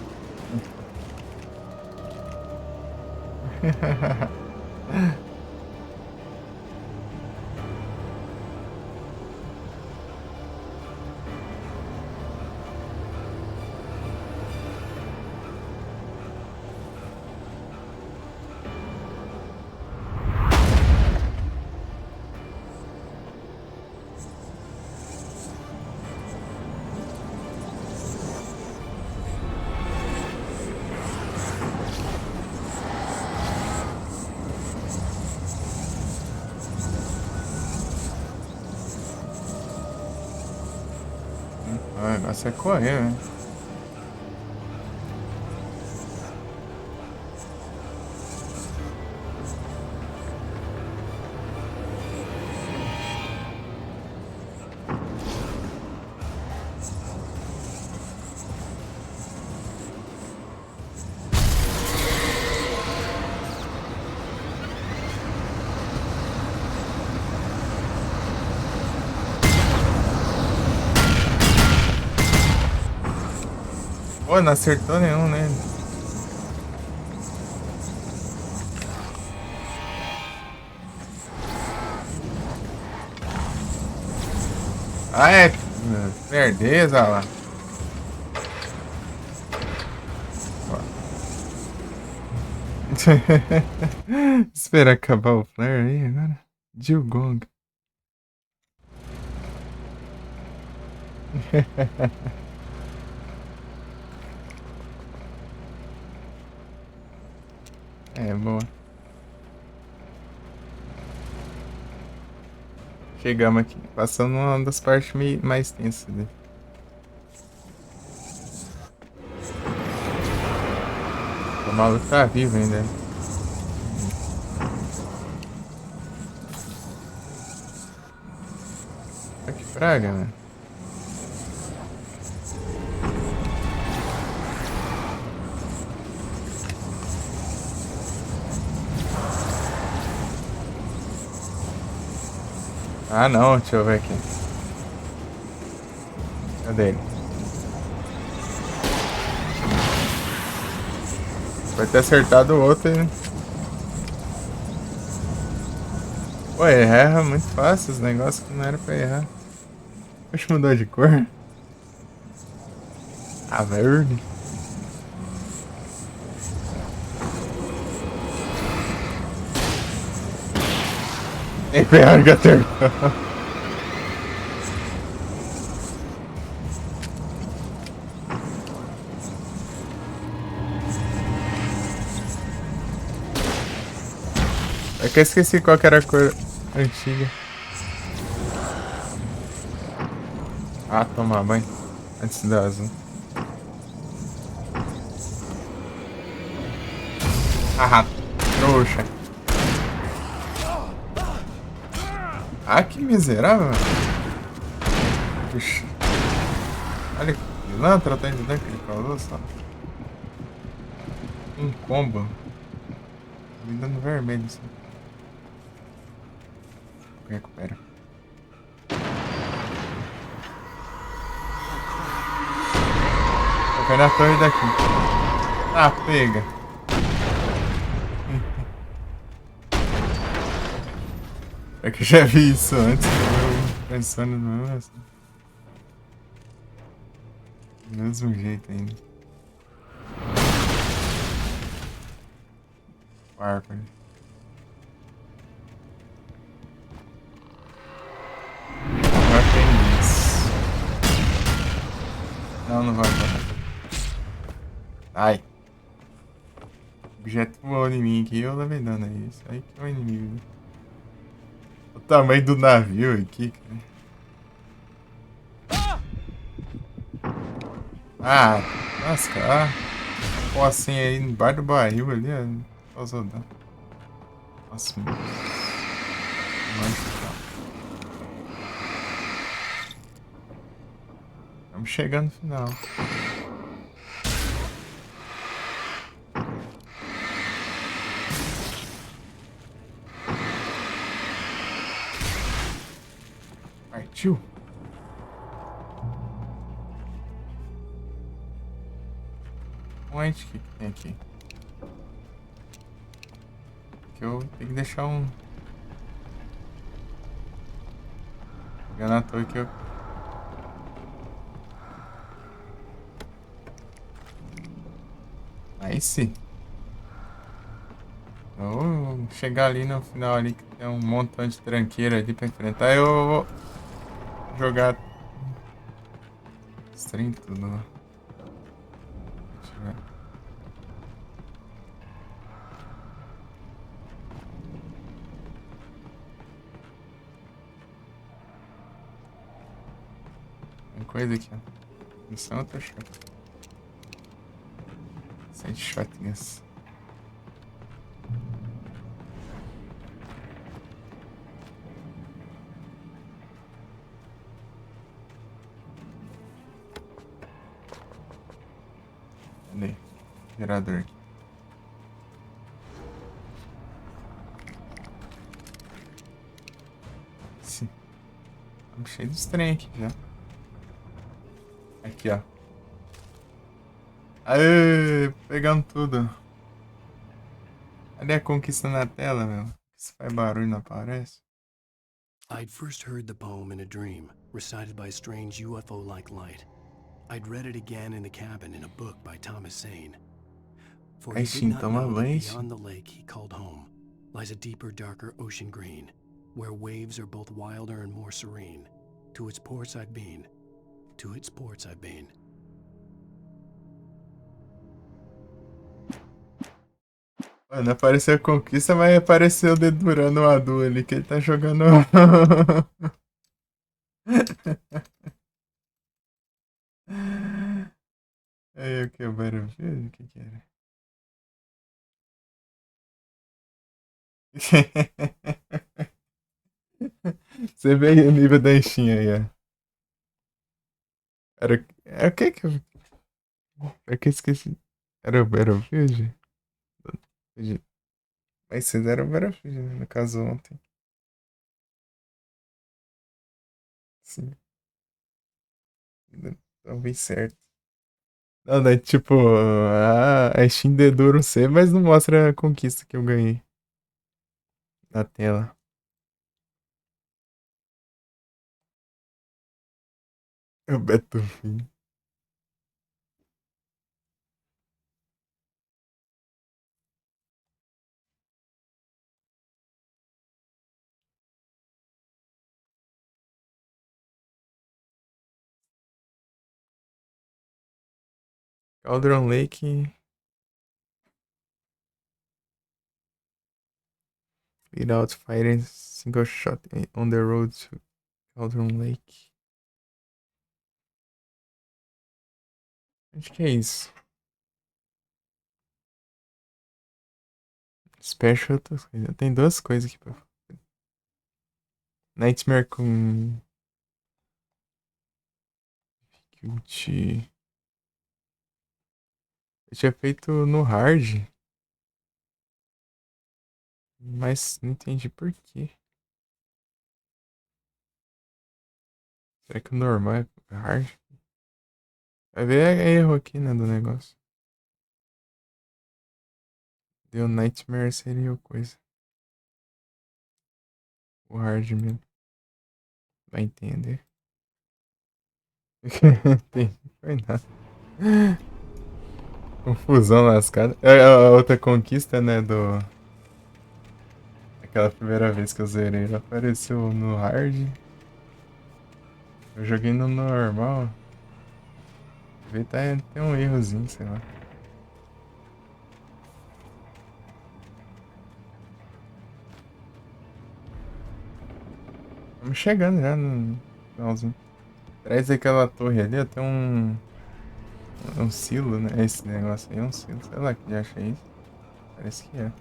O negócio é correr, né? Pô, não acertou nenhum, né? Ah, é. Verdeza lá. Espera acabar o flare aí agora. Jugong. É, boa. Chegamos aqui, passando uma das partes mais tensas dele. O maluco tá vivo ainda. Olha que praga, né? Ah não, deixa eu ver aqui. Cadê ele? Vai ter acertado o outro aí. Pô, erra muito fácil os negócios que não era pra errar. Oxe, mudou de cor. Ah, verde. Nem pior que acertou. É que eu esqueci qual que era a cor antiga. Ah, tomar banho. Antes do azul. Ah, trouxa. Ah, que miserável. Puxa. Olha que pilantra, tá entendendo que ele causou só? Um combo. Me dando vermelho assim. Recupera. Vai na torre daqui. Ah, pega. É que eu já vi isso antes. Eu pensando no mesmo assim. Do mesmo jeito ainda. Bárbaro. Agora tem isso. Não, não vai agora. Ai. O objeto voou em mim aqui, eu levei dano aí. Isso aí que é o inimigo. O tamanho do navio aqui, cara. Ah, nossa, cara. Pô, assim aí embaixo do barril ali, ó. Causou dano. Nossa, meu Deus. Estamos chegando no final. Partiu. Onde que tem aqui? Que eu tenho que deixar um... Pegando a torre que eu... Aí sim. Vou chegar ali no final ali que tem um montão de tranqueira ali pra enfrentar. Eu vou jogar os trem tudo. Deixa eu ver. Tem coisa aqui, ó. Missão outra shot. 7 shotguns. Cadê? Gerador aqui. Sim. Estamos cheios dos trem aqui já. Aqui, ó. Aê, pegando tudo. Cadê a conquista na tela, meu? Se faz barulho não aparece. I'd first heard the poem in a dream, recited by a strange UFO-like light. I'd read it again in the cabin in a book by Thomas Sane. For he did not know that beyond the lake he called home lies a deeper, darker ocean green, where waves are both wilder and more serene. To its ports I've been, to its ports I've been. Mano, apareceu a conquista, mas apareceu dedurando o Adu ali, que ele tá jogando. Aí, o que? O Battlefield? O que era? Você vê aí o nível da enchinha aí, ó. Era o que que eu... É que eu esqueci. Era o Battlefield? Mas vocês eram o Battlefield, né? No caso, ontem. Sim. Talvez certo. Não, daí tipo, a Steam dedura um C, mas não mostra a conquista que eu ganhei. Na tela. É o Beto Filho. Cauldron Lake. Without firing single shot on the road to Cauldron Lake. Acho que é isso. Special outras coisas. Tem duas coisas aqui pra fazer. Nightmare com. Difficulty. Eu tinha feito no hard. Mas não entendi por quê. Será que o normal é hard? Vai ver erro aqui, né, do negócio. Deu Nightmare seria o coisa. O hard mesmo. Vai entender. Tem, foi nada. Confusão lascada. A outra conquista, né, do... Aquela primeira vez que eu zerei, ela apareceu no hard. Eu joguei no normal. Vê, tem um errozinho, sei lá. Estamos chegando já no finalzinho. Atrás daquela torre ali, ó, tem um silo, né? Esse negócio aí é um silo. Sei lá que acha isso. Parece que é.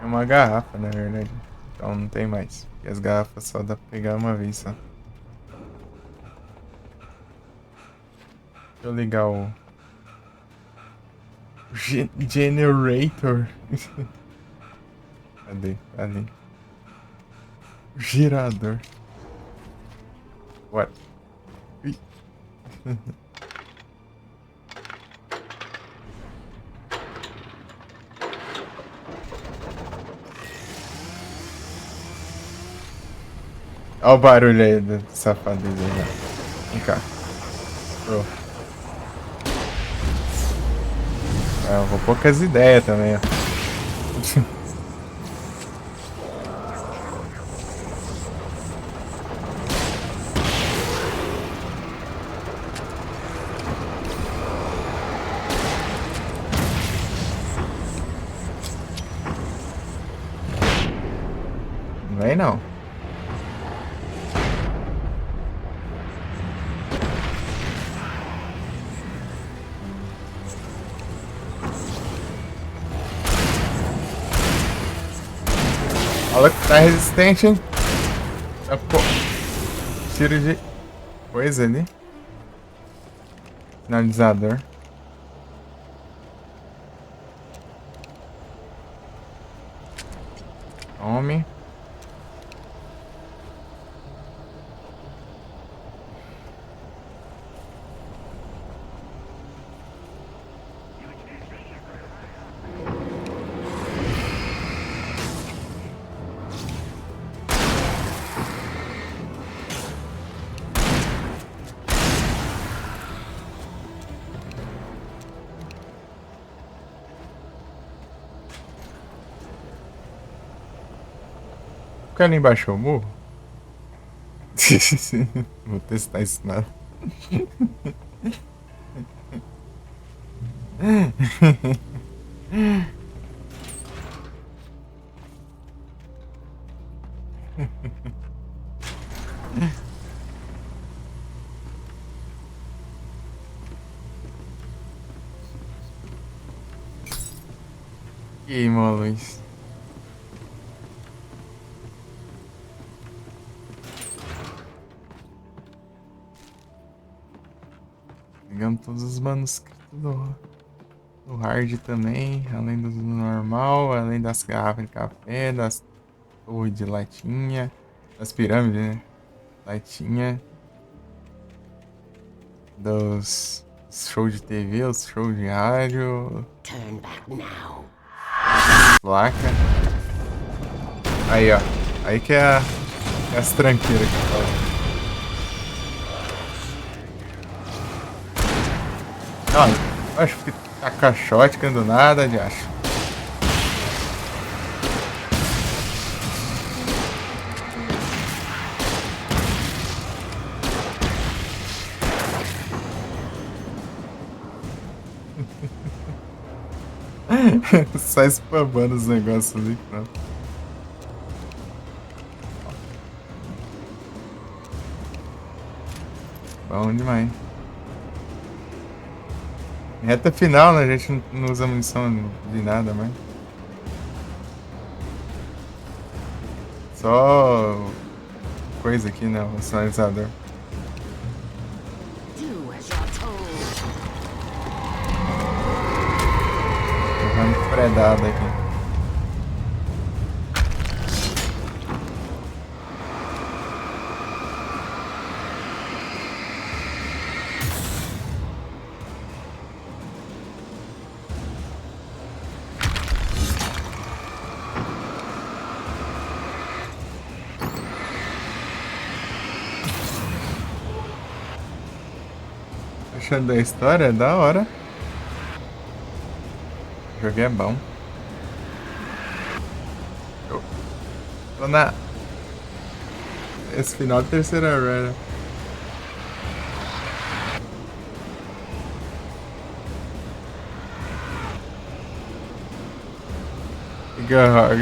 É uma garrafa, na verdade. Então não tem mais. E as garrafas só dá pra pegar uma vez só. Deixa eu ligar o generator. Cadê? Ali. Girador. What? Ih. Olha o barulho aí do safadeza aí. Vem cá. Pô. Eu vou poucas ideias também, ó. Não vem não. Olha que tá resistente, hein? Tá tiro de coisa ali. Finalizador. Tome. O cara embaixo o morro? Vou testar isso nada. Queimou a luz. Pegamos todos os manuscritos do hard também, além do normal, além das garrafas de café, das torres de latinha, das pirâmides, né? Latinha dos shows de TV, os shows de rádio. Placa. Aí, ó. Aí que é as tranqueiras que fala. Ó, acho que tá caixote do nada, de acho. Só spamando os negócios ali, pronto. Bom demais. Reta final, né? A gente não usa munição de nada mais. Só coisa aqui, né? O sinalizador. Tô predado aqui. Achando da história, é da hora. O jogo é bom. Eu tô na... Esse final da terceira run.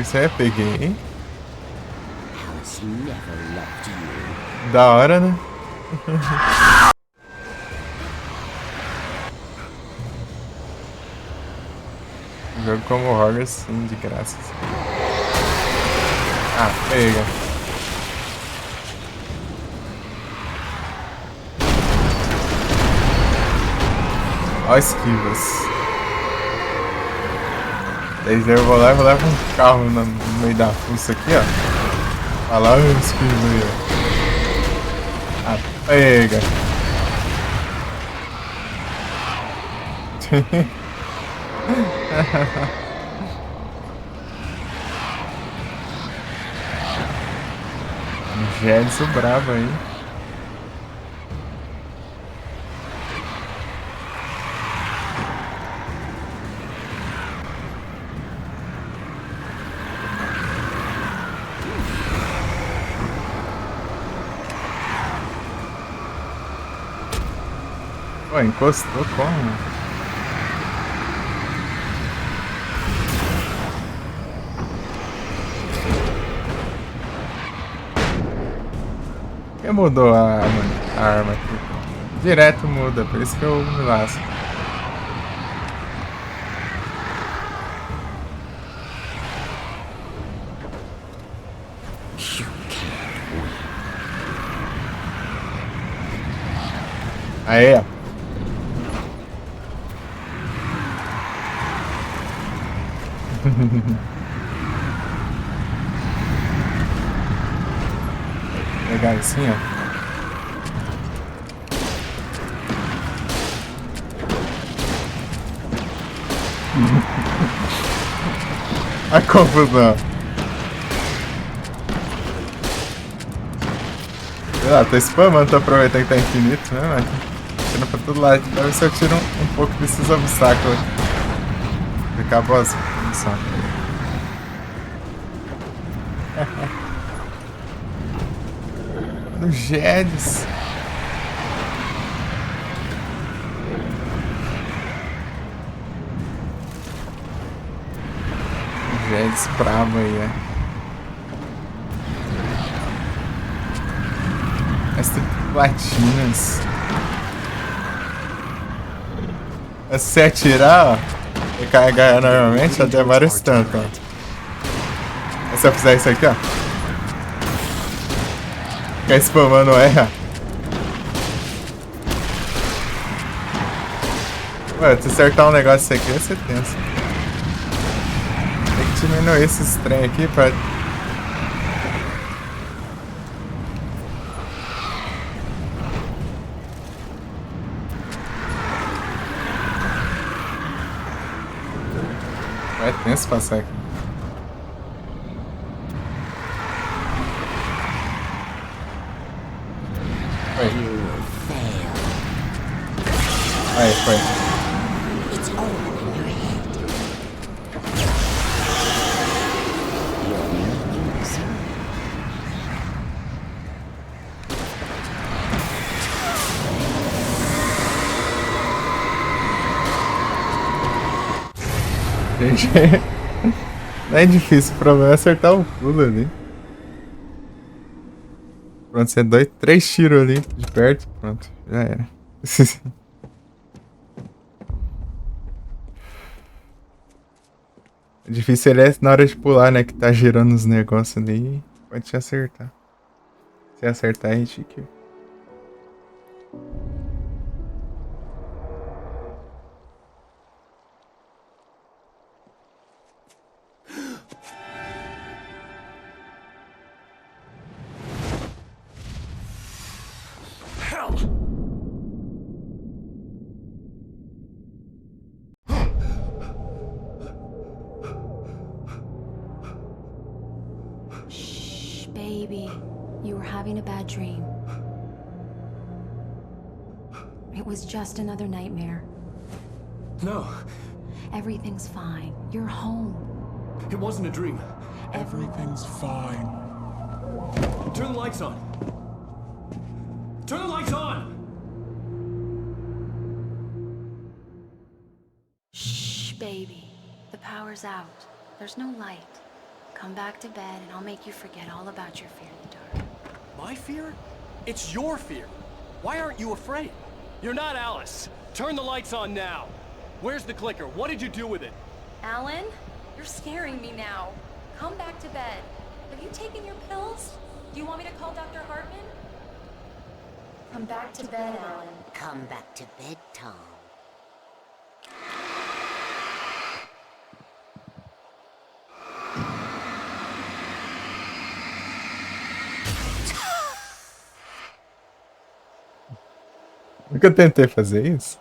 Isso aí eu peguei, hein? Da hora, né? Jogo como horror, sim, de graça. Ah, pega. Ó, esquivas. Daí eu vou lá e vou levar um carro no meio da fuça aqui, ó. Olha lá o esquivo aí, ó. Ah, pega. Gelson bravo aí. Pô, encostou como? Quem mudou a arma aqui? Direto muda, por isso que eu me lasco. Aí, ó. Pegar assim, ó. A confusão. Sei lá, tô spamando, tô aproveitando que tá infinito, né, mas tirando pra todo lado. Pra ver se eu tiro um pouco desses obstáculos. Acabou as missões. No Jedis. Jedis bravo aí, Mas tem platinas. Se você atirar, ó, e carregar normalmente, já demora esse tanto, ó. Se eu fizer isso aqui, ó. Ficar spamando R. Ué, se acertar um negócio aqui, vai ser tenso. Tem que diminuir esses trem aqui pra É tenso passar aqui. Foi. Aí, foi. It's all in your head. You're no use. Gente, não é difícil, o problema é acertar o pulo ali. Pronto, você dá 3 tiros ali de perto, pronto, já era. O difícil ele é na hora de pular, né, que tá girando os negócios ali, pode te acertar. Se acertar, a gente que... Shh, baby. You were having a bad dream. It was just another nightmare. No, Everything's fine. You're home. it wasn't a dream. Everything's fine. Turn the lights on. Turn the lights on! Shh, baby. The power's out. There's no light. Come back to bed and I'll make you forget all about your fear in the dark. My fear? It's your fear. Why aren't you afraid? You're not Alice. Turn the lights on now. Where's the clicker? What did you do with it? Alan, you're scaring me now. Come back to bed. Have you taken your pills? Do you want me to call Dr. Hartman? Come back to bed, Alan. Come back to bed, Tom. Nunca tentei fazer isso.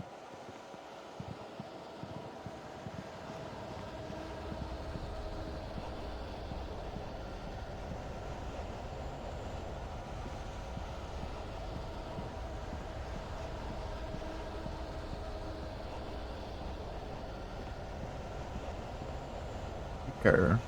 Cara.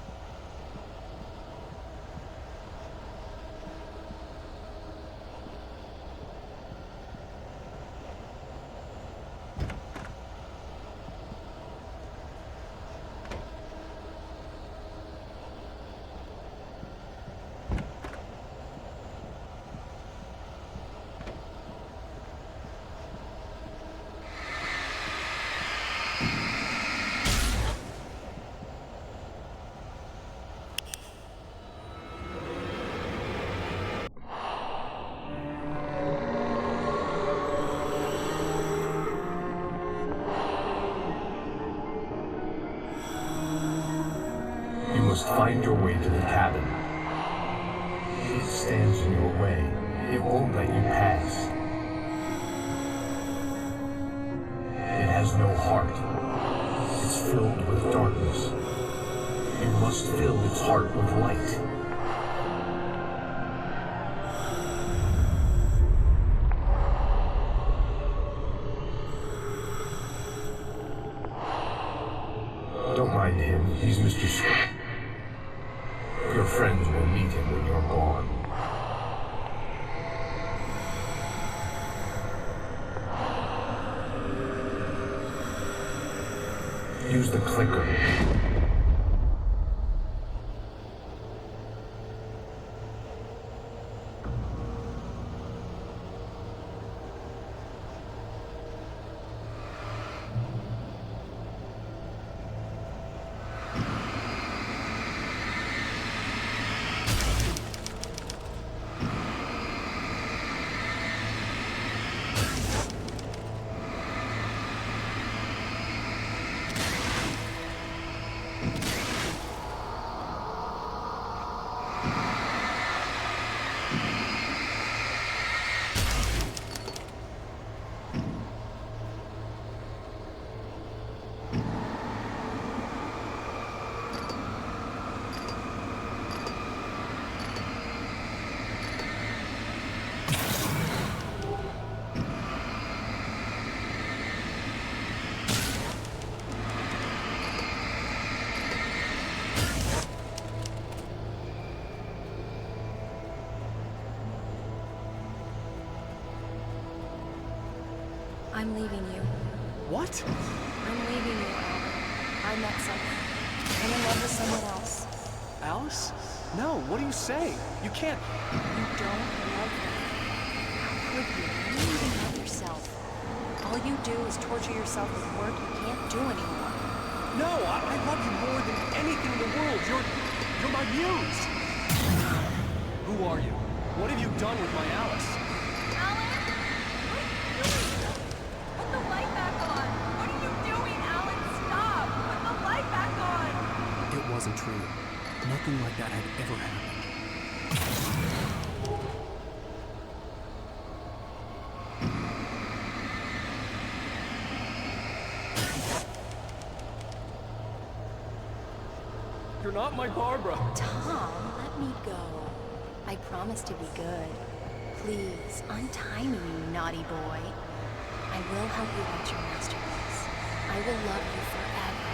You must find your way to the cabin. It stands in your way. It won't let you pass. It has no heart. It's filled with darkness. You must fill its heart with light. Don't mind him. He's Mr. Scott. Your friends will meet him when you're gone. Use the clicker. I'm leaving you. What? I'm leaving you, Albert. I met someone. I'm in love with someone else. Alice? No, what are you saying? You can't... You don't love me. How could you? You don't even love yourself. All you do is torture yourself with work you can't do anymore. No, I love you more than anything in the world. You're my muse. Who are you? What have you done with my Alice? Alan? What are you doing? Put the light back on. What are you doing, Alan? Stop. Put the light back on. It wasn't true. Nothing like that had ever happened. You're not my Barbara. Tom, let me go. I promise to be good. Please, untie me, you naughty boy. I will help you write your masterpiece. I will love you forever.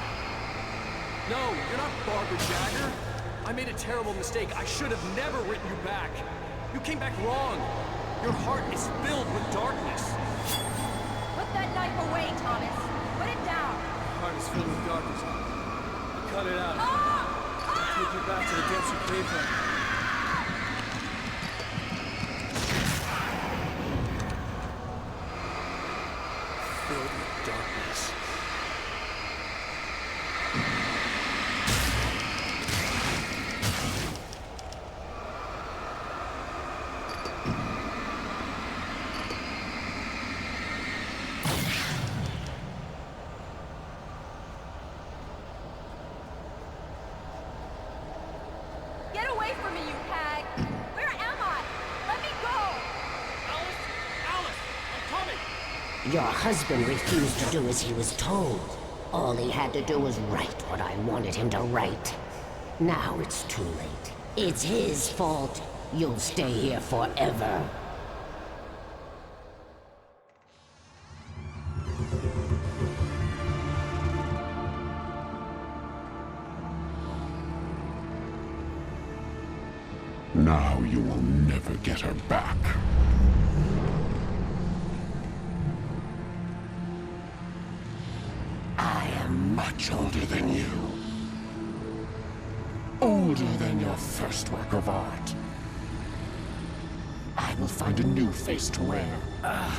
No, you're not Barbara Jagger. I made a terrible mistake. I should have never written you back. You came back wrong. Your heart is filled with darkness. Put that knife away, Thomas. Put it down. My heart is filled with darkness. Cut it out. I'll take you back to the depths you came from. Filled with darkness. Get away from me, you hag! Where am I? Let me go! Alice, I'm coming! Your husband refused to do as he was told. All he had to do was write what I wanted him to write. Now it's too late. It's his fault. You'll stay here forever. Now you will never get her back. I am much older than you. Older than your first work of art. I will find a new face to wear.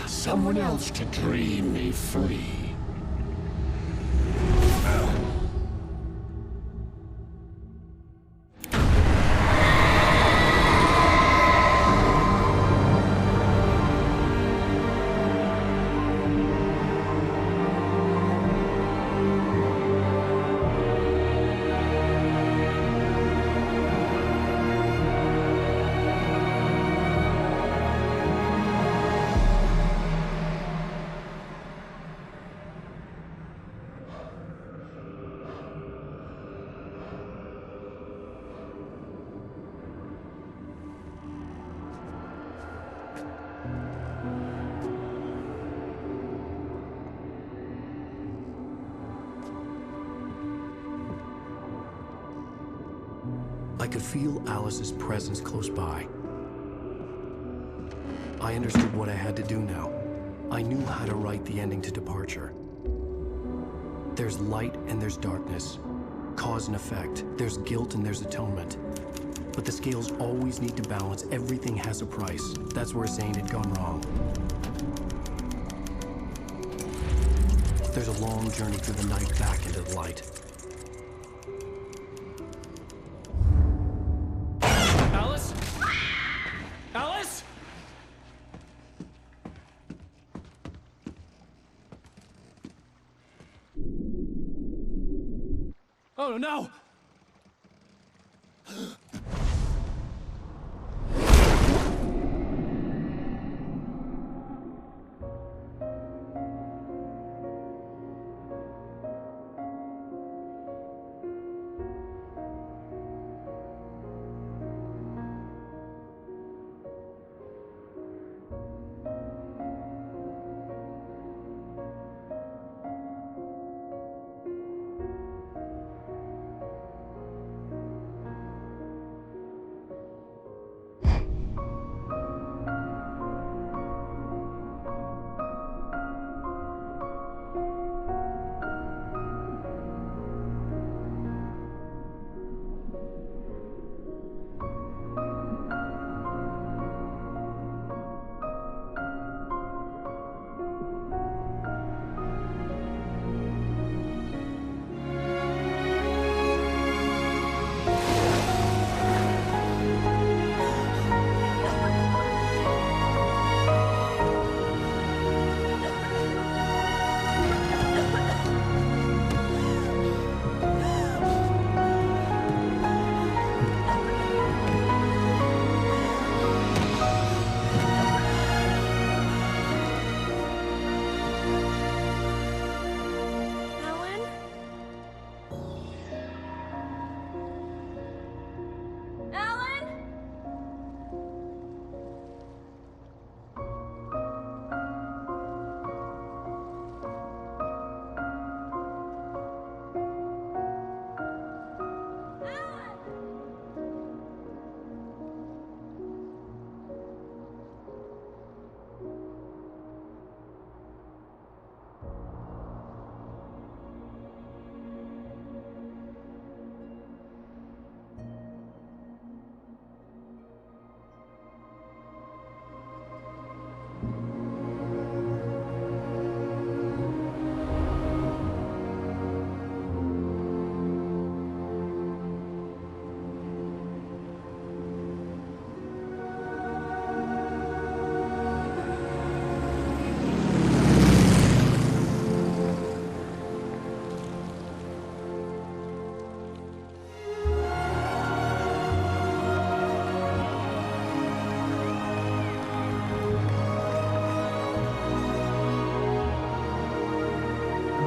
Someone else to dream me free. I could feel Alice's presence close by. I understood what I had to do now. I knew how to write the ending to Departure. There's light and there's darkness. Cause and effect. There's guilt and there's atonement. But the scales always need to balance. Everything has a price. That's where Zane had gone wrong. There's a long journey through the night back into the light. Alice? Alice? Oh no!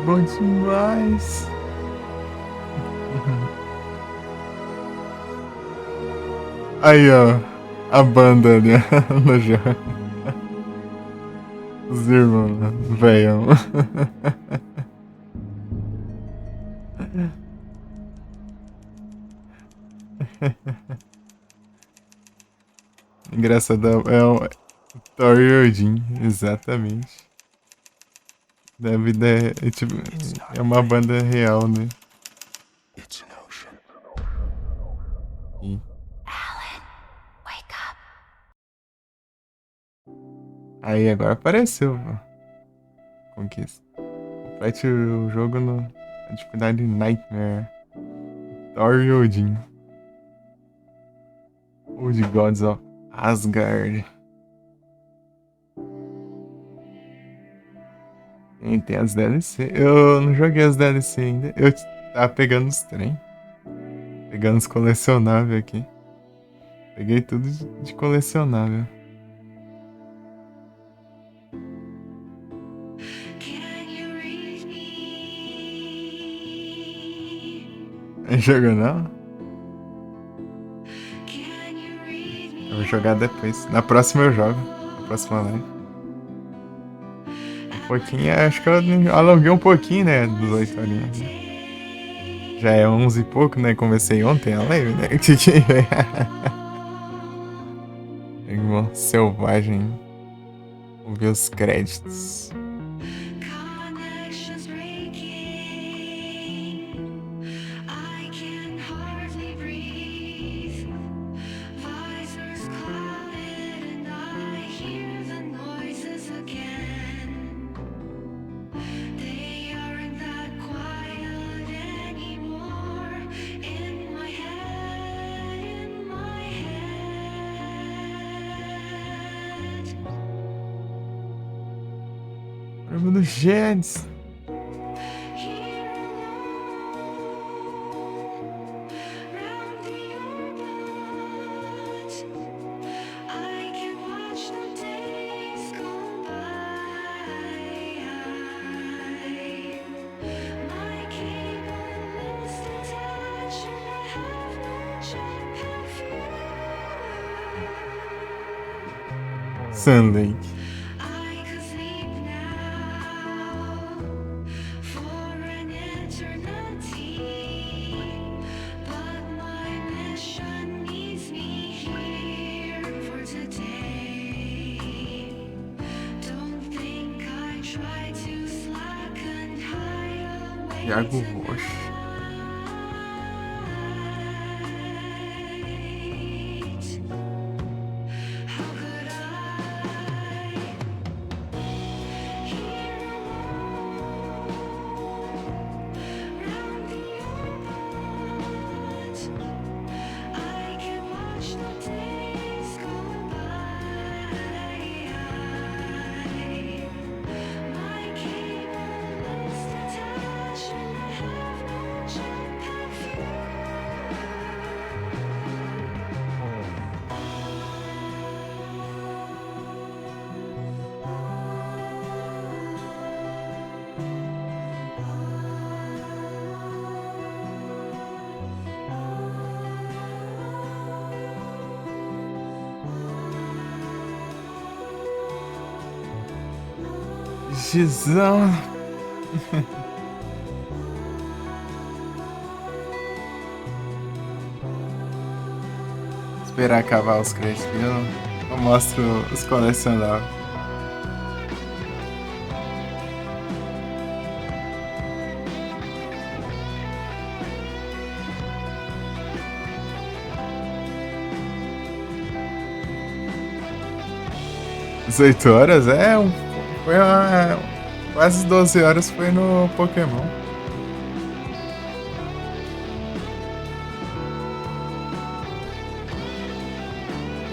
bom demais. Aí, ó. A banda ali no jogo. Os irmãos, velho. Engraçadão. É o Thor e Odin, exatamente. Deve tipo, é uma banda real, né? E... Aí agora apareceu, pô. Conquista. Complete o jogo na dificuldade Nightmare. Thor e Odin. Ou de Gods of Asgard. E tem as DLC. Eu não joguei as DLC ainda. Eu tava pegando os trem. Pegando os colecionáveis aqui. Peguei tudo de colecionável. Jogou não? Eu vou jogar depois. Na próxima eu jogo. Na próxima live. Um pouquinho, acho que eu alonguei um pouquinho, né? Dos 8 horinhas. Já é 11 e pouco, né? Comecei ontem a live, né? Irmão selvagem. Vamos ver os créditos. Prova do Jeds. Sun Lake. Thiago Rocha. Gizão. Esperar acabar os créditos, eu mostro os colecionáveis. Às 8 horas? Foi quase 12 horas foi no Pokémon.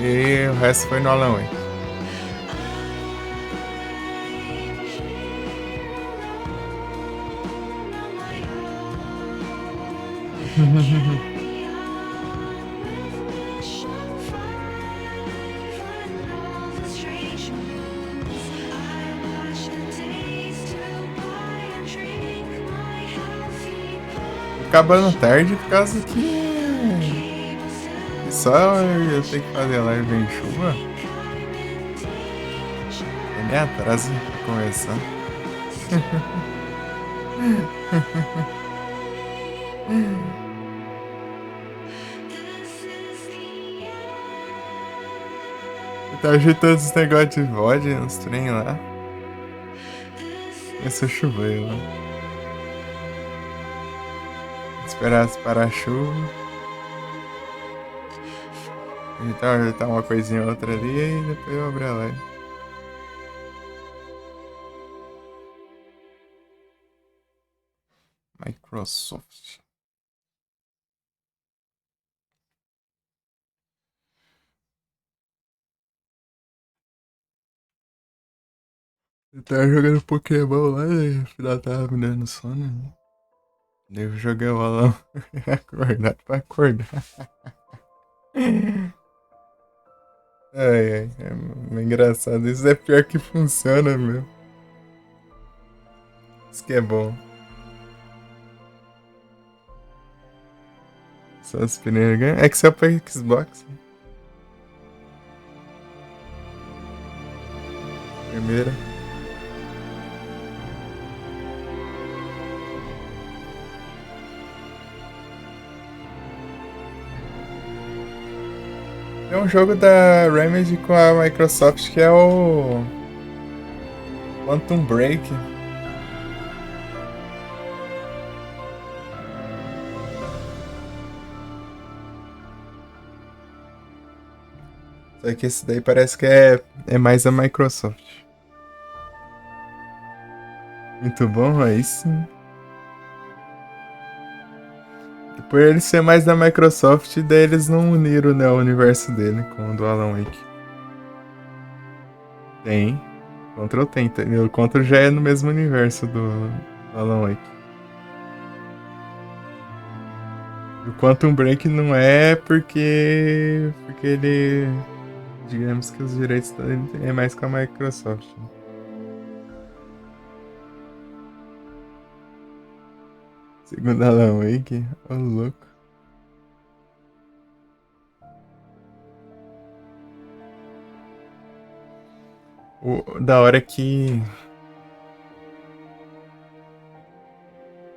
E o resto foi no Alan Wake. acabando tarde por causa que só eu tenho que fazer live em chuva. Ele me atrasa pra começar. Eu tava ajeitando esse negócio de VOD, uns trem lá. Começou a chover lá. Esperar parar a chuva. Então ajeitar uma coisinha ou outra ali e depois eu abro a live. Microsoft. Eu tava jogando Pokémon lá, né? O final tava me dando sono. Né? Daí eu joguei o balão. Acordar pra acordar. Ai, é engraçado. Isso é pior que funciona, meu. Isso que é bom. Só as primeiras ganham. É que só pra Xbox. Né? Primeira. É um jogo da Remedy com a Microsoft que é o Quantum Break. Só que esse daí parece que é mais a Microsoft. Muito bom, é isso. Por ele ser mais da Microsoft, daí eles não uniram, né, o universo dele com o do Alan Wake. Tem. Control tem. O Control já é no mesmo universo do Alan Wake. O Quantum Break não é porque ele... Digamos que os direitos dele é mais com a Microsoft. Segundo Alan Wake, ô louco. Da hora que...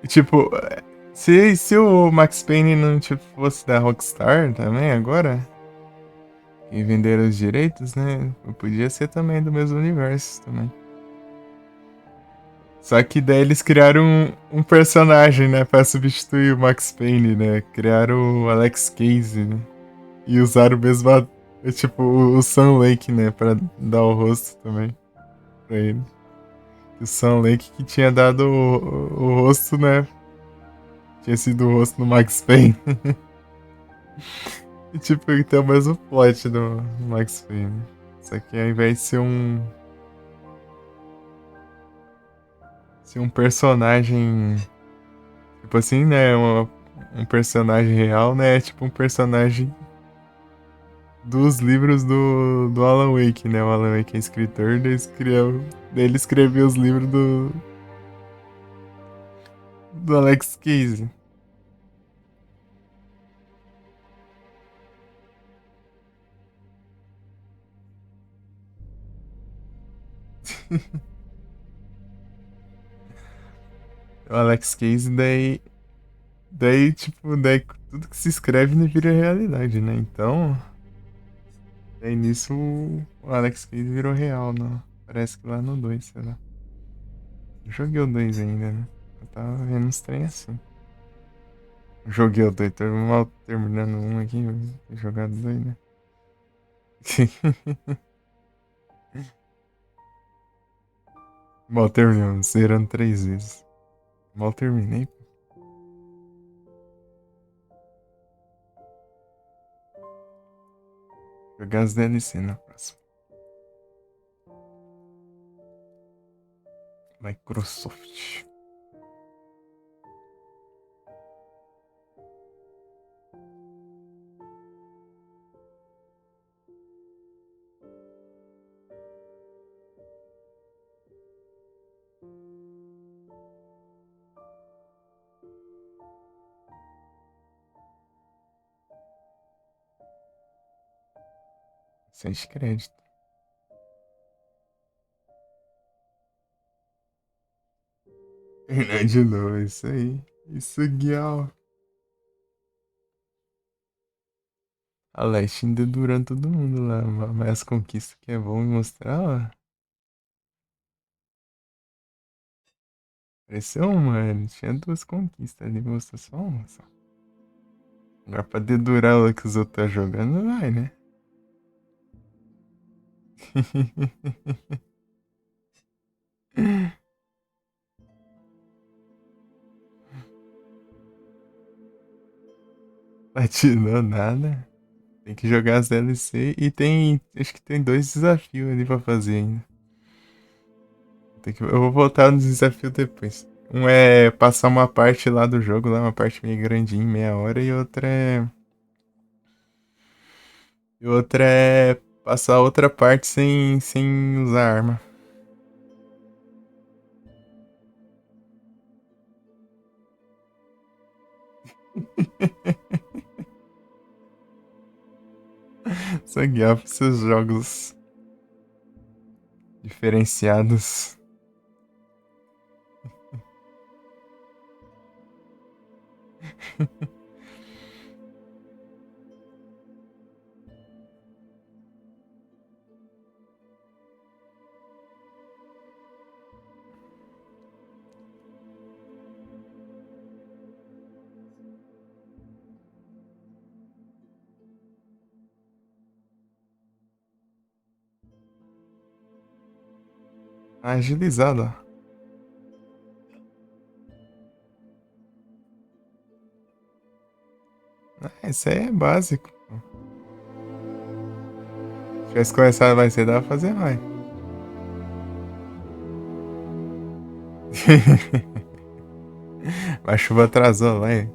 Tipo, se o Max Payne não tipo, fosse da Rockstar também agora, e venderam os direitos, né? Podia ser também do mesmo universo também. Só que daí eles criaram um personagem, né? Pra substituir o Max Payne, né? Criaram o Alex Casey, né? E usaram o mesmo... Tipo, o Sam Lake, né? Pra dar o rosto também pra ele. O Sam Lake que tinha dado o rosto, né? Tinha sido o rosto do Max Payne. E tipo, ele tem o mesmo plot do Max Payne. Só que ao invés de ser um personagem... Tipo assim, né? Um personagem real, né? É tipo um personagem dos livros do Alan Wake, né? O Alan Wake é escritor, daí ele escreveu os livros do Alex Casey. O Alex Casey, daí, tipo, tudo que se escreve não vira realidade, né? Então, daí nisso o Alex Casey virou real, não? Parece que lá no 2, sei lá. Eu joguei o 2 ainda, né? Eu tava vendo uns trem assim. Joguei o 2, tô mal terminando um aqui, vou jogar 2, né? Mal terminamos, zerando 3 vezes. Mal terminei. Jogar as DLC na próxima. Microsoft. Bastante crédito. Terminar de novo, é isso aí. Isso aqui, ó. A Leste ainda durando todo mundo lá, mas as conquistas que é bom mostrar, ó. Pareceu uma, ele tinha 2 conquistas ali, mostrou só uma só. Agora pra dedurar o que os outros tá jogando, não vai, né? Platinou nada. Tem que jogar as DLC e tem. Acho que tem 2 desafios ali pra fazer ainda. Eu vou voltar nos desafios depois. Um é passar uma parte lá do jogo, lá, uma parte meio grandinha, meia hora, e outra é. E outra é passar outra parte sem usar arma. Só guiar para seus jogos diferenciados. Agilizado, ó. Isso aí é básico. Se tivesse começado mais cedo, dava pra fazer mais. Mas a chuva atrasou lá, hein?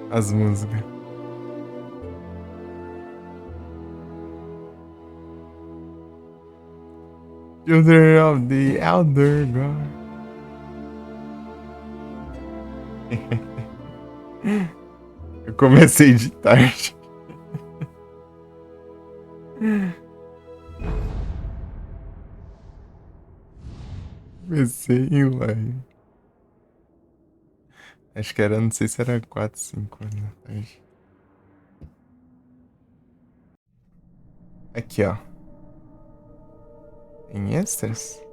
As músicas. Children of the Elder God. Eu comecei de tarde. Comecei em live. Acho que era, não sei se era 4, 5 horas da tarde. Aqui, ó. Em extras?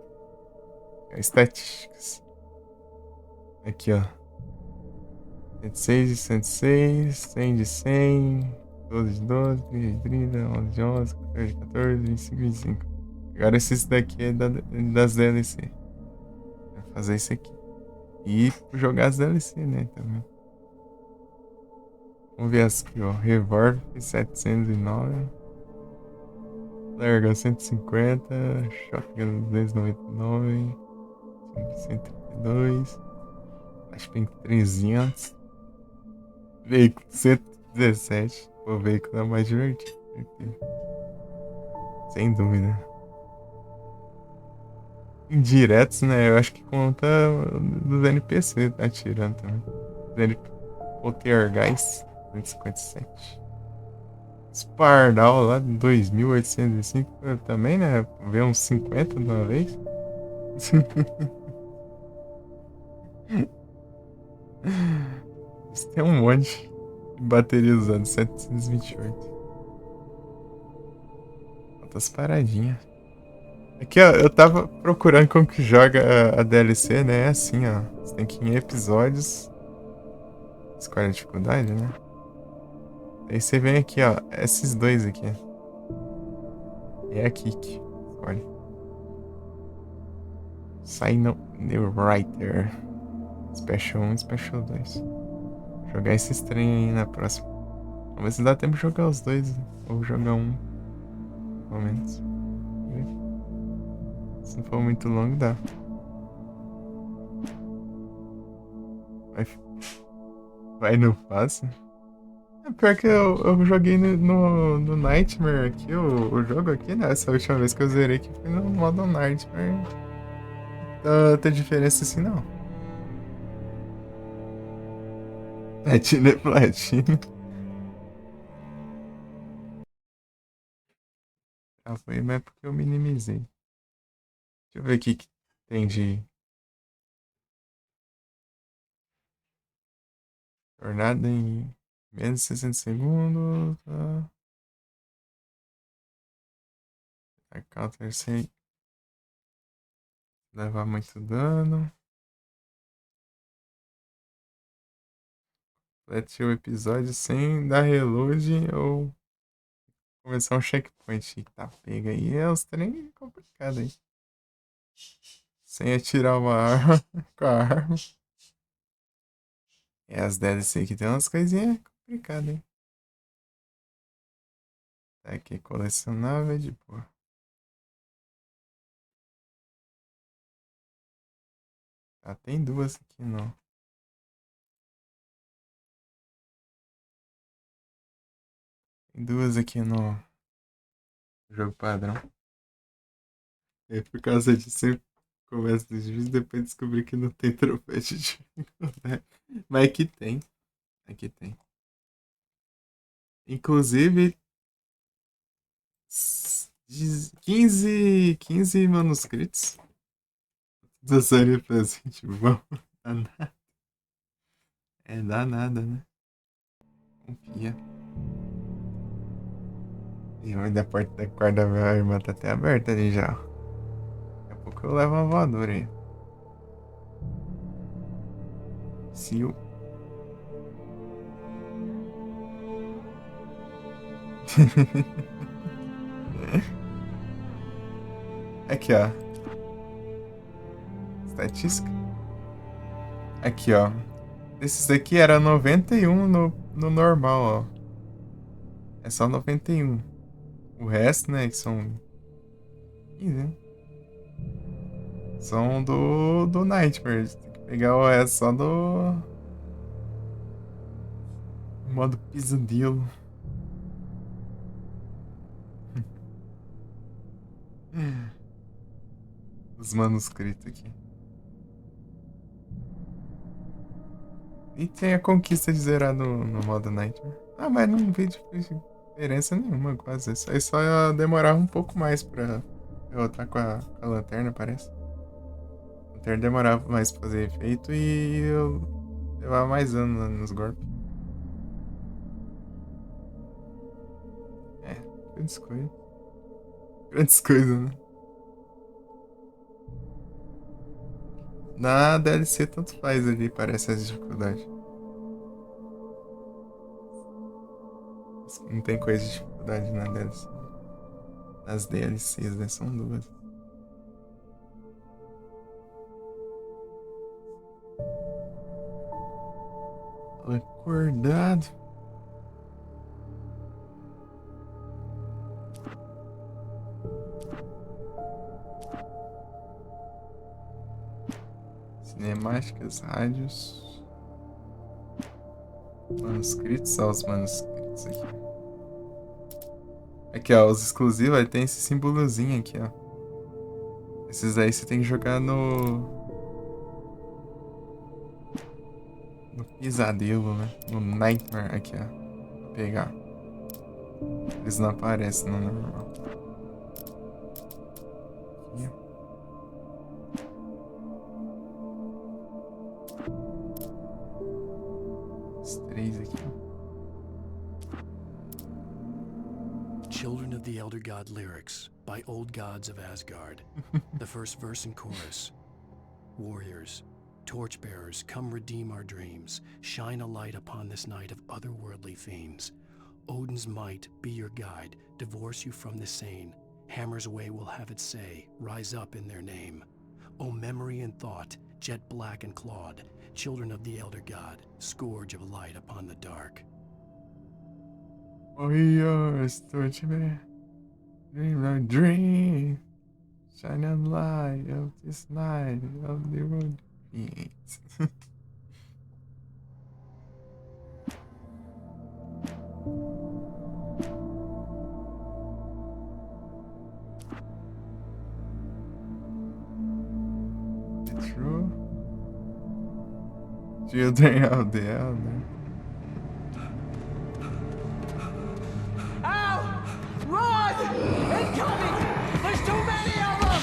Estatísticas. Aqui, ó. 106 de 106, 100 de 100, 12 de 12, 30 de 30, 11 de 11, 14 de 14, 25 de 25. Agora esse daqui é das DLC. Vou fazer isso aqui. E jogar as DLC, né, também. Vamos ver as aqui, ó. Revolver 709. Larga 150. Shotgun 299. 132. Flashbang 300. Veículo 117. O veículo é mais divertido. Sem dúvida. Indiretos, né? Eu acho que conta dos NPC tá tirando também. Poltergeist 257. Spardal lá 2805 também, né? Vê uns 50 de uma vez. Isso tem um monte de bateria usando 728. Outras paradinhas. Aqui, ó, eu tava procurando como que joga a DLC, né? É assim, ó. Você tem que ir em episódios. Escolhe a dificuldade, né? Aí você vem aqui, ó. Esses dois aqui. É a Kik. Escolhe. Sign the Writer. Special 1 e Special 2. Jogar esses trem aí na próxima. Vamos ver se dá tempo de jogar os dois. Ou jogar um. Pelo menos. Se não for muito longo, dá. Vai no fácil. É pior que eu joguei no Nightmare aqui, o jogo aqui, né? Essa última vez que eu zerei que foi no modo Nightmare. Não tem diferença assim, não. Platina é platina. Ah, foi, mas é porque eu minimizei. Deixa eu ver o que tem de... Jornada em menos de 60 segundos. Tá. A counter sem levar muito dano. Complete o episódio sem dar reload ou começar um checkpoint. Eita, pega aí. É os trem complicado aí. Sem atirar uma arma com a arma. É, as DLC aqui tem umas coisinhas complicadas, hein? Tá aqui, colecionável de boa. Ah, tem duas aqui não. Tem duas aqui no jogo padrão. É por causa disso eu começo os vídeos e depois descobri que não tem troféu de dificuldade. Mas aqui tem. Aqui tem. Inclusive 15 manuscritos da série presente. Vamos. Danado. É danada, né? Confia. E a porta da quarta da minha irmã tá até aberta ali já. Daqui a pouco eu levo uma voadora aí. Sil. Aqui, ó. Estatística. Aqui, ó. Esses aqui era 91 no normal, ó. É só 91. O resto, né, que são 15, né? São do Nightmare. Tem que pegar o resto só do modo pesadelo. Os manuscritos aqui. E tem a conquista de zerar no modo Nightmare. Ah, mas não vi diferença nenhuma quase. Aí só ia demorar um pouco mais pra derrotar com a lanterna, parece. A lanterna demorava mais pra fazer efeito e eu levava mais dano nos golpes. É, grandes coisas. Grandes coisas, né? Na DLC tanto faz ali, parece as dificuldades. Não tem coisa de dificuldade na DLC. Nas DLCs, né? São duas. Acordado. Cinemáticas, rádios. Manuscritos, só os manuscritos aqui. Aqui, ó, os exclusivos, aí tem esse símbolozinho aqui, ó. Esses aí você tem que jogar no pesadelo, né? No Nightmare, aqui, ó. Vou pegar. Eles não aparecem no normal. Aqui, ó. Os três aqui, ó. Children of the Elder God lyrics by Old Gods of Asgard. The first verse and chorus. Warriors, torchbearers, come redeem our dreams. Shine a light upon this night of otherworldly fiends. Odin's might be your guide. Divorce you from the sane. Hammer's way will have its say. Rise up in their name. O memory and thought, jet black and clawed. Children of the Elder God, scourge of light upon the dark. Warriors, torchbearers, dream our dream. Shine a light of this night of the road fiends. Children of the Elder. Ow! Run! Incoming! There's too many of them!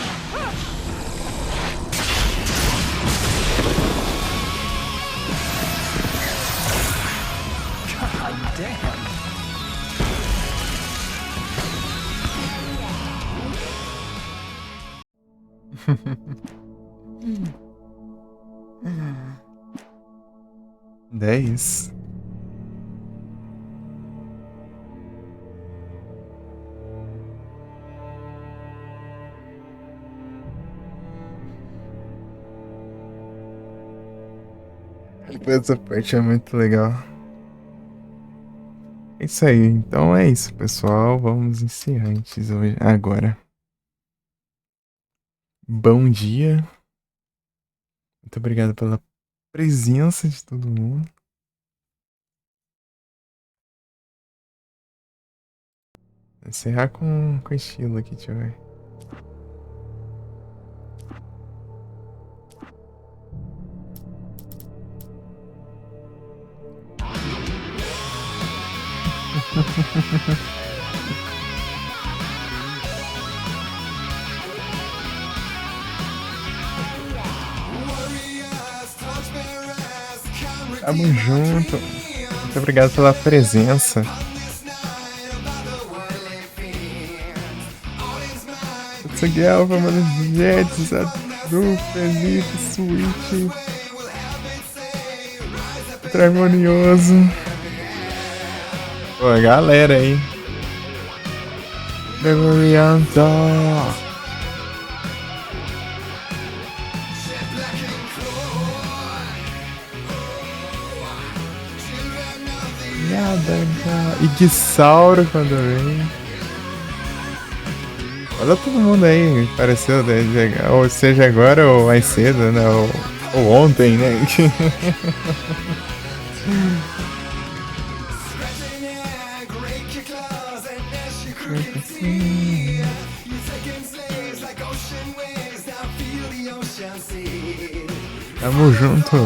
God damn. Dez. Essa parte é muito legal. É isso aí, então é isso, pessoal. Vamos encerrar antes hoje. Agora. Bom dia. Muito obrigado pela presença de todo mundo. Vou encerrar com estilo aqui, deixa eu ver. Tamo junto. Muito obrigado pela presença. Tsugiel, Família Jets, Adu, Felipe, Switch, Tramonioso. Pô, galera aí. Memorianta. Iguissauro quando vem. Olha todo mundo aí, pareceu, ou seja agora ou mais cedo, né? Ou ontem, né? Tamo junto.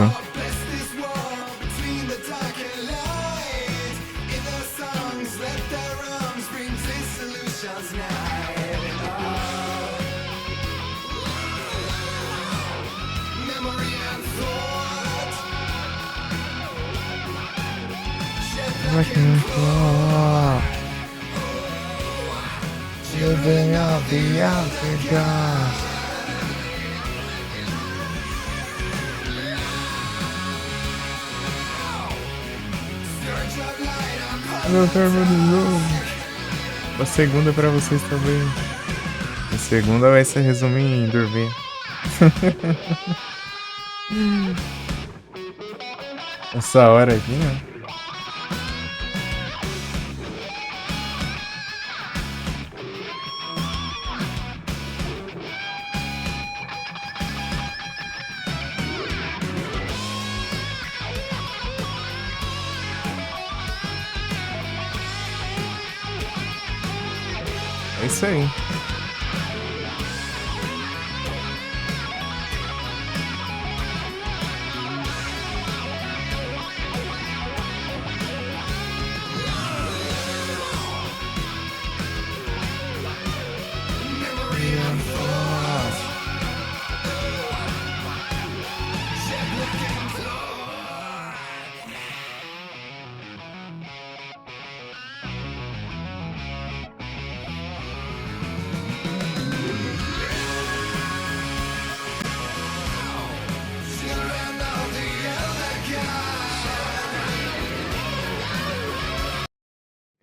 Living of the Africa. Meu termo de novo. A segunda pra vocês também. A segunda vai ser resumir em dormir. Essa hora aqui, né? É isso aí.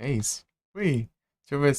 É isso. Ui, deixa eu ver